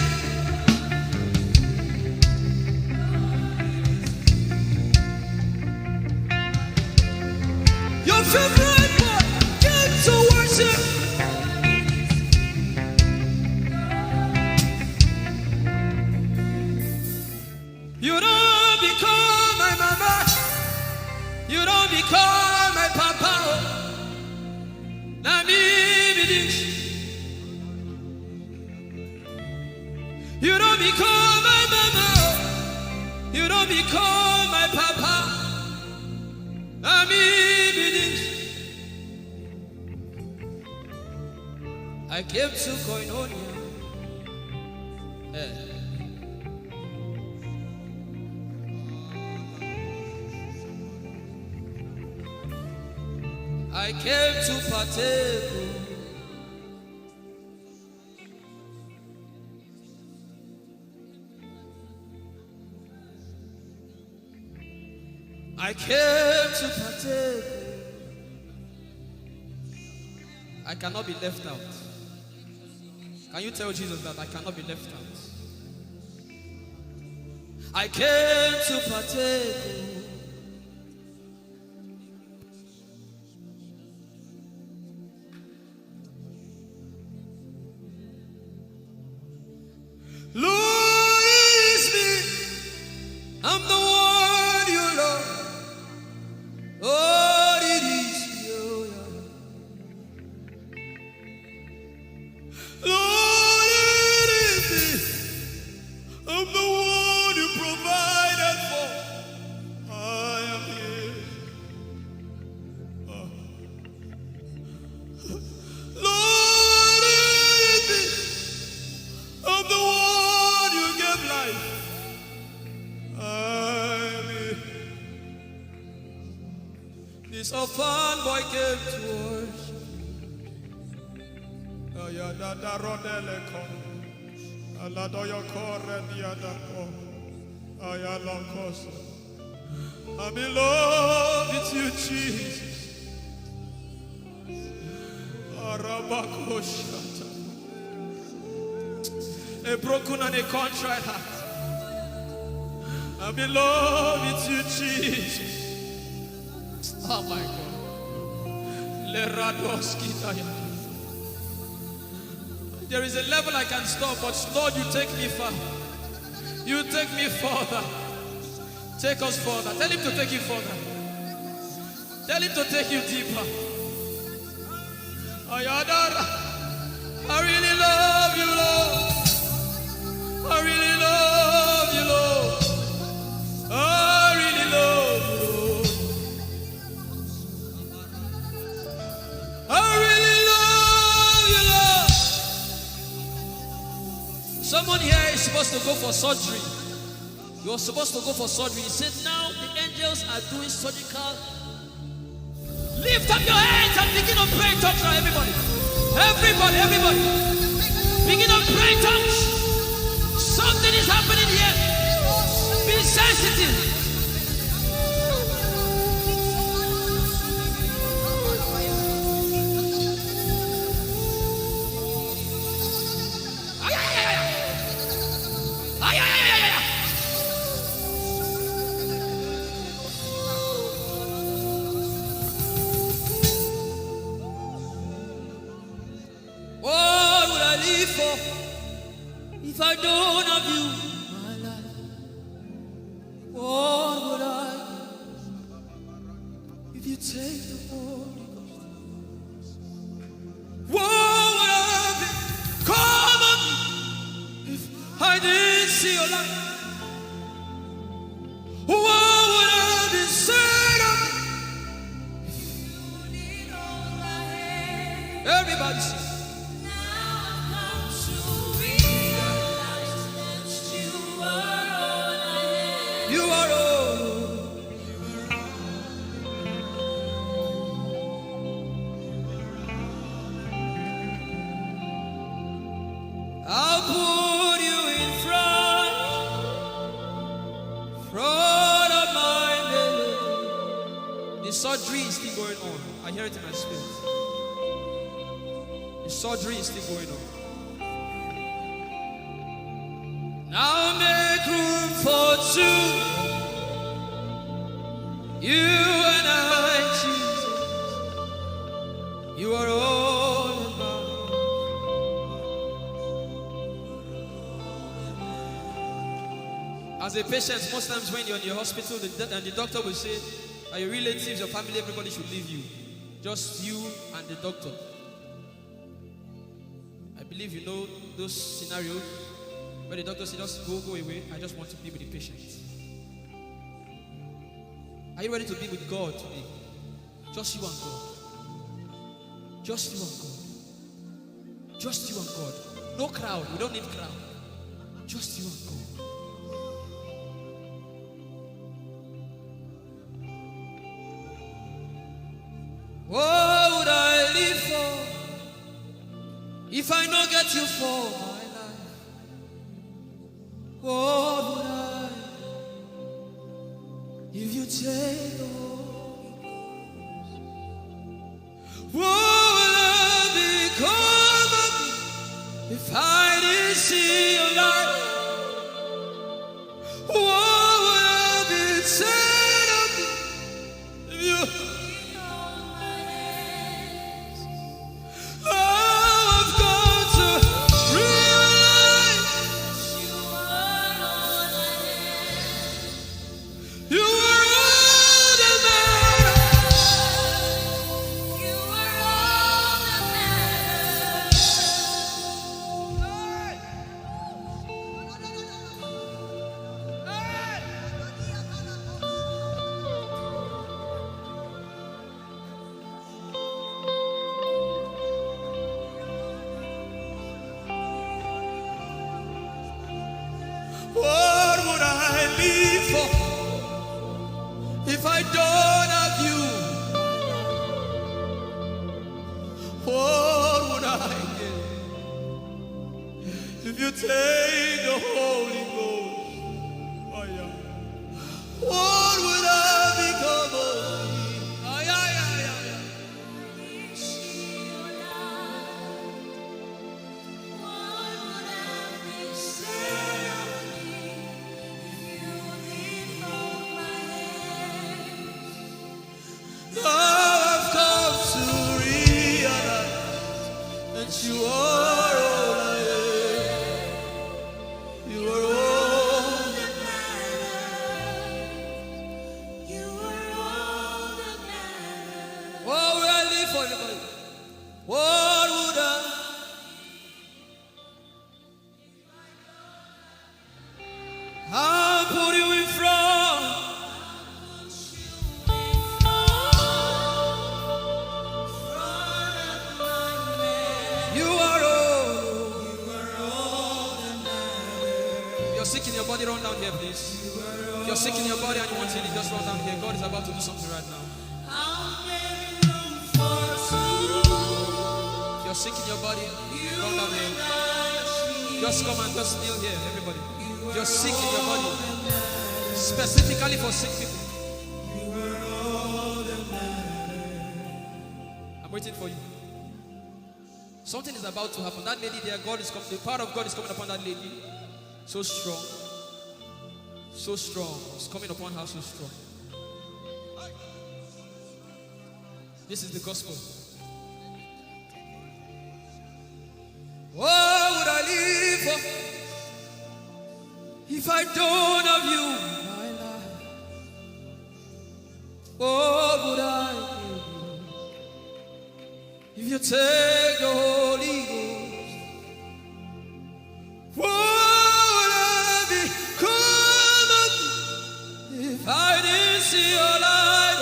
Your favorite part, get to worship. You don't become my mama. You don't become my papa. Na me be this. You don't become my mama. You don't become my papa. Na me be this. I came to Koinonia. I came to partake. I came to partake. I cannot be left out. Can you tell Jesus that I cannot be left out? I came to partake. Lord, it is me. I'm the one you love. This orphan boy came to worship. Ayadada rodele kom. Aladoyo kore diadako. Ayalokosa. I'm in love with you, Jesus. Arabakoshata. A broken and a contrite heart. I'm in love with you, Jesus. Oh my God. There is a level I can stop, but Lord, you take me far. You take me further. Take us further. Tell him to take you further. Tell him to take you deeper. I really love you, Lord. I really love you, Lord. I really love you, Lord. I really love you, Lord. Someone here is supposed to go for surgery. You're supposed to go for surgery. He said, now the angels are doing surgical. Lift up your hands and begin to pray in tongues now, everybody. Everybody. Begin to pray in tongues. Something is happening here. Be sensitive. What would I live for if I don't have you in my life? What would I give if you take the Holy Ghost? What would I become of me if I didn't see your light? What would I be said of me? Everybody sing. You are all. I'll put you in front of my belly. The surgery is still going on. I hear it in my spirit. The surgery is still going on. Now make room for two. You and I, Jesus. You are all about. As a patient, most times when you're in your hospital, the doctor will say, are your relatives, your family, everybody should leave you. Just you and the doctor. I believe you know those scenarios. But the doctor said, just go away. I just want to be with the patient. Are you ready to be with God today? Just you and God. Just you and God. Just you and God. No crowd. We don't need crowd. Just you and God. What would I live for if I don't get you for my life? What would I if you take the Holy Ghost? What will I become of me if I didn't see your light? What would I be said of me if you? I've got to realize you are all that matters. You are all that What would I live for if I don't have you? What would I get if you take the Holy Ghost? Oh, yeah. What would I become of me? Oh, yeah, yeah, yeah, yeah. Now I've come to realize that you are all I am. You are all that matters. You are all that matters. What would I live for anybody? What would I? I'll put you in front. You are all that matters. You're sick in your body, run down here, please. You're sick in your body and you want healing, just run down here. God is about to do something right now. You're sick in your body, run down here. Just come and just kneel here, everybody. You're sick in your body. Specifically for sick people. I'm waiting for you. Something is about to happen. That lady there, God is coming. The power of God is coming upon that lady. So strong. So strong. It's coming upon her so strong. This is the gospel. What would I live for if I don't have you in my life? What would I give if you take the Holy Ghost? What would I become of me if I didn't see your light?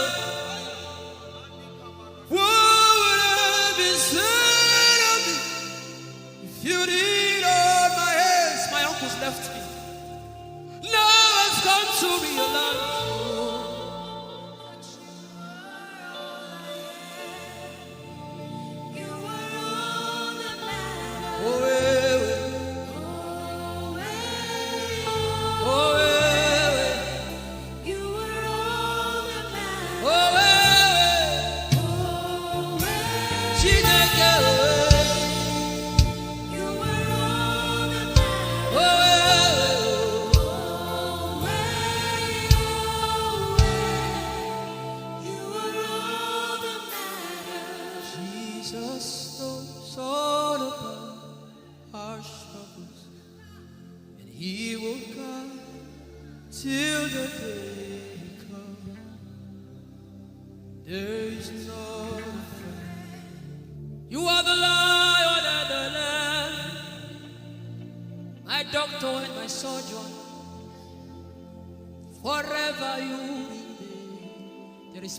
What would I be said of me if you did hold my hands? My uncles left me. Now I've come to realize.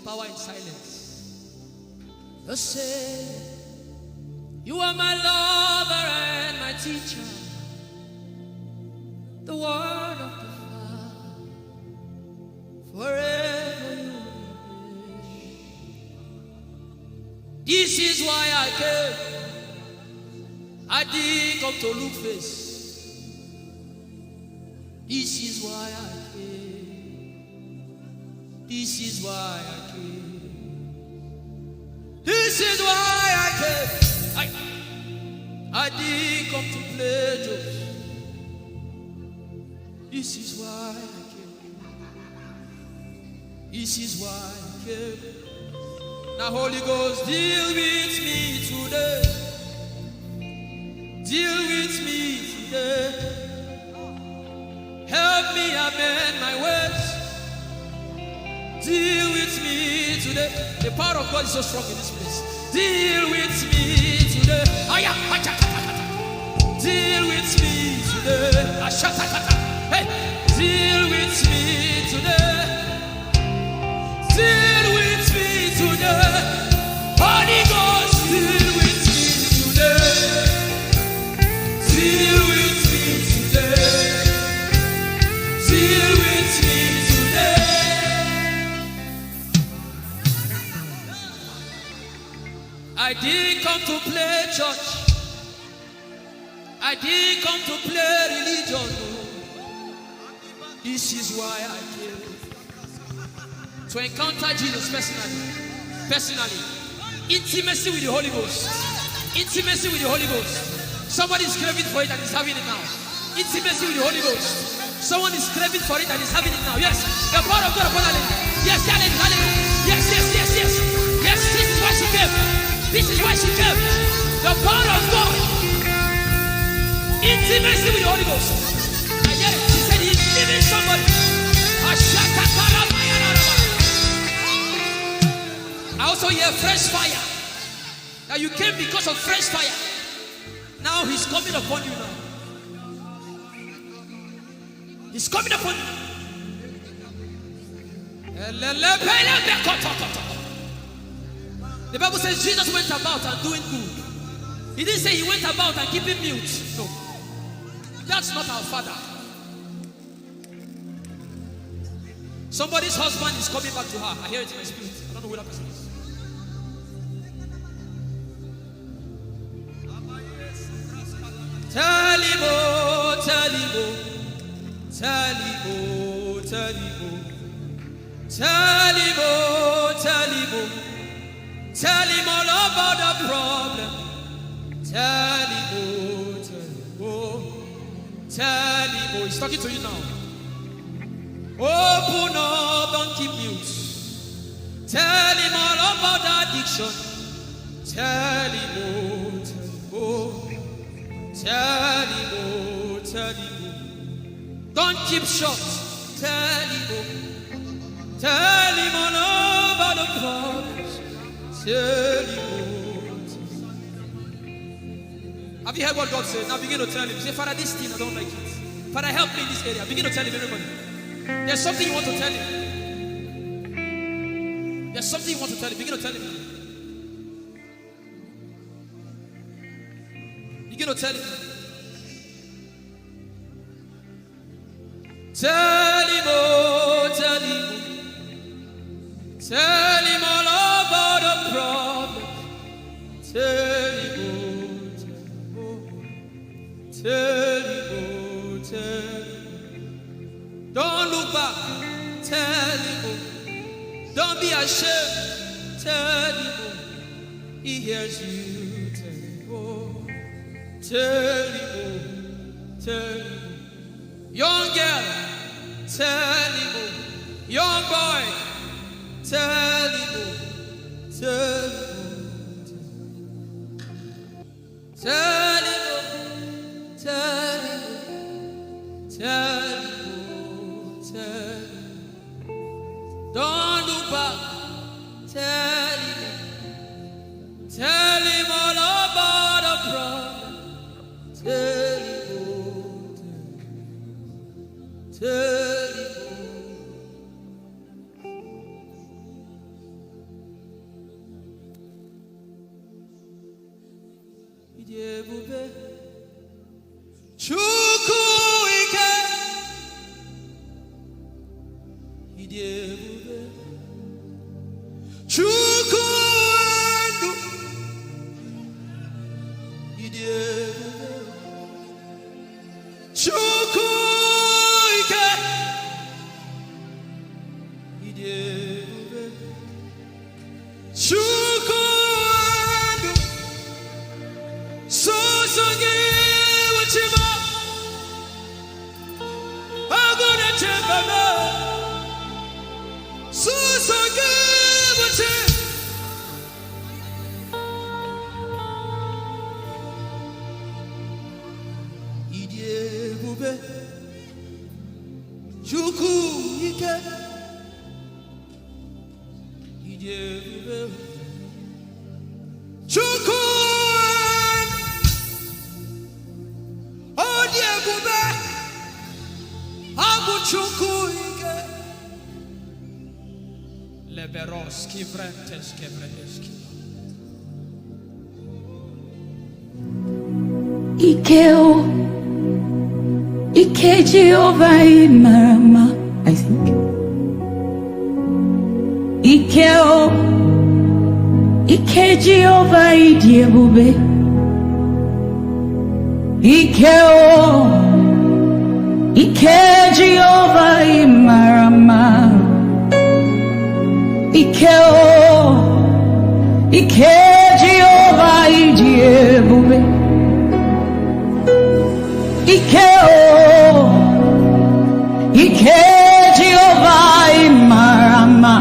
Power in silence. You say, you are my lover and my teacher, the word of the Father, forever you wish. This is why I came. I didn't come to look face. This is why I came. This is why I came. This is why I came. I didn't come to play jokes. This is why I came. This is why I came. Now Holy Ghost, deal with me today. Deal with me today. Help me amend my ways. Deal with me today. The power of God is so strong in this place. Deal with me today. Deal with me today. Hey, deal with me today. Deal with me today. Holy Ghost, deal with me today. Deal with me today. Deal with me today. I I didn't come to play church. I didn't come to play religion. This is why I came. To encounter Jesus personally. Intimacy with the Holy Ghost. Intimacy with the Holy Ghost. Somebody is craving for it and is having it now. Intimacy with the Holy Ghost. Someone is craving for it and is having it now. Yes. The power of God upon her. Yes, hallelujah. Yes. Yes, this is why she came. This is why she came. The power of God. Intimacy with the Holy Ghost. I get it. She said he's giving somebody. I also hear fresh fire. Now you came because of fresh fire. Now he's coming upon you now. He's coming upon you. The Bible says Jesus went about and doing good. He didn't say he went about and keeping mute. No. That's not our Father. Somebody's husband is coming back to her. I hear it in my spirit. I don't know who that person is. Tell him, oh, tell him, oh, tell him, oh, tell him, oh, tell him, oh, tell him, oh, tell him all about the problem. Tell him, oh, tell him, oh, tell him, oh. He's talking to you now. Open up, don't keep mute. Tell him all about the addiction. Tell him, oh, tell him, oh. Tell him, oh, tell him, oh. Don't keep short. Tell him, oh. Tell him all about the problems. Tell him, oh. Have you heard what God said? Now begin to tell him. Say, Father, this thing I don't like it. Father, help me in this area. Begin to tell him, everybody. There's something you want to tell him. There's something you want to tell him. Begin to tell him. Begin to tell him. Tell him, oh, tell him. Tell him all about the problem. Tell him, oh, tell him, oh, tell him. Don't look back. Tell him, oh. Don't be ashamed. Tell him, oh. He hears you. Tell him, oh. Tell him, oh. Tell him, oh. Young girl, tell him, oh. Young boy, tell him, oh. Tell him, oh. Tell him, oh. Tell him, oh. Tell him, oh. Tell him. Don't look back. Tell him, oh. Tell him all about the problem. Tell him, oh. Tell him, oh. Ijeoma Chukwu ike. Ijeoma Chukwu ndu. Ijeoma Chukwu ike. Ijeoma Chukwu ndu. Songi wachima. Aguna chembaba. Songi wachima. Ijeoma Chukwu ike. Ijeoma Chukwu Ijeoma Abu Chukwu ike. Leberoski vrenteski vrenteski. Ikeo, Ike Jehovah Marama, I think. Ikeo, Ike Jehovah Idiebube. Ike Jehovah Imarama. Ike Jehovah Idiebube. Ike Jehovah Imarama.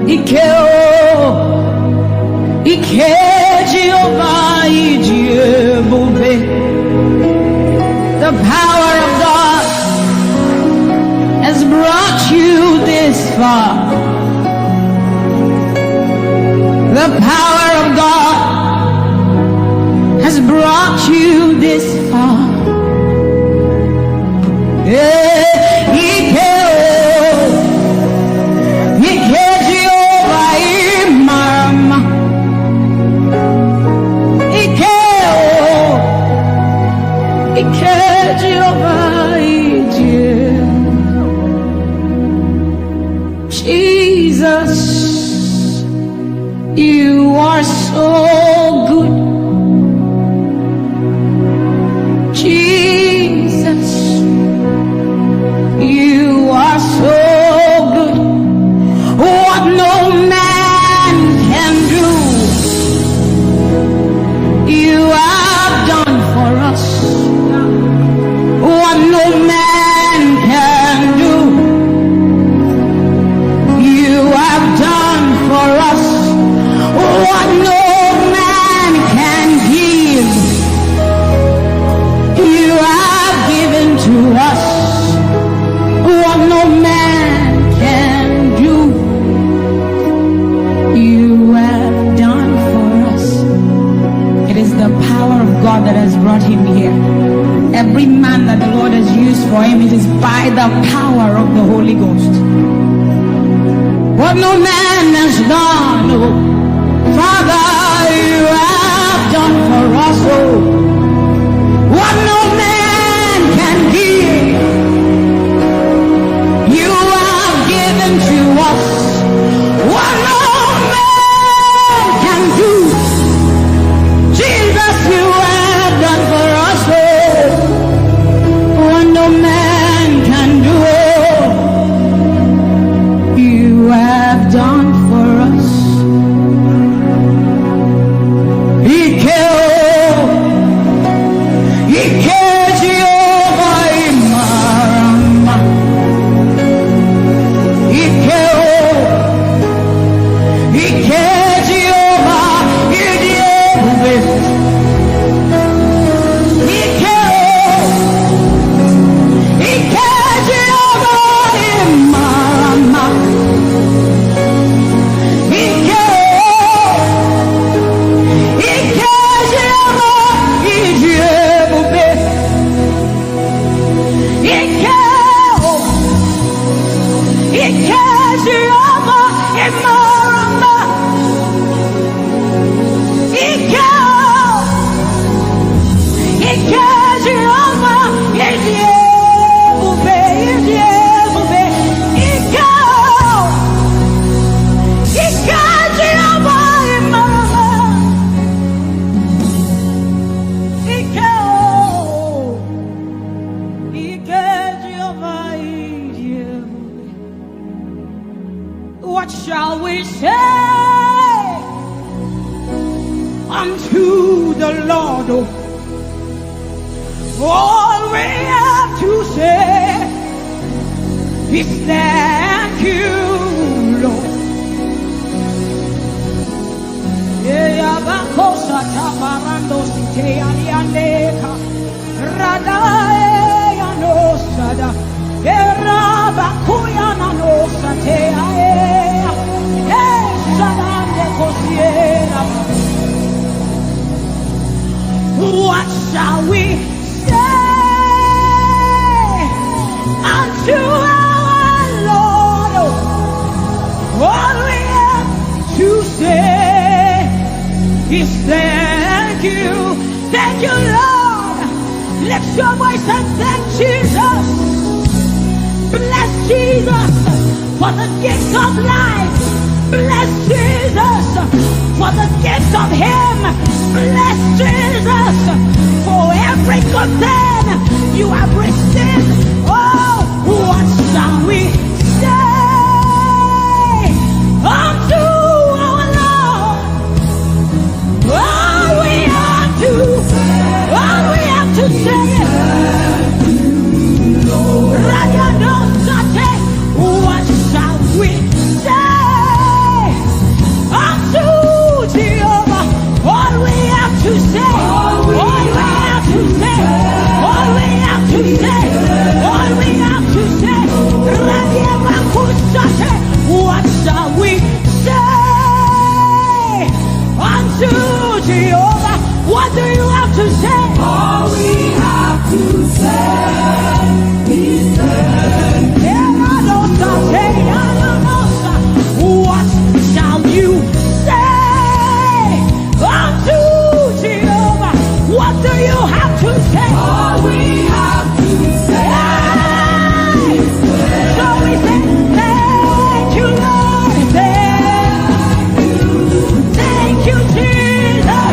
Ike Jehovah Idiebube. The power of God has brought you this far. The power of God has brought you this far. Jesus, you are so good. Jesus, you are so good. What no man can do, you have done for us. What no man can do, you have done for us. What no man can give, you have given to us. What no man can do, you have done for us. It is the power of God that has brought him here. Every man that the Lord has used for him, it is by the power of the Holy Ghost. What no man has done, oh, Father, you have done for us, oh. What no man can give, you have given to us. What no man can do, Jesus, you have done for us, oh. What no man can do, you have done for us. What shall we say unto the Lord? All we have to say is thank you, Lord. What shall we say unto our Lord? All we have to say is thank you, Lord. Lift your voice and thank Jesus. Bless Jesus for the gift of life. Bless Jesus for the gift of him. Bless Jesus for every good thing you have received. Oh, what shall we say unto our Lord? All we have to say is, what shall we say unto Jehovah? All we have to say, all we have to say, all we have to say, all we have to say. What shall we say unto Jehovah? What do you have to say? All we have to say is what shall you say unto Jehovah? What do you have to say? all we have to say. So we say, thank you, Lord. Thank you, Jesus.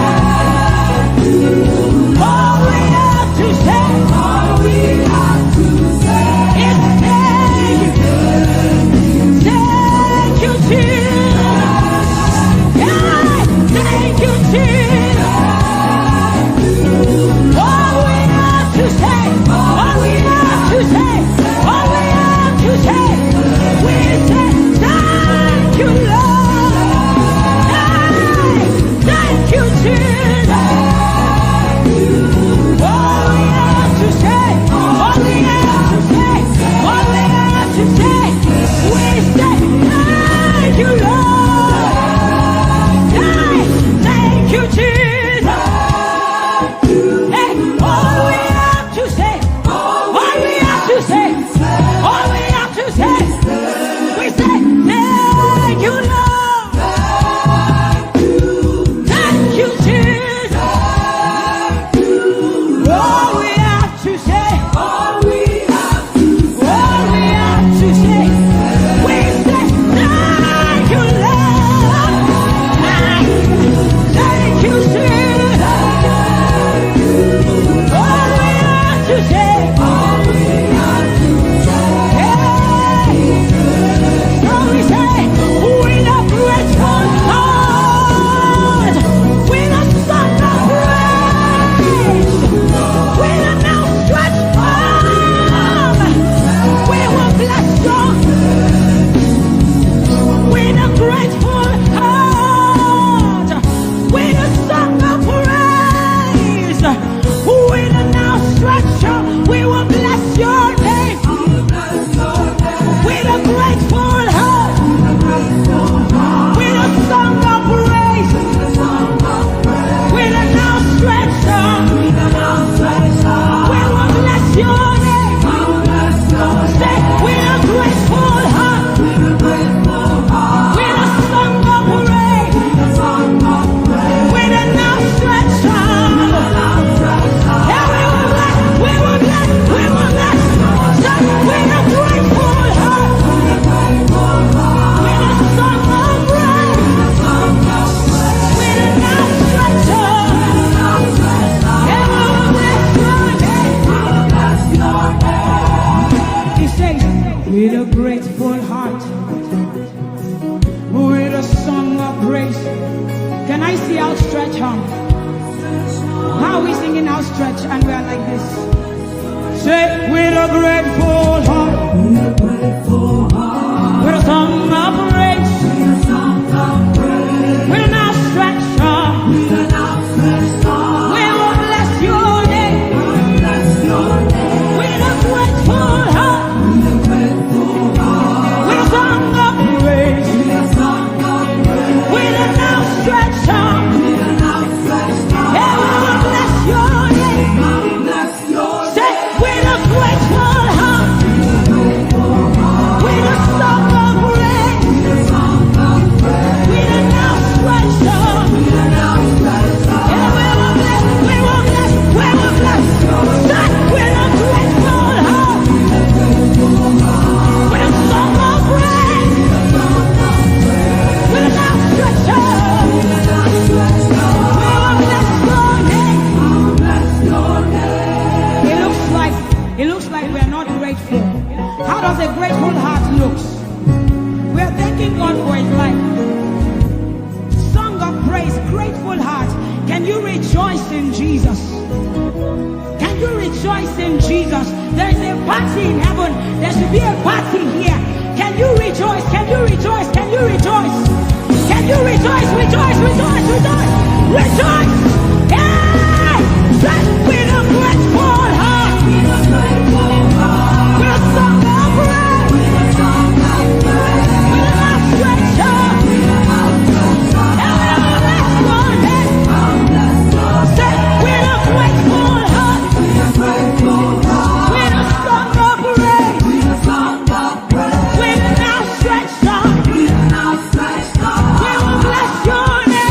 All we have to say, All we have to say is thank you. Thank you, Jesus. Yeah, thank you, Jesus. All we have to say, all we have to say, all we have to say, we say thank you, Lord. Thank you, Jesus. All we have to say, all we have to say, all we have to say, we say thank you, Lord. Thank you, Jesus. Hey, all we have to say, all we have to say, all we have to say, we say thank you, Lord. Thank you, Jesus. All we have to say, all we have to all we have to say, we say thank you, Lord. Thank you, Jesus. All we have to say, all we have to so we say, with a grateful heart, with a song of praise, with an outstretched arm, we will bless you. With a grateful heart, with a song of praise, with an outstretched arm, we will bless your name. With a grateful heart, with a song of praise, with an outstretched arm, we will bless your name. Say, with a grateful heart, with a song of praise, with an outstretched arm, yeah, we will bless, we will bless, we will bless. Say, with a grateful heart, with a song of praise, with an outstretched arm, yeah, we will bless your name. He says, with a grateful heart, with a song of praise. Can I see outstretched arm? How are we singing outstretched and we are like this? Say, with a grateful heart, with a song of praise, with an outstretched arm, we will bless your name. With a grateful heart, with a song of praise, with an outstretched arm, yeah, we will bless your name. Say, with a grateful heart, rejoice in Jesus? Can you rejoice in Jesus? There is a party in heaven. There should be a party here. Can you rejoice? Can you rejoice? Can you rejoice? Can you rejoice? Rejoice, rejoice, rejoice, rejoice! Hey! With a grateful heart, with a song of praise, with a outstretched arm, and bless your name. Say, with a grateful heart, with a song of praise, with an outstretched arm, we will bless your name.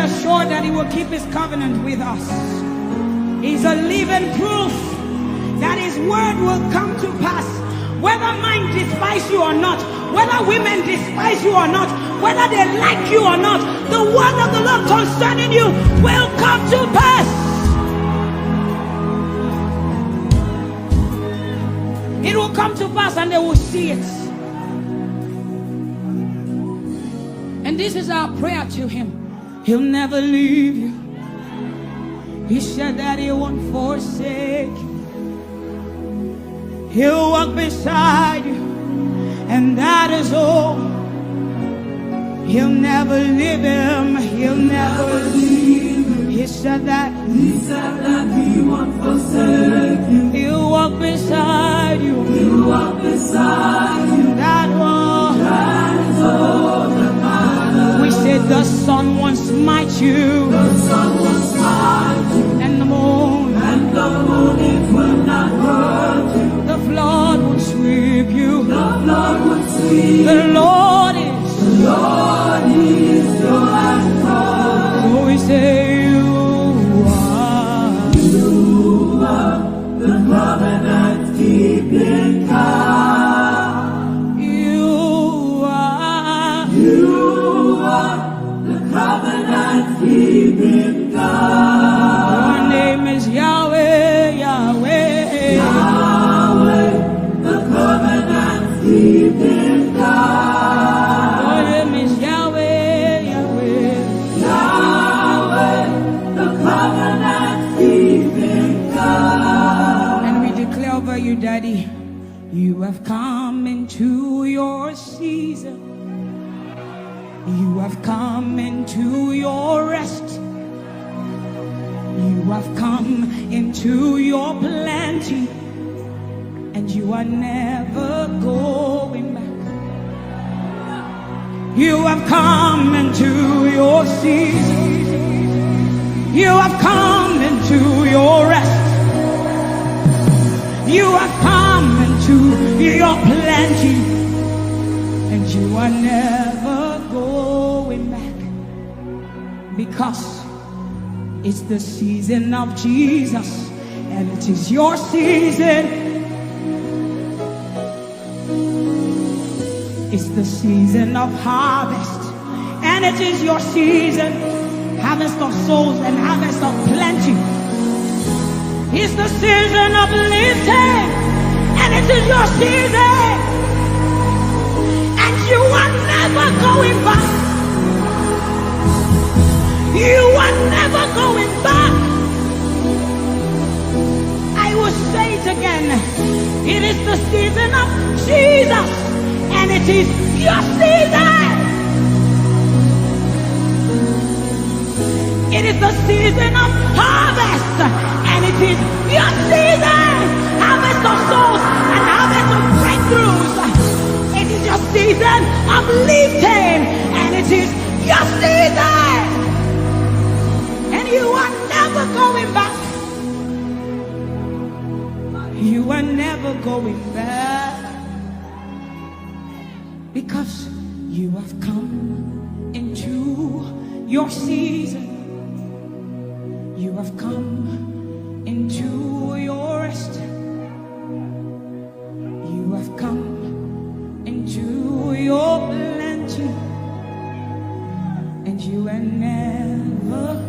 assured that he will keep his covenant with us. He's a living proof that his word will come to pass. Whether men despise you or not, whether women despise you or not, whether they like you or not, the word of the Lord concerning you will come to pass. It will come to pass and they will see it. And this is our prayer to him. He'll never leave you. He said that he won't forsake you. He'll walk beside you, and that is all. He'll never leave him. He'll never leave him. He said that he won't forsake you. He'll walk beside you. He'll walk beside you. That is all that matters. We said the sun won't smite you. The sun won't smite you. And the moon. And the moon it will not hurt you. The flood will sweep you. The flood will sweep. The Lord is your anchor. So we say you are the covenant keeping God. You are the covenant keeping God. Your name is Yahweh, Yahweh. The covenant keeping God. Your name is Yahweh, Yahweh. Yahweh, the covenant keeping God. And we declare over you, Daddy, you have come into your season. You have come into your rest. You have come into your plenty. And you are never going back. You have come into your season. You have come into your rest. You have come into your plenty. And you are never going back. Because it's the season of Jesus. And it is your season. It's the season of harvest, and it is your season, harvest of souls and harvest of plenty. It's the season of lifting, and it is your season, and you are never going back. You are never going back. I will say it again. It is the season of Jesus. And it is your season. It is the season of harvest. And it is your season. Harvest of souls and harvest of breakthroughs. It is your season of lifting. And it is your season. And you are never going back. You are never going back. Because you have come into your season. You have come into your rest. You have come into your plenty. And you are never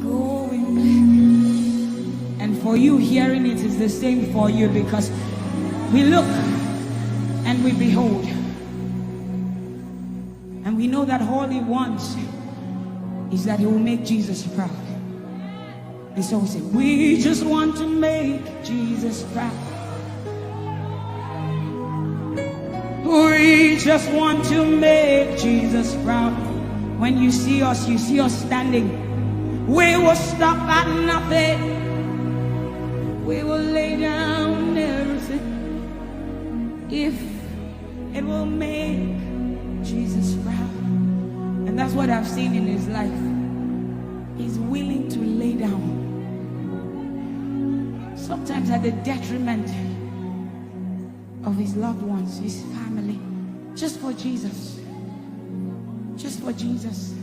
going back. And for you, hearing it is the same for you, because we look and we behold. And we know that all he wants is that he will make Jesus proud. And so we say, we just want to make Jesus proud. We just want to make Jesus proud. When you see us standing. We will stop at nothing. We will lay down everything if it will make Jesus proud. And that's what I've seen in his life. He's willing to lay down, sometimes at the detriment of his loved ones, his family, just for Jesus. Just for Jesus.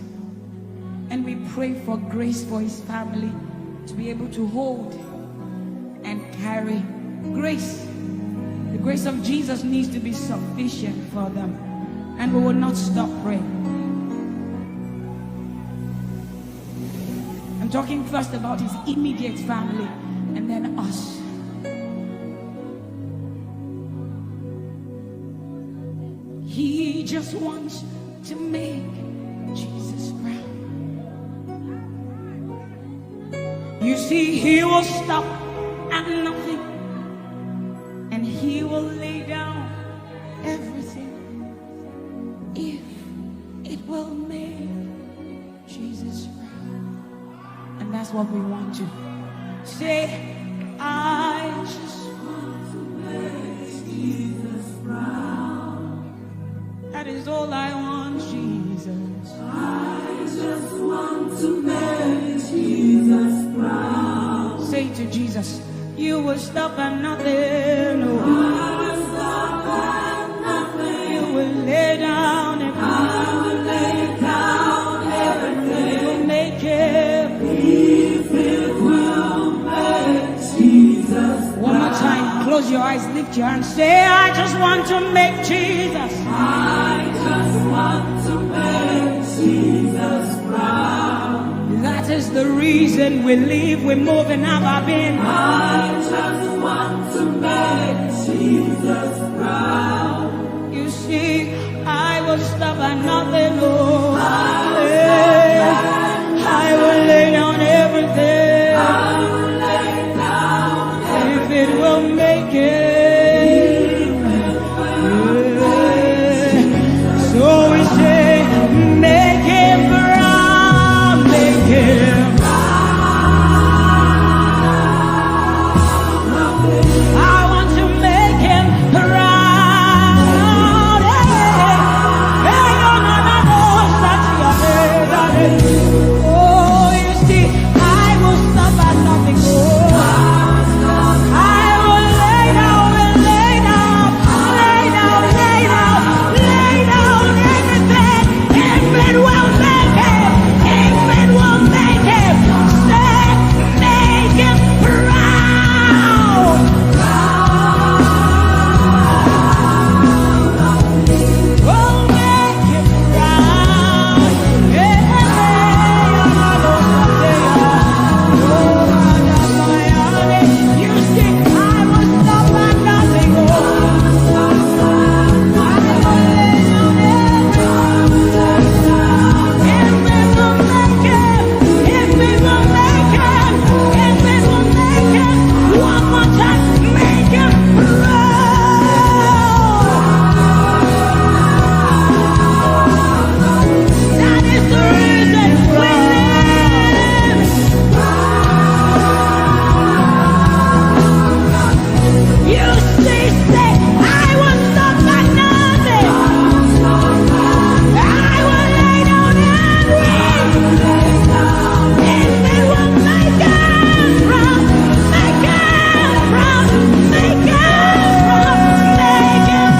And we pray for grace for his family to be able to hold and carry grace. The grace of Jesus needs to be sufficient for them. And we will not stop praying. I'm talking first about his immediate family and then us. He just wants to make Jesus proud. You see, he will stop at nothing, and he will lay down everything if it will make Jesus proud. And that's what we want to say. I just want to make Jesus proud. That is all I want, Jesus. I just want to make Jesus proud. Say to Jesus, you will stop at nothing. No. I will stop at nothing. You will lay down and I will lay down everything. You will make it. If it will make Jesus proud. One more time, close your eyes, lift your hands, say, I just want to make Jesus. I just want to make Jesus proud. That is the reason we live, we move, and have our being. I just want to make Jesus proud. You see, I will stop at nothing, Lord. I will lay down everything. I will lay down everything. If it will make it. So we say, make him proud, make him proud. I want to make him proud. Oh, you see, I will stop at nothing. I will lay down and lay down, lay down, lay down, lay down everything. If it will make him, if it will make him, say, make him proud. Oh, make him proud. You see, I will stop at nothing. I will lay down everything. If it will make him, if it will make him, if it will make him, one more time, make him proud. That is the reason we live. You see, say, I will stop at nothing. I will lay down everything. If it will make him proud, make him proud, make him proud, make him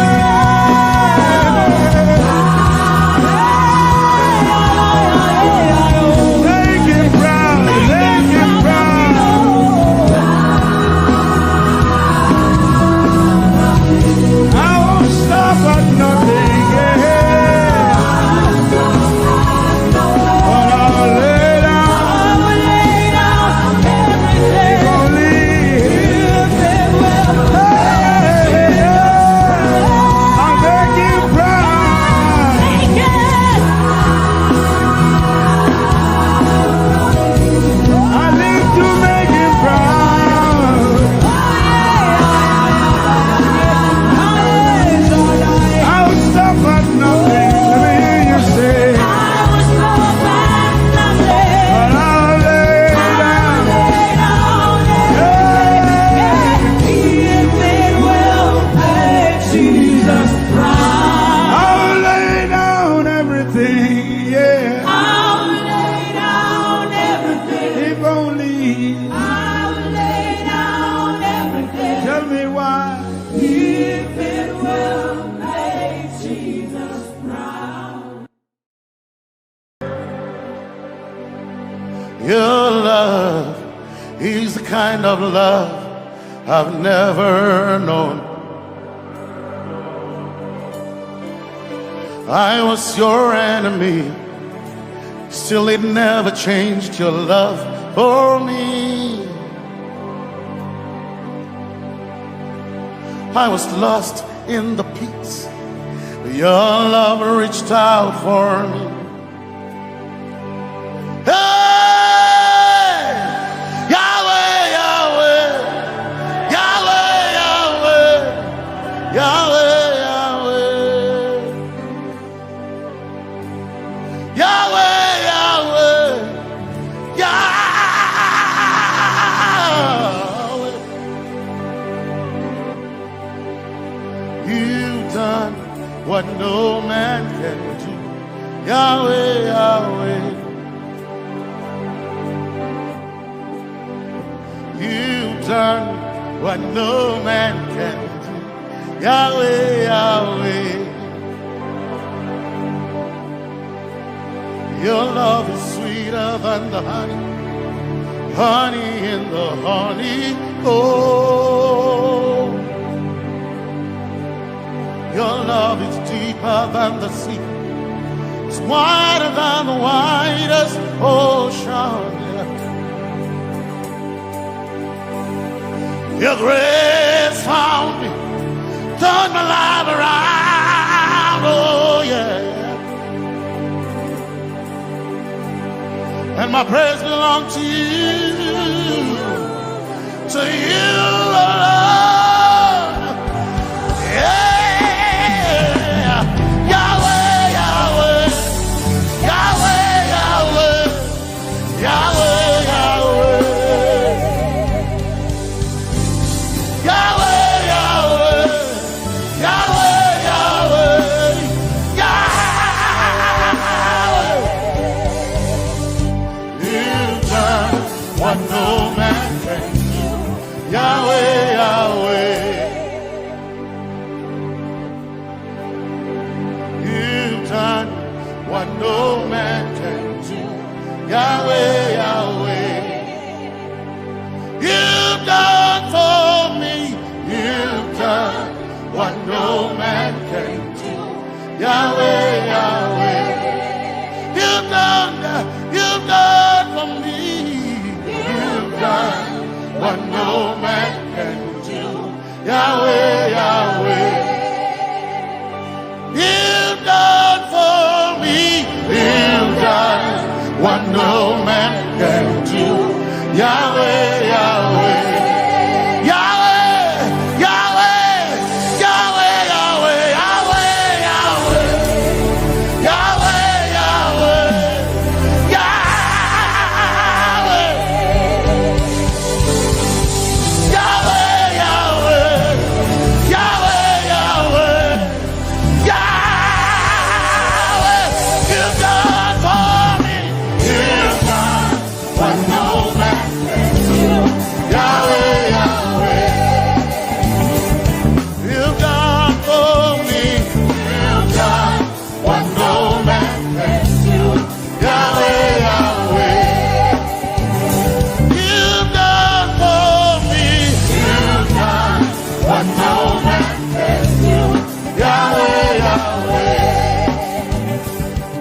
Make him proud, make him proud. I won't stop at nothing, but I'll lay down. If only I'll make him proud. I live to make him proud. I'll stop at nothing. Let me hear you say, but I'll lay down. I'll lay down everything, yeah. If only, tell me why. If it will make Jesus proud. Your love is the kind of love I've never known. I was your enemy, still it never changed your love for me. I was lost in the pits, but your love reached out for me. Hey! Yahweh, Yahweh, Yahweh, Yahweh, Yahweh, Yahweh, Yahweh, Yahweh, Yahweh. You've done what no man can do. Yahweh, Yahweh. You've done what no man can do. Yahweh, Yahweh. Your love is sweeter than the honey, honey in the honey. Oh, your love is deeper than the sea. It's wider than the widest ocean. Your grace found me, turned my life around. Oh yeah. And my praise belongs to you alone. Yeah, Yahweh, Yahweh, Yahweh, Yahweh, Yahweh, Yahweh, Yahweh, Yahweh, Yahweh, Yahweh, Yahweh. What no man can do, Yahweh, Yahweh. You've done what no man can do, Yahweh, Yahweh. You've done for me, you've done what no man can do, Yahweh, Yahweh. You've done for me. You've done what no man can do, Yahweh, Yahweh.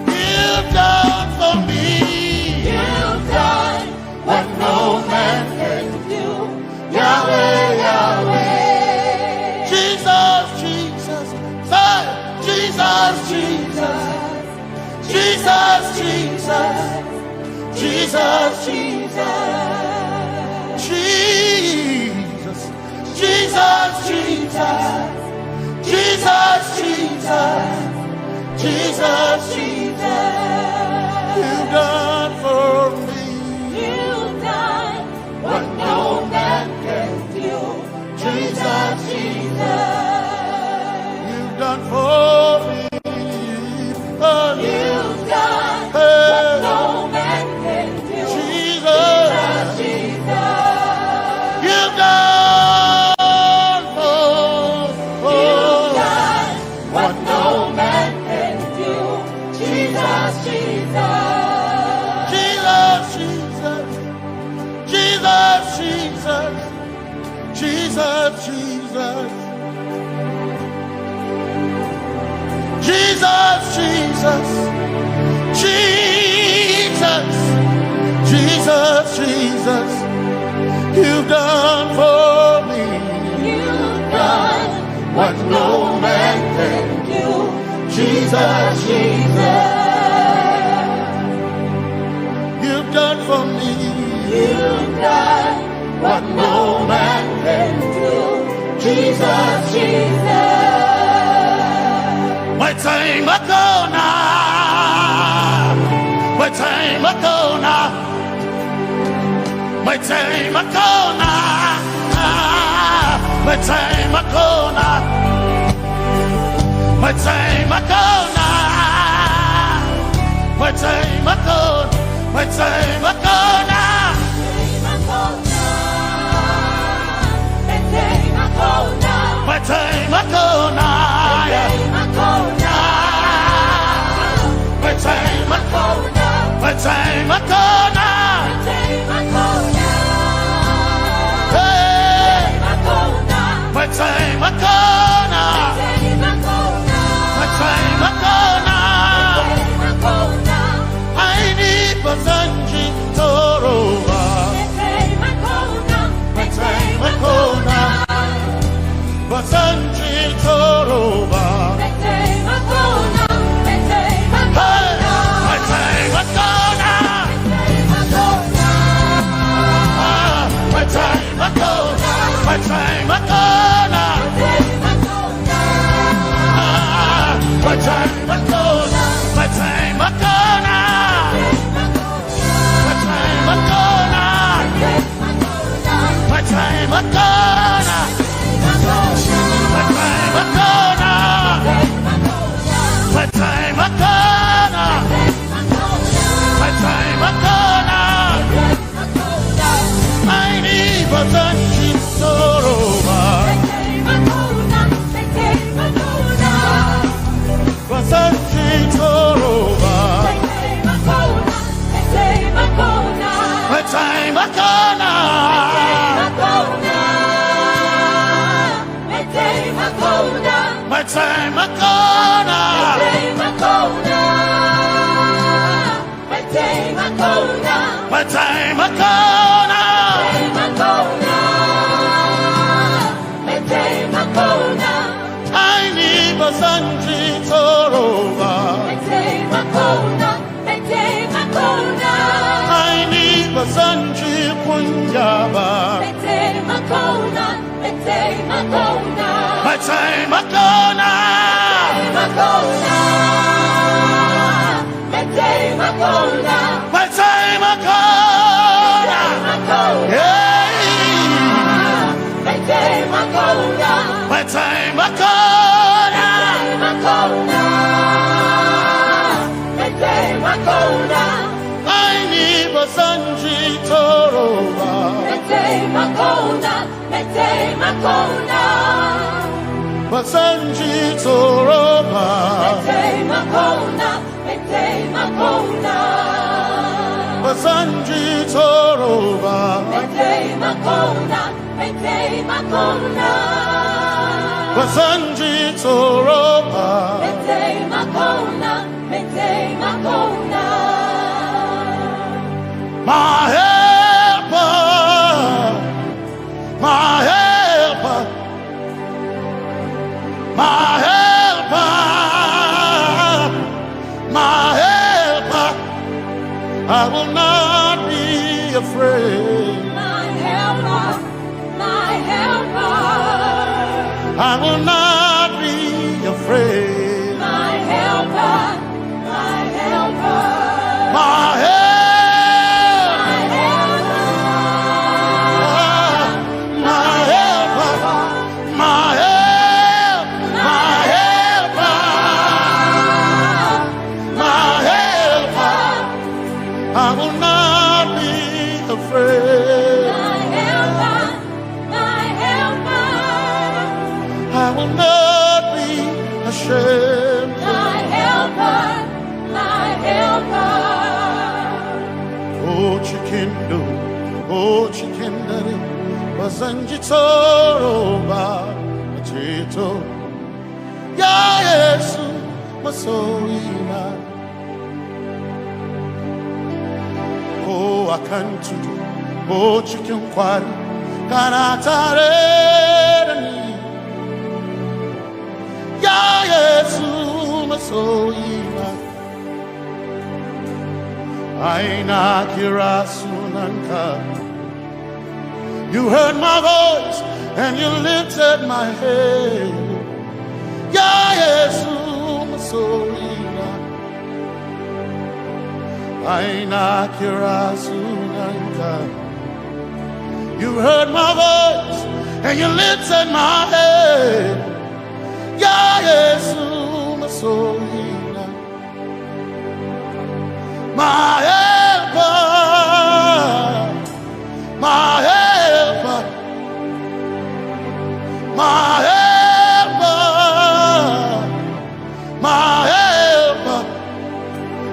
You've done for me. You've done what no man can do, Yahweh, Yahweh. Jesus, Jesus, Jesus, Jesus, Jesus, Jesus, Jesus, Jesus. You've done for me. You've done what no man can do. Jesus, Jesus. You've done for me. Oh, you've done what no man can do. Jesus, Jesus. You've done you've done what no man can do. Jesus, Jesus. Jesus, Jesus. Jesus, Jesus. Jesus, Jesus. Jesus. Jesus, Jesus. You've done for me. You've done what no man can do. Jesus, Jesus. You've done for me. You've done what no man can do. Jesus, Jesus. My time ago now. My time ago now. My time ago now. My time ago now. My time ago now. My time ago. My time ago now. My time ago now. My time ago. My time ago now. Hey. My time ago now. My time ago now. I need Basanji Toroba. My time ago now. Basanji Toroba. My time ago now. My time ago now. My time ago now. My time ago now. My time ago now. My time ago now. My time ago now. My time ago now. My time ago now. My time ago now. I need Basanji Toroba. Basanji Toroba. My time ago now. My time ago now. My time ago now. I need Basanji Toroba. I need Basanji Punjaba. My time ago now. My time ago now. Yeah. My time ago now. My time ago now. I need Basanji Toroba. Basanji Toroba. Basanji Toroba. Basanji Toroba. My helper, my helper, my helper, my helper. I will not be afraid. My helper, my helper. I will not be afraid. My helper, my helper. My helper. I will not be afraid. My helper, my helper. I will not be ashamed. My helper, my helper. Oh, chicken do, oh, chicken daddy, Wasanjitoroba Chito Ya Yesu Masoina Oh akantudu Oh chicken kwari Kanatare Ya Yesu Masoina Aina Kirasunanka You heard my voice and you lifted my head. Ya Yesu Masoina Aina Kirasunanka You heard my voice and you lifted my head. Ya Yesu Masoina My helper My helper My helper My helper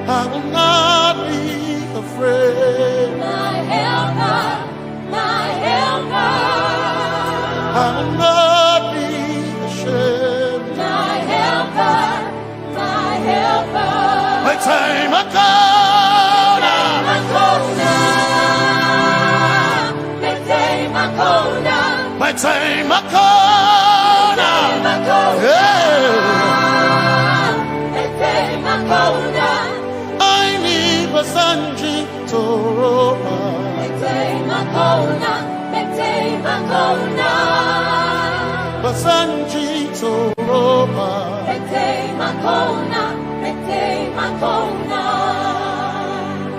I will not be afraid My helper My helper I will not be ashamed My helper My helper My time I My time I I need Basanji Toroba Basanji Toroba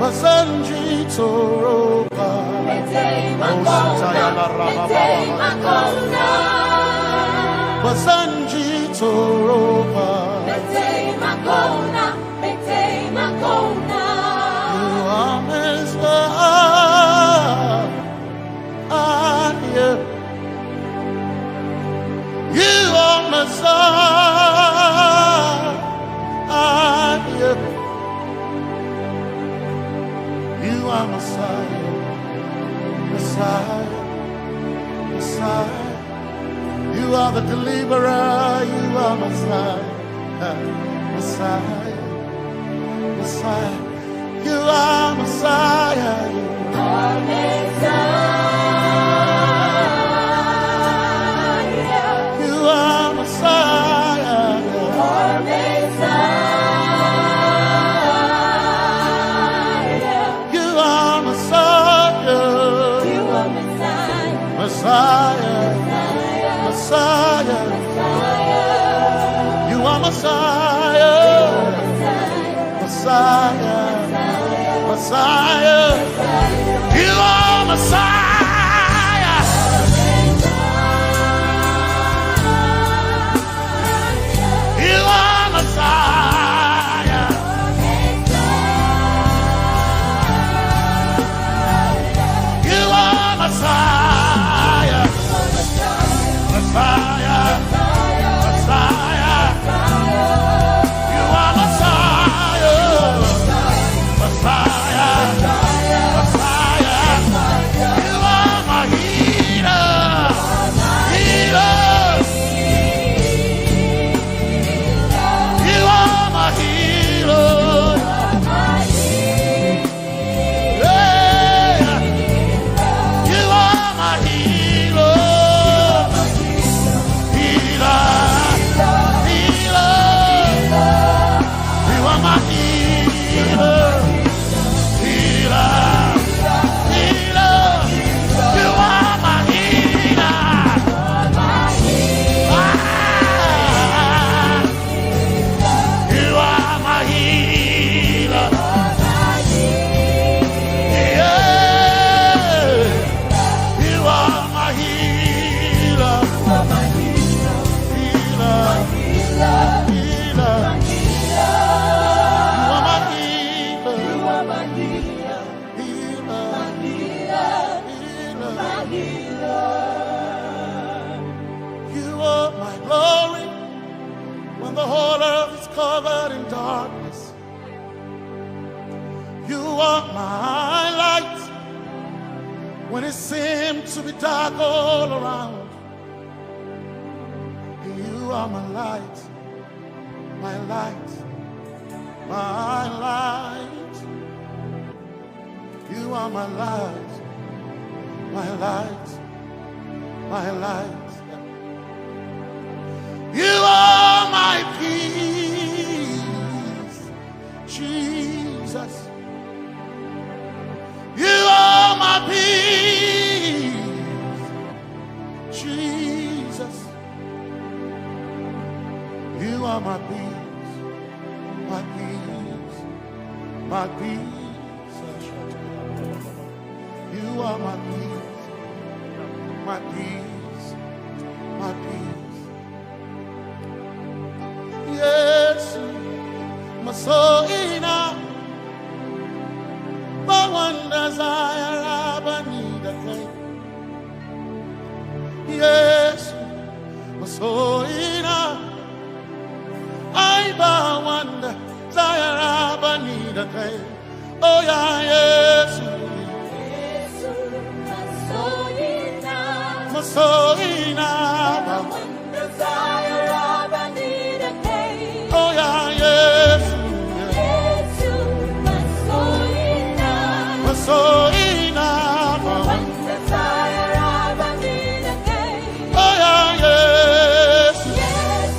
Basanji Toroba Basanji Toroba You are Messiah You are Messiah You are Messiah Messiah Messiah You are the deliverer, you are Messiah, Messiah, Messiah. You are Messiah, you are Messiah. You are Messiah, you are Messiah. You are Messiah, you are Messiah, Messiah. Messiah, you are Messiah, Messiah, Messiah, you are Messiah, you are Messiah, you are Messiah. Messiah, Messiah, you are Messiah, Messiah, Messiah, you are my healer, healer, you are my healer, yeah, you are my healer. Covered in darkness, you are my light when it seemed to be dark all around. You are my light, my light, my light. You are my light, my light, my light. You are my peace, Jesus. You are my peace, Jesus. You are my peace, my peace, my peace. You are my peace, my peace, my peace. Yes, my soul in my one desire, I need a thing. Yes, my soul in I one desire, I need a thing. Oh yeah, yes, my soul in my one desire, I need a thing. Oh yeah, yes. So enough, one desire of a need again. Oh yeah, yes, yes,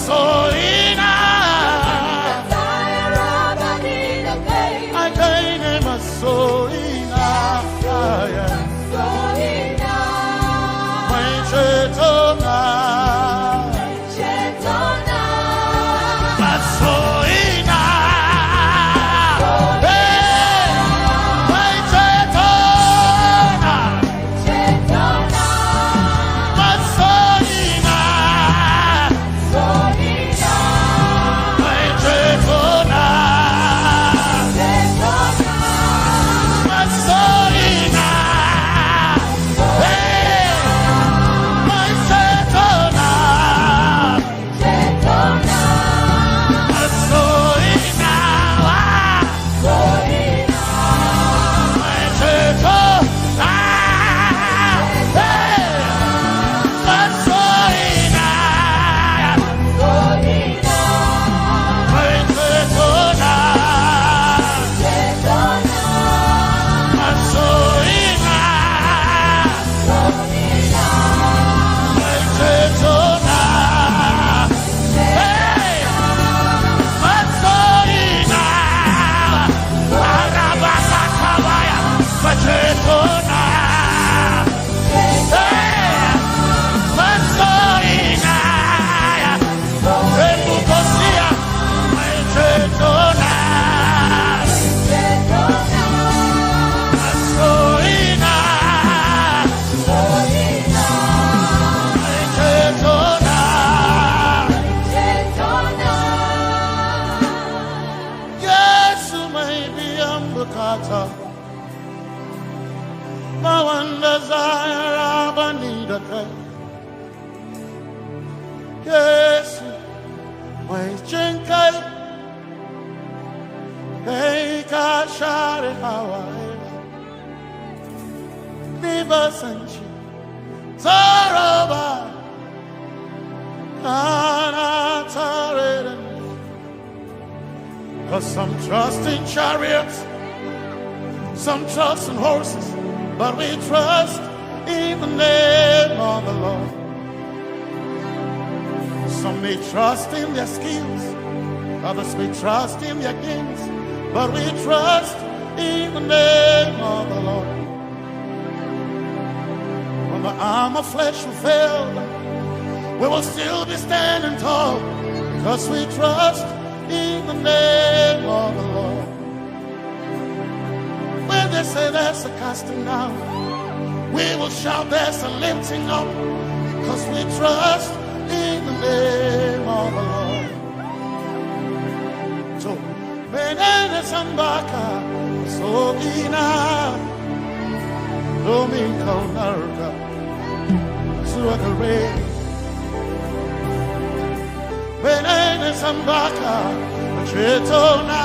so enough, desire of a need again. I gain him a so enough, so enough, my chetona, but so some trust in chariots, some trust in horses, but we trust in the name of the Lord. Some may trust in their skills, others may trust in their kings, but we trust in the name of the Lord. When the arm of flesh will fail, we will still be standing tall, because we trust in the name of the Lord. When they say there's a casting down, we will shout there's a lifting up, because we trust in the name of the Lord. So, Benene Sambaka, so ina, Domingo Narga, Suakare. Benene Sambaka, Chetona,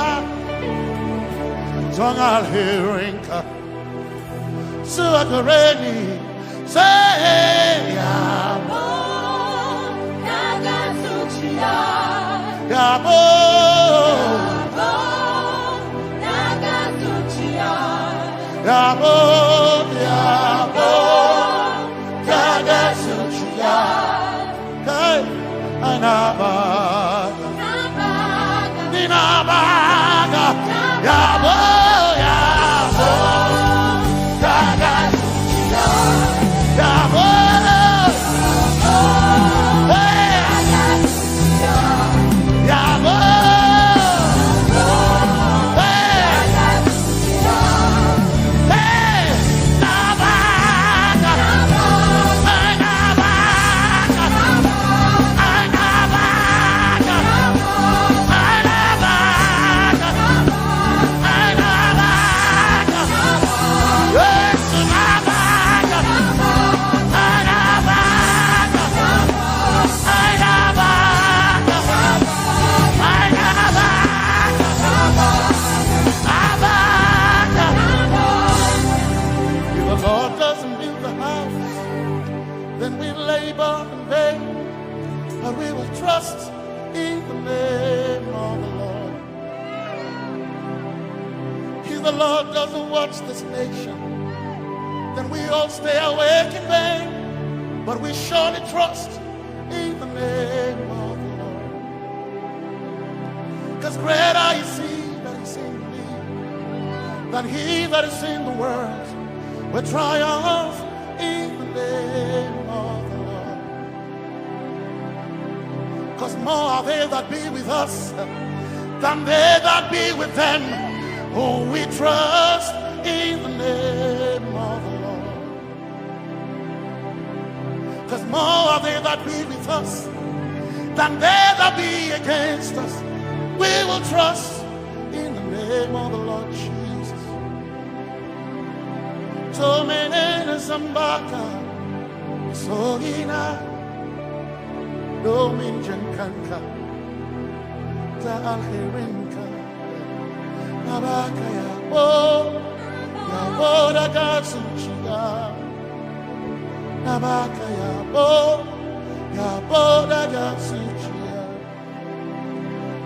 Sonal Hirinka Suakareni say Yabo Nagasuchia Yabo Nagasuchia Yabo Yabo Nagasuchia Kai Anabaga Ninabaga Yabo Yabo Nagasuchia Yabo trust in the name of the Lord. If the Lord doesn't watch this nation, then we all stay awake in vain. But we surely trust in the name of the Lord. Because greater is He that is in me than he that is in the world. We triumph in the name of the Lord. Because more are they that be with us than they that be with them. Oh, we trust in the name of the Lord. Because more are they that be with us than they that be against us. We will trust in the name of the Lord Jesus. Tomene Zambaka Sohina Dominjan Kanka Ta'al-Hirinka Nabaka Yabo Yabo Dagasuchia Nabaka Yabo Yabo Dagasuchia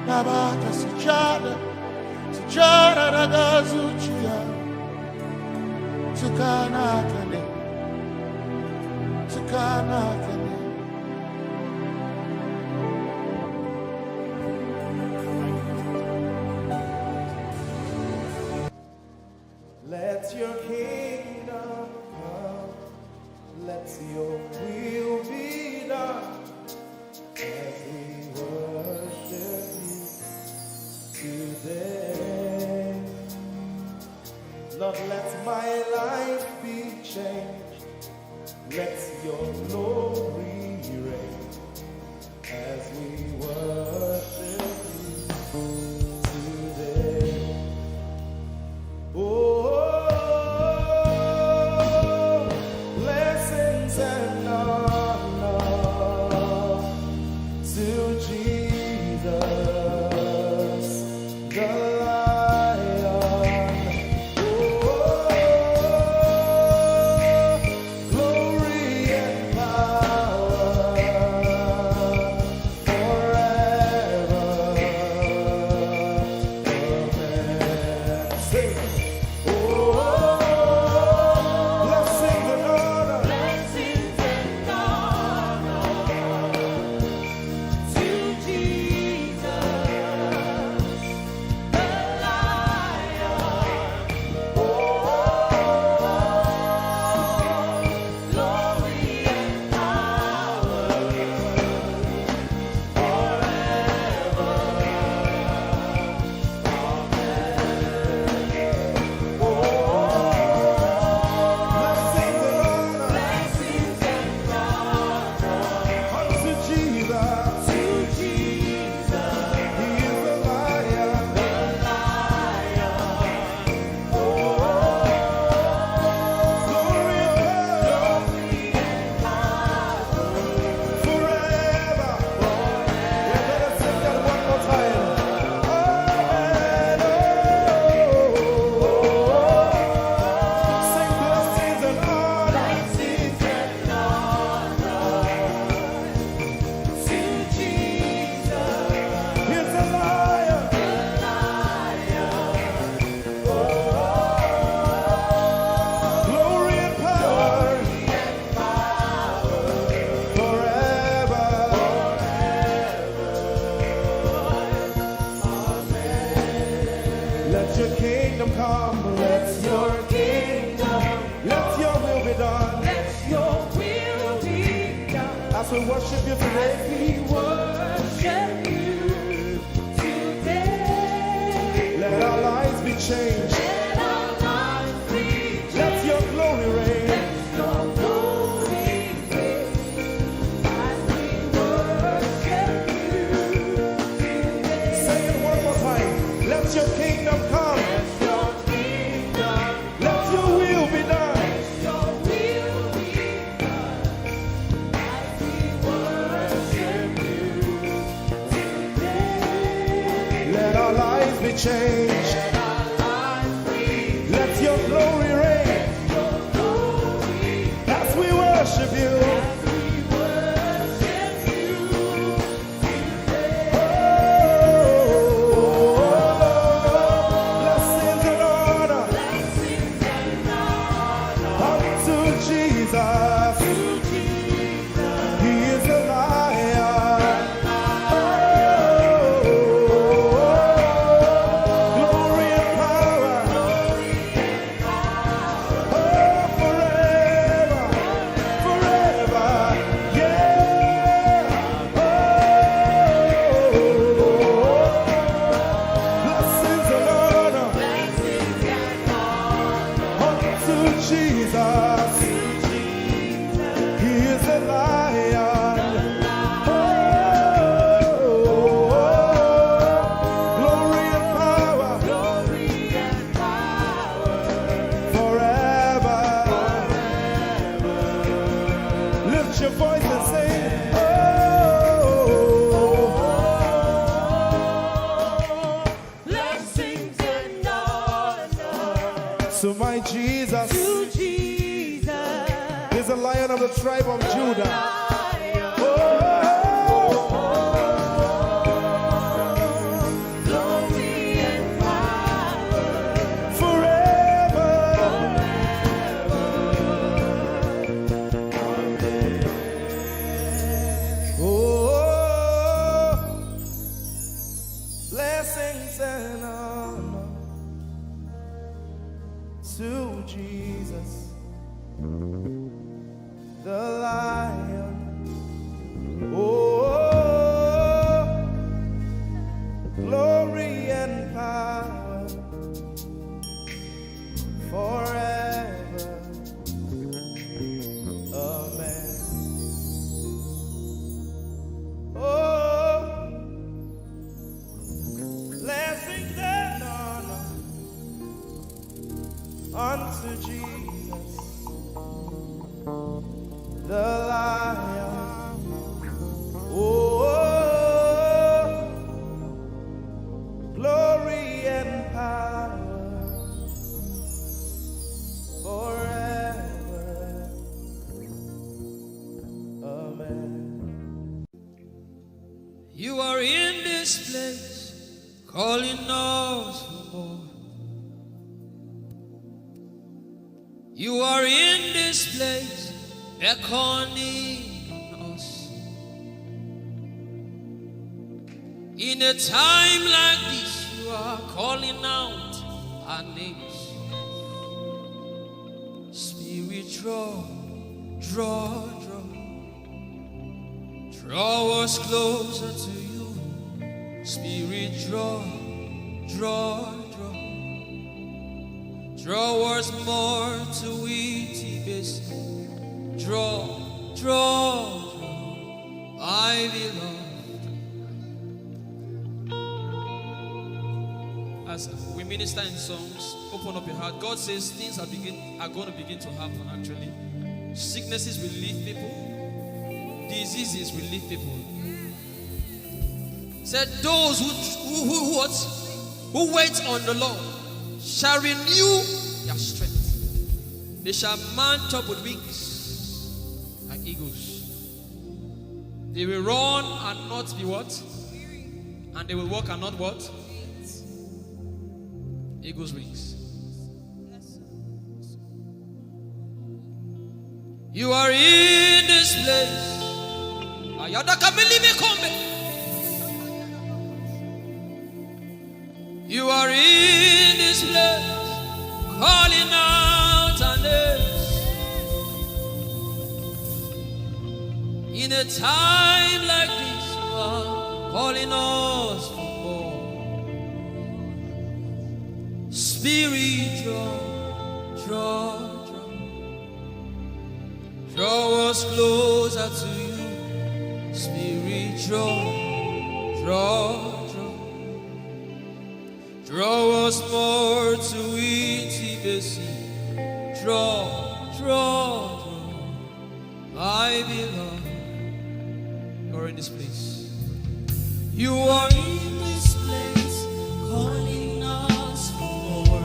Nabaka Sujada Sujada Dagasuchia Tukanakane Tukanakane. Let your kingdom come, let your will be done, as we worship you today. Lord, let my life be changed, let your glory reign, as we worship you today. Oh, blessings and honor to Jesus, the Lion. Oh, glory and power forever. your kingdom come. Let your kingdom. Let your will be done. Let your will be done. As we worship you today. We worship you today. Let our lives be changed. Let our lives be changed. Let your glory reign. Let your glory reign. As we worship you today. Say it one more time. Let your kingdom come. Let your kingdom. Let your will be done. Let your will be done. As we worship you today. Let our lives be changed. Let our lives be Let your glory reign. your glory. As we worship you. As we worship you today. Blessings and honor Blessings and honor unto Jesus. to Jesus. He is a lion. Glory and power. Forever. Forever. Yeah. Blessings and honor Blessings and honor unto Jesus. He is a lion. Glory and power glory and power forever. Lift your voice and sing. blessings and honor To my Jesus to Jesus. is a lion of the tribe of Judah. Lion. Oh, Glory and power forever. Oh, blessings and honor to Jesus, the lion. Oh, glory and power forever. Amen. Oh, blessings and honor unto Jesus, the lion. Oh, glory and power forever. Amen. You are in this place, calling us for more. You are in this place, beckoning us. In a time like this, you are calling out our names. Spirit, draw, draw, draw. Draw us closer to you. Spirit, draw, draw, draw. Draw us more to Eti Bassey. Draw, draw, draw. I belong. As we minister in songs, open up your heart. God says things are going to begin to happen actually. Sicknesses will leave people. Diseases will leave people. Said those who wait on the Lord shall renew their strength. They shall mount up with wings like eagles. They will run and not be what? And they will walk and not what? Eagle's wings. You are in this place. You are in this this place, calling out our names. In a time like this, you are calling us for more. Spirit, draw us closer to you. Spirit, draw us more to intimacy. Draw, I belong. You're in this place. You are in this place, calling us for more.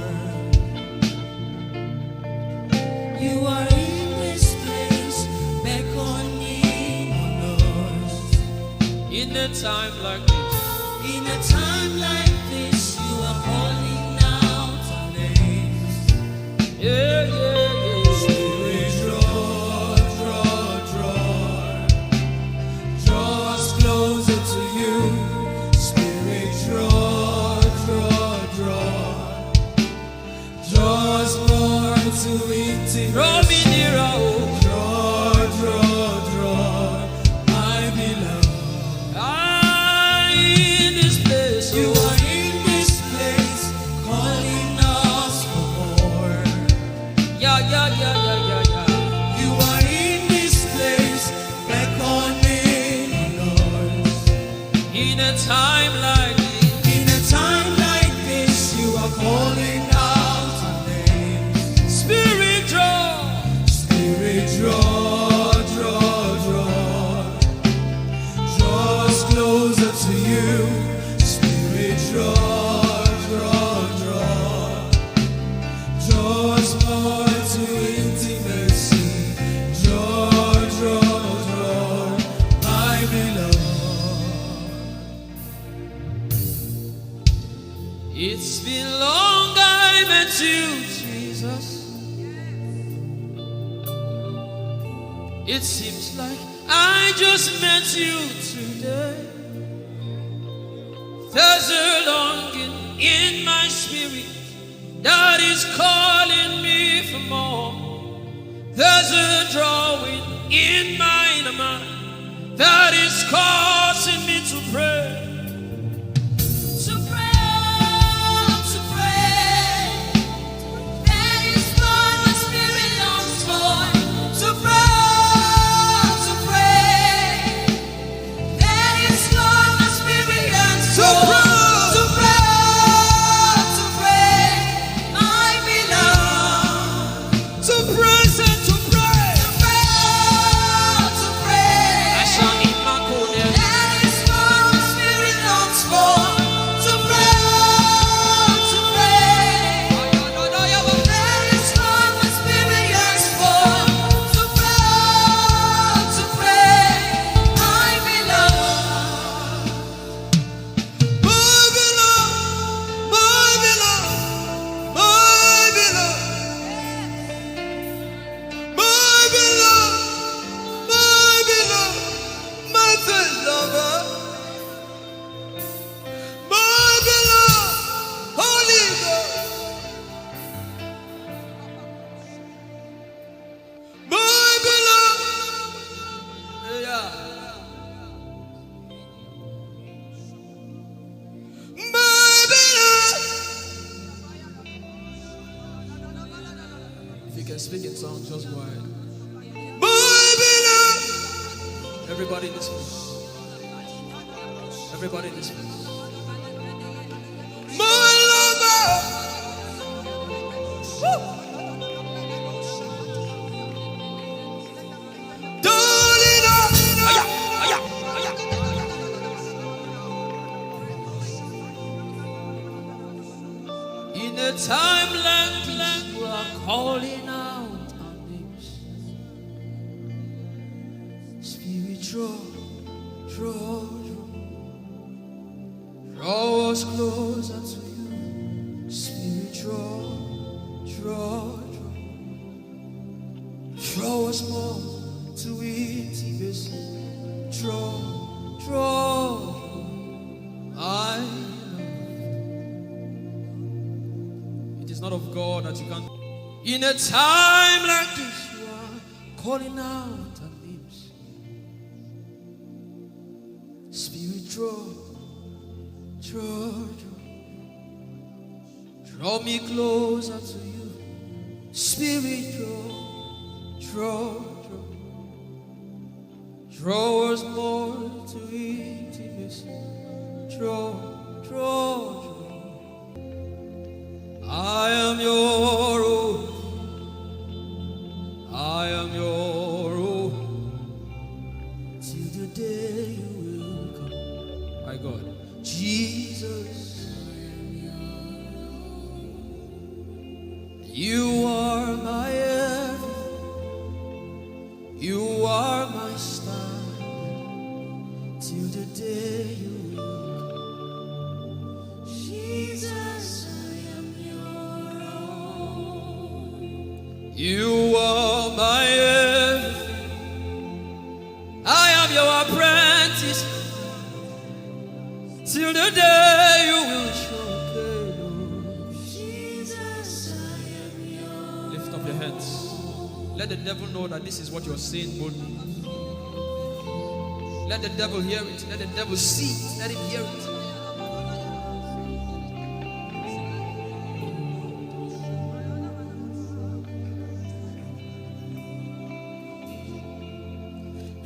You are in this place, beckoning on us. In a time like this, in a time like this, you are calling out our names. Yeah. Spirit, draw us closer to you. Spirit, draw us more to intimacy. Draw me nearer, draw, I belong. In this place, you are in this place, calling us for more. Yeah. You are in this place, beckoning on us. In a time like this, you are calling out our names. Spirit, draw us closer to you. Spirit, draw us more to intimacy. Draw, I belong. It's been long I met you, Jesus. It seems like I just met you today. There's a longing in my spirit that is calling me for more. There's a drawing in my inner mind that is causing me to pray. That is what my spirit longs for. To pray. That is what my spirit yearns for. To pray. I belong. To praise and to pray. To pray. That is what my spirit longs for. To pray. That is what my spirit yearns for. To pray. I belong. If you can speak in songs, just go ahead. Everybody in this place. Everybody in this place. In a time like this, we are calling out our names. Spirit, draw us closer to you. Spirit, draw us more to intimacy. Draw, I is not of God that you can. In a time like this, you are calling out our names. Spirit, draw me closer to you. Spirit, draw us more to intimacy. Draw. I am your own. I am your own. Till the day you will come. My God. Jesus. You are my everything. You are my star. Till the day you will come. Jesus, I am your own. You are my everything. I am your apprentice. Till the day you will show. Your hands. Let the devil know that this is what you're saying boldly. Let the devil hear it. Let the devil see it. Let him hear it.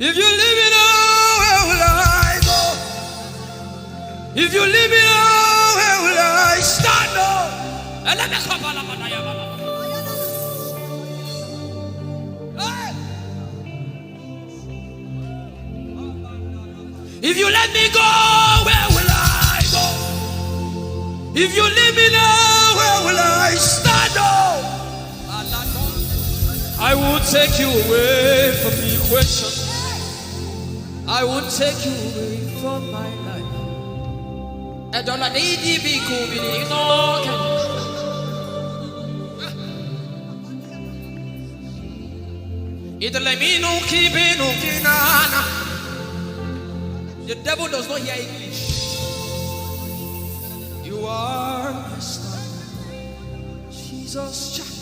If you leave me now, where will I go? If you leave me now, where will I stand up? If you let me go, where will I go? If you leave me now, where will I stand up? I will take you away from the equation. I will take you away from my life. I don't need to be cool. The devil does not hear English. You are my star. Jesus.